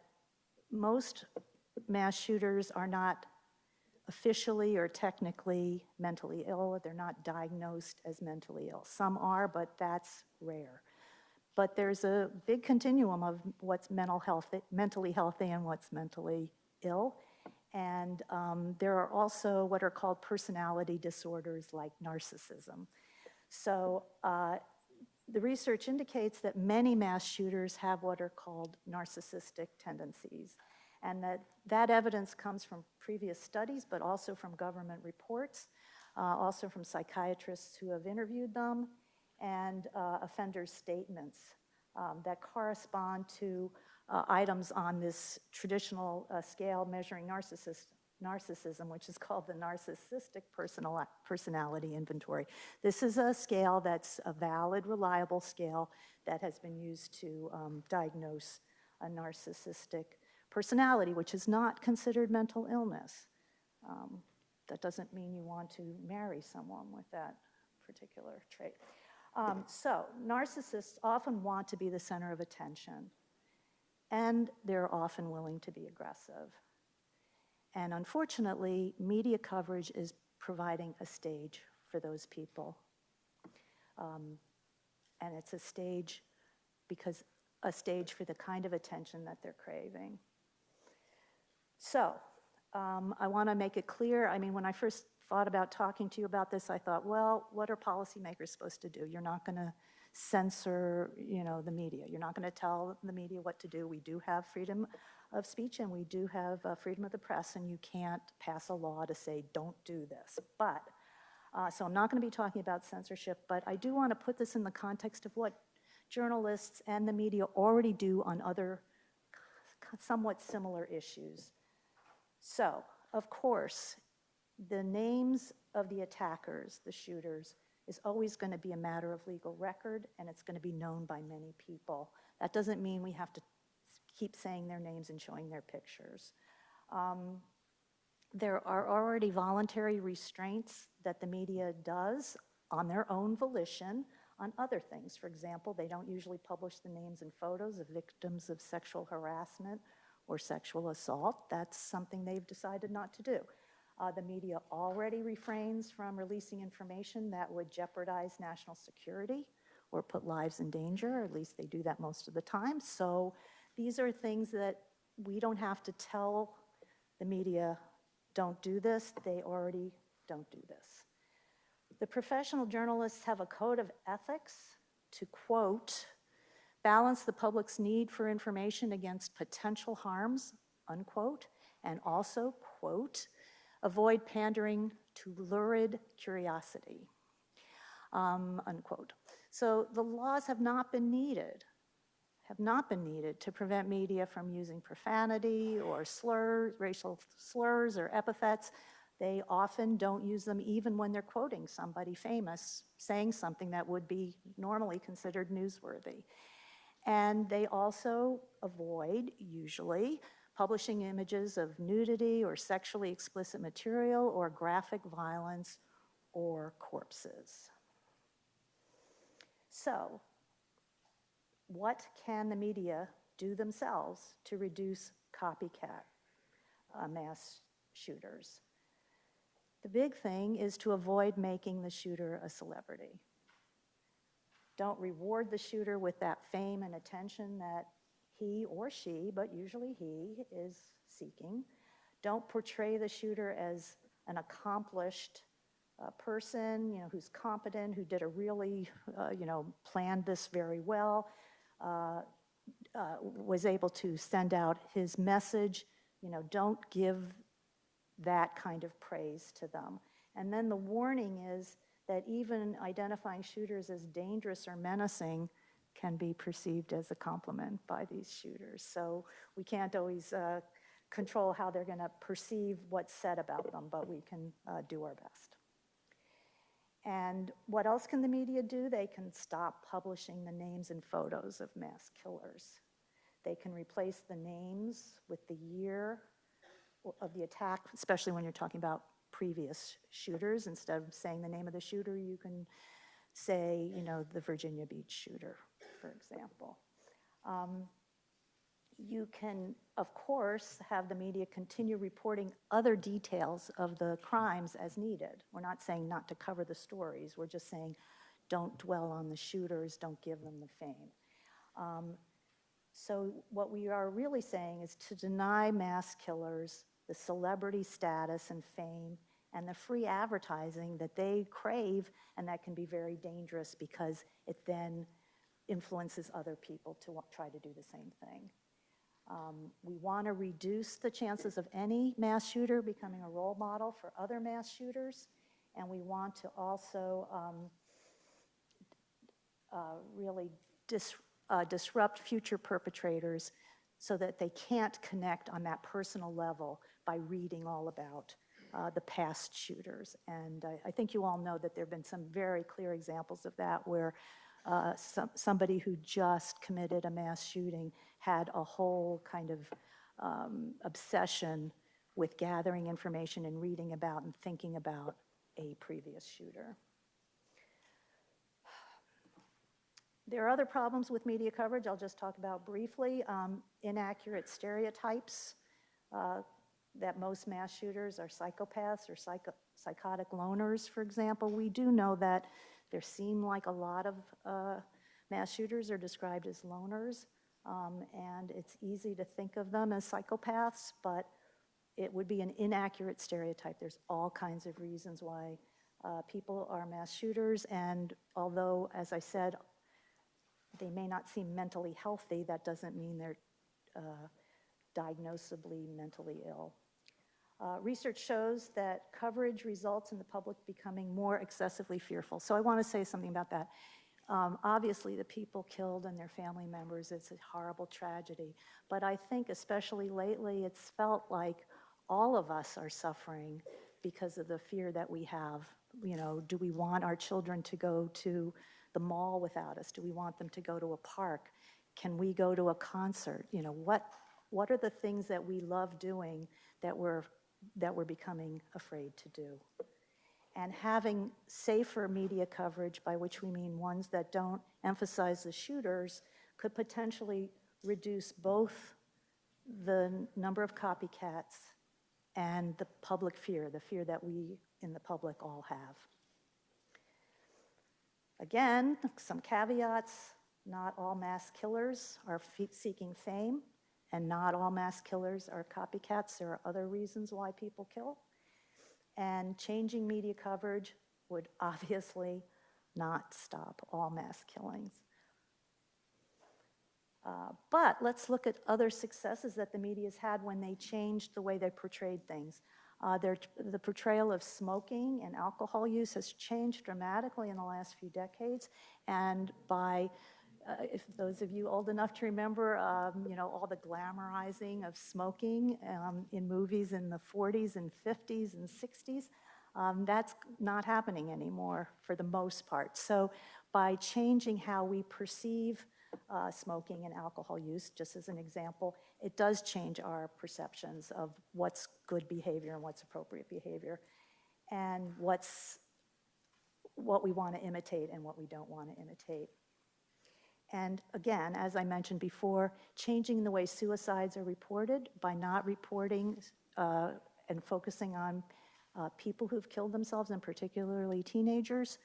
most mass shooters are not officially or technically mentally ill. They're not diagnosed as mentally ill. Some are, but that's rare. But there's a big continuum of what's mentally healthy and what's mentally ill. And there are also what are called personality disorders like narcissism. So the research indicates that many mass shooters have what are called narcissistic tendencies. And that evidence comes from previous studies, but also from government reports, also from psychiatrists who have interviewed them, and offenders' statements that correspond to items on this traditional scale measuring narcissism, which is called the Narcissistic Personality Inventory. This is a scale that's a valid, reliable scale that has been used to diagnose a narcissistic personality, which is not considered mental illness. That doesn't mean you want to marry someone with that particular trait. So narcissists often want to be the center of attention, and they're often willing to be aggressive. And unfortunately, media coverage is providing a stage for those people. And it's a stage for the kind of attention that they're craving. So I want to make it clear. I mean, when I first thought about talking to you about this, I thought, well, what are policymakers supposed to do? You're not going to censor, the media. You're not going to tell the media what to do. We do have freedom of speech, and we do have freedom of the press, and you can't pass a law to say, don't do this. But, so I'm not going to be talking about censorship, but I do want to put this in the context of what journalists and the media already do on other somewhat similar issues. So, of course, the names of the attackers, the shooters, is always going to be a matter of legal record, and it's going to be known by many people. That doesn't mean we have to keep saying their names and showing their pictures. There are already voluntary restraints that the media does on their own volition on other things. For example, they don't usually publish the names and photos of victims of sexual harassment or sexual assault. That's something they've decided not to do. The media already refrains from releasing information that would jeopardize national security or put lives in danger, or at least they do that most of the time. So these are things that we don't have to tell the media, don't do this. They already don't do this. The professional journalists have a code of ethics to, quote, balance the public's need for information against potential harms, unquote, and also, quote, avoid pandering to lurid curiosity, unquote. So the laws have not been needed to prevent media from using profanity or slurs, racial slurs or epithets. They often don't use them even when they're quoting somebody famous, saying something that would be normally considered newsworthy. And they also avoid, usually, publishing images of nudity or sexually explicit material or graphic violence or corpses. So what can the media do themselves to reduce copycat mass shooters? The big thing is to avoid making the shooter a celebrity. Don't reward the shooter with that fame and attention that he or she, but usually he, is seeking. Don't portray the shooter as an accomplished person, who's competent, who did a really, planned this very well, was able to send out his message. Don't give that kind of praise to them. And then the warning is that even identifying shooters as dangerous or menacing can be perceived as a compliment by these shooters. So we can't always control how they're going to perceive what's said about them, but we can do our best. And what else can the media do? They can stop publishing the names and photos of mass killers. They can replace the names with the year of the attack, especially when you're talking about previous shooters. Instead of saying the name of the shooter, you can say, the Virginia Beach shooter, for example. You can, of course, have the media continue reporting other details of the crimes as needed. We're not saying not to cover the stories. We're just saying don't dwell on the shooters, don't give them the fame. So what we are really saying is to deny mass killers the celebrity status and fame and the free advertising that they crave, and that can be very dangerous because it then influences other people to try to do the same thing. We want to reduce the chances of any mass shooter becoming a role model for other mass shooters, and we want to also really disrupt future perpetrators so that they can't connect on that personal level by reading all about the past shooters. And I think you all know that there have been some very clear examples of that where somebody who just committed a mass shooting had a whole kind of obsession with gathering information and reading about and thinking about a previous shooter. There are other problems with media coverage I'll just talk about briefly. Inaccurate stereotypes that most mass shooters are psychopaths or psychotic loners, for example. We do know that there seem like a lot of mass shooters are described as loners, and it's easy to think of them as psychopaths, but it would be an inaccurate stereotype. There's all kinds of reasons why people are mass shooters, and although, as I said, they may not seem mentally healthy, that doesn't mean they're diagnosably mentally ill. Research shows that coverage results in the public becoming more excessively fearful. So I want to say something about that. Obviously, the people killed and their family members, it's a horrible tragedy. But I think especially lately, it's felt like all of us are suffering because of the fear that we have. Do we want our children to go to the mall without us? Do we want them to go to a park? Can we go to a concert? What are the things that we love doing that we're becoming afraid to do? And having safer media coverage, by which we mean ones that don't emphasize the shooters, could potentially reduce both the number of copycats and the public fear, the fear that we in the public all have. Again, some caveats: not all mass killers are seeking fame, and not all mass killers are copycats. There are other reasons why people kill. And changing media coverage would obviously not stop all mass killings. But let's look at other successes that the media's had when they changed the way they portrayed things. The portrayal of smoking and alcohol use has changed dramatically in the last few decades, and by if those of you old enough to remember, all the glamorizing of smoking in movies in the 40s and 50s and 60s, that's not happening anymore for the most part. So by changing how we perceive smoking and alcohol use, just as an example, it does change our perceptions of what's good behavior and what's appropriate behavior, and what we want to imitate and what we don't want to imitate. And again, as I mentioned before, changing the way suicides are reported by not reporting and focusing on people who've killed themselves, and particularly teenagers,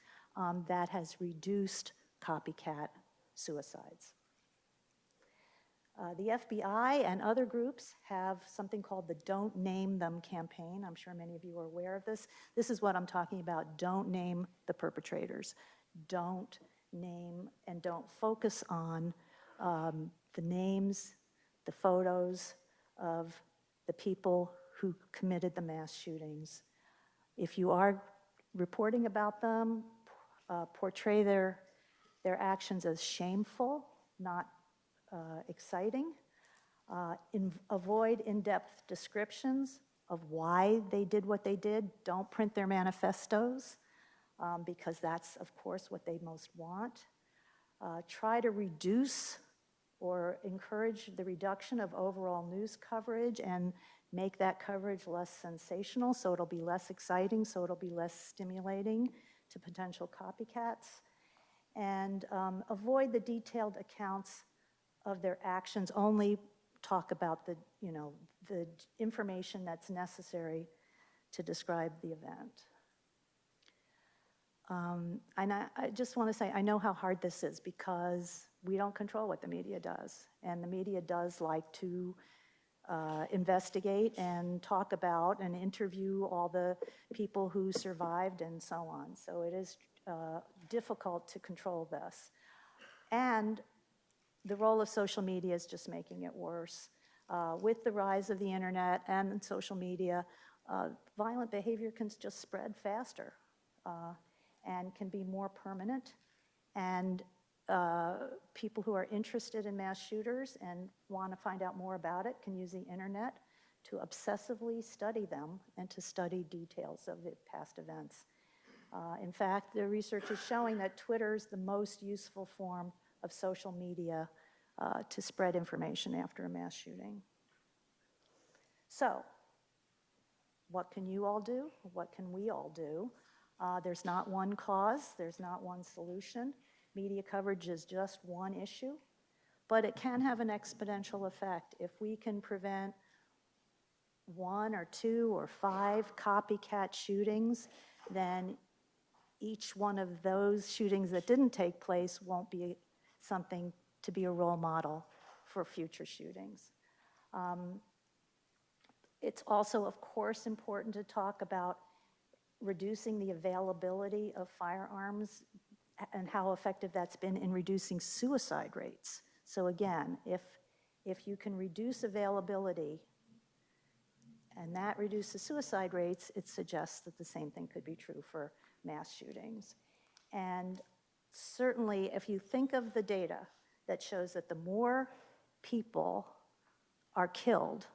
that has reduced copycat suicides. The FBI and other groups have something called the Don't Name Them campaign. I'm sure many of you are aware of this. This is what I'm talking about. Don't name the perpetrators. Don't name and don't focus on the names, the photos of the people who committed the mass shootings. If you are reporting about them, portray their actions as shameful, not exciting. Avoid in-depth descriptions of why they did what they did. Don't print their manifestos, because that's, of course, what they most want. Try to reduce or encourage the reduction of overall news coverage and make that coverage less sensational, so it'll be less exciting, so it'll be less stimulating to potential copycats. And avoid the detailed accounts of their actions. Only talk about the information that's necessary to describe the event. And I just want to say, I know how hard this is because we don't control what the media does. And the media does like to investigate and talk about and interview all the people who survived and so on. So it is difficult to control this. And the role of social media is just making it worse. With the rise of the internet and social media, violent behavior can just spread faster and can be more permanent. And people who are interested in mass shooters and want to find out more about it can use the internet to obsessively study them and to study details of the past events. In fact, the research is showing that Twitter is the most useful form of social media to spread information after a mass shooting. So, what can you all do? What can we all do? There's not one cause, there's not one solution. Media coverage is just one issue, but it can have an exponential effect. If we can prevent 1 or 2 or 5 copycat shootings, then each one of those shootings that didn't take place won't be something to be a role model for future shootings. It's also, of course, important to talk about reducing the availability of firearms and how effective that's been in reducing suicide rates. So again, if you can reduce availability and that reduces suicide rates, it suggests that the same thing could be true for mass shootings. And certainly, if you think of the data that shows that the more people are killed,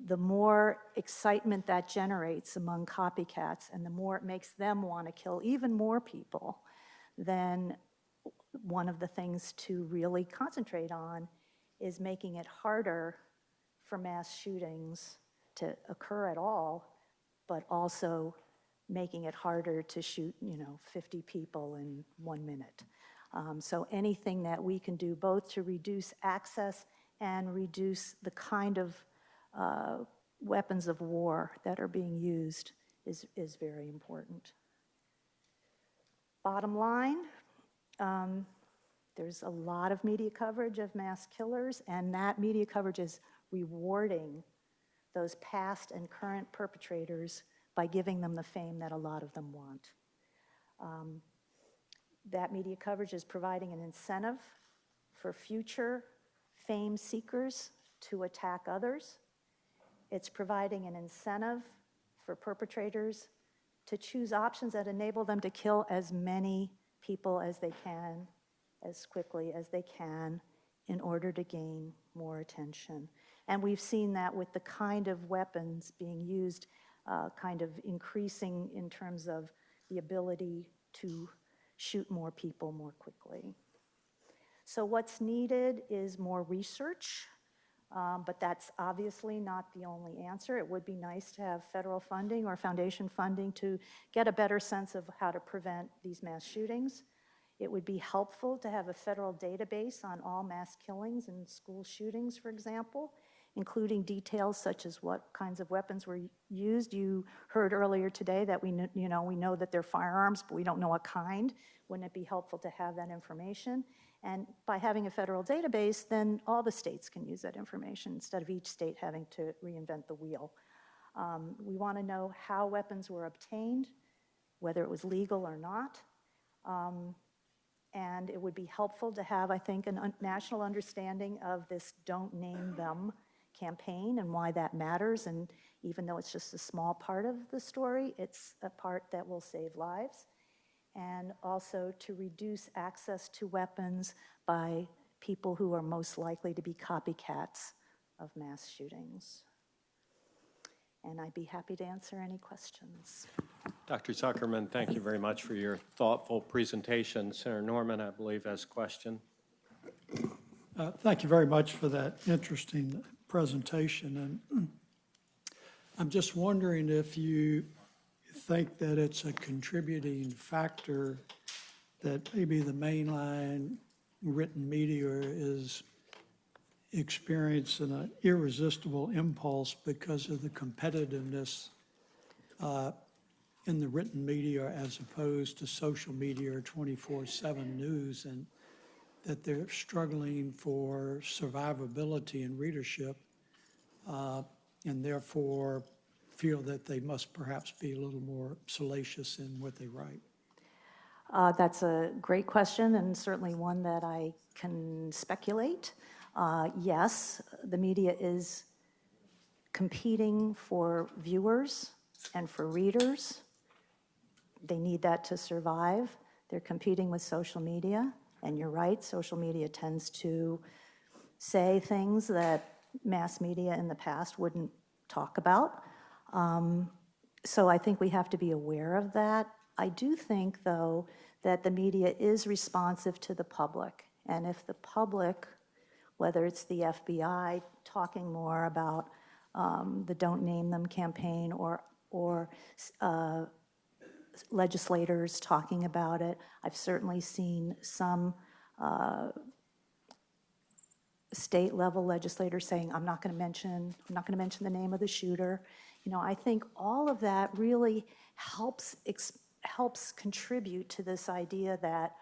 the more excitement that generates among copycats and the more it makes them want to kill even more people, then one of the things to really concentrate on is making it harder for mass shootings to occur at all, but also making it harder to shoot, 50 people in 1 minute. So anything that we can do both to reduce access and reduce the kind of weapons of war that are being used is very important. Bottom line, there's a lot of media coverage of mass killers, and that media coverage is rewarding those past and current perpetrators by giving them the fame that a lot of them want. That media coverage is providing an incentive for future fame seekers to attack others. It's providing an incentive for perpetrators to choose options that enable them to kill as many people as they can, as quickly as they can, in order to gain more attention. And we've seen that with the kind of weapons being used, kind of increasing in terms of the ability to shoot more people more quickly. So what's needed is more research, but that's obviously not the only answer. It would be nice to have federal funding or foundation funding to get a better sense of how to prevent these mass shootings. It would be helpful to have a federal database on all mass killings and school shootings, for example, including details such as what kinds of weapons were used. You heard earlier today that we know that they're firearms, but we don't know what kind. Wouldn't it be helpful to have that information? And by having a federal database, then all the states can use that information instead of each state having to reinvent the wheel. We want to know how weapons were obtained, whether it was legal or not. And it would be helpful to have, I think, a national understanding of this Don't Name Them campaign and why that matters. And even though it's just a small part of the story, it's a part that will save lives. And also to reduce access to weapons by people who are most likely to be copycats of mass shootings. And I'd be happy to answer any questions. Dr. Zuckerman, thank you very much for your thoughtful presentation. Senator Norman, I believe, has a question. Thank you very much for that interesting presentation. And I'm just wondering if you think that it's a contributing factor that maybe the mainline written media is experiencing an irresistible impulse because of the competitiveness in the written media as opposed to social media or 24/7 news, and that they're struggling for survivability and readership, and therefore feel that they must perhaps be a little more salacious in what they write? That's a great question, and certainly one that I can speculate. Yes, the media is competing for viewers and for readers. They need that to survive. They're competing with social media, and you're right, social media tends to say things that mass media in the past wouldn't talk about. So I think we have to be aware of that. I do think, though, that the media is responsive to the public. And if the public, whether it's the FBI talking more about the Don't Name Them campaign or legislators talking about it, I've certainly seen some state-level legislators saying, I'm not going to mention the name of the shooter. I think all of that really helps contribute to this idea that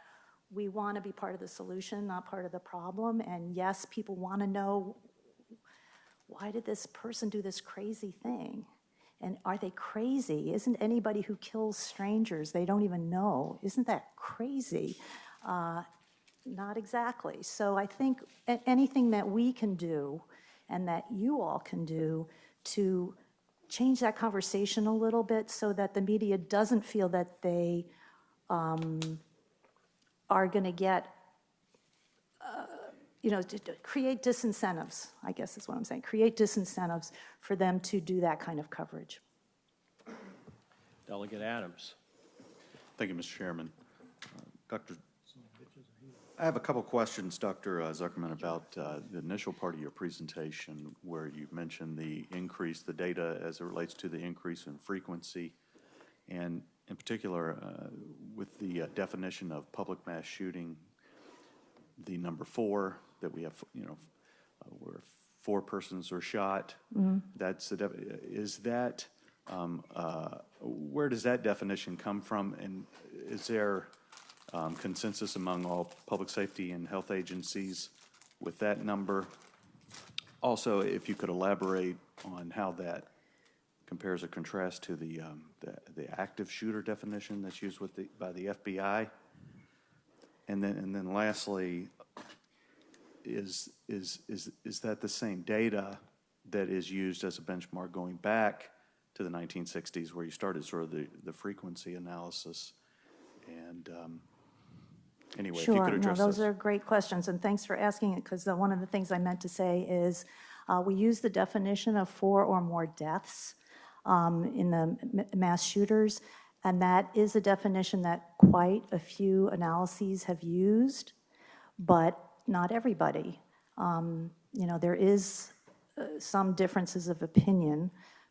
we want to be part of the solution, not part of the problem. And yes, people want to know, why did this person do this crazy thing? And are they crazy? Isn't anybody who kills strangers they don't even know, isn't that crazy? Not exactly. So I think anything that we can do and that you all can do to change that conversation a little bit so that the media doesn't feel that they are going to get, to create disincentives, I guess is what I'm saying, create disincentives for them to do that kind of coverage. Delegate Adams. Thank you, Mr. Chairman. I have a couple questions, Dr. Zuckerman, about the initial part of your presentation where you mentioned the data as it relates to the increase in frequency, and in particular with the definition of public mass shooting, the number 4, that we have, where 4 persons are shot. Mm-hmm. Is that, where does that definition come from, and is there consensus among all public safety and health agencies with that number? Also, if you could elaborate on how that compares or contrasts to the active shooter definition that's used by the FBI. And then lastly, is that the same data that is used as a benchmark going back to the 1960s, where you started sort of the frequency analysis? And anyway, sure. If you could address those are great questions, and thanks for asking it, because one of the things I meant to say is we use the definition of 4 or more deaths in the mass shooters, and that is a definition that quite a few analyses have used, but not everybody. There is some differences of opinion,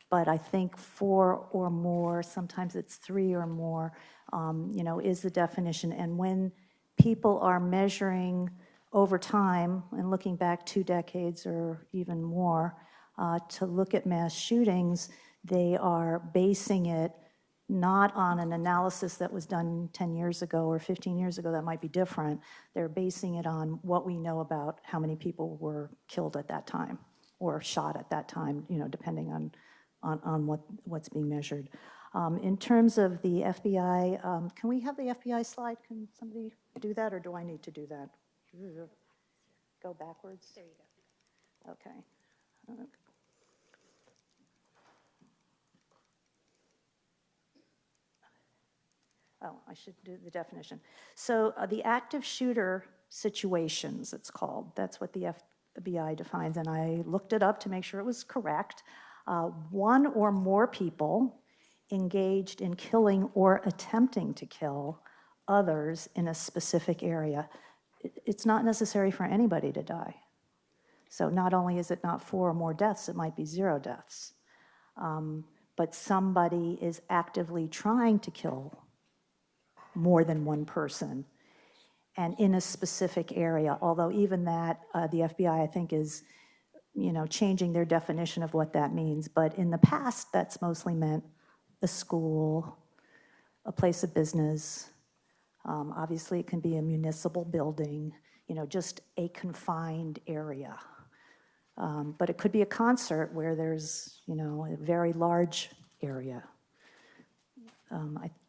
but I think 4 or more, sometimes it's 3 or more, is the definition. And when people are measuring over time and looking back 2 decades or even more to look at mass shootings, they are basing it not on an analysis that was done 10 years ago or 15 years ago that might be different. They're basing it on what we know about how many people were killed at that time or shot at that time, depending on what's being measured. In terms of the FBI, can we have the FBI slide? Can somebody do that, or do I need to do that? Go backwards? There you go. Okay. Oh, I should do the definition. So the active shooter situations, it's called. That's what the FBI defines, and I looked it up to make sure it was correct. One or more people engaged in killing or attempting to kill others in a specific area. It's not necessary for anybody to die. So not only is it not 4 or more deaths, it might be 0 deaths. But somebody is actively trying to kill more than one person and in a specific area, although even that, the FBI, I think, is changing their definition of what that means. But in the past, that's mostly meant a school, a place of business. Obviously, it can be a municipal building, just a confined area. But it could be a concert where there's, a very large area.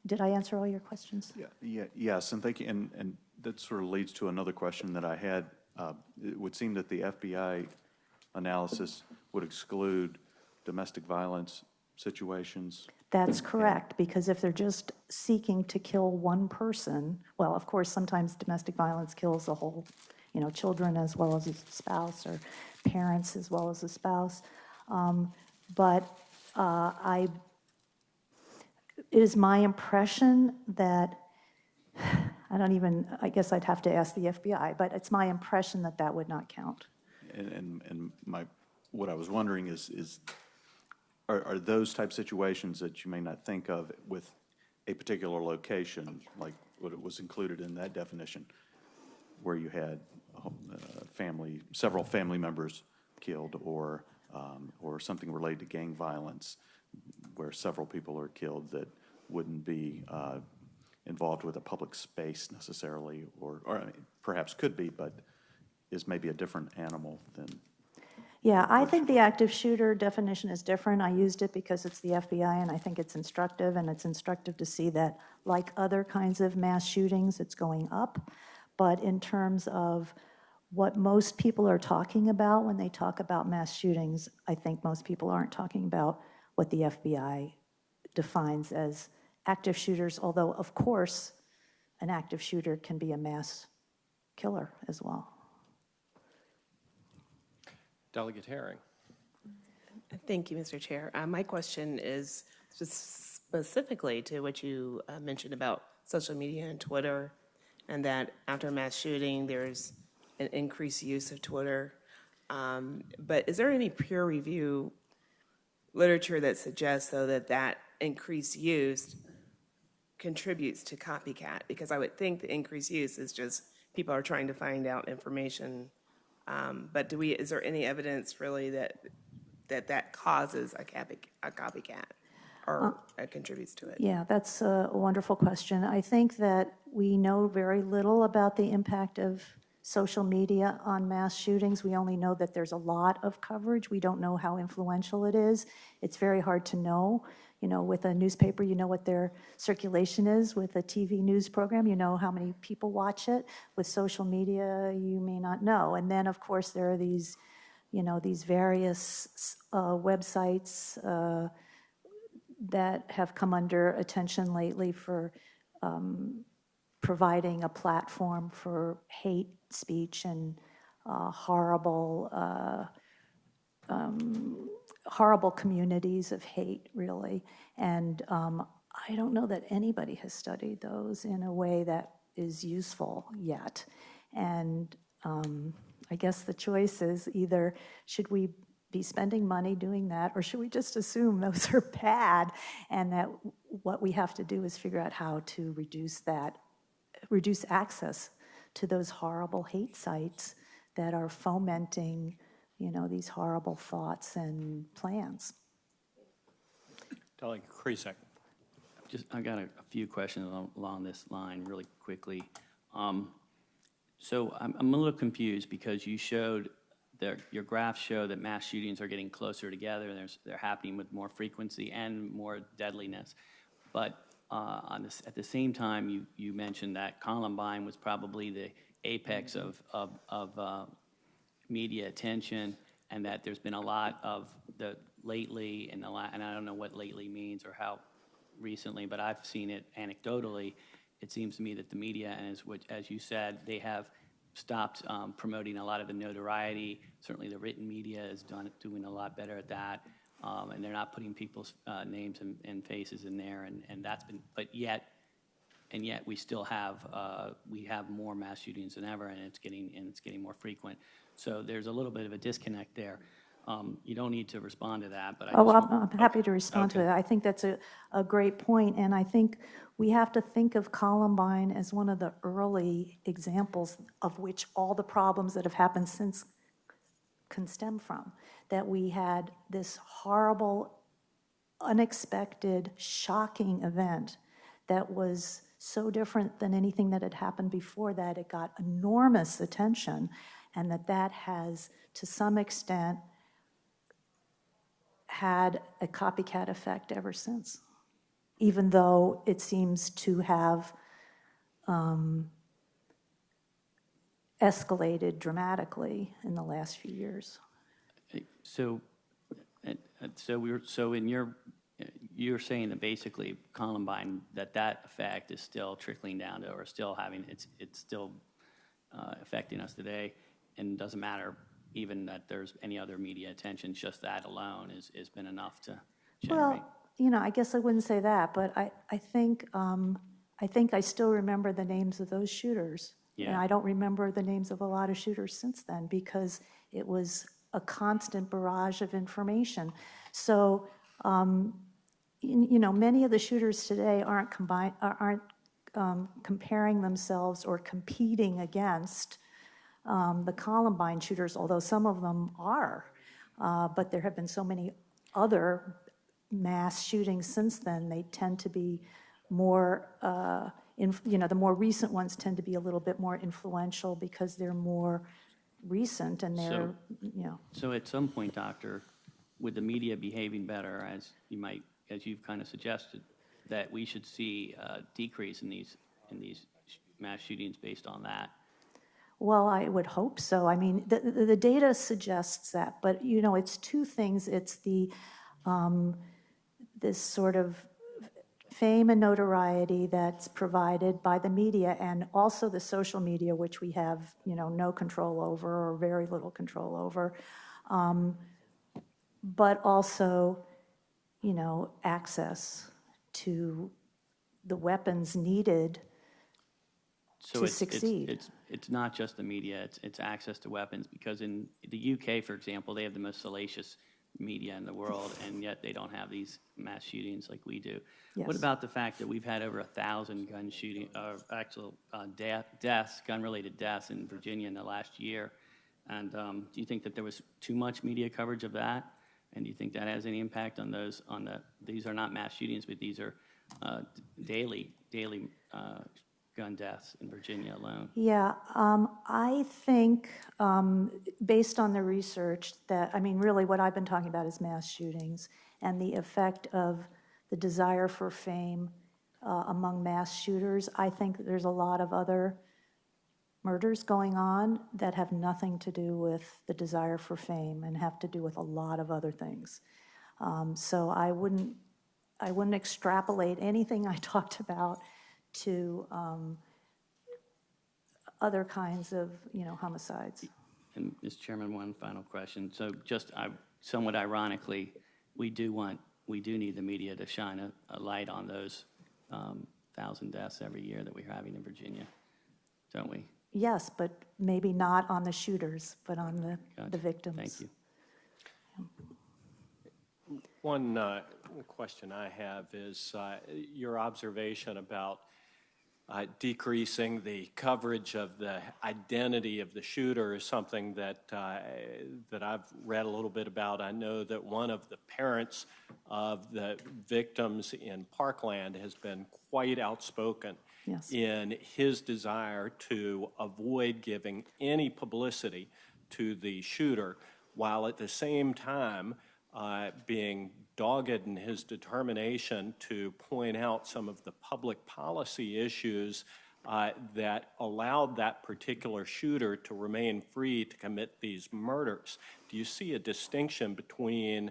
Did I answer all your questions? Yes, and thank you. And that sort of leads to another question that I had. It would seem that the FBI analysis would exclude domestic violence situations. That's correct, because if they're just seeking to kill one person, well, of course, sometimes domestic violence kills the whole, children as well as a spouse, or parents as well as a spouse. But it is my impression that, I guess I'd have to ask the FBI, but it's my impression that that would not count. And what I was wondering is are those type situations that you may not think of with a particular location, like what was included in that definition, where you had several family members killed, or something related to gang violence, where several people are killed, that wouldn't be involved with a public space necessarily, or I mean, perhaps could be, but is maybe a different animal than. Yeah, I think the active shooter definition is different. I used it because it's the FBI, and I think it's instructive, and it's instructive to see that, like other kinds of mass shootings, it's going up. But in terms of what most people are talking about when they talk about mass shootings, I think most people aren't talking about what the FBI defines as active shooters, although, of course, an active shooter can be a mass killer as well. Delegate Herring. Thank you, Mr. Chair. My question is specifically to what you mentioned about social media and Twitter, and that after mass shooting, there's an increased use of Twitter. But is there any peer review literature that suggests, though, that increased use contributes to copycat? Because I would think the increased use is just people are trying to find out information. But is there any evidence really that causes a copycat or contributes to it? Yeah, that's a wonderful question. I think that we know very little about the impact of social media on mass shootings. We only know that there's a lot of coverage. We don't know how influential it is. It's very hard to know. With a newspaper, you know what their circulation is. With a TV news program, you know how many people watch it. With social media, you may not know. And then, of course, there are these various websites that have come under attention lately for providing a platform for hate speech and horrible communities of hate, really. And I don't know that anybody has studied those in a way that is useful yet. And I guess the choice is either should we be spending money doing that, or should we just assume those are bad, and that what we have to do is figure out how to reduce access to those horrible hate sites that are fomenting, these horrible thoughts and plans. Delegate Kriesek. I got a few questions along this line really quickly. So I'm a little confused because you showed your graphs show that mass shootings are getting closer together and they're happening with more frequency and more deadliness. But at the same time, you mentioned that Columbine was probably the apex of media attention, and that there's been a lot of the lately, and I don't know what lately means or how recently, but I've seen it anecdotally. It seems to me that the media, and as you said, they have stopped promoting a lot of the notoriety. Certainly the written media is doing a lot better at that, and they're not putting people's names and faces in there, and that's been, but yet we still have more mass shootings than ever, and it's getting more frequent. So there's a little bit of a disconnect there. You don't need to respond to that, but I'm happy to respond to it. I think that's a great point, and I think we have to think of Columbine as one of the early examples of which all the problems that have happened since can stem from. That we had this horrible, unexpected, shocking event that was so different than anything that had happened before that. It got enormous attention, and that has, to some extent, had a copycat effect ever since, even though it seems to have escalated dramatically in the last few years. So you're saying that basically Columbine, that effect is still trickling down to, or still having, it's still affecting us today, and it doesn't matter even that there's any other media attention, just that alone has been enough to generate. Well, I guess I wouldn't say that, but I think I still remember the names of those shooters. Yeah. And I don't remember the names of a lot of shooters since then because it was a constant barrage of information. So, many of the shooters today aren't comparing themselves or competing against the Columbine shooters, although some of them are. But there have been so many other mass shootings since then. They tend to be more, the more recent ones tend to be a little bit more influential because they're more recent and they're, So at some point, Doctor, with the media behaving better, as you've kind of suggested, that we should see a decrease in these mass shootings based on that. Well, I would hope so. I mean, the data suggests that, but it's two things. It's this sort of fame and notoriety that's provided by the media, and also the social media, which we have, no control over or very little control over, but also, access to the weapons needed to succeed. It's not just the media, it's access to weapons, because in the UK, for example, they have the most salacious media in the world, and yet they don't have these mass shootings like we do. Yes. What about the fact that we've had over 1,000 gun shooting, deaths, gun-related deaths in Virginia in the last year? And do you think that there was too much media coverage of that? And do you think that has any impact on these are not mass shootings, but these are daily gun deaths in Virginia alone? Yeah, I think based on the research really what I've been talking about is mass shootings and the effect of the desire for fame among mass shooters. I think that there's a lot of other murders going on that have nothing to do with the desire for fame and have to do with a lot of other things. So I wouldn't extrapolate anything I talked about to other kinds of, homicides. And Mr. Chairman, one final question. So somewhat ironically, we do need the media to shine a light on those 1,000 deaths every year that we're having in Virginia, don't we? Yes, but maybe not on the shooters, but on the victims. Thank you. One question I have is your observation about decreasing the coverage of the identity of the shooter is something that that I've read a little bit about. I know that one of the parents of the victims in Parkland has been quite outspoken in his desire to avoid giving any publicity to the shooter, while at the same time being dogged in his determination to point out some of the public policy issues that allowed that particular shooter to remain free to commit these murders. Do you see a distinction between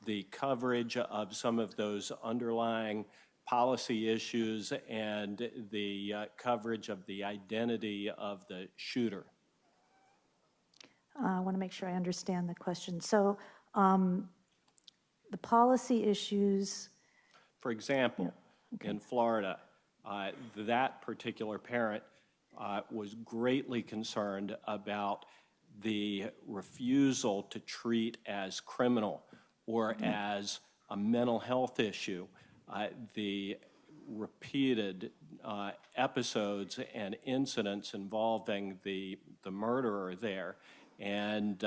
the coverage of some of those underlying policy issues and the coverage of the identity of the shooter? I want to make sure I understand the question. So the policy issues. For example, in Florida, that particular parent was greatly concerned about the refusal to treat as criminal or as a mental health issue the repeated episodes and incidents involving the murderer there. And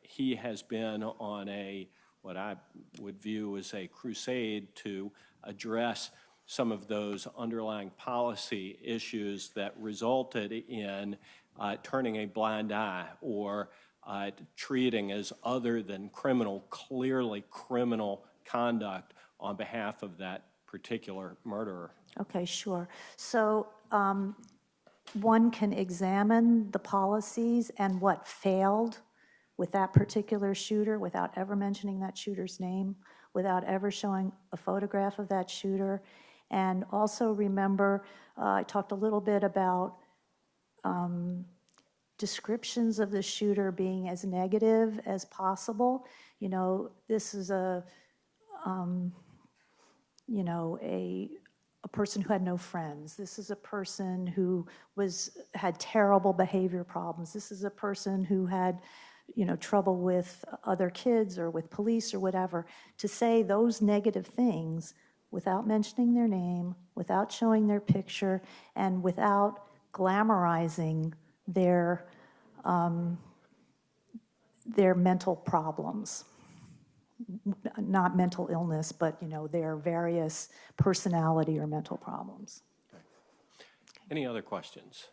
he has been on what I would view as a crusade to address some of those underlying policy issues that resulted in turning a blind eye or treating as other than criminal, clearly criminal conduct on behalf of that particular murderer. Okay, sure. So one can examine the policies and what failed with that particular shooter without ever mentioning that shooter's name, without ever showing a photograph of that shooter. And also remember, I talked a little bit about descriptions of the shooter being as negative as possible. You know, this is a person who had no friends. This is a person who had terrible behavior problems. This is a person who had, trouble with other kids or with police or whatever. To say those negative things without mentioning their name, without showing their picture, and without glamorizing their mental problems. Not mental illness, but their various personality or mental problems. Okay. Any other questions?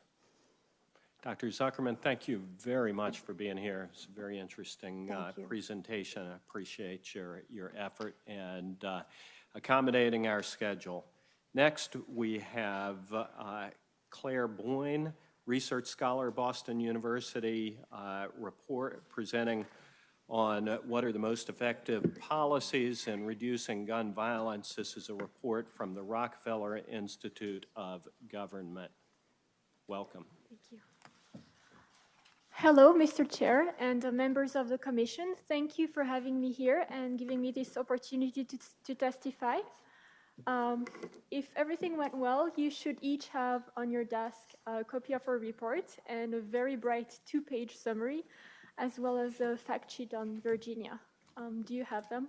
Dr. Zuckerman, thank you very much for being here. It's a very interesting presentation. I appreciate your effort and accommodating our schedule. Next, we have Claire Boyne, research scholar, Boston University, report presenting on what are the most effective policies in reducing gun violence. This is a report from the Rockefeller Institute of Government. Welcome. Thank you. Hello, Mr. Chair and members of the Commission. Thank you for having me here and giving me this opportunity to testify. If everything went well, you should each have on your desk a copy of our report and a very bright 2-page summary, as well as a fact sheet on Virginia. Do you have them?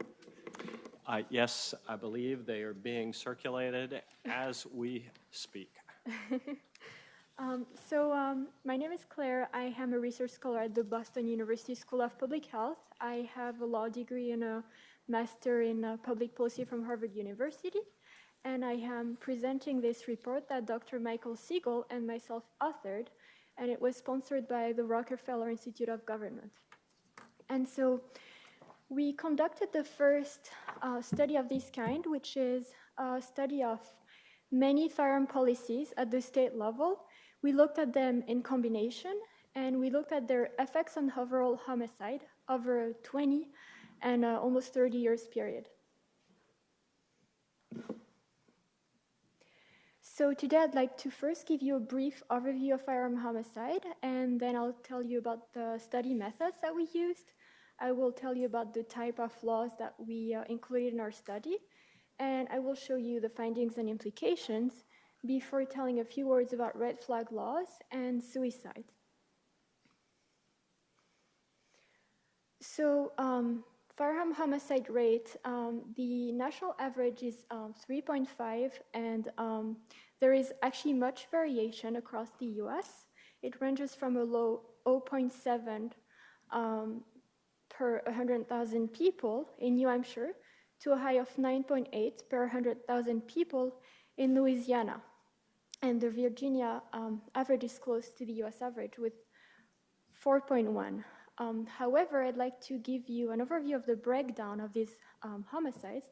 Yes, I believe they are being circulated as we speak. My name is Claire. I am a research scholar at the Boston University School of Public Health. I have a law degree and a master in public policy from Harvard University. And I am presenting this report that Dr. Michael Siegel and myself authored, and it was sponsored by the Rockefeller Institute of Government. And so we conducted the first study of this kind, which is a study of many firearm policies at the state level. We looked at them in combination, and we looked at their effects on overall homicide over a 20 and almost 30 years period. So today I'd like to first give you a brief overview of firearm homicide, and then I'll tell you about the study methods that we used. I will tell you about the type of laws that we included in our study, and I will show you the findings and implications before telling a few words about red flag laws and suicide. So firearm homicide rate, the national average is 3.5, and there is actually much variation across the US. It ranges from a low 0.7 per 100,000 people in New Hampshire to a high of 9.8 per 100,000 people in Louisiana. And the Virginia average is close to the US average with 4.1. However, I'd like to give you an overview of the breakdown of these homicides,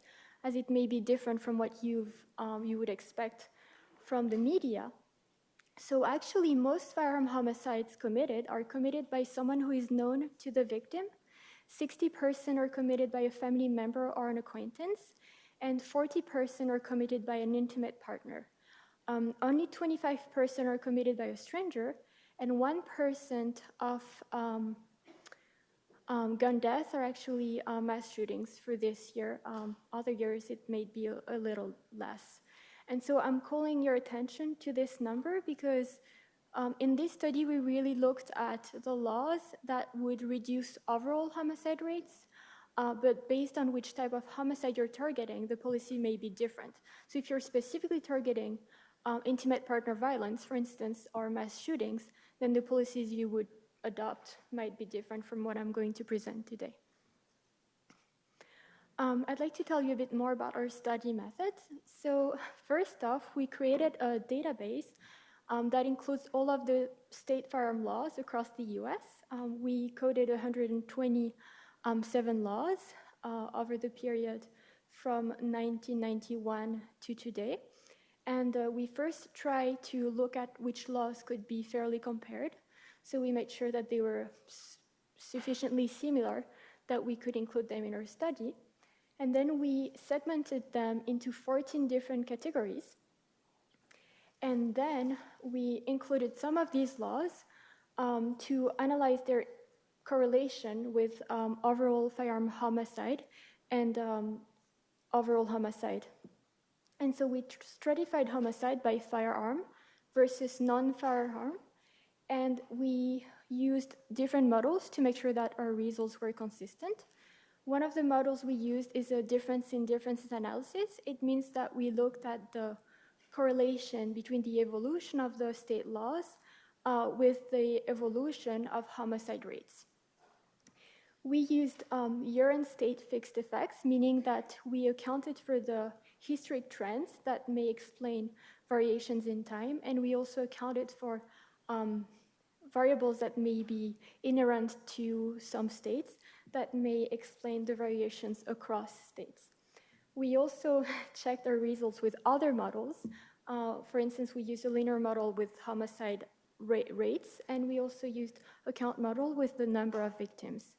as it may be different from what you would expect from the media. So actually, most firearm homicides are committed by someone who is known to the victim. 60% are committed by a family member or an acquaintance, and 40% are committed by an intimate partner. Only 25% are committed by a stranger, and 1% of gun deaths are actually mass shootings for this year. Other years, it may be a little less. And so I'm calling your attention to this number because in this study, we really looked at the laws that would reduce overall homicide rates, but based on which type of homicide you're targeting, the policy may be different. So if you're specifically targeting intimate partner violence, for instance, or mass shootings, then the policies you would adopt might be different from what I'm going to present today. I'd like to tell you a bit more about our study methods. So first off, we created a database that includes all of the state firearm laws across the US. We coded 127 laws over the period from 1991 to today. And we first tried to look at which laws could be fairly compared. So we made sure that they were sufficiently similar that we could include them in our study. And then we segmented them into 14 different categories. And then we included some of these laws to analyze their correlation with overall firearm homicide and overall homicide. And so we stratified homicide by firearm versus non-firearm. And we used different models to make sure that our results were consistent. One of the models we used is a difference in differences analysis. It means that we looked at the correlation between the evolution of the state laws with the evolution of homicide rates. We used year and state fixed effects, meaning that we accounted for the historic trends that may explain variations in time, and we also accounted for variables that may be inherent to some states that may explain the variations across states. We also checked our results with other models. For instance, we used a linear model with homicide rates, and we also used a count model with the number of victims.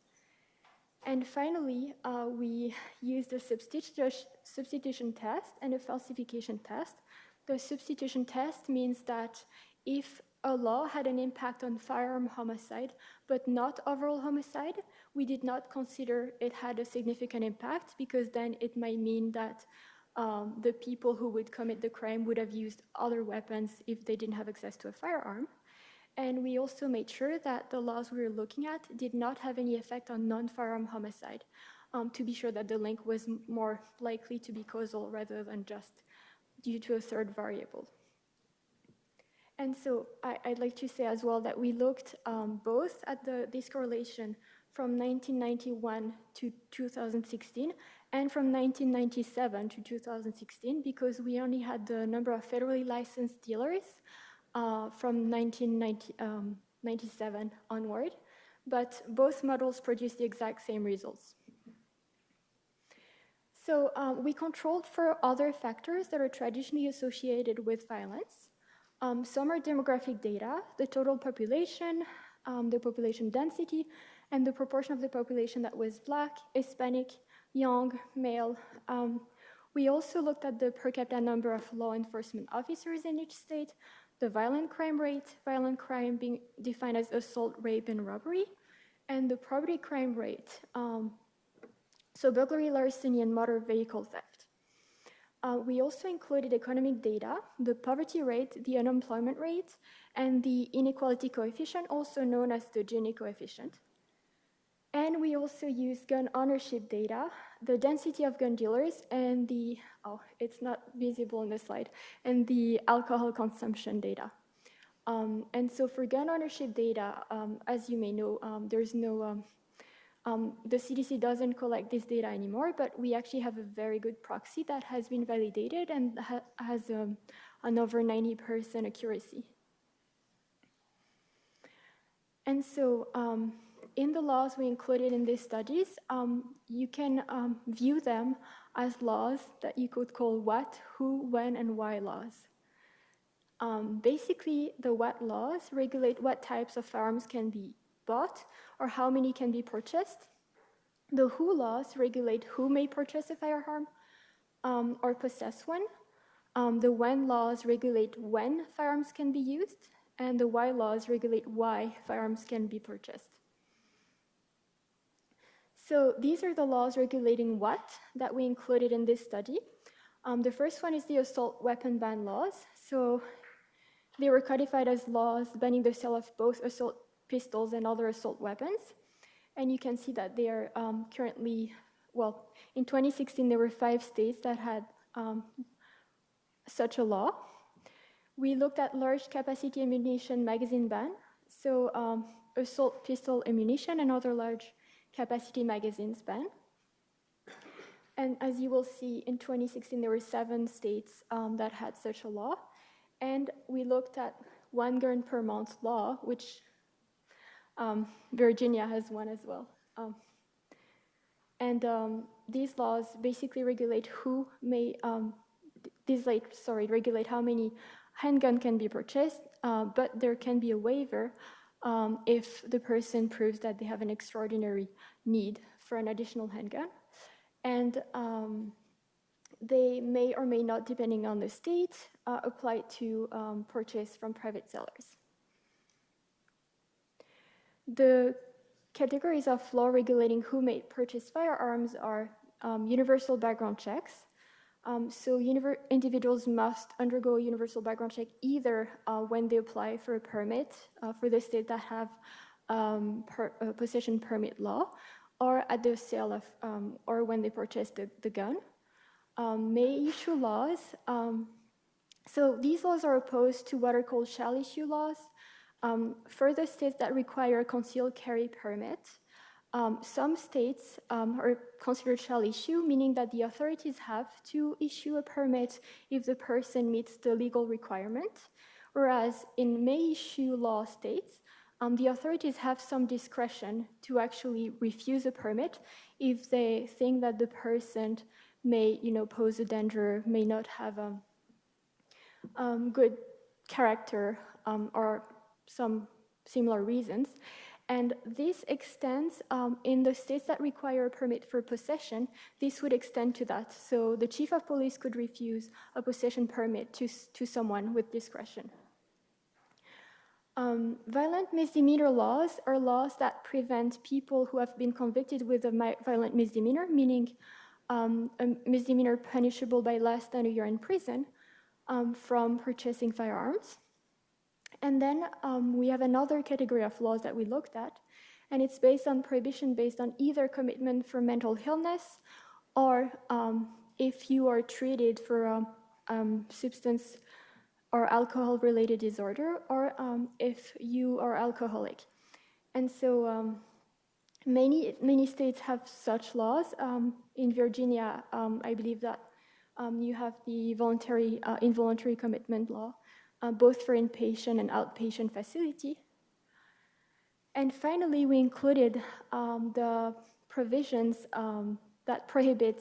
And finally, we used a substitution test and a falsification test. The substitution test means that if a law had an impact on firearm homicide, but not overall homicide, we did not consider it had a significant impact because then it might mean that the people who would commit the crime would have used other weapons if they didn't have access to a firearm. And we also made sure that the laws we were looking at did not have any effect on non-firearm homicide to be sure that the link was more likely to be causal rather than just due to a third variable. And so I'd like to say as well that we looked both at this correlation from 1991 to 2016 and from 1997 to 2016 because we only had the number of federally licensed dealers from 1997 onward, but both models produced the exact same results. So we controlled for other factors that are traditionally associated with violence. Some are demographic data, the total population, the population density, and the proportion of the population that was Black, Hispanic, young, male. We also looked at the per capita number of law enforcement officers in each state, the violent crime rate, violent crime being defined as assault, rape, and robbery, and the property crime rate, so burglary, larceny, and motor vehicle theft. We also included economic data, the poverty rate, the unemployment rate, and the inequality coefficient, also known as the Gini coefficient. And we also use gun ownership data, the density of gun dealers, and it's not visible in the slide, and the alcohol consumption data. And so for gun ownership data, as you may know, there's no, the CDC doesn't collect this data anymore, but we actually have a very good proxy that has been validated and has an over 90% accuracy. And so in the laws we included in these studies, you can view them as laws that you could call what, who, when, and why laws. Basically, the what laws regulate what types of firearms can be bought or how many can be purchased. The who laws regulate who may purchase a firearm or possess one. The when laws regulate when firearms can be used, and the why laws regulate why firearms can be purchased. So these are the laws regulating what that we included in this study. The first one is the assault weapon ban laws. So they were codified as laws banning the sale of both assault pistols and other assault weapons. And you can see that they are currently, well, in 2016, there were 5 states that had such a law. We looked at large capacity ammunition magazine ban, so assault pistol ammunition and other large capacity magazines ban. And as you will see, in 2016, there were 7 states that had such a law. And we looked at 1 gun per month law, which Virginia has one as well. These laws basically regulate who may, regulate how many handgun can be purchased, but there can be a waiver if the person proves that they have an extraordinary need for an additional handgun. And they may or may not, depending on the state, apply to purchase from private sellers. The categories of law regulating who may purchase firearms are universal background checks. So individuals must undergo a universal background check either when they apply for a permit for the state that have possession permit law, or at the sale of, or when they purchase the gun. May issue laws. So these laws are opposed to what are called shall issue laws. For the states that require a concealed carry permit, some states are considered shall issue, meaning that the authorities have to issue a permit if the person meets the legal requirement, whereas in may issue law states, the authorities have some discretion to actually refuse a permit if they think that the person may, pose a danger, may not have good character or some similar reasons. And this extends in the states that require a permit for possession, this would extend to that. So the chief of police could refuse a possession permit to someone with discretion. Violent misdemeanor laws are laws that prevent people who have been convicted with a violent misdemeanor, meaning a misdemeanor punishable by less than a year in prison, from purchasing firearms. And then we have another category of laws that we looked at, and it's based on prohibition based on either commitment for mental illness or if you are treated for a substance or alcohol-related disorder, or if you are alcoholic. And so many states have such laws. In Virginia, I believe that you have the involuntary commitment law, both for inpatient and outpatient facility. And finally, we included the provisions that prohibit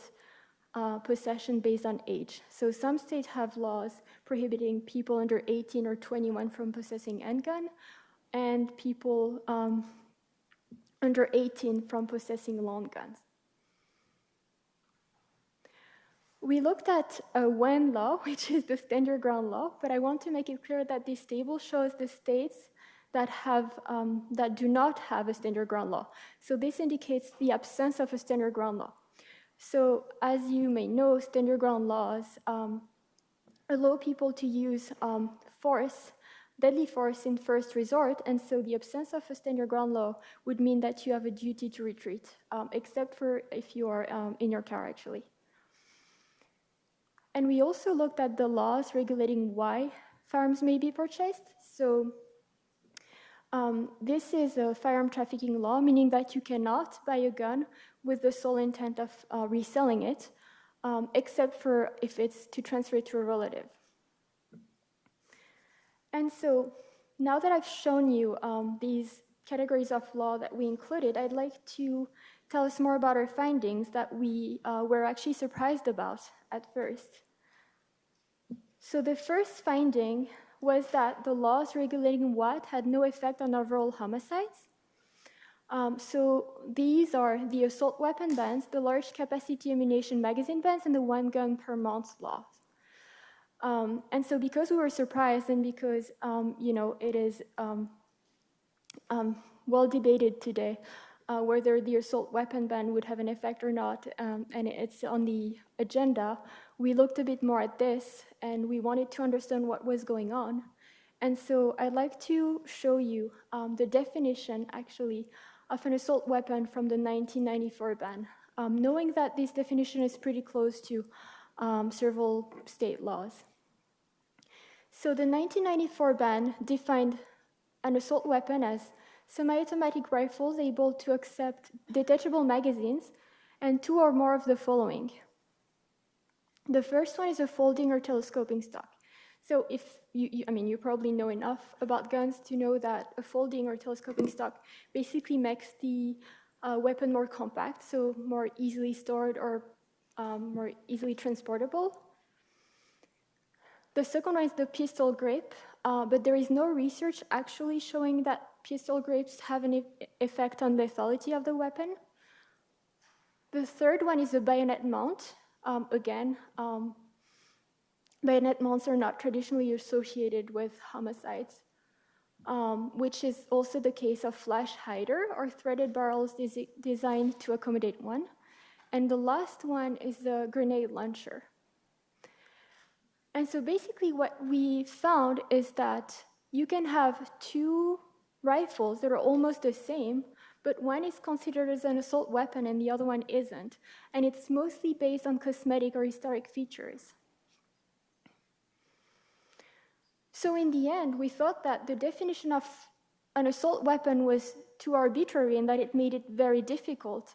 possession based on age. So some states have laws prohibiting people under 18 or 21 from possessing handgun, and people under 18 from possessing long guns. We looked at a when law, which is the standard ground law, but I want to make it clear that this table shows the states that do not have a standard ground law. So this indicates the absence of a standard ground law. So as you may know, standard ground laws allow people to use force deadly force in first resort, and so the absence of a stand your ground law would mean that you have a duty to retreat, except for if you are in your car, actually. And we also looked at the laws regulating why firearms may be purchased. So this is a firearm trafficking law, meaning that you cannot buy a gun with the sole intent of reselling it, except for if it's to transfer it to a relative. And so now that I've shown you these categories of law that we included, I'd like to tell us more about our findings that we were actually surprised about at first. So the first finding was that the laws regulating what had no effect on overall homicides. So these are the assault weapon bans, the large capacity ammunition magazine bans, and the 1 gun per month laws. And so because we were surprised and because, it is well debated today whether the assault weapon ban would have an effect or not, and it's on the agenda, we looked a bit more at this and we wanted to understand what was going on. And so I'd like to show you the definition, actually, of an assault weapon from the 1994 ban, knowing that this definition is pretty close to several state laws. So the 1994 ban defined an assault weapon as semi-automatic rifles able to accept detachable magazines and 2 or more of the following. The first one is a folding or telescoping stock. So if you probably know enough about guns to know that a folding or telescoping stock basically makes the weapon more compact, so more easily stored or more easily transportable. The second one is the pistol grip, but there is no research actually showing that pistol grips have an effect on lethality of the weapon. The third one is a bayonet mount. Bayonet mounts are not traditionally associated with homicides, which is also the case of flash hider or threaded barrels designed to accommodate one. And the last one is the grenade launcher. And so basically what we found is that you can have 2 rifles that are almost the same, but one is considered as an assault weapon and the other one isn't. And it's mostly based on cosmetic or historic features. So in the end, we thought that the definition of an assault weapon was too arbitrary and that it made it very difficult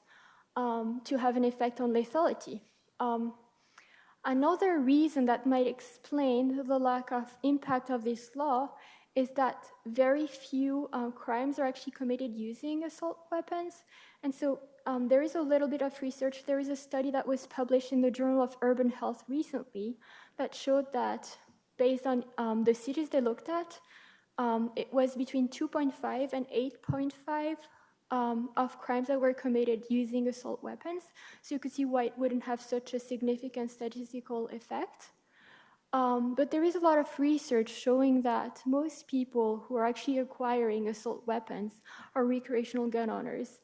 to have an effect on lethality. Another reason that might explain the lack of impact of this law is that very few crimes are actually committed using assault weapons. And so there is a little bit of research. There is a study that was published in the Journal of Urban Health recently that showed that based on the cities they looked at, it was between 2.5 and 8.5 of crimes that were committed using assault weapons. So you could see why it wouldn't have such a significant statistical effect. But there is a lot of research showing that most people who are actually acquiring assault weapons are recreational gun owners,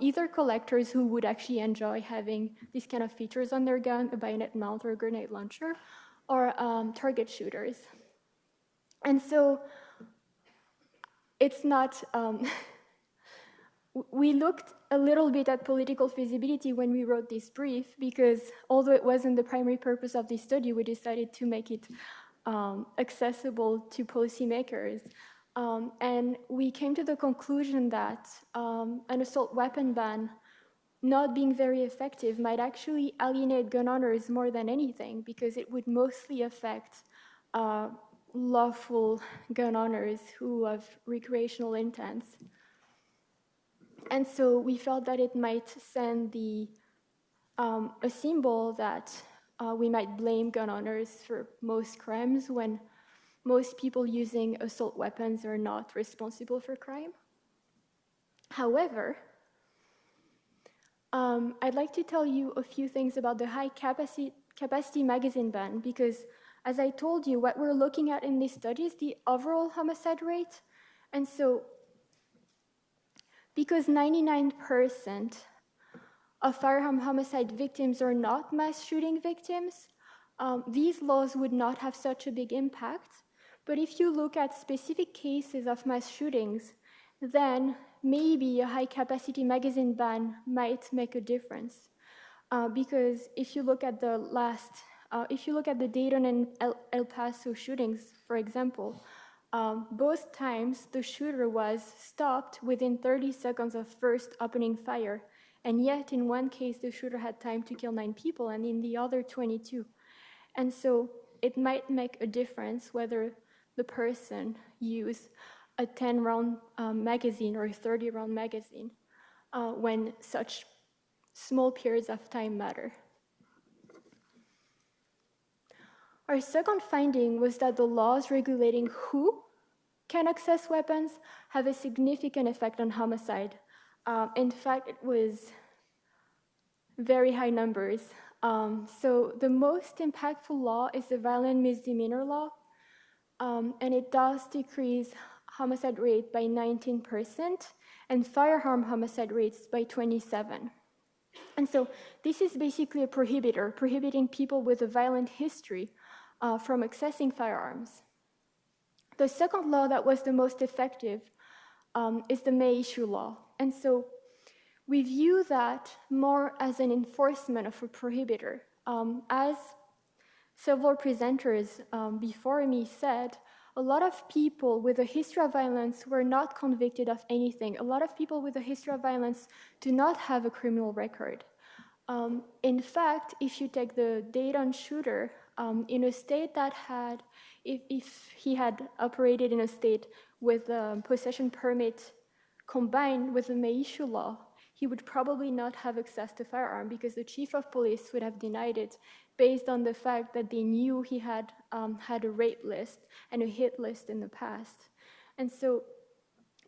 either collectors who would actually enjoy having these kind of features on their gun, a bayonet mount or a grenade launcher, or target shooters. And so it's not, we looked a little bit at political feasibility when we wrote this brief, because although it wasn't the primary purpose of this study, we decided to make it accessible to policymakers. And we came to the conclusion that an assault weapon ban not being very effective might actually alienate gun owners more than anything, because it would mostly affect lawful gun owners who have recreational intents. And so we felt that it might send a symbol that we might blame gun owners for most crimes when most people using assault weapons are not responsible for crime. However, I'd like to tell you a few things about the high capacity magazine ban, because as I told you, what we're looking at in this study is the overall homicide rate. And so because 99% of firearm homicide victims are not mass shooting victims, these laws would not have such a big impact. But if you look at specific cases of mass shootings, then maybe a high-capacity magazine ban might make a difference. Because if you look at the Dayton and El Paso shootings, for example, both times the shooter was stopped within 30 seconds of first opening fire. And yet, in one case, the shooter had time to kill 9 people, and in the other, 22. And so it might make a difference whether the person used a 10-round magazine or a 30-round magazine when such small periods of time matter. Our second finding was that the laws regulating who can access weapons have a significant effect on homicide. In fact, it was very high numbers. So the most impactful law is the violent misdemeanor law, and it does decrease homicide rate by 19% and firearm homicide rates by 27%. And so this is basically a prohibitor, prohibiting people with a violent history from accessing firearms. The second law that was the most effective is the May issue law. And so we view that more as an enforcement of a prohibitor. As several presenters before me said, a lot of people with a history of violence were not convicted of anything. A lot of people with a history of violence do not have a criminal record. In fact, if you take the Dayton shooter in a state that had, if he had operated in a state with a possession permit combined with the May issue law, he would probably not have access to firearm because the chief of police would have denied it based on the fact that they knew he had had a rape list and a hit list in the past. And so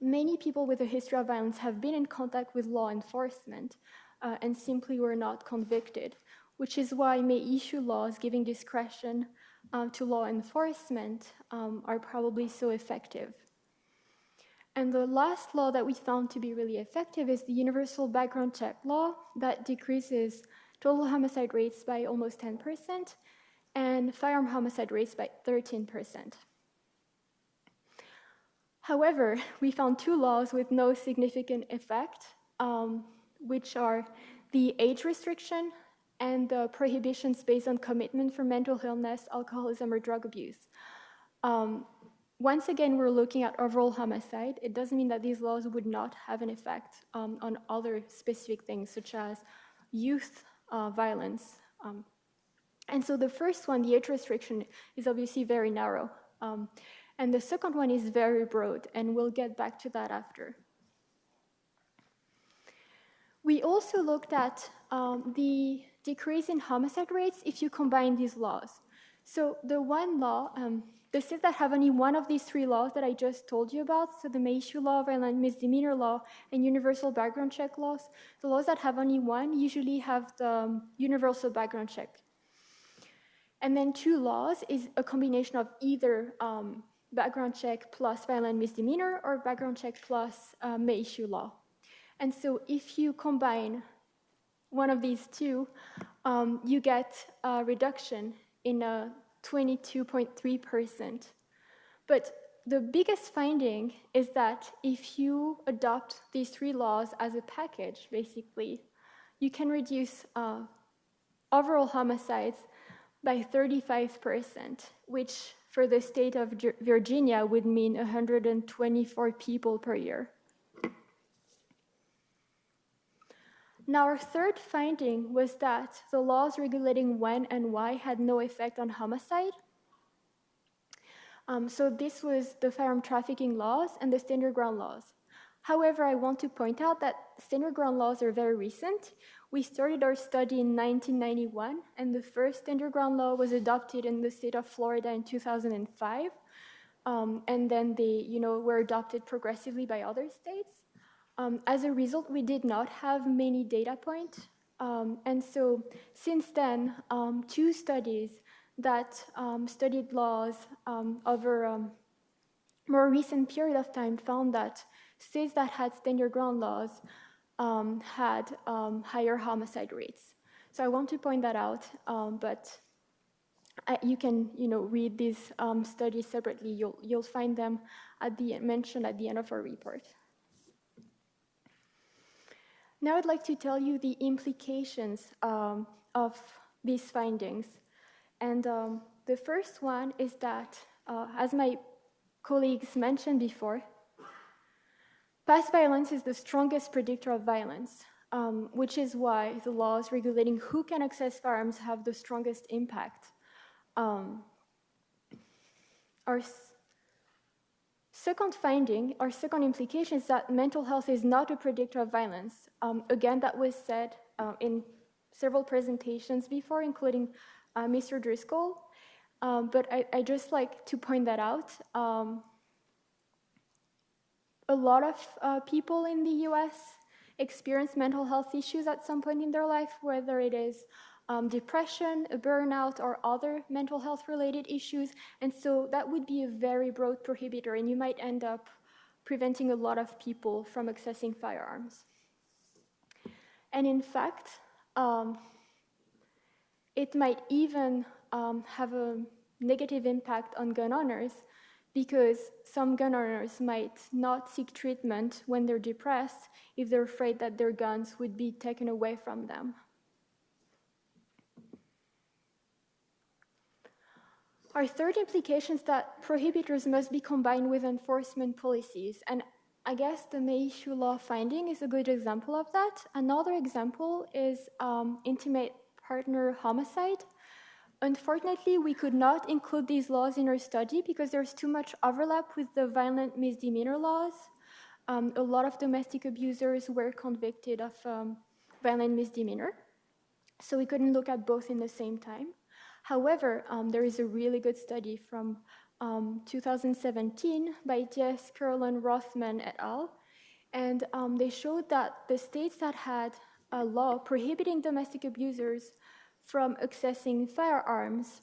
many people with a history of violence have been in contact with law enforcement and simply were not convicted, which is why May issue laws giving discretion to law enforcement are probably so effective. And the last law that we found to be really effective is the universal background check law that decreases total homicide rates by almost 10% and firearm homicide rates by 13%. However, we found 2 laws with no significant effect, which are the age restriction and the prohibitions based on commitment for mental illness, alcoholism, or drug abuse. Once again, we're looking at overall homicide. It doesn't mean that these laws would not have an effect on other specific things, such as youth violence. And so the first one, the age restriction, is obviously very narrow. And the second one is very broad, and we'll get back to that after. We also looked at the decrease in homicide rates if you combine these laws. So the one law, the states that have only one of these 3 laws that I just told you about, so the May issue law, violent misdemeanor law, and universal background check laws, the laws that have only one usually have the universal background check. And then 2 laws is a combination of either background check plus violent misdemeanor or background check plus May issue law. And so if you combine one of these 2, you get a reduction in 22.3%. But the biggest finding is that if you adopt these 3 laws as a package, basically, you can reduce overall homicides by 35%, which for the state of Virginia would mean 124 people per year. Now, our third finding was that the laws regulating when and why had no effect on homicide. So this was the firearm trafficking laws and the standard ground laws. However, I want to point out that standard ground laws are very recent. We started our study in 1991, and the first standard ground law was adopted in the state of Florida in 2005. And then they, were adopted progressively by other states. As a result, we did not have many data points. And so since then, 2 studies that studied laws over a more recent period of time found that states that had standard ground laws had higher homicide rates. So I want to point that out, but You can, read these studies separately. You'll find them mentioned at the end of our report. Now I'd like to tell you the implications of these findings. And the first one is that, as my colleagues mentioned before, past violence is the strongest predictor of violence, which is why the laws regulating who can access firearms have the strongest impact. Our second finding, our second implication is that mental health is not a predictor of violence. Again, that was said in several presentations before, including Mr. Driscoll. But I just like to point that out. A lot of people in the US experience mental health issues at some point in their life, whether it is depression, a burnout, or other mental health related issues. And so that would be a very broad prohibitor, and you might end up preventing a lot of people from accessing firearms. And in fact, it might even have a negative impact on gun owners, because some gun owners might not seek treatment when they're depressed if they're afraid that their guns would be taken away from them. Our third implication is that prohibitors must be combined with enforcement policies. And I guess the May issue law finding is a good example of that. Another example is intimate partner homicide. Unfortunately, we could not include these laws in our study because there's too much overlap with the violent misdemeanor laws. A lot of domestic abusers were convicted of violent misdemeanor, so we couldn't look at both in the same time. However, there is a really good study from 2017 by J.S. Carolyn Rothman et al. And they showed that the states that had a law prohibiting domestic abusers from accessing firearms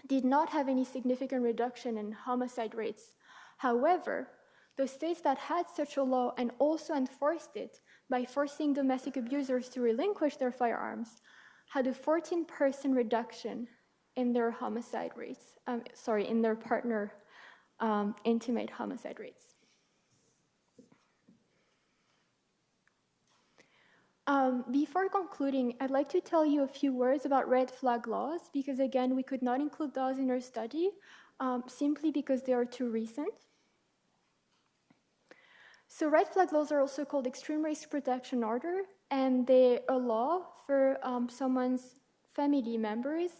did not have any significant reduction in homicide rates. However, the states that had such a law and also enforced it by forcing domestic abusers to relinquish their firearms had a 14% reduction in their homicide rates, in their partner intimate homicide rates. Before concluding, I'd like to tell you a few words about red flag laws, because again, we could not include those in our study simply because they are too recent. So red flag laws are also called extreme risk protection order, and they allow for someone's family members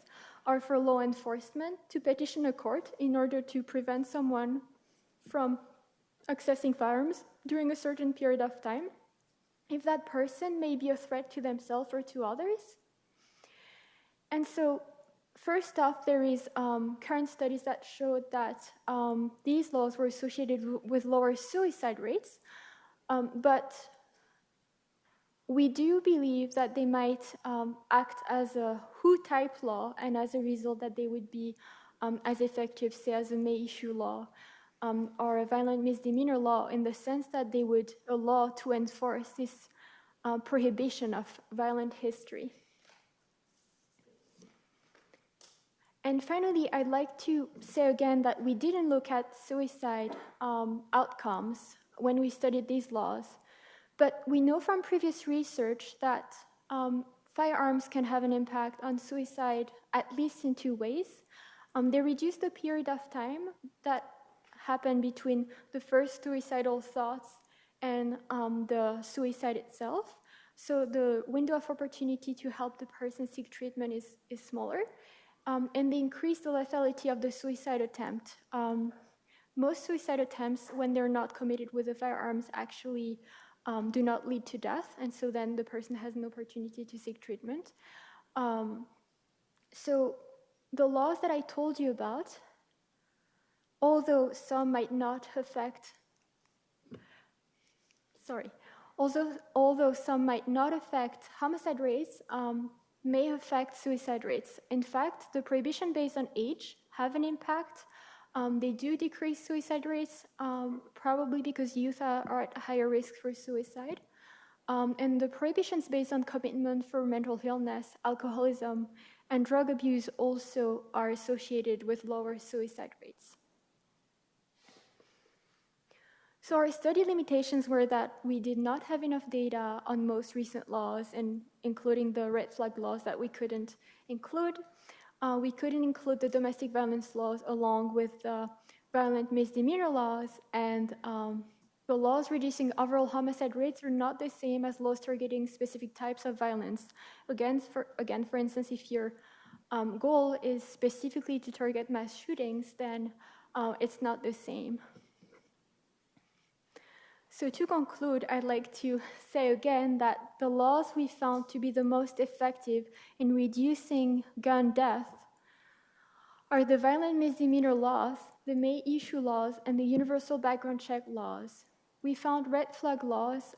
or for law enforcement to petition a court in order to prevent someone from accessing firearms during a certain period of time, if that person may be a threat to themselves or to others. And so first off, there is current studies that showed that these laws were associated with lower suicide rates, but we do believe that they might act as a WHO-type law, and as a result that they would be as effective, say, as a May issue law or a violent misdemeanor law, in the sense that they would allow to enforce this prohibition of violent history. And finally, I'd like to say again that we didn't look at suicide outcomes when we studied these laws. But we know from previous research that firearms can have an impact on suicide at least in two ways. They reduce the period of time that happened between the first suicidal thoughts and the suicide itself. So the window of opportunity to help the person seek treatment is smaller. And they increase the lethality of the suicide attempt. Most suicide attempts, when they're not committed with the firearms, actually do not lead to death, and so then the person has an opportunity to seek treatment. So the laws that I told you about, although some might not affect, although some might not affect homicide rates, may affect suicide rates. In fact, the prohibition based on age have an impact. They do decrease suicide rates, probably because youth are at higher risk for suicide. And the prohibitions based on commitment for mental illness, alcoholism, and drug abuse also are associated with lower suicide rates. So our study limitations were that we did not have enough data on most recent laws, and including the red flag laws that we couldn't include. We couldn't include the domestic violence laws along with the violent misdemeanor laws, and the laws reducing overall homicide rates are not the same as laws targeting specific types of violence. Again, for instance, if your goal is specifically to target mass shootings, then it's not the same. So to conclude, I'd like to say again that the laws we found to be the most effective in reducing gun death are the violent misdemeanor laws, the May issue laws, and the universal background check laws. We found red flag laws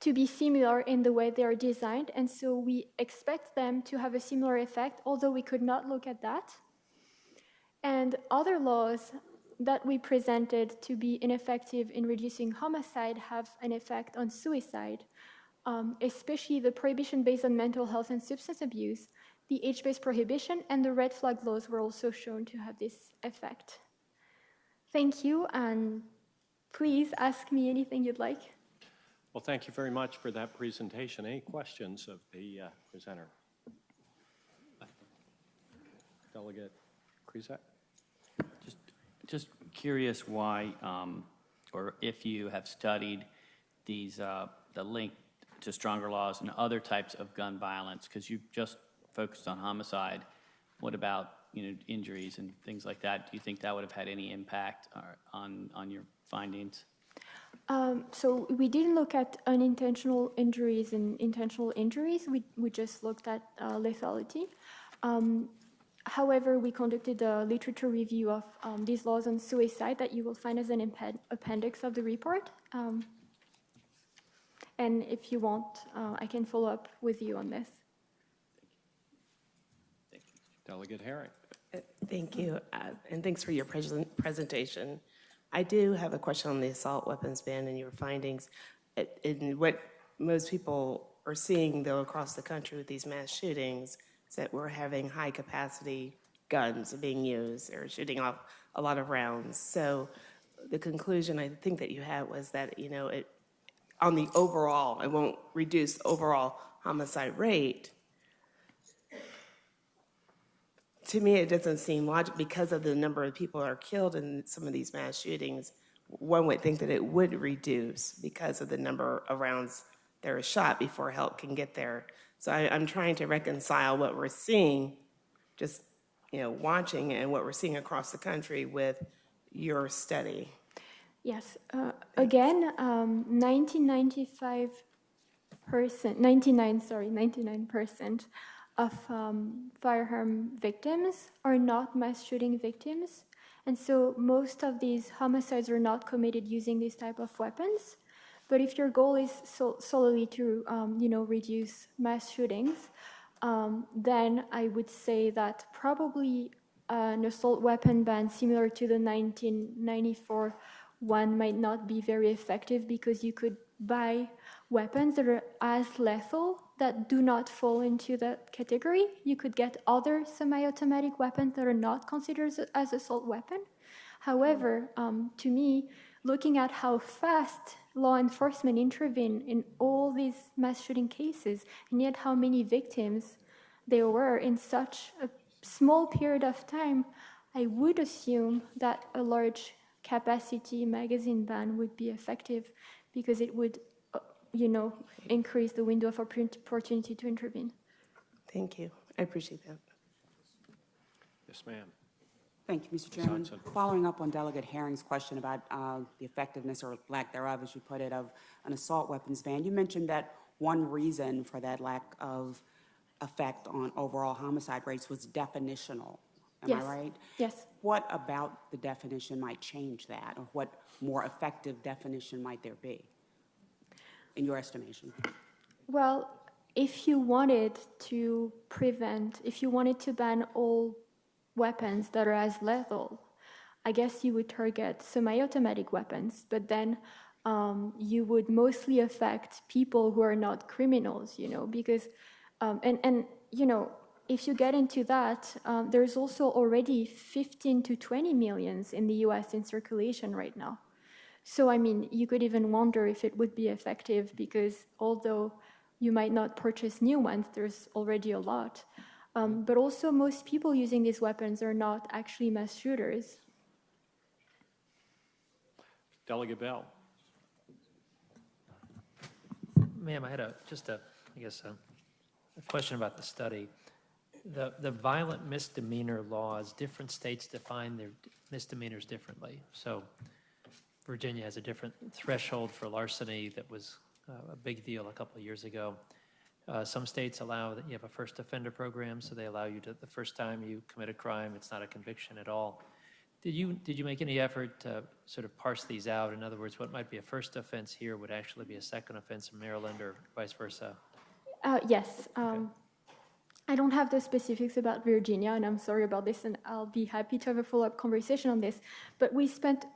to be similar in the way they are designed, and so we expect them to have a similar effect, although we could not look at that. And other laws that we presented to be ineffective in reducing homicide have an effect on suicide, especially the prohibition based on mental health and substance abuse. The age-based prohibition and the red flag laws were also shown to have this effect. Thank you, and please ask me anything you'd like. Well, thank you very much for that presentation. Any questions of the presenter? Delegate Krizak? Just curious why, or if you have studied these, the link to stronger laws and other types of gun violence, because you just focused on homicide. What about, injuries and things like that? Do you think that would have had any impact on your findings? So we didn't look at unintentional injuries and intentional injuries. We just looked at lethality. However, we conducted a literature review of these laws on suicide that you will find as an appendix of the report. And if you want, I can follow up with you on this. Delegate Herring. Thank you, and thanks for your presentation. I do have a question on the assault weapons ban and your findings. And what most people are seeing, though, across the country with these mass shootings is that we're having high-capacity guns being used. They're shooting off a lot of rounds. So the conclusion I think that you had was that, on the overall, it won't reduce the overall homicide rate. To me, it doesn't seem logical because of the number of people that are killed in some of these mass shootings. One would think that it would reduce because of the number of rounds that are shot before help can get there. So I'm trying to reconcile what we're seeing, just watching, and what we're seeing across the country with your study. Yes. Again, 99% of firearm victims are not mass shooting victims. And so most of these homicides are not committed using these type of weapons. But if your goal is solely to, reduce mass shootings, then I would say that probably an assault weapon ban similar to the 1994 one might not be very effective, because you could buy weapons that are as lethal that do not fall into that category. You could get other semi-automatic weapons that are not considered as assault weapon. However, to me, looking at how fast law enforcement intervene in all these mass shooting cases, and yet how many victims there were in such a small period of time, I would assume that a large capacity magazine ban would be effective, because it would, increase the window of opportunity to intervene. Thank you. I appreciate that. Yes, ma'am. Thank you, Mr. Chairman. Following up on Delegate Herring's question about the effectiveness or lack thereof, as you put it, of an assault weapons ban, you mentioned that one reason for that lack of effect on overall homicide rates was definitional. Am I right? Yes. What about the definition might change that, or what more effective definition might there be, in your estimation? Well, if you wanted to ban all weapons that are as lethal, I guess you would target semi-automatic weapons, but then you would mostly affect people who are not criminals, because, if you get into that, there's also already 15 to 20 millions in the US in circulation right now. So, I mean, you could even wonder if it would be effective because although you might not purchase new ones, there's already a lot. But also most people using these weapons are not actually mass shooters. Delegate Bell. Ma'am, I had a question about the study. The violent misdemeanor laws, different states define their misdemeanors differently. So Virginia has a different threshold for larceny that was a big deal a couple of years ago. Some states allow that you have a first offender program, so they allow you to, the first time you commit a crime, it's not a conviction at all. Did you make any effort to sort of parse these out? In other words, what might be a first offense here would actually be a second offense in Maryland or vice versa? Yes. I don't have the specifics about Virginia, and I'm sorry about this, and I'll be happy to have a follow-up conversation on this. But we spent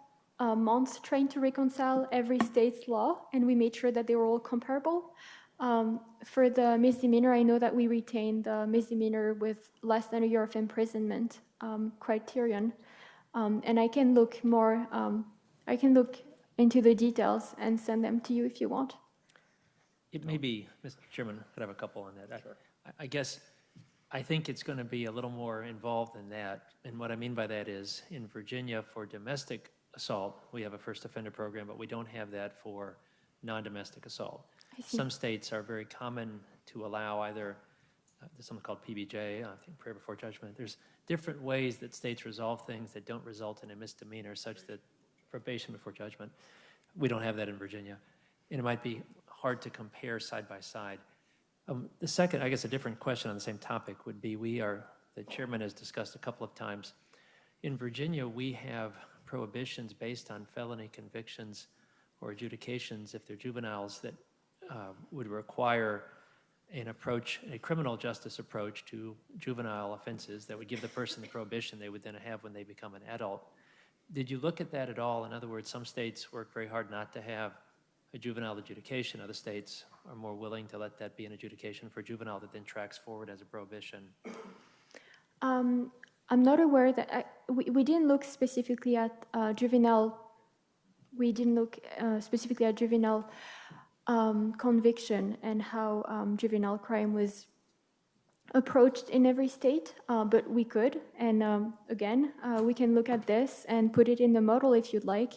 months trying to reconcile every state's law, and we made sure that they were all comparable. For the misdemeanor, I know that we retained the misdemeanor with less than a year of imprisonment criterion. And I can look more, I can look into the details and send them to you if you want. It may be, Mr. Chairman, could I have a couple on that? Sure. I guess I think it's going to be a little more involved than that. And what I mean by that is in Virginia for domestic assault, we have a first offender program, but we don't have that for non-domestic assault. Some states are very common to allow either there's something called PBJ, I think prayer before judgment. There's different ways that states resolve things that don't result in a misdemeanor, such that probation before judgment. We don't have that in Virginia. And it might be hard to compare side by side. The second, I guess a different question on the same topic would be, the chairman has discussed a couple of times, in Virginia we have prohibitions based on felony convictions or adjudications if they're juveniles that would require an approach, a criminal justice approach to juvenile offenses that would give the person the prohibition they would then have when they become an adult. Did you look at that at all? In other words, some states work very hard not to have a juvenile adjudication. Other states are more willing to let that be an adjudication for juvenile that then tracks forward as a prohibition. I'm not aware that, we didn't look specifically at juvenile, we didn't look specifically at juvenile conviction and how juvenile crime was approached in every state, but we could. And again, we can look at this and put it in the model if you'd like,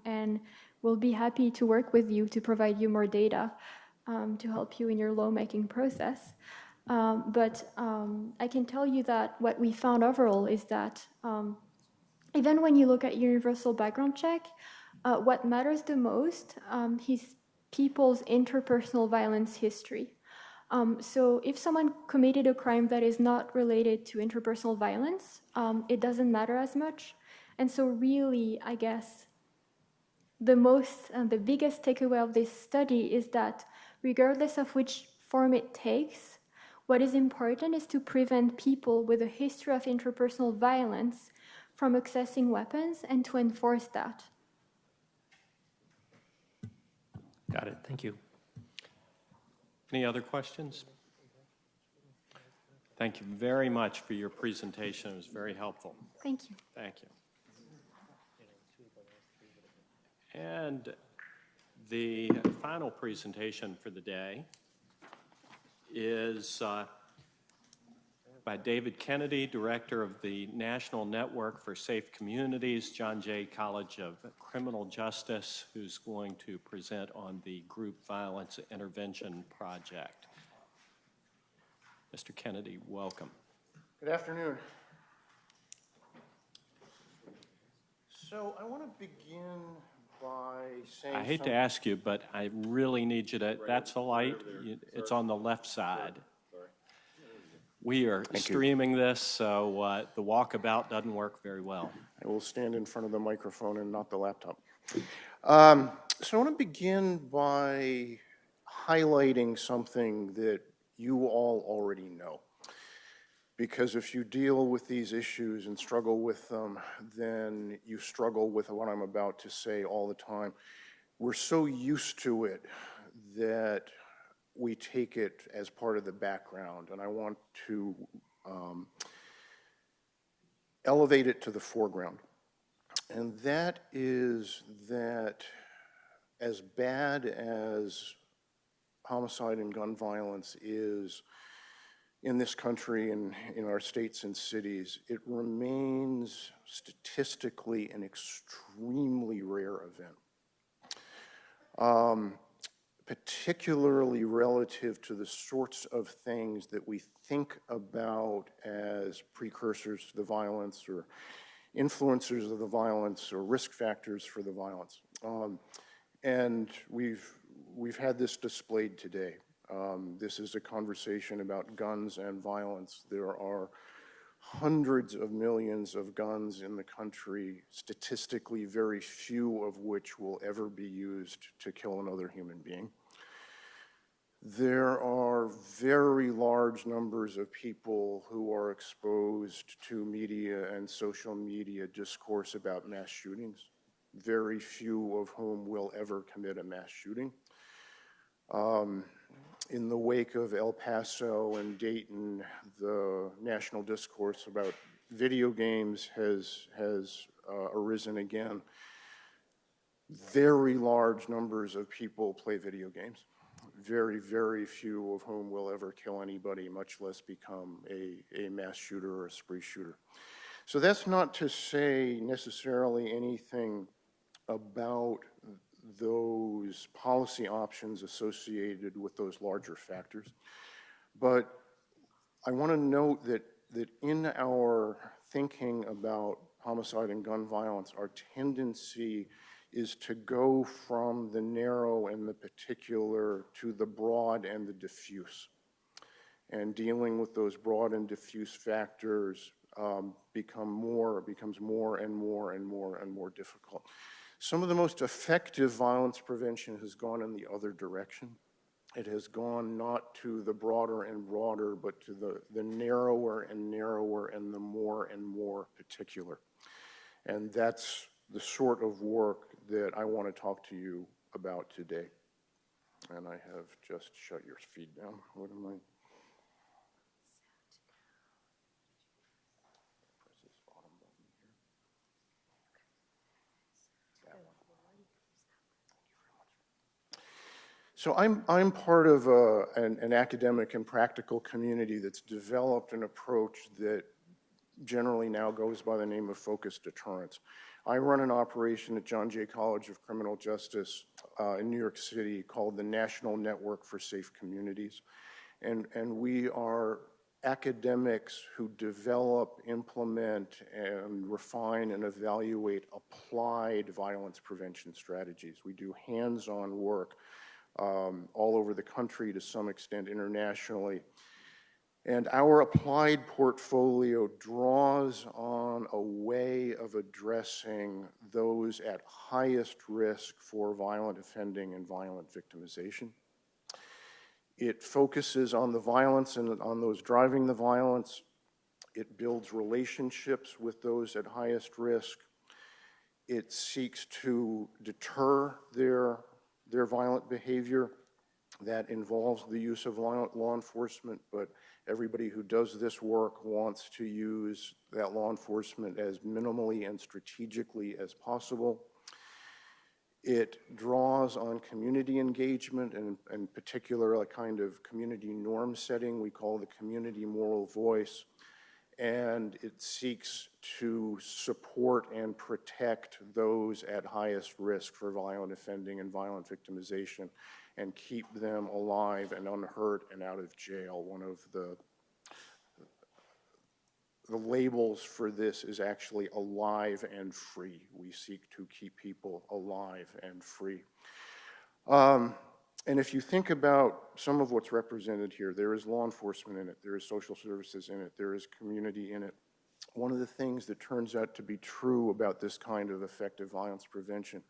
and we'll be happy to work with you to provide you more data to help you in your lawmaking process. But I can tell you that what we found overall is that even when you look at universal background check, what matters the most is people's interpersonal violence history. So if someone committed a crime that is not related to interpersonal violence, it doesn't matter as much. And so really, I guess, the biggest takeaway of this study is that regardless of which form it takes, what is important is to prevent people with a history of interpersonal violence from accessing weapons and to enforce that. Got it. Thank you. Any other questions? Thank you very much for your presentation. It was very helpful. Thank you. Thank you. And the final presentation for the day is by David Kennedy, Director of the National Network for Safe Communities, John Jay College of Criminal Justice, who's going to present on the Group Violence Intervention Project. Mr. Kennedy, welcome. Good afternoon. So I want to begin by saying I hate to ask you, but I really need you to, that's a light, it's on the left side. We are streaming this, so the walkabout doesn't work very well. I will stand in front of the microphone and not the laptop. So I want to begin by highlighting something that you all already know. Because if you deal with these issues and struggle with them, then you struggle with what I'm about to say all the time. we're so used to it that we take it as part of the background, and I want to elevate it to the foreground. And that is that as bad as homicide and gun violence is in this country and in our states and cities, it remains statistically an extremely rare event. Particularly relative to the sorts of things that we think about as precursors to the violence or influencers of the violence or risk factors for the violence. And we've had this displayed today. This is a conversation about guns and violence. There are hundreds of millions of guns in the country, statistically very few of which will ever be used to kill another human being. There are very large numbers of people who are exposed to media and social media discourse about mass shootings, very few of whom will ever commit a mass shooting. In the wake of El Paso and Dayton, the national discourse about video games has arisen again. Very large numbers of people play video games. Very, very few of whom will ever kill anybody, much less become a mass shooter or a spree shooter. So that's not to say necessarily anything about those policy options associated with those larger factors. But I want to note that in our thinking about homicide and gun violence, our tendency is to go from the narrow and the particular to the broad and the diffuse. And dealing with those broad and diffuse factors becomes more and more difficult. Some of the most effective violence prevention has gone in the other direction. It has gone not to the broader and broader, but to the narrower and narrower and the more and more particular. And that's the sort of work that I want to talk to you about today. And I have just shut your feed down. What am I? Press this bottom button here. That one. So I'm part of an academic and practical community that's developed an approach that generally now goes by the name of focused deterrence. I run an operation at John Jay College of Criminal Justice in New York City called the National Network for Safe Communities. And we are academics who develop, implement, and refine and evaluate applied violence prevention strategies. We do hands-on work all over the country, to some extent internationally. And our applied portfolio draws on a way of addressing those at highest risk for violent offending and violent victimization. It focuses on the violence and on those driving the violence. It builds relationships with those at highest risk. It seeks to deter their violent behavior. That involves the use of law enforcement, but everybody who does this work wants to use that law enforcement as minimally and strategically as possible. It draws on community engagement, and in particular a kind of community norm setting we call the community moral voice, and it seeks to support and protect those at highest risk for violent offending and violent victimization and keep them alive and unhurt and out of jail. One of the labels for this is actually alive and free. We seek to keep people alive and free. And if you think about some of what's represented here, there is law enforcement in it, there is social services in it, there is community in it. One of the things that turns out to be true about this kind of effective violence prevention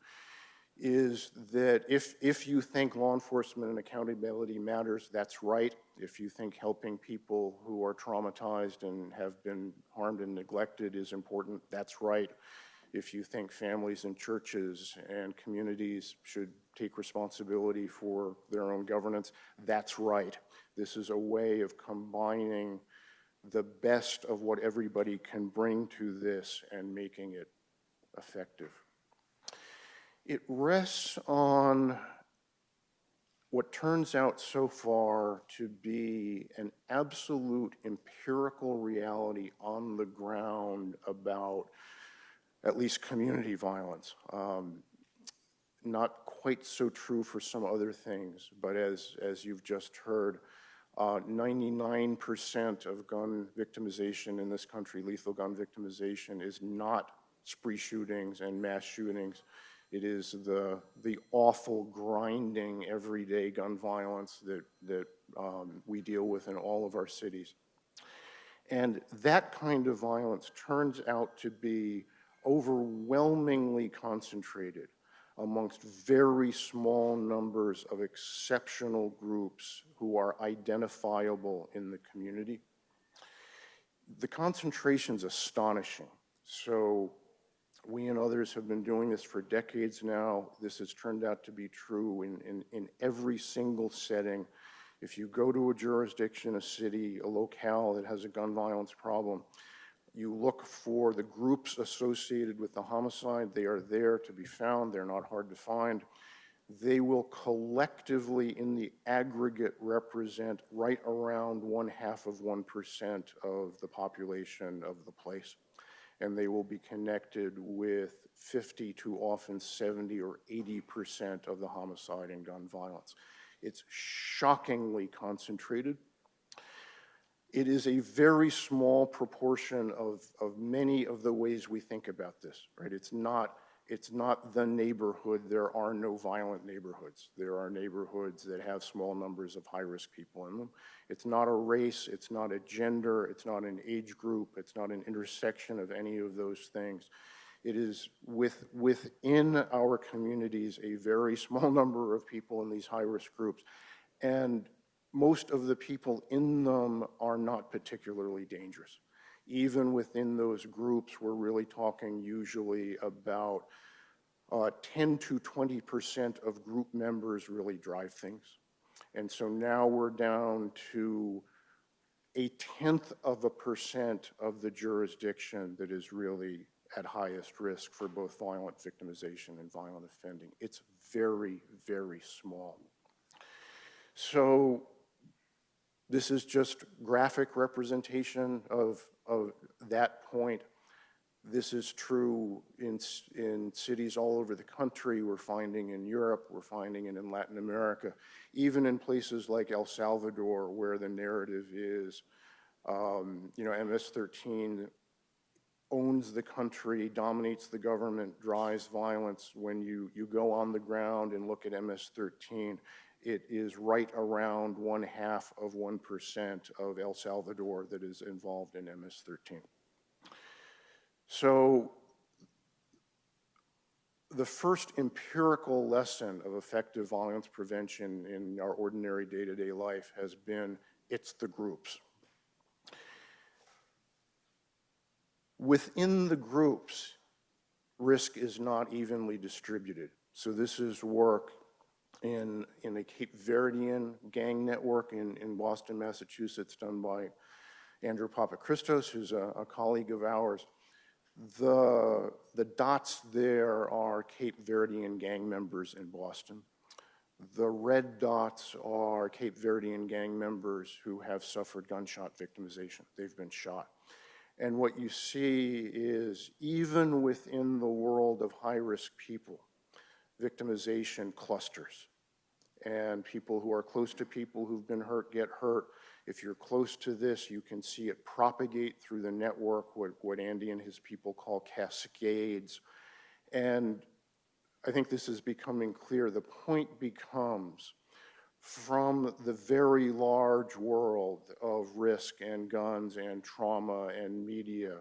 is that if you think law enforcement and accountability matters, that's right. If you think helping people who are traumatized and have been harmed and neglected is important, that's right. If you think families and churches and communities should take responsibility for their own governance, that's right. This is a way of combining the best of what everybody can bring to this and making it effective. It rests on what turns out so far to be an absolute empirical reality on the ground about at least community violence. Not quite so true for some other things, but as you've just heard, 99% of gun victimization in this country, lethal gun victimization, is not spree shootings and mass shootings. It is the awful, grinding, everyday gun violence that we deal with in all of our cities. And that kind of violence turns out to be overwhelmingly concentrated amongst very small numbers of exceptional groups who are identifiable in the community. The concentration's astonishing. So we and others have been doing this for decades now. This has turned out to be true in every single setting. If you go to a jurisdiction, a city, a locale that has a gun violence problem, you look for the groups associated with the homicide. They are there to be found. They're not hard to find. They will collectively, in the aggregate, represent right around 0.5% of the population of the place. And they will be connected with 50 to often 70 or 80% of the homicide and gun violence. It's shockingly concentrated. It is a very small proportion of many of the ways we think about this, right? It's not the neighborhood. There are no violent neighborhoods. There are neighborhoods that have small numbers of high-risk people in them. It's not a race. It's not a gender. It's not an age group. It's not an intersection of any of those things. It is within our communities a very small number of people in these high-risk groups. And most of the people in them are not particularly dangerous. Even within those groups, we're really talking usually about 10 to 20% of group members really drive things. And so now we're down to 0.1% of the jurisdiction that is really at highest risk for both violent victimization and violent offending. It's very, very small. So this is just graphic representation of that point. This is true in cities all over the country. We're finding in Europe, we're finding it in Latin America, even in places like El Salvador, where the narrative is, MS-13 owns the country, dominates the government, drives violence. When you go on the ground and look at MS-13, it is right around 0.5% of El Salvador that is involved in MS-13. So the first empirical lesson of effective violence prevention in our ordinary day-to-day life has been, it's the groups. Within the groups, risk is not evenly distributed. So this is work in a Cape Verdean gang network in Boston, Massachusetts, done by Andrew Papachristos, who's a colleague of ours. The dots there are Cape Verdean gang members in Boston. The red dots are Cape Verdean gang members who have suffered gunshot victimization. They've been shot. And what you see is, even within the world of high-risk people, victimization clusters. And people who are close to people who've been hurt get hurt. If you're close to this, you can see it propagate through the network, what Andy and his people call cascades. And I think this is becoming clear. The point becomes, from the very large world of risk and guns and trauma and media,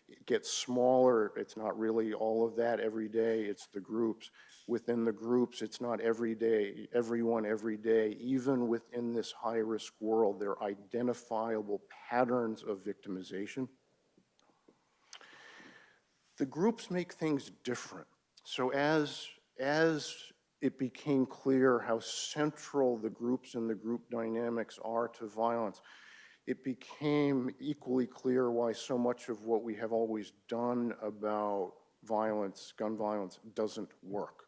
it gets smaller. It's not really all of that every day. It's the groups. Within the groups, it's not every day, everyone every day. Even within this high-risk world, there are identifiable patterns of victimization. The groups make things different. So as it became clear how central the groups and the group dynamics are to violence, it became equally clear why so much of what we have always done about violence, gun violence, doesn't work.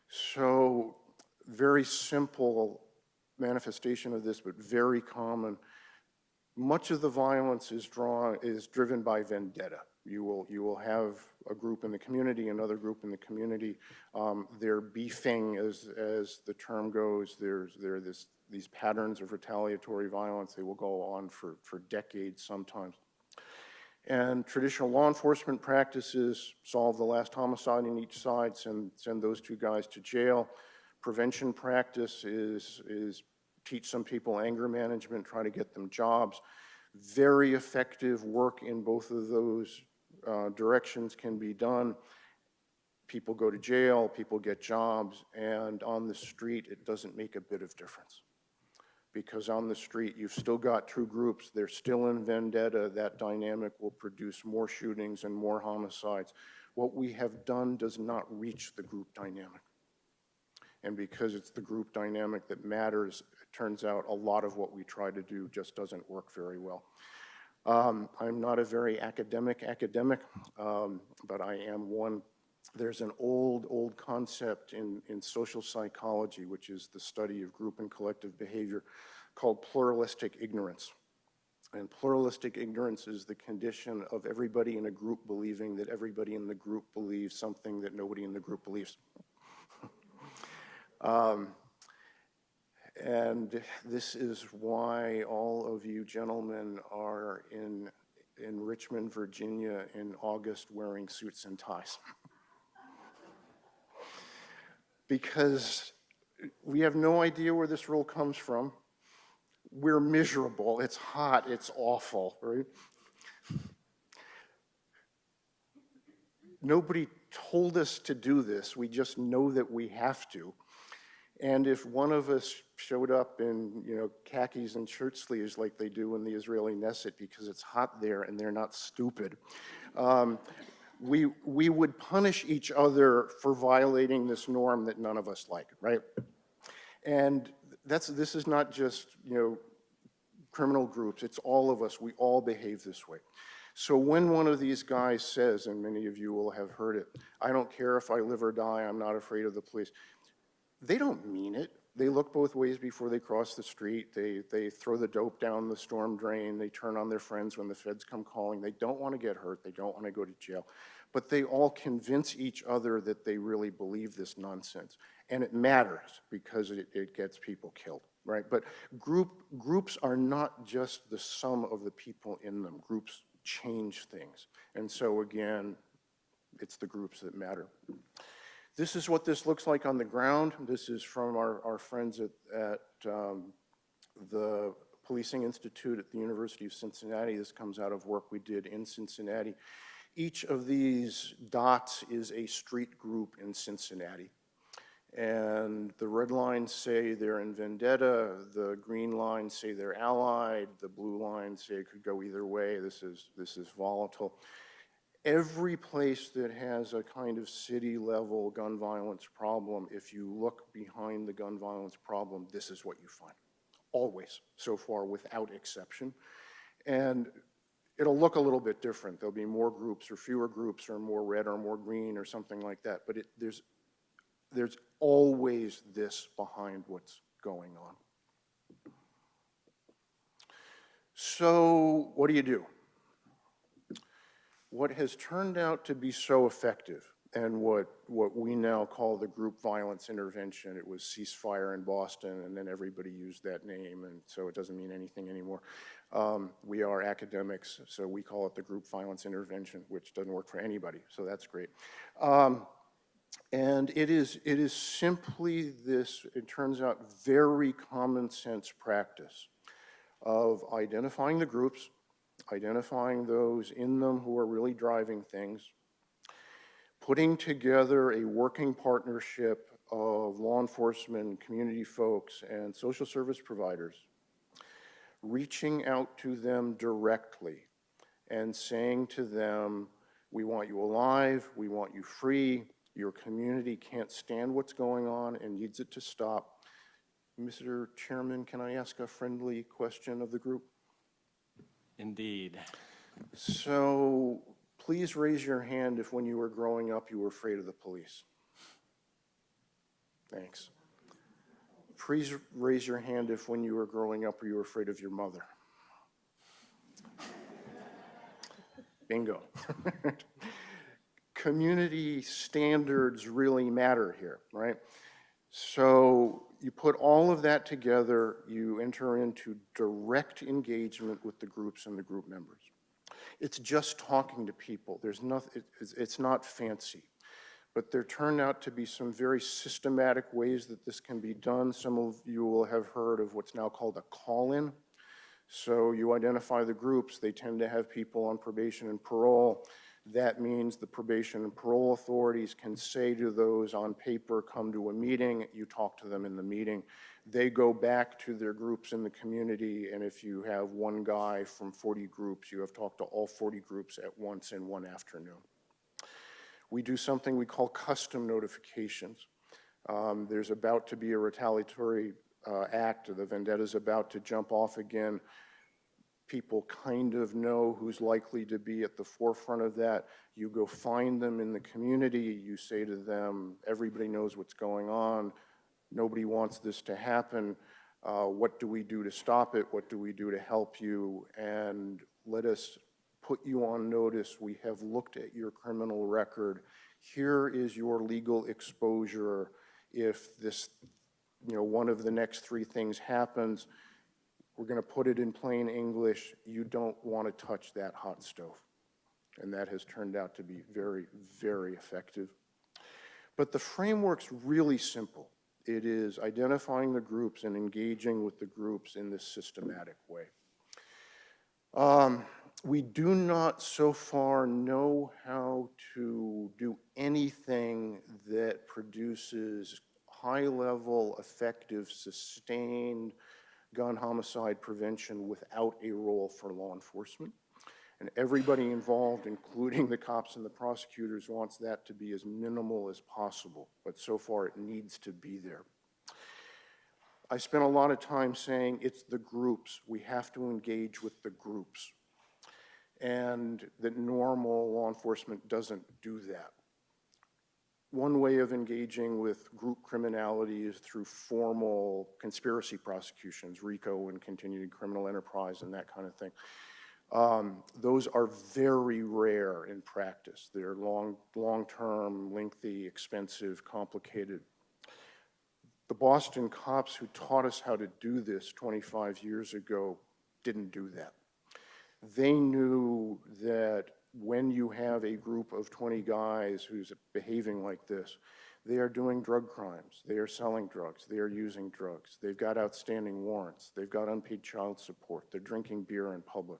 So very simple manifestation of this, but very common. Much of the violence is driven by vendetta. You will have a group in the community, another group in the community. They're beefing, as the term goes. There are these patterns of retaliatory violence. They will go on for decades sometimes. And traditional law enforcement practices: solve the last homicide in each side, send those two guys to jail. Prevention practice is teach some people anger management, try to get them jobs. Very effective work in both of those directions can be done. People go to jail, people get jobs, and on the street, it doesn't make a bit of difference. Because on the street, you've still got true groups. They're still in vendetta. That dynamic will produce more shootings and more homicides. What we have done does not reach the group dynamic. And because it's the group dynamic that matters, it turns out a lot of what we try to do just doesn't work very well. I'm not a very academic, but I am one. There's an old concept in social psychology, which is the study of group and collective behavior, called pluralistic ignorance. And pluralistic ignorance is the condition of everybody in a group believing that everybody in the group believes something that nobody in the group believes. And this is why all of you gentlemen are in Richmond, Virginia in August wearing suits and ties. Because we have no idea where this rule comes from. We're miserable, it's hot, it's awful, right? Nobody told us to do this, we just know that we have to. And if one of us showed up in, khakis and shirt sleeves like they do in the Israeli Knesset because it's hot there and they're not stupid, we would punish each other for violating this norm that none of us like, right? And this is not just, criminal groups, it's all of us, we all behave this way. So when one of these guys says, and many of you will have heard it, I don't care if I live or die, I'm not afraid of the police, they don't mean it. They look both ways before they cross the street. They throw the dope down the storm drain. They turn on their friends when the feds come calling. They don't want to get hurt. They don't want to go to jail. But they all convince each other that they really believe this nonsense. And it matters because it gets people killed, right? But groups are not just the sum of the people in them. Groups change things. And so again, it's the groups that matter. This is what this looks like on the ground. This is from our friends at the Policing Institute at the University of Cincinnati. This comes out of work we did in Cincinnati. Each of these dots is a street group in Cincinnati. And the red lines say they're in vendetta, the green lines say they're allied, the blue lines say it could go either way. This is volatile. Every place that has a kind of city-level gun violence problem, if you look behind the gun violence problem, this is what you find. Always, so far, without exception. And it'll look a little bit different. There'll be more groups or fewer groups or more red or more green or something like that. But there's always this behind what's going on. So what do you do? What has turned out to be so effective, and what we now call the group violence intervention, it was ceasefire in Boston, and then everybody used that name, and so it doesn't mean anything anymore. We are academics, so we call it the group violence intervention, which doesn't work for anybody, so that's great. And it is simply this, it turns out, very common sense practice of identifying the groups, identifying those in them who are really driving things, putting together a working partnership of law enforcement, community folks, and social service providers, reaching out to them directly and saying to them, We want you alive. We want you free. Your community can't stand what's going on and needs it to stop. Mr. Chairman, can I ask a friendly question of the group? Indeed. So please raise your hand if when you were growing up you were afraid of the police. Thanks. Please raise your hand if when you were growing up you were afraid of your mother. Bingo. Community standards really matter here, right? So you put all of that together, you enter into direct engagement with the groups and the group members. It's just talking to people. There's nothing, it's not fancy. But there turned out to be some very systematic ways that this can be done. Some of you will have heard of what's now called a call-in. So you identify the groups. They tend to have people on probation and parole. That means the probation and parole authorities can say to those on paper, come to a meeting. You talk to them in the meeting. They go back to their groups in the community, and if you have one guy from 40 groups, you have talked to all 40 groups at once in one afternoon. We do something we call custom notifications. There's about to be a retaliatory act, the vendetta's about to jump off again. People kind of know who's likely to be at the forefront of that. You go find them in the community. You say to them, everybody knows what's going on. Nobody wants this to happen. What do we do to stop it? What do we do to help you? And let us put you on notice. We have looked at your criminal record. Here is your legal exposure. If this, one of the next three things happens, we're going to put it in plain English. You don't want to touch that hot stove. And that has turned out to be very, very effective. But the framework's really simple. It is identifying the groups and engaging with the groups in this systematic way. We do not so far know how to do anything that produces high-level, effective, sustained gun homicide prevention without a role for law enforcement. And everybody involved, including the cops and the prosecutors, wants that to be as minimal as possible. But so far, it needs to be there. I spent a lot of time saying it's the groups. We have to engage with the groups. And that normal law enforcement doesn't do that. One way of engaging with group criminality is through formal conspiracy prosecutions, RICO and continuing criminal enterprise and that kind of thing. Those are very rare in practice. They're long-term, lengthy, expensive, complicated. The Boston cops who taught us how to do this 25 years ago didn't do that. They knew that when you have a group of 20 guys who's behaving like this, they are doing drug crimes, they are selling drugs, they are using drugs, they've got outstanding warrants, they've got unpaid child support, they're drinking beer in public,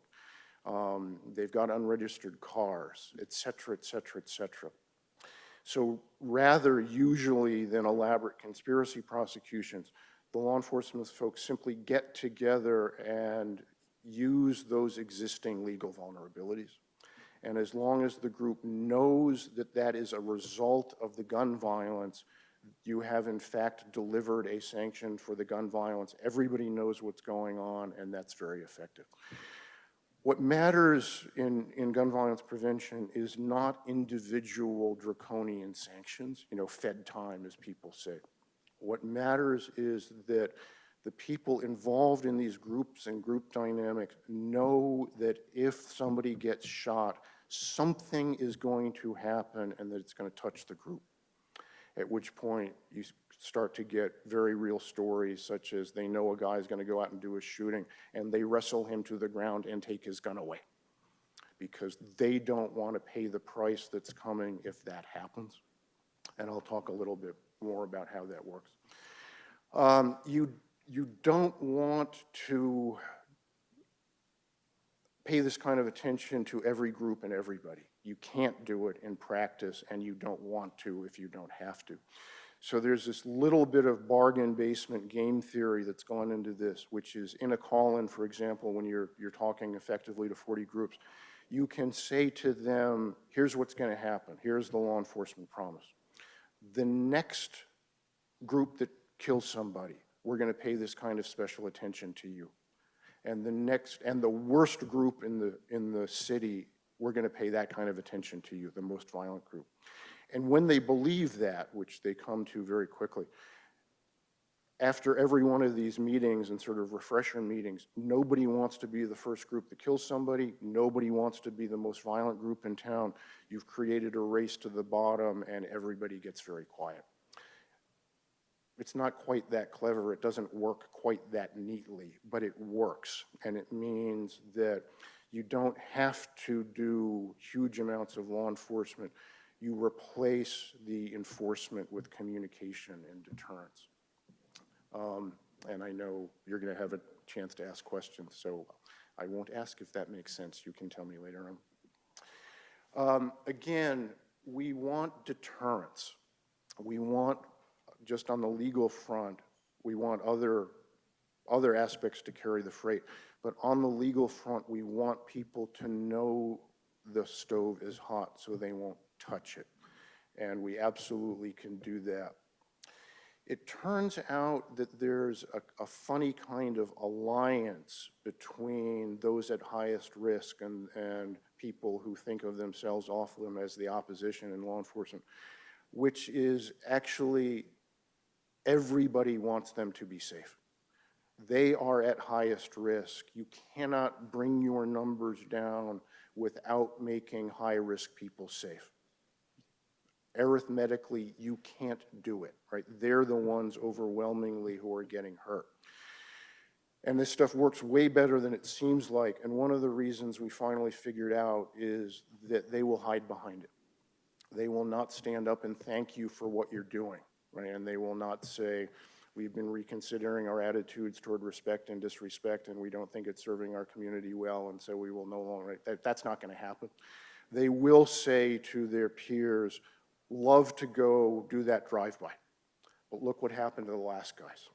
they've got unregistered cars, et cetera, et cetera, et cetera. So rather usually than elaborate conspiracy prosecutions, the law enforcement folks simply get together and use those existing legal vulnerabilities. And as long as the group knows that that is a result of the gun violence, you have in fact delivered a sanction for the gun violence. Everybody knows what's going on, and that's very effective. What matters in gun violence prevention is not individual draconian sanctions, fed time, as people say. What matters is that the people involved in these groups and group dynamics know that if somebody gets shot, something is going to happen and that it's going to touch the group. At which point you start to get very real stories such as they know a guy's going to go out and do a shooting and they wrestle him to the ground and take his gun away because they don't want to pay the price that's coming if that happens. And I'll talk a little bit more about how that works. You don't want to pay this kind of attention to every group and everybody. You can't do it in practice, and you don't want to if you don't have to. So there's this little bit of bargain basement game theory that's gone into this, which is in a call-in, for example, when you're talking effectively to 40 groups, You can say to them, here's what's going to happen. Here's the law enforcement promise. The next group that kills somebody, we're going to pay this kind of special attention to you. And the worst group in the city, we're going to pay that kind of attention to you, the most violent group. And when they believe that, which they come to very quickly, after every one of these meetings and sort of refresher meetings, nobody wants to be the first group that kills somebody. Nobody wants to be the most violent group in town. You've created a race to the bottom, and everybody gets very quiet. It's not quite that clever. It doesn't work quite that neatly, but it works. And it means that you don't have to do huge amounts of law enforcement. You replace the enforcement with communication and deterrence. And I know you're going to have a chance to ask questions, so I won't ask if that makes sense. You can tell me later on. Again, we want deterrence. We want, just on the legal front, we want other aspects to carry the freight. But on the legal front, we want people to know the stove is hot so they won't touch it. And we absolutely can do that. It turns out that there's a funny kind of alliance between those at highest risk and people who think of themselves often as the opposition in law enforcement, which is actually everybody wants them to be safe. They are at highest risk. You cannot bring your numbers down without making high-risk people safe. Arithmetically, you can't do it, right? They're the ones overwhelmingly who are getting hurt. And this stuff works way better than it seems like. And one of the reasons we finally figured out is that they will hide behind it. They will not stand up and thank you for what you're doing, right? And they will not say, we've been reconsidering our attitudes toward respect and disrespect, and we don't think it's serving our community well, and so we will no longer, that's not going to happen. They will say to their peers, love to go do that drive-by, but look what happened to the last guys.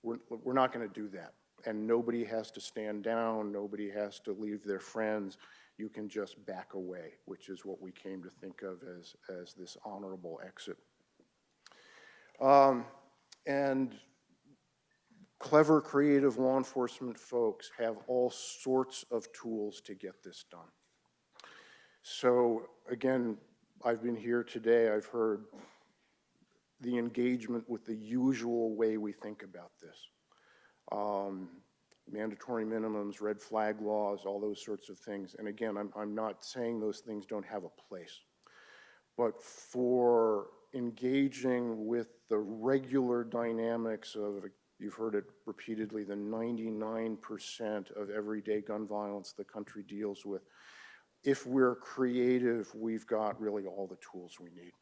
We're not going to do that. And nobody has to stand down. Nobody has to leave their friends. You can just back away, which is what we came to think of as this honorable exit. And clever, creative law enforcement folks have all sorts of tools to get this done. So again, I've been here today, I've heard the engagement with the usual way we think about this. Mandatory minimums, red flag laws, all those sorts of things. And again, I'm not saying those things don't have a place. But for engaging with the regular dynamics of, you've heard it repeatedly, the 99% of everyday gun violence the country deals with, if we're creative, we've got really all the tools we need.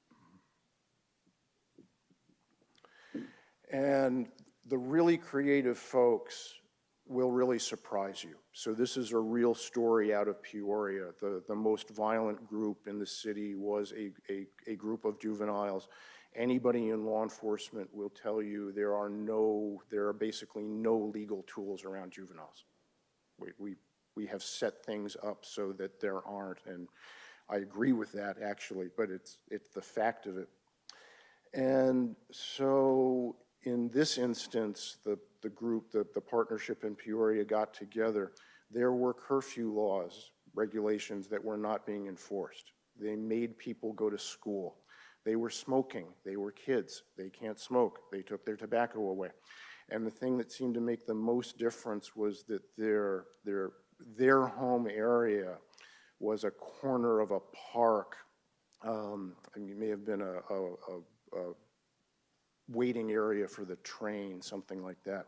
And the really creative folks will really surprise you. So this is a real story out of Peoria. The most violent group in the city was a group of juveniles. Anybody in law enforcement will tell you there are basically no legal tools around juveniles. We have set things up so that there aren't, and I agree with that actually, but it's the fact of it. And so in this instance, the group, the partnership in Peoria got together. There were curfew laws, regulations that were not being enforced. They made people go to school. They were smoking. They were kids. They can't smoke. They took their tobacco away. And the thing that seemed to make the most difference was that their home area was a corner of a park. It may have been a waiting area for the train, something like that.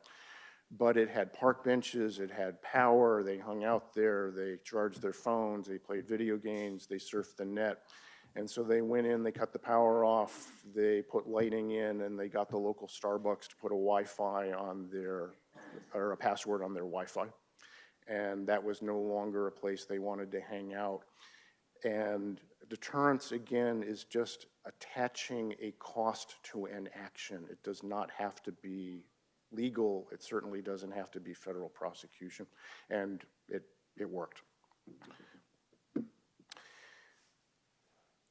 But it had park benches, it had power, they hung out there, they charged their phones, they played video games, they surfed the net. And so they went in, they cut the power off, they put lighting in, and they got the local Starbucks to put a Wi-Fi on or a password on their Wi-Fi. And that was no longer a place they wanted to hang out. And deterrence, again, is just attaching a cost to an action. It does not have to be legal. It certainly doesn't have to be federal prosecution. And it worked.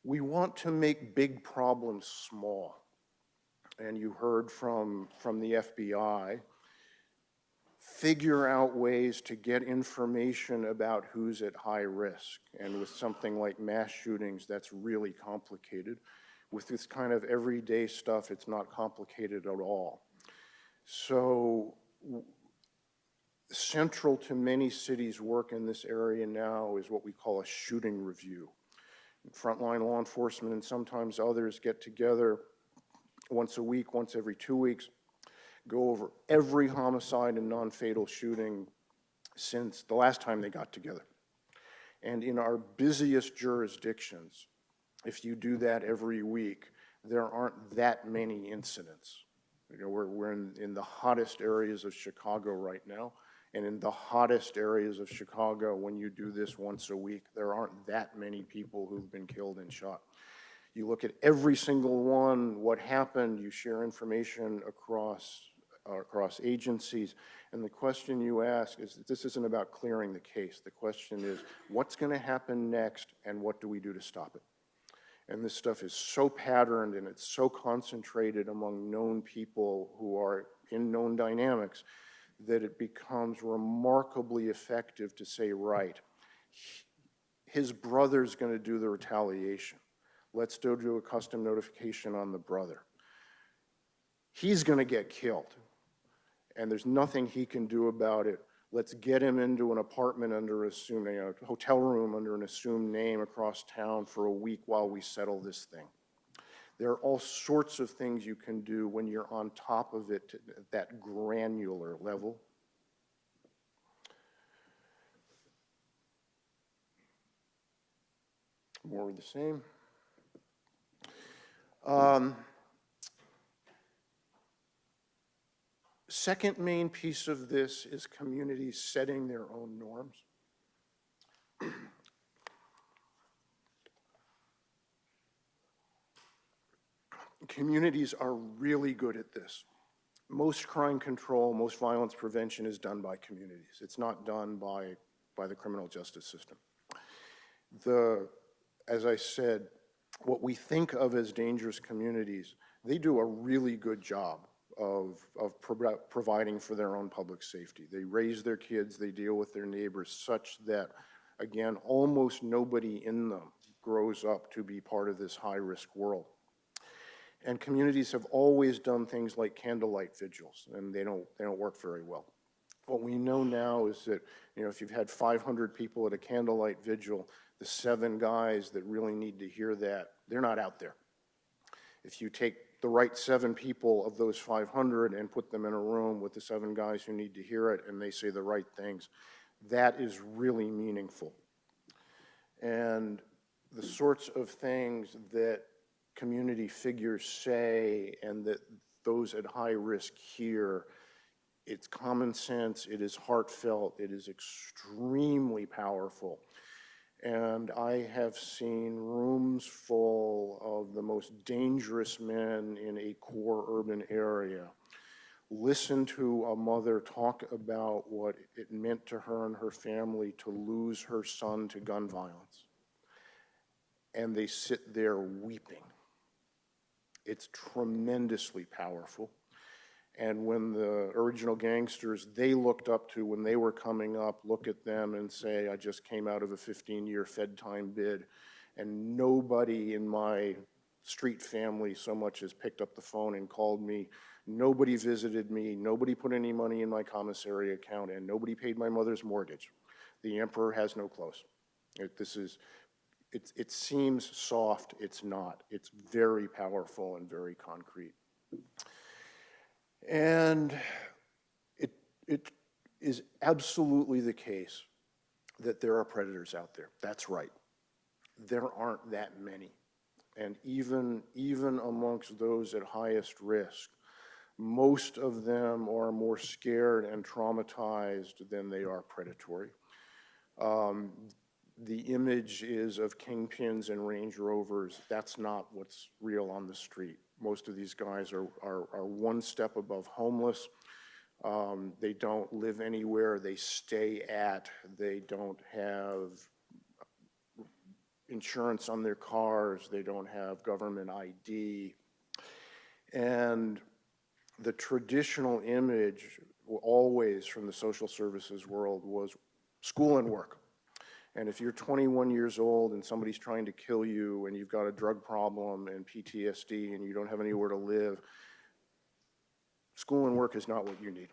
We want to make big problems small. And you heard from the FBI, figure out ways to get information about who's at high risk. And with something like mass shootings, that's really complicated. With this kind of everyday stuff, it's not complicated at all. So central to many cities' work in this area now is what we call a shooting review. Frontline law enforcement and sometimes others get together once a week, once every 2 weeks, go over every homicide and non-fatal shooting since the last time they got together. And in our busiest jurisdictions, if you do that every week, there aren't that many incidents. You know, we're in the hottest areas of Chicago right now, and in the hottest areas of Chicago, when you do this once a week, there aren't that many people who've been killed and shot. You look at every single one, what happened, you share information across agencies, and the question you ask is, this isn't about clearing the case. The question is, what's going to happen next, and what do we do to stop it? And this stuff is so patterned, and it's so concentrated among known people who are in known dynamics that it becomes remarkably effective to say, right, his brother's going to do the retaliation. Let's still do a custom notification on the brother. He's going to get killed, and there's nothing he can do about it. Let's get him into an apartment under assumed, a hotel room under an assumed name across town for a week while we settle this thing. There are all sorts of things you can do when you're on top of it at that granular level. More of the same. Second main piece of this is communities setting their own norms. Communities are really good at this. Most crime control, most violence prevention is done by communities. It's not done by the criminal justice system. As I said, what we think of as dangerous communities, they do a really good job of providing for their own public safety. They raise their kids, they deal with their neighbors such that, again, almost nobody in them grows up to be part of this high-risk world. And communities have always done things like candlelight vigils, and they don't work very well. What we know now is that, you know, if you've had 500 people at a candlelight vigil, the 7 guys that really need to hear that, they're not out there. If you take the right 7 people of those 500 and put them in a room with the 7 guys who need to hear it and they say the right things, that is really meaningful. And the sorts of things that community figures say and that those at high risk hear, it's common sense, it is heartfelt, it is extremely powerful. And I have seen rooms full of the most dangerous men in a core urban area listen to a mother talk about what it meant to her and her family to lose her son to gun violence. And they sit there weeping. It's tremendously powerful. And when the original gangsters they looked up to when they were coming up look at them and say, I just came out of a 15-year Fed time bid, and nobody in my street family so much as picked up the phone and called me, nobody visited me, nobody put any money in my commissary account, and nobody paid my mother's mortgage. The emperor has no clothes. It seems soft, it's not. It's very powerful and very concrete. And it is absolutely the case that there are predators out there. That's right. There aren't that many. And even amongst those at highest risk, most of them are more scared and traumatized than they are predatory. The image is of kingpins and Range Rovers. That's not what's real on the street. Most of these guys are one step above homeless. They don't live anywhere they stay at. They don't have insurance on their cars, they don't have government ID. And the traditional image always from the social services world was school and work. And if you're 21 years old and somebody's trying to kill you and you've got a drug problem and PTSD and you don't have anywhere to live, school and work is not what you need.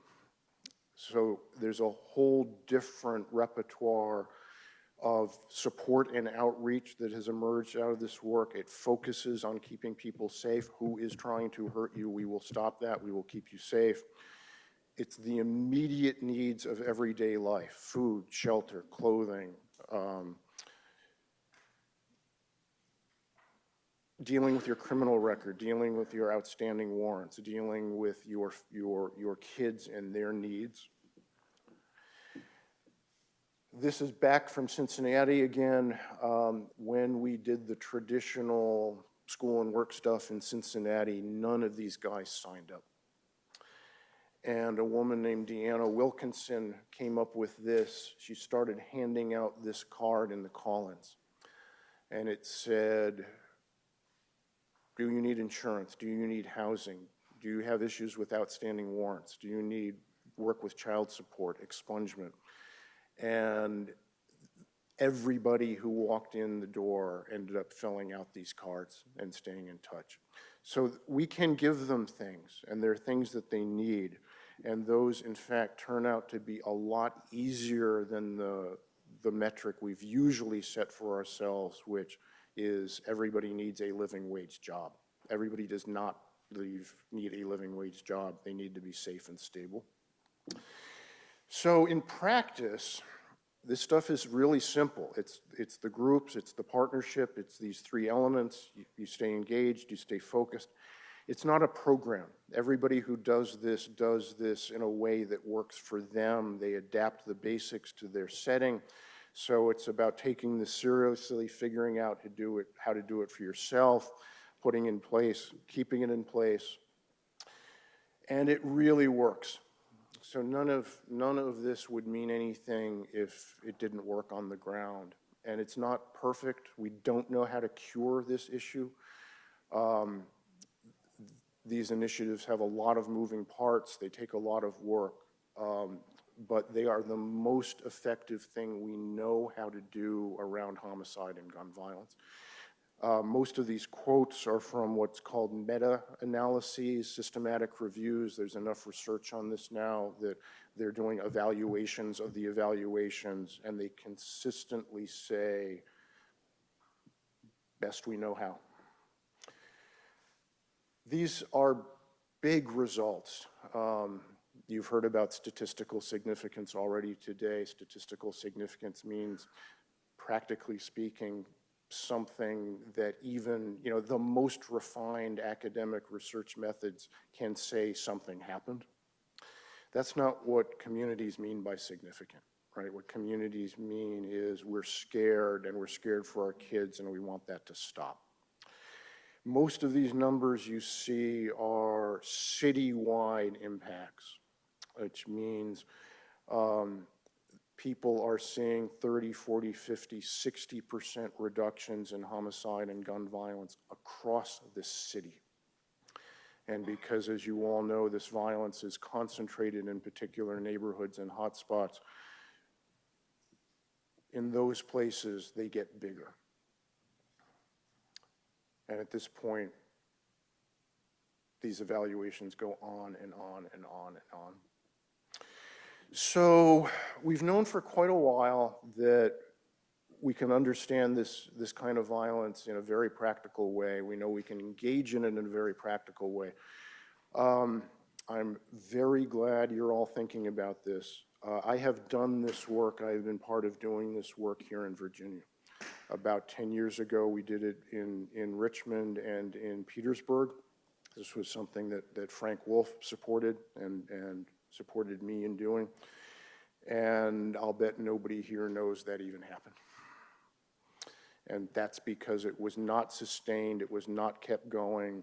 So there's a whole different repertoire of support and outreach that has emerged out of this work. It focuses on keeping people safe. Who is trying to hurt you? We will stop that. We will keep you safe. It's the immediate needs of everyday life: food, shelter, clothing, dealing with your criminal record, dealing with your outstanding warrants, dealing with your kids and their needs. This is back from Cincinnati again. When we did the traditional school and work stuff in Cincinnati, none of these guys signed up. And a woman named Deanna Wilkinson came up with this. She started handing out this card in the call-ins. And it said, do you need insurance? Do you need housing? Do you have issues with outstanding warrants? Do you need work with child support, expungement? And everybody who walked in the door ended up filling out these cards and staying in touch. So we can give them things, and there are things that they need. And those, in fact, turn out to be a lot easier than the metric we've usually set for ourselves, which is everybody needs a living wage job. Everybody does not need a living wage job. They need to be safe and stable. So in practice, this stuff is really simple. It's the groups, it's the partnership, it's these three elements. You stay engaged, you stay focused. It's not a program. Everybody who does this in a way that works for them. They adapt the basics to their setting. So it's about taking this seriously, figuring out how to do it for yourself, putting in place, keeping it in place. And it really works. So none of this would mean anything if it didn't work on the ground. And it's not perfect. We don't know how to cure this issue. These initiatives have a lot of moving parts. They take a lot of work, but they are the most effective thing we know how to do around homicide and gun violence. Most of these quotes are from what's called meta-analyses, systematic reviews. There's enough research on this now that they're doing evaluations of the evaluations, and they consistently say, best we know how. These are big results. You've heard about statistical significance already today. Statistical significance means, practically speaking, something that even, the most refined academic research methods can say something happened. That's not what communities mean by significant, right? What communities mean is we're scared, and we're scared for our kids, and we want that to stop. Most of these numbers you see are citywide impacts, which means people are seeing 30, 40, 50, 60% reductions in homicide and gun violence across the city. And because, as you all know, this violence is concentrated in particular neighborhoods and hotspots, in those places they get bigger. And at this point, these evaluations go on and on and on and on. So we've known for quite a while that we can understand this kind of violence in a very practical way. We know we can engage in it in a very practical way. I'm very glad you're all thinking about this. I have done this work. I've been part of doing this work here in Virginia. About 10 years ago, we did it in Richmond and in Petersburg. This was something that Frank Wolf supported and supported me in doing. And I'll bet nobody here knows that even happened. And that's because it was not sustained, it was not kept going.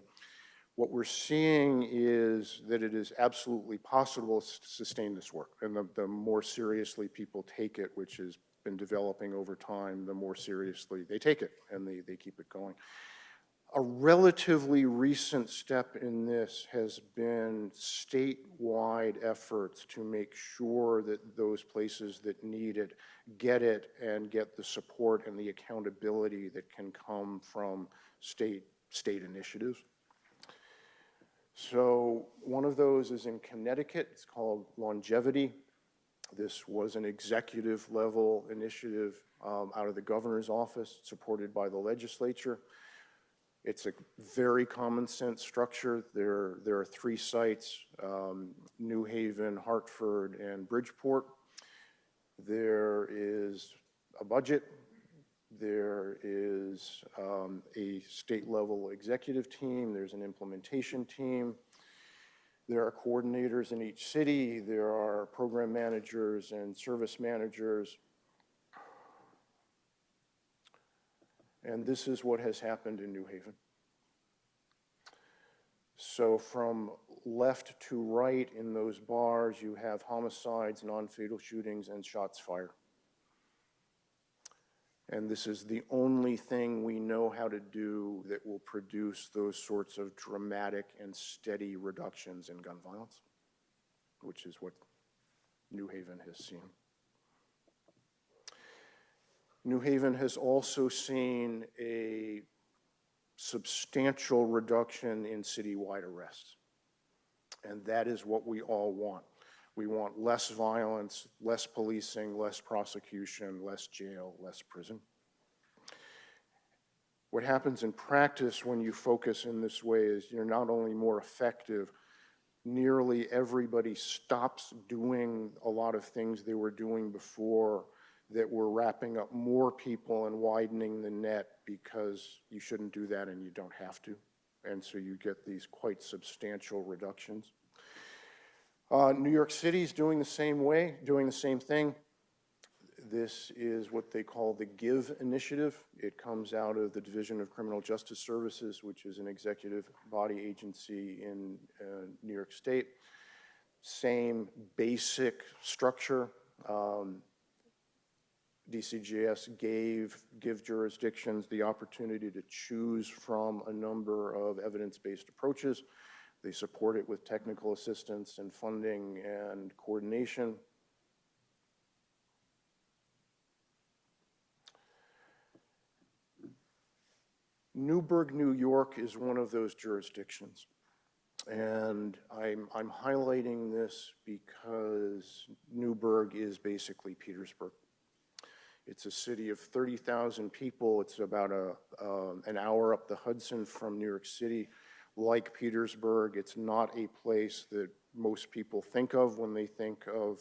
What we're seeing is that it is absolutely possible to sustain this work. And the more seriously people take it, which is been developing over time, the more seriously they take it, and they keep it going. A relatively recent step in this has been statewide efforts to make sure that those places that need it get and get the support and the accountability that can come from state initiatives. So one of those is in Connecticut. It's called Longevity. This was an executive level initiative out of the governor's office, supported by the legislature. It's a very common sense structure. There are 3 sites, New Haven, Hartford, and Bridgeport. There is a budget. There is a state level executive team. There's an implementation team. There are coordinators in each city. There are program managers and service managers. And this is what has happened in New Haven. So from left to right in those bars, you have homicides, non-fatal shootings, and shots fired. And this is the only thing we know how to do that will produce those sorts of dramatic and steady reductions in gun violence, which is what New Haven has seen. New Haven has also seen a substantial reduction in citywide arrests. And that is what we all want. We want less violence, less policing, less prosecution, less jail, less prison. What happens in practice when you focus in this way is you're not only more effective, nearly everybody stops doing a lot of things they were doing before that were wrapping up more people and widening the net because you shouldn't do that and you don't have to. And so you get these quite substantial reductions. New York City is doing the same way, doing the same thing. This is what they call the GIVE initiative. It comes out of the Division of Criminal Justice Services, which is an executive body agency in New York State. Same basic structure. DCJS give jurisdictions the opportunity to choose from a number of evidence-based approaches. They support it with technical assistance and funding and coordination. Newburgh, New York is one of those jurisdictions. And I'm highlighting this because Newburgh is basically Petersburg. It's a city of 30,000 people. It's about an hour up the Hudson from New York City. Like Petersburg, it's not a place that most people think of when they think of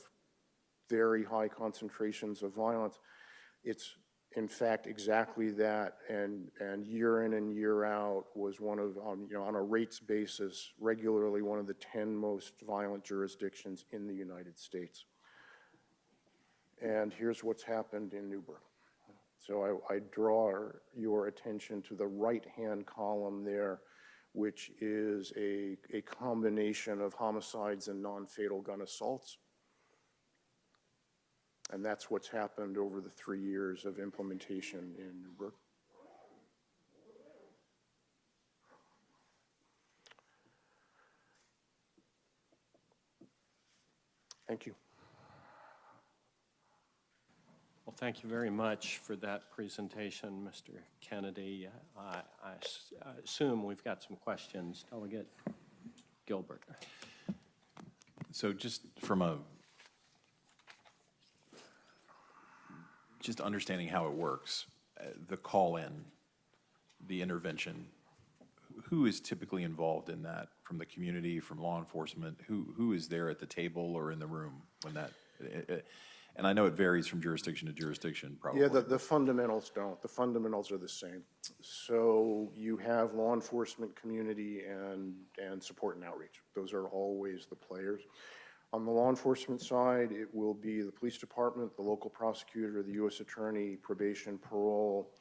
very high concentrations of violence. It's in fact exactly that, and year in and year out was one of, on a rates basis, regularly one of the 10 most violent jurisdictions in the United States. And here's what's happened in Newburgh. So I draw your attention to the right-hand column there, which is a combination of homicides and non-fatal gun assaults. And that's what's happened over the 3 years of implementation in Newburgh. Thank you. Well, thank you very much for that presentation, Mr. Kennedy. I assume we've got some questions. Delegate Gilbert. So just from just understanding how it works, the call-in, the intervention, who is typically involved in that from the community, from law enforcement? Who is there at the table or in the room when that? And I know it varies from jurisdiction to jurisdiction, probably. Yeah, the fundamentals don't. The fundamentals are the same. So you have law enforcement, community, and support and outreach. Those are always the players. On the law enforcement side, it will be the police department, the local prosecutor, the U.S. attorney, probation, parole.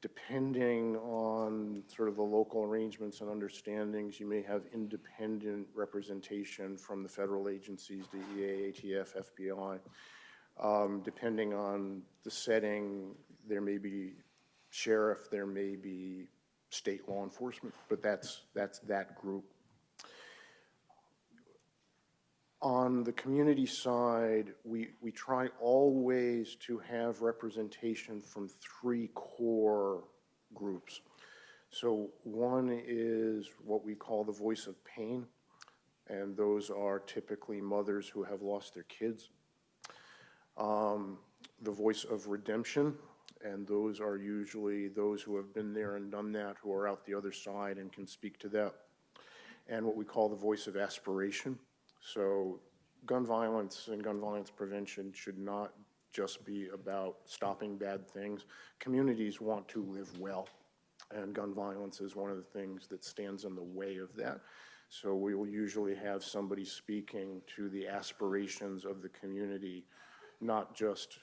Depending on sort of the local arrangements and understandings, you may have independent representation from the federal agencies, DEA, ATF, FBI. Depending on the setting, there may be sheriff, there may be state law enforcement, but that's that group. On the community side, we try always to have representation from 3 core groups. So one is what we call the voice of pain, and those are typically mothers who have lost their kids. The voice of redemption, and those are usually those who have been there and done that, who are out the other side and can speak to that. And what we call the voice of aspiration. So gun violence and gun violence prevention should not just be about stopping bad things. Communities want to live well, and gun violence is one of the things that stands in the way of that. So we will usually have somebody speaking to the aspirations of the community, not just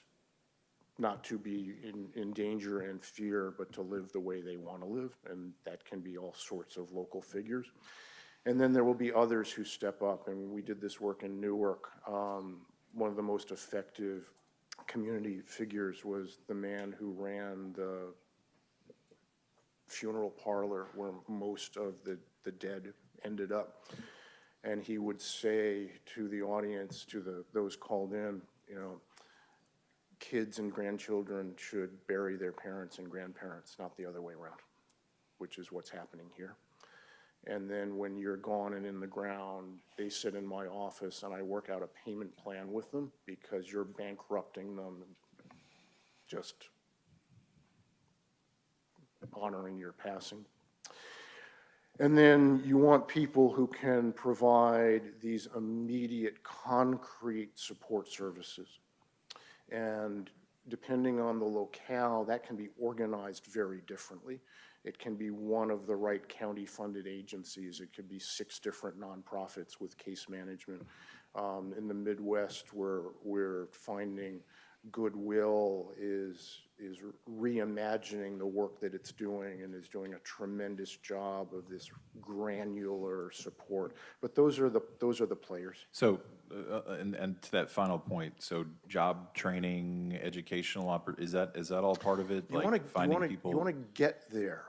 not to be in danger and fear, but to live the way they want to live, and that can be all sorts of local figures. And then there will be others who step up, and we did this work in Newark. One of the most effective community figures was the man who ran the funeral parlor where most of the dead ended up. And he would say to the audience, to those called in, you know, kids and grandchildren should bury their parents and grandparents, not the other way around, which is what's happening here. And then when you're gone and in the ground, they sit in my office and I work out a payment plan with them because you're bankrupting them, just honoring your passing. And then you want people who can provide these immediate, concrete support services. And depending on the locale, that can be organized very differently. It can be one of the right county-funded agencies. It could be 6 different nonprofits with case management. In the Midwest, we're finding Goodwill is reimagining the work that it's doing and is doing a tremendous job of this granular support. But those are the players. So, and to that final point, so job training, educational, is that all part of it? You like finding people? You want to get there,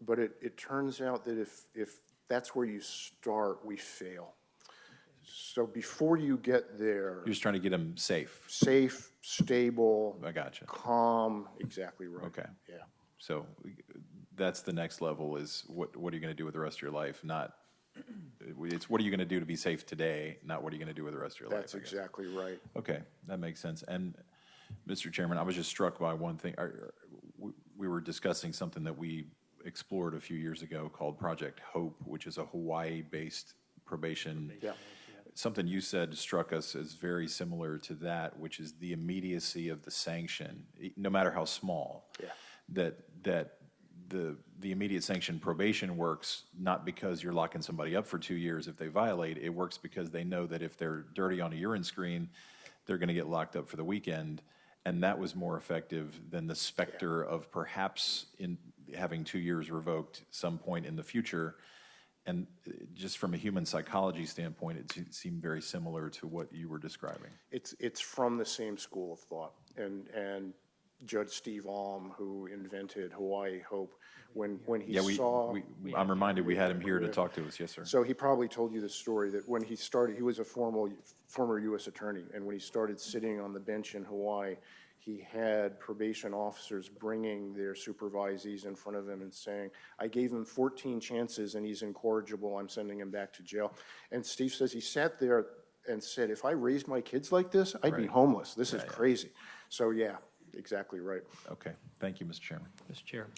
but it turns out that if that's where you start, we fail. So before you get there, You're just trying to get them safe. Safe, stable. I gotcha. Calm. Exactly right. Okay. Yeah. So that's the next level is what are you going to do with the rest of your life? Not, it's what are you going to do to be safe today, not what are you going to do with the rest of your life. That's exactly right. Okay, that makes sense. And Mr. Chairman, I was just struck by one thing. We were discussing something that we explored a few years ago called Project Hope, which is a Hawaii-based probation. Yeah. Something you said struck us as very similar to that, which is the immediacy of the sanction, no matter how small. Yeah. That the immediate sanction probation works not because you're locking somebody up for 2 years if they violate. It works because they know that if they're dirty on a urine screen, they're going to get locked up for the weekend. And that was more effective than the specter of perhaps in having 2 years revoked some point in the future. And just from a human psychology standpoint, it seemed very similar to what you were describing. It's from the same school of thought. And Judge Steve Alm, who invented Hawaii Hope, when he saw... I'm reminded we had him here to talk to us. Yes, sir. So he probably told you the story that when he started, he was a former U.S. attorney, and when he started sitting on the bench in Hawaii, he had probation officers bringing their supervisees in front of him and saying, I gave him 14 chances and he's incorrigible, I'm sending him back to jail. And Steve says he sat there and said, if I raised my kids like this, I'd be homeless. This is crazy. So yeah, exactly right. Okay, thank you, Mr. Chairman. Mr. Chair.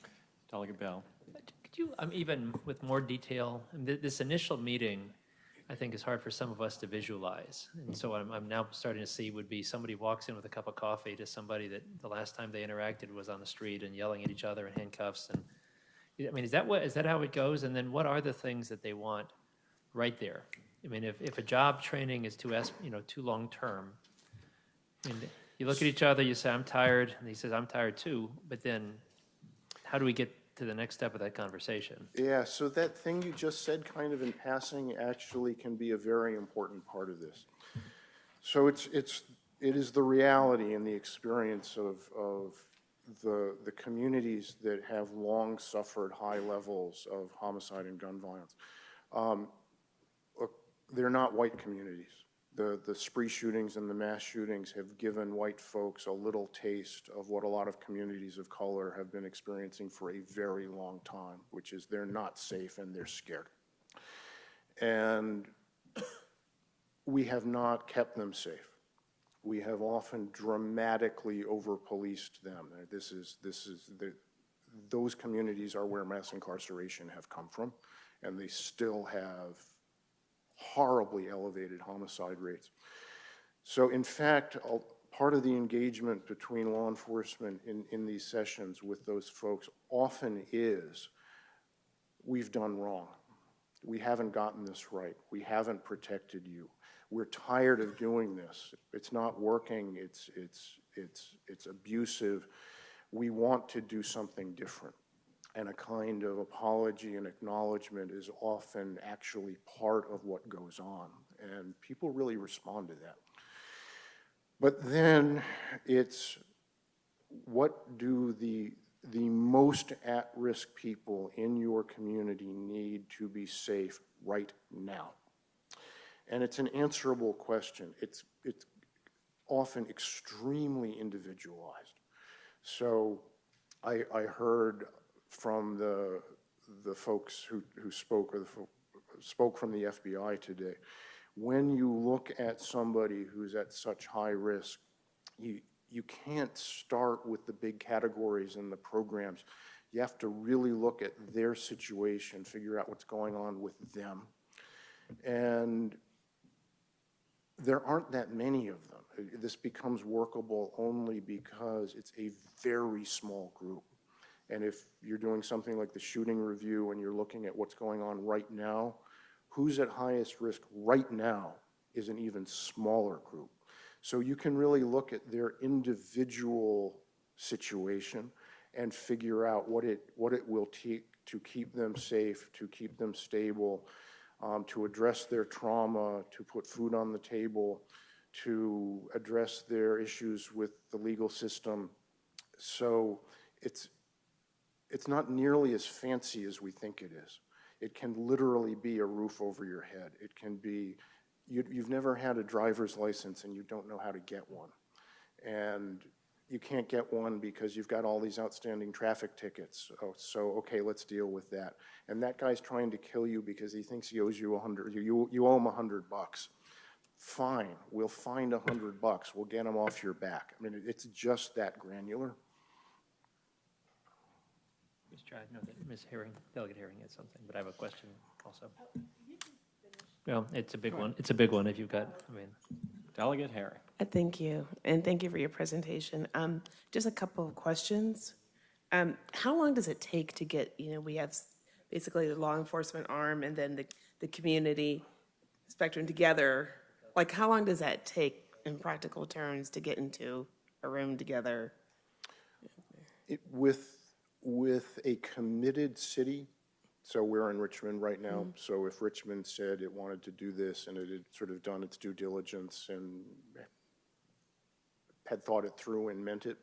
Delegate Bell. Could you, even with more detail, this initial meeting, I think is hard for some of us to visualize. And so I'm now starting to see would be somebody walks in with a cup of coffee to somebody that the last time they interacted was on the street and yelling at each other in handcuffs. And is that how it goes? And then what are the things that they want right there? If a job training is too long term, and you look at each other, you say, I'm tired, and he says, I'm tired too, but then how do we get to the next step of that conversation? Yeah, so that thing you just said kind of in passing actually can be a very important part of this. So it's it is the reality and the experience of the communities that have long suffered high levels of homicide and gun violence. Look, they're not white communities. The spree shootings and the mass shootings have given white folks a little taste of what a lot of communities of color have been experiencing for a very long time, which is they're not safe and they're scared. And we have not kept them safe. We have often dramatically over-policed them. Those communities are where mass incarceration have come from, and they still have horribly elevated homicide rates. So in fact, part of the engagement between law enforcement in these sessions with those folks often is, we've done wrong. We haven't gotten this right. We haven't protected you. We're tired of doing this. It's not working. It's abusive. We want to do something different. And a kind of apology and acknowledgement is often actually part of what goes on. And people really respond to that. But then it's, what do the most at-risk people in your community need to be safe right now? And it's an answerable question. It's often extremely individualized. So I heard from the folks who spoke, or spoke from the FBI today, when you look at somebody who's at such high risk, you can't start with the big categories and the programs. You have to really look at their situation, figure out what's going on with them. And there aren't that many of them. This becomes workable only because it's a very small group. And if you're doing something like the shooting review and you're looking at what's going on right now, who's at highest risk right now is an even smaller group. So you can really look at their individual situation and figure out what it will take to keep them safe, to keep them stable, to address their trauma, to put food on the table, to address their issues with the legal system. So it's not nearly as fancy as we think it is. It can literally be a roof over your head. It can be, you've never had a driver's license and you don't know how to get one. And you can't get one because you've got all these outstanding traffic tickets. Oh, so, okay, let's deal with that. And that guy's trying to kill you because he thinks he owes you you owe him $100. Fine, we'll find $100. We'll get him off your back. I mean, it's just that granular. Mr. I know that Ms. Herring, Delegate Herring had something, but I have a question also. Well, it's a big one. It's a big one if you've got, I mean. Delegate Herring. Thank you, and thank you for your presentation. Just a couple of questions. How long does it take to get, we have basically the law enforcement arm and then the community spectrum together. Like, how long does that take in practical terms to get into a room together? With a committed city, so we're in Richmond right now, so if Richmond said it wanted to do this and it had sort of done its due diligence and had thought it through and meant it,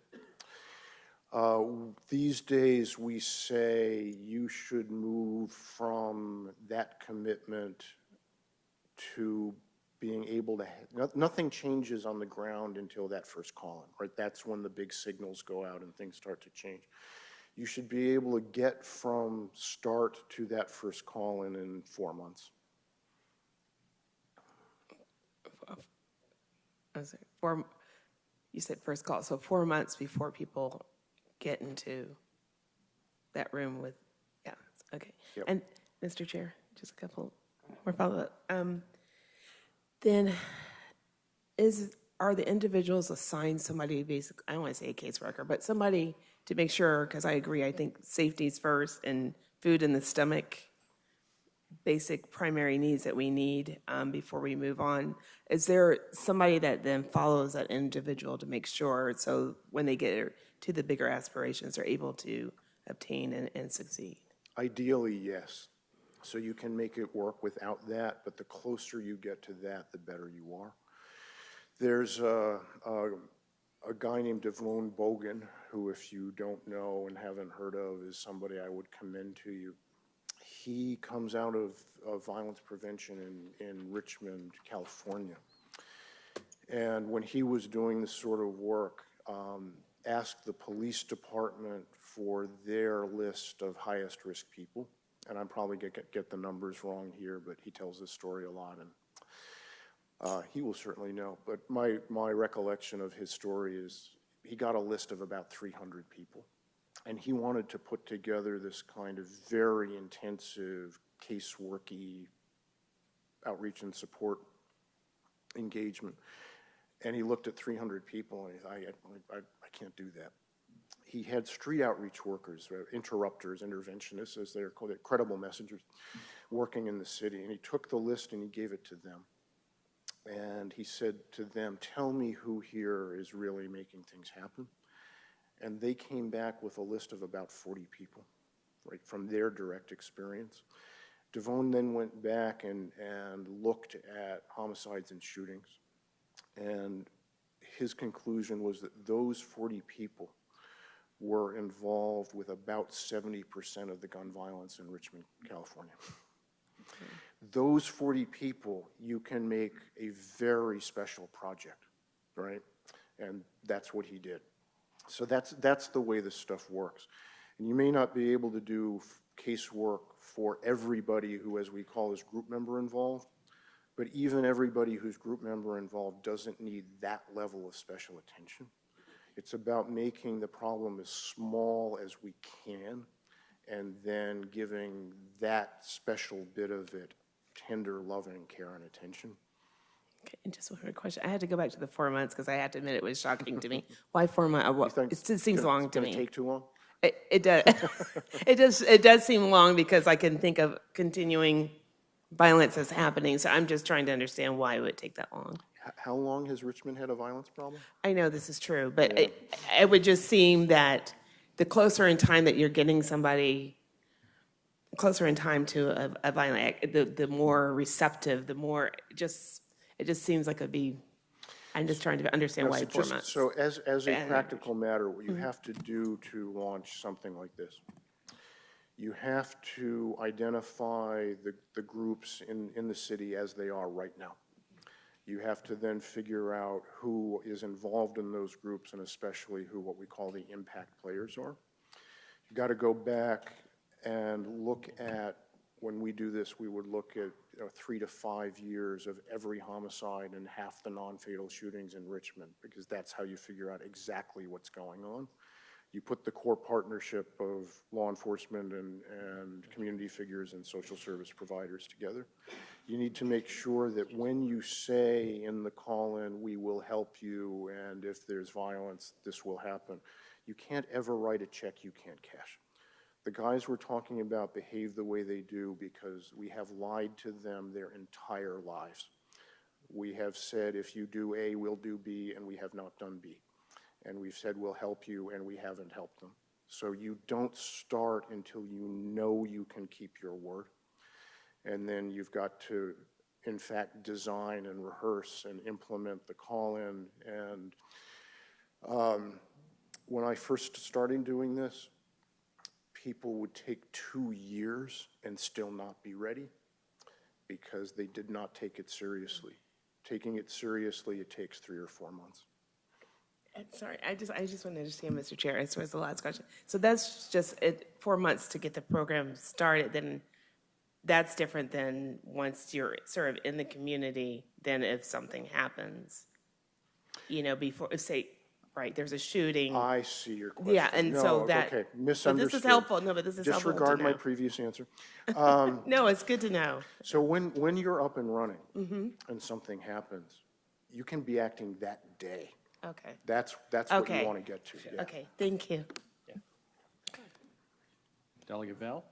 these days we say you should move from that commitment to being able to, nothing changes on the ground until that first call-in, right? That's when the big signals go out and things start to change. You should be able to get from start to that first call-in in 4 months. You said first call, so 4 months before people get into that room with, yeah, okay. Yep. And Mr. Chair, just a couple more follow-up. Then are the individuals assigned somebody, basically, I don't want to say a caseworker, but somebody to make sure, because I agree, I think safety's first and food in the stomach, basic primary needs that we need before we move on. Is there somebody that then follows that individual to make sure, so when they get to the bigger aspirations, they're able to obtain and succeed? Ideally, yes. So you can make it work without that, but the closer you get to that, the better you are. There's a guy named Devon Bogan, who, if you don't know and haven't heard of, is somebody I would commend to you. He comes out of violence prevention in Richmond, California. And when he was doing this sort of work, asked the police department for their list of highest risk people. And I'm probably get the numbers wrong here, but he tells this story a lot, and he will certainly know. But my recollection of his story is he got a list of about 300 people. And he wanted to put together this kind of very intensive caseworky outreach and support engagement. And he looked at 300 people and he thought, I can't do that. He had street outreach workers, interrupters, interventionists, as they're called, credible messengers, working in the city. And he took the list and he gave it to them. And he said to them, tell me who here is really making things happen. And they came back with a list of about 40 people, right, from their direct experience. Devon then went back and looked at homicides and shootings. And his conclusion was that those 40 people were involved with about 70% of the gun violence in Richmond, California. Those 40 people, you can make a very special project, right? And that's what he did. So that's the way this stuff works. And you may not be able to do casework for everybody who, as we call, is group member involved, but even everybody who's group member involved doesn't need that level of special attention. It's about making the problem as small as we can and then giving that special bit of it tender, loving care and attention. Okay, and just one more question. I had to go back to the 4 months because I have to admit it was shocking to me. Why 4 months? It seems long to me. It's going to take too long? It does. It does seem long because I can think of continuing violence as happening. So I'm just trying to understand why it would take that long. How long has Richmond had a violence problem? I know this is true, but it would just seem that the closer in time that you're getting somebody closer in time to a violent act, the more receptive, the more it just seems like it'd be. I'm just trying to understand why 4 months. So as a practical matter, what you have to do to launch something like this, you have to identify the groups in the city as they are right now. You have to then figure out who is involved in those groups and especially who what we call the impact players are. You've got to go back and look at, when we do this, we would look at 3 to 5 years of every homicide and half the non-fatal shootings in Richmond, because that's how you figure out exactly what's going on. You put the core partnership of law enforcement and community figures and social service providers together. You need to make sure that when you say in the call-in, we will help you, and if there's violence, this will happen, you can't ever write a check you can't cash. The guys we're talking about behave the way they do because we have lied to them their entire lives. We have said, if you do A, we'll do B, and we have not done B. And we've said, we'll help you, and we haven't helped them. So you don't start until you know you can keep your word. And then you've got to, in fact, design and rehearse and implement the call-in. And when I first started doing this, people would take 2 years and still not be ready because they did not take it seriously. Taking it seriously, it takes 3 or 4 months. Sorry, I just want to understand, Mr. Chair. This was the last question. So that's just 4 months to get the program started. Then that's different than once you're sort of in the community. Then if something happens, before say. Right, there's a shooting. I see your question. Yeah, and no, so that. Okay, misunderstood. This is helpful. No, but this is helpful to know. Disregard my previous answer. No, it's good to know. So when you're up and running and something happens, you can be acting that day. Okay. That's what you want to get to. Yeah. Okay, thank you. Delegate Bell?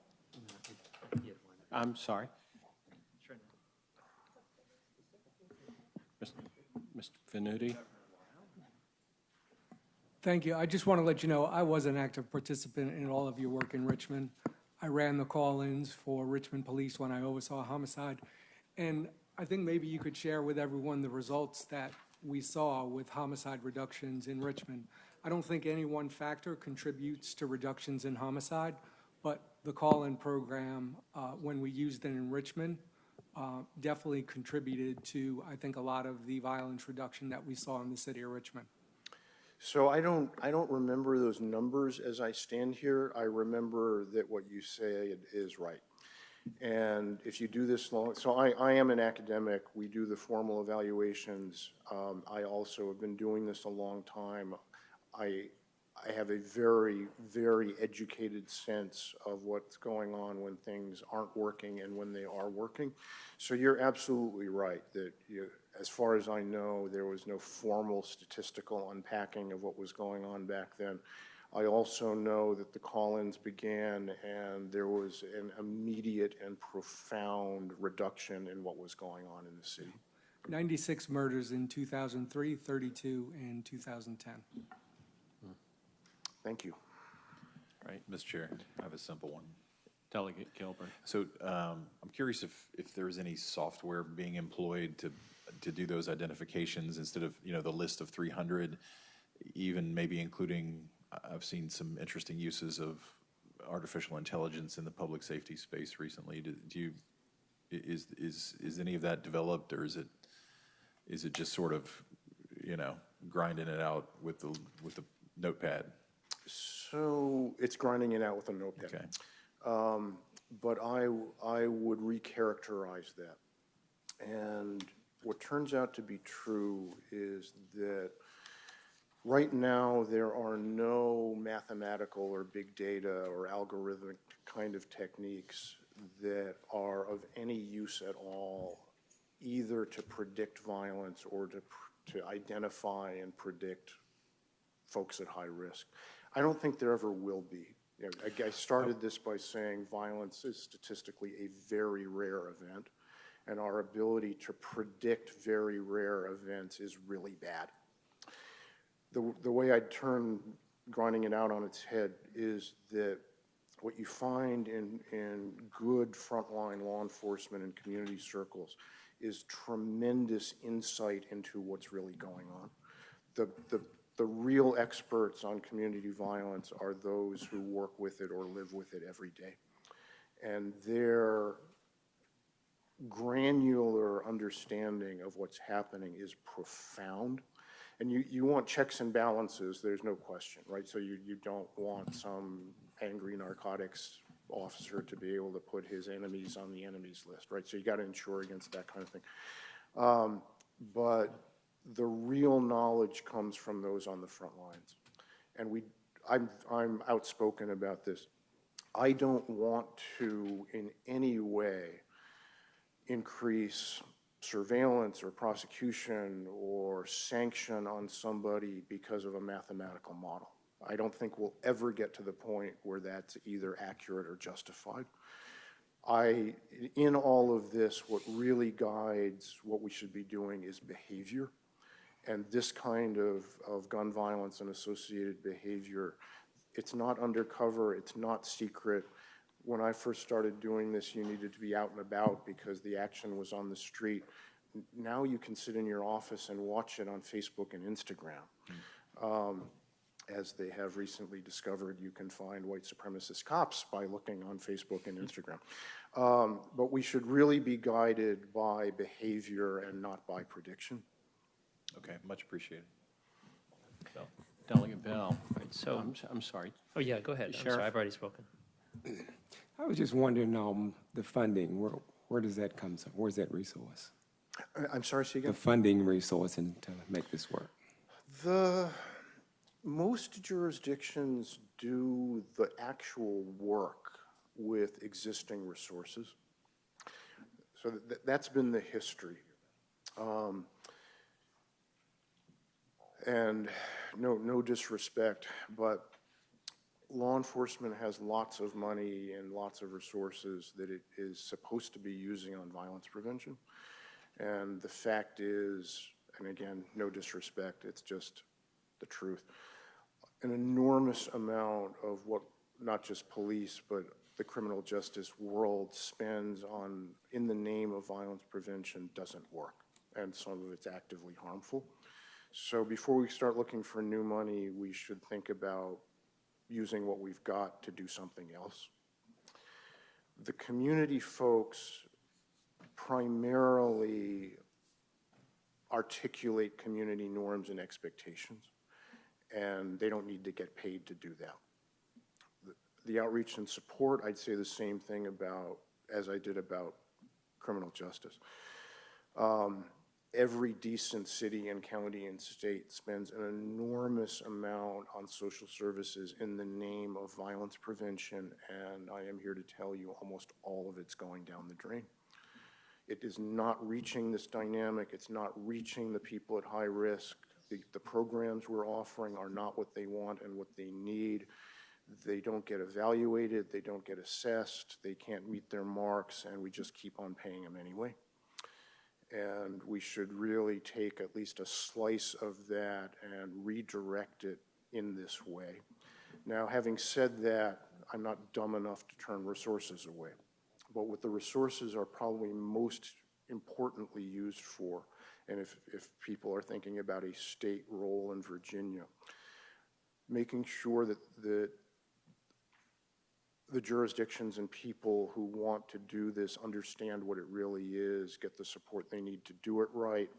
I'm sorry. Mr. Venuti? Thank you. I just want to let you know I was an active participant in all of your work in Richmond. I ran the call-ins for Richmond Police when I oversaw a homicide. And I think maybe you could share with everyone the results that we saw with homicide reductions in Richmond. I don't think any one factor contributes to reductions in homicide, but the call-in program, when we used it in Richmond, definitely contributed to, I think, a lot of the violence reduction that we saw in the city of Richmond. So I don't remember those numbers as I stand here. I remember that what you say is right. And if you do this long, so I am an academic. We do the formal evaluations. I also have been doing this a long time. I have a very, very educated sense of what's going on when things aren't working and when they are working. So you're absolutely right that as far as I know, there was no formal statistical unpacking of what was going on back then. I also know that the call-ins began and there was an immediate and profound reduction in what was going on in the city. 96 murders in 2003, 32 in 2010. Thank you. All right, Mr. Chair, I have a simple one. Delegate Gilbert. So I'm curious if there's any software being employed to do those identifications instead of, the list of 300, even maybe including, I've seen some interesting uses of artificial intelligence in the public safety space recently. Is any of that developed, or is it just sort of, grinding it out with the notepad? So it's grinding it out with a notepad. Okay. But I would recharacterize that. And what turns out to be true is that right now there are no mathematical or big data or algorithmic kind of techniques that are of any use at all, either to predict violence or to identify and predict folks at high risk. I don't think there ever will be. I started this by saying violence is statistically a very rare event, and our ability to predict very rare events is really bad. The way I'd turn grinding it out on its head is that what you find in good frontline law enforcement and community circles is tremendous insight into what's really going on. The real experts on community violence are those who work with it or live with it every day. And their granular understanding of what's happening is profound. And you want checks and balances, there's no question, right? So you don't want some angry narcotics officer to be able to put his enemies on the enemies list, right? So you got to insure against that kind of thing. But the real knowledge comes from those on the front lines. And I'm outspoken about this. I don't want to in any way increase surveillance or prosecution or sanction on somebody because of a mathematical model. I don't think we'll ever get to the point where that's either accurate or justified. In all of this, what really guides what we should be doing is behavior. And this kind of gun violence and associated behavior, it's not undercover, it's not secret. When I first started doing this, you needed to be out and about because the action was on the street. Now you can sit in your office and watch it on Facebook and Instagram. As they have recently discovered, you can find white supremacist cops by looking on Facebook and Instagram. But we should really be guided by behavior and not by prediction. Okay, much appreciated. Delegate Bell. Right, so, I'm sorry. oh yeah, go ahead. I'm Sheriff? sorry, I've already spoken. I was just wondering, the funding, where does that come from? Where's that resource? I'm sorry, say again? The funding resource and to make this work. Most jurisdictions do the actual work with existing resources. So that's been the history. And no disrespect, but law enforcement has lots of money and lots of resources that it is supposed to be using on violence prevention. And the fact is, and again, no disrespect, it's just the truth, an enormous amount of what not just police, but the criminal justice world spends on, in the name of violence prevention, doesn't work. And some of it's actively harmful. So before we start looking for new money, we should think about using what we've got to do something else. The community folks primarily articulate community norms and expectations, and they don't need to get paid to do that. The outreach and support, I'd say the same thing about, as I did about criminal justice. Every decent city and county and state spends an enormous amount on social services in the name of violence prevention, and I am here to tell you almost all of it's going down the drain. It is not reaching this dynamic. It's not reaching the people at high risk. The programs we're offering are not what they want and what they need. They don't get evaluated. They don't get assessed. They can't meet their marks, and we just keep on paying them anyway. And we should really take at least a slice of that and redirect it in this way. Now, having said that, I'm not dumb enough to turn resources away. But what the resources are probably most importantly used for, and if people are thinking about a state role in Virginia, making sure that the jurisdictions and people who want to do this understand what it really is, get the support they need to do it right,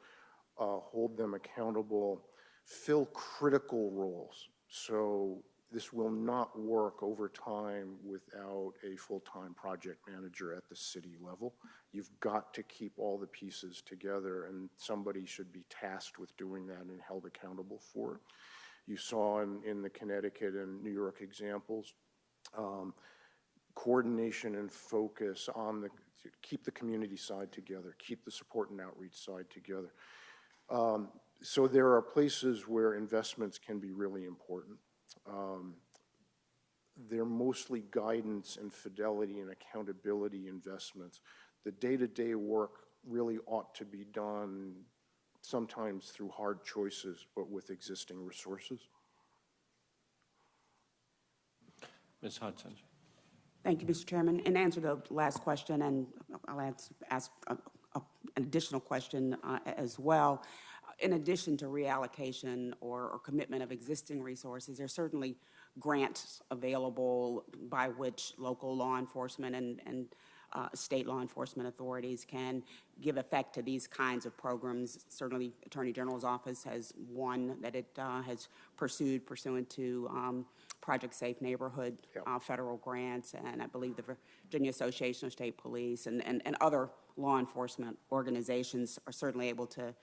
hold them accountable, fill critical roles. So this will not work over time without a full-time project manager at the city level. You've got to keep all the pieces together, and somebody should be tasked with doing that and held accountable for it. You saw in the Connecticut and New York examples, coordination and focus on keep the community side together, keep the support and outreach side together. So there are places where investments can be really important. They're mostly guidance and fidelity and accountability investments. The day-to-day work really ought to be done sometimes through hard choices, but with existing resources. Ms. Hudson. Thank you, Mr. Chairman. In answer to the last question, and I'll ask an additional question as well. In addition to reallocation or commitment of existing resources, there's certainly grants available by which local law enforcement and state law enforcement authorities can give effect to these kinds of programs. Certainly, Attorney General's office has one that it has pursued pursuant to Project Safe Neighborhood federal grants, and I believe the Virginia Association of State Police and other law enforcement organizations are certainly able to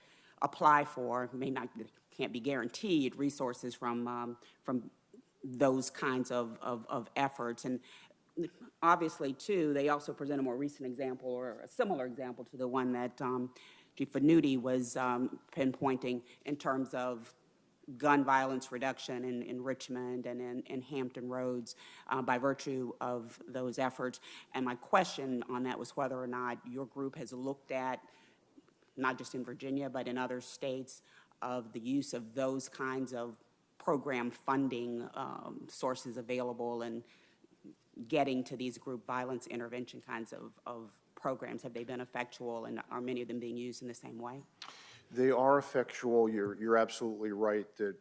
apply for, can't be guaranteed resources from those kinds of efforts. And obviously, too, they also present a more recent example or a similar example to the one that Chief Venuti was pinpointing in terms of gun violence reduction in Richmond and in Hampton Roads by virtue of those efforts. And my question on that was whether or not your group has looked at, not just in Virginia, but in other states, of the use of those kinds of program funding sources available and getting to these group violence intervention kinds of programs. Have they been effectual, and are many of them being used in the same way? They are effectual. You're absolutely right that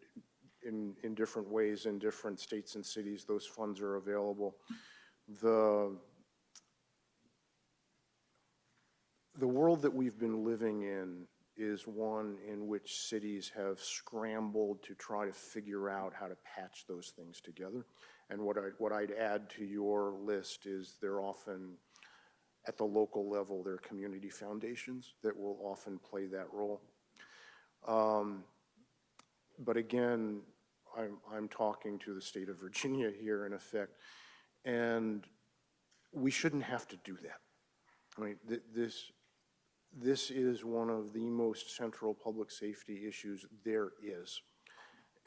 in different ways in different states and cities, those funds are available. The world that we've been living in is one in which cities have scrambled to try to figure out how to patch those things together. And what I'd add to your list is they're often, at the local level, there are community foundations that will often play that role. But again, I'm talking to the state of Virginia here in effect, and we shouldn't have to do that. I mean, this is one of the most central public safety issues there is.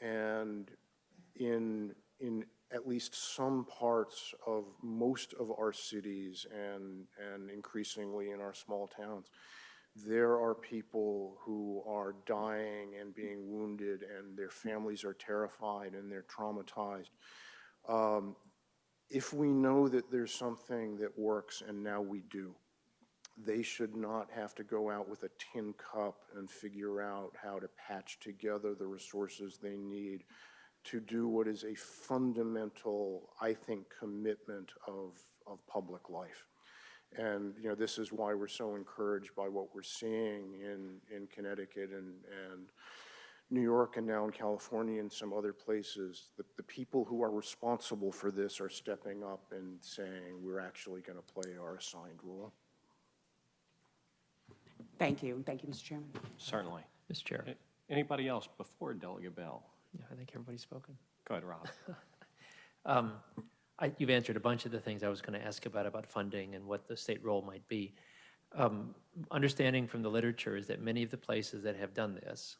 And in at least some parts of most of our cities and increasingly in our small towns, there are people who are dying and being wounded, and their families are terrified and they're traumatized. If we know that there's something that works, and now we do, They should not have to go out with a tin cup and figure out how to patch together the resources they need to do what is a fundamental, I think, commitment of public life. And, you know, this is why we're so encouraged by what we're seeing in Connecticut and New York and now in California and some other places. The people who are responsible for this are stepping up and saying, we're actually going to play our assigned role. Thank you. Thank you, Mr. Chairman. Certainly. Mr. Chair. Anybody else before Delegate Bell? Yeah, I think everybody's spoken. Go ahead, Rob. You've answered a bunch of the things I was going to ask about funding and what the state role might be. Understanding from the literature is that many of the places that have done this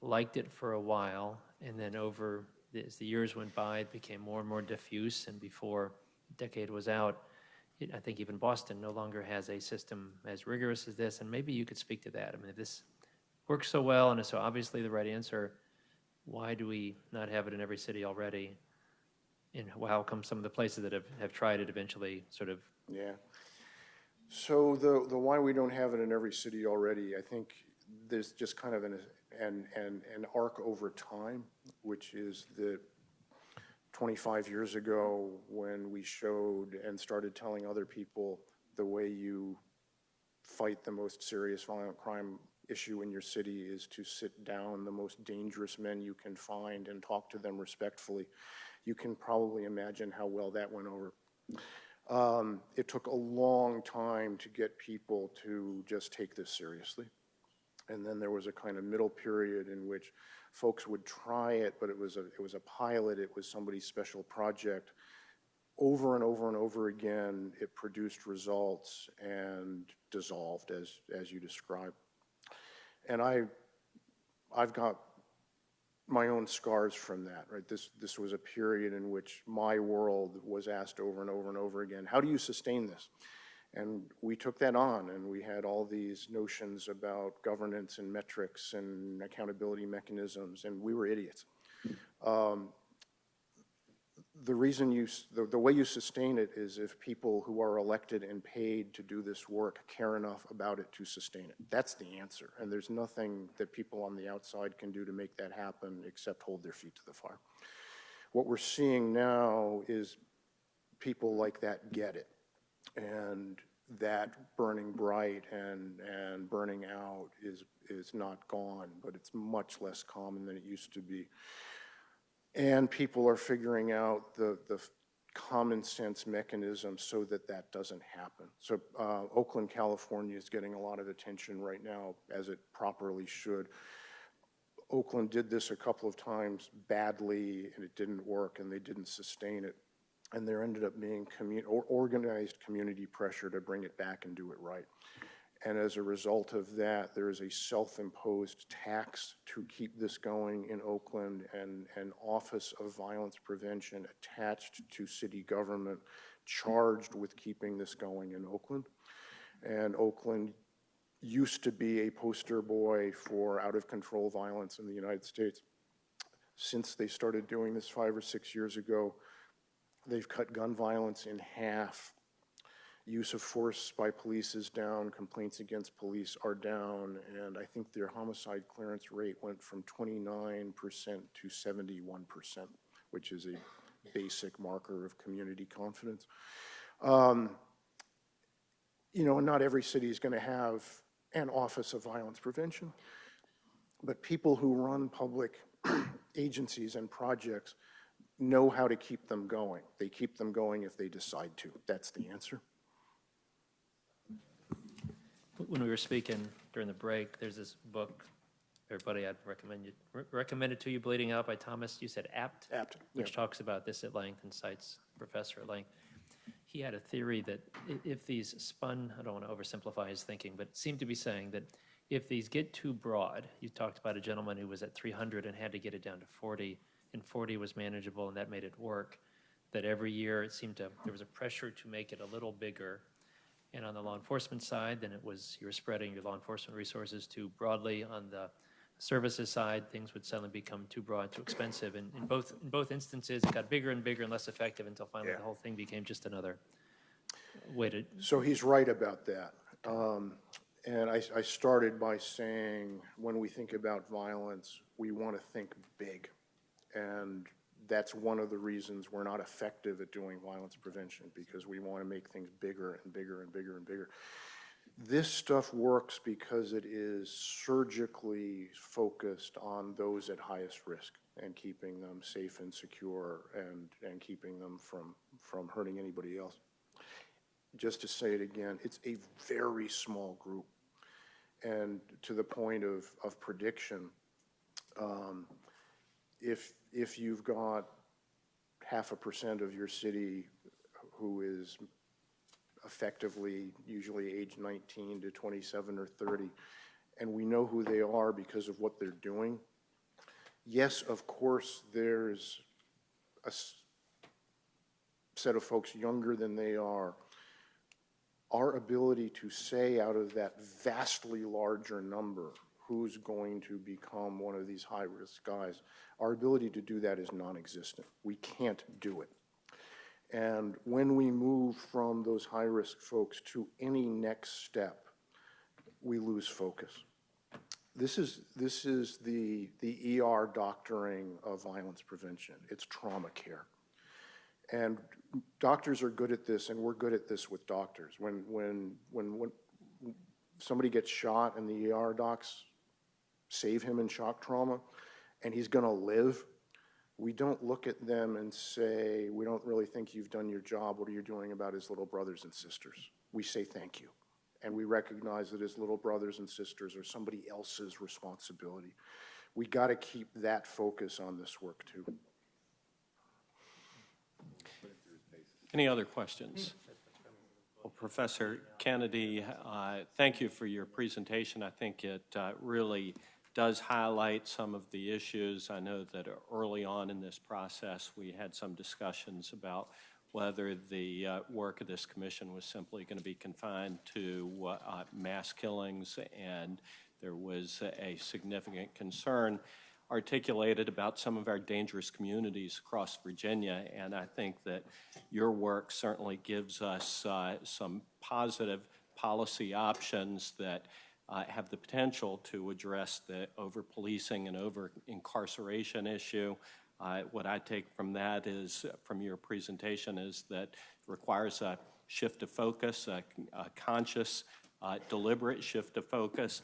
liked it for a while, and then as the years went by, it became more and more diffuse, and before the decade was out, I think even Boston no longer has a system as rigorous as this, and maybe you could speak to that. I mean, if this works so well and is so obviously the right answer, why do we not have it in every city already? And how come some of the places that have tried it eventually sort of... Yeah. So the why we don't have it in every city already, I think there's just kind of an arc over time, which is that 25 years ago when we showed and started telling other people the way you fight the most serious violent crime issue in your city is to sit down the most dangerous men you can find and talk to them respectfully. You can probably imagine how well that went over. It took a long time to get people to just take this seriously. And then there was a kind of middle period in which folks would try it, but it was a pilot, it was somebody's special project. Over and over and over again, it produced results and dissolved as you described. And I've got my own scars from that, right? This was a period in which my world was asked over and over and over again, how do you sustain this? And we took that on, and we had all these notions about governance and metrics and accountability mechanisms, and we were idiots. The reason the way you sustain it is if people who are elected and paid to do this work care enough about it to sustain it. That's the answer, and there's nothing that people on the outside can do to make that happen except hold their feet to the fire. What we're seeing now is people like that get it, and that burning bright and burning out is not gone, but it's much less common than it used to be. And people are figuring out the common sense mechanisms so that that doesn't happen. So Oakland, California is getting a lot of attention right now, as it properly should. Oakland did this a couple of times badly, and it didn't work, and they didn't sustain it. And there ended up being organized community pressure to bring it back and do it right. And as a result of that, there is a self-imposed tax to keep this going in Oakland, and an Office of Violence Prevention attached to city government charged with keeping this going in Oakland. And Oakland used to be a poster boy for out-of-control violence in the United States. Since they started doing this 5 or 6 years ago, they've cut gun violence in half. Use of force by police is down, complaints against police are down, and I think their homicide clearance rate went from 29% to 71%, which is a basic marker of community confidence. You know, not every city is going to have an Office of Violence Prevention, but people who run public agencies and projects know how to keep them going. They keep them going if they decide to. That's the answer. When we were speaking during the break, there's this book, everybody, I'd recommend it to you, Bleeding Out by Thomas, you said Apt? Apt, which talks about this at length and cites a professor at length. He had a theory that if these spun, I don't want to oversimplify his thinking, but seemed to be saying that if these get too broad, you talked about a gentleman who was at 300 and had to get it down to 40, and 40 was manageable and that made it work, that every year it seemed there was a pressure to make it a little bigger. And on the law enforcement side, then it was you were spreading your law enforcement resources too broadly. On the services side, things would suddenly become too broad, too expensive. And in both instances, it got bigger and bigger and less effective until finally the whole thing became just another way to... So he's right about that. And I started by saying, when we think about violence, we want to think big. And that's one of the reasons we're not effective at doing violence prevention, because we want to make things bigger and bigger and bigger and bigger. This stuff works because it is surgically focused on those at highest risk and keeping them safe and secure and keeping them from hurting anybody else. Just to say it again, it's a very small group. And to the point of prediction, if you've got 0.5% of your city who is effectively usually age 19 to 27 or 30, and we know who they are because of what they're doing, yes, of course, there's a set of folks younger than they are. Our ability to say out of that vastly larger number who's going to become one of these high-risk guys, our ability to do that is non-existent. We can't do it. And when we move from those high-risk folks to any next step, we lose focus. This is the ER doctoring of violence prevention. It's trauma care. And doctors are good at this, and we're good at this with doctors. When somebody gets shot and the ER docs save him in shock trauma, and he's going to live, we don't look at them and say, we don't really think you've done your job. What are you doing about his little brothers and sisters? We say thank you. And we recognize that his little brothers and sisters are somebody else's responsibility. We got to keep that focus on this work too. Any other questions? Well, Professor Kennedy, thank you for your presentation. I think it really does highlight some of the issues. I know that early on in this process, we had some discussions about whether the work of this commission was simply going to be confined to mass killings, and there was a significant concern articulated about some of our dangerous communities across Virginia, and I think that your work certainly gives us some positive policy options that have the potential to address the over-policing and over-incarceration issue. What I take from that is, from your presentation, is that it requires a shift of focus, a conscious, deliberate shift of focus,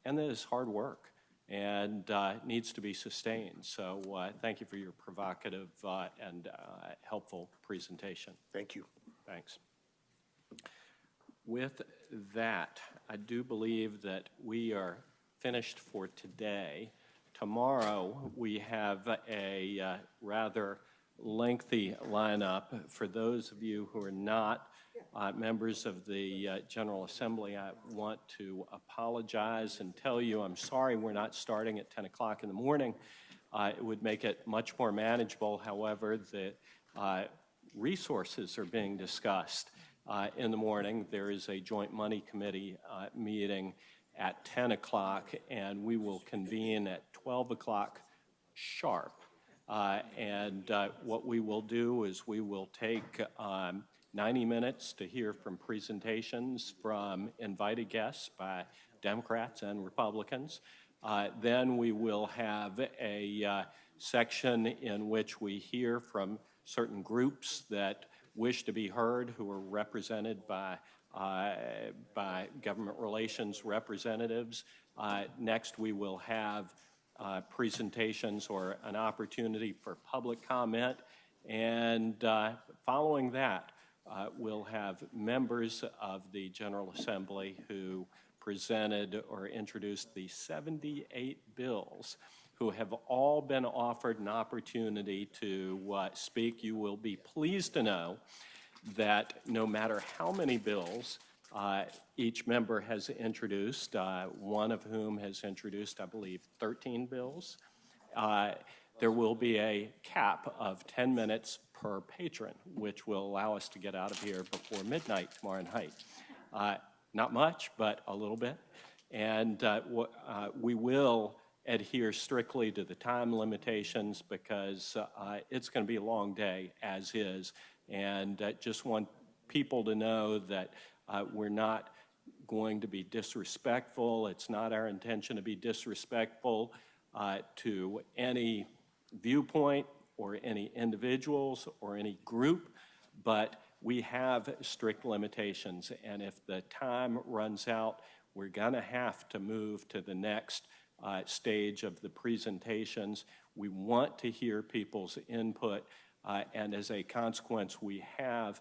and that is hard work and needs to be sustained. So thank you for your provocative and helpful presentation. Thank you. Thanks. With that, I do believe that we are finished for today. Tomorrow, we have a rather lengthy lineup. For those of you who are not members of the General Assembly, I want to apologize and tell you I'm sorry we're not starting at 10 o'clock in the morning. It would make it much more manageable. However, the resources are being discussed in the morning. There is a Joint Money Committee meeting at 10 o'clock, and we will convene at 12 o'clock sharp. And what we will do is we will take 90 minutes to hear from presentations from invited guests by Democrats and Republicans. Then we will have a section in which we hear from certain groups that wish to be heard, who are represented by government relations representatives. Next, we will have presentations or an opportunity for public comment. And following that, we'll have members of the General Assembly who presented or introduced the 78 bills, who have all been offered an opportunity to speak. You will be pleased to know that no matter how many bills each member has introduced, one of whom has introduced, I believe, 13 bills, there will be a cap of 10 minutes per patron, which will allow us to get out of here before midnight tomorrow night. Not much, but a little bit. And we will adhere strictly to the time limitations because it's going to be a long day as is. And just want people to know that we're not going to be disrespectful. It's not our intention to be disrespectful to any viewpoint or any individuals or any group, but we have strict limitations, and if the time runs out, we're going to have to move to the next stage of the presentations. We want to hear people's input, and as a consequence, we have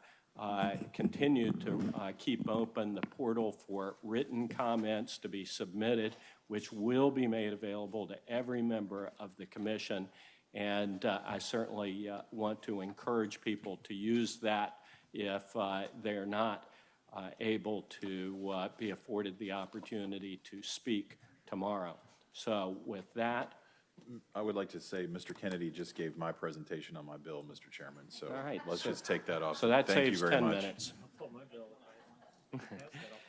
continued to keep open the portal for written comments to be submitted, which will be made available to every member of the commission. And I certainly want to encourage people to use that if they're not able to be afforded the opportunity to speak tomorrow. So with that, I would like to say Mr. Kennedy just gave my presentation on my bill, Mr. Chairman, so all right, let's just take that off. So that Thank you saves very 10 much. minutes.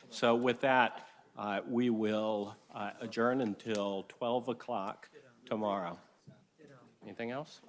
So with that, we will adjourn until 12 o'clock tomorrow. Anything else?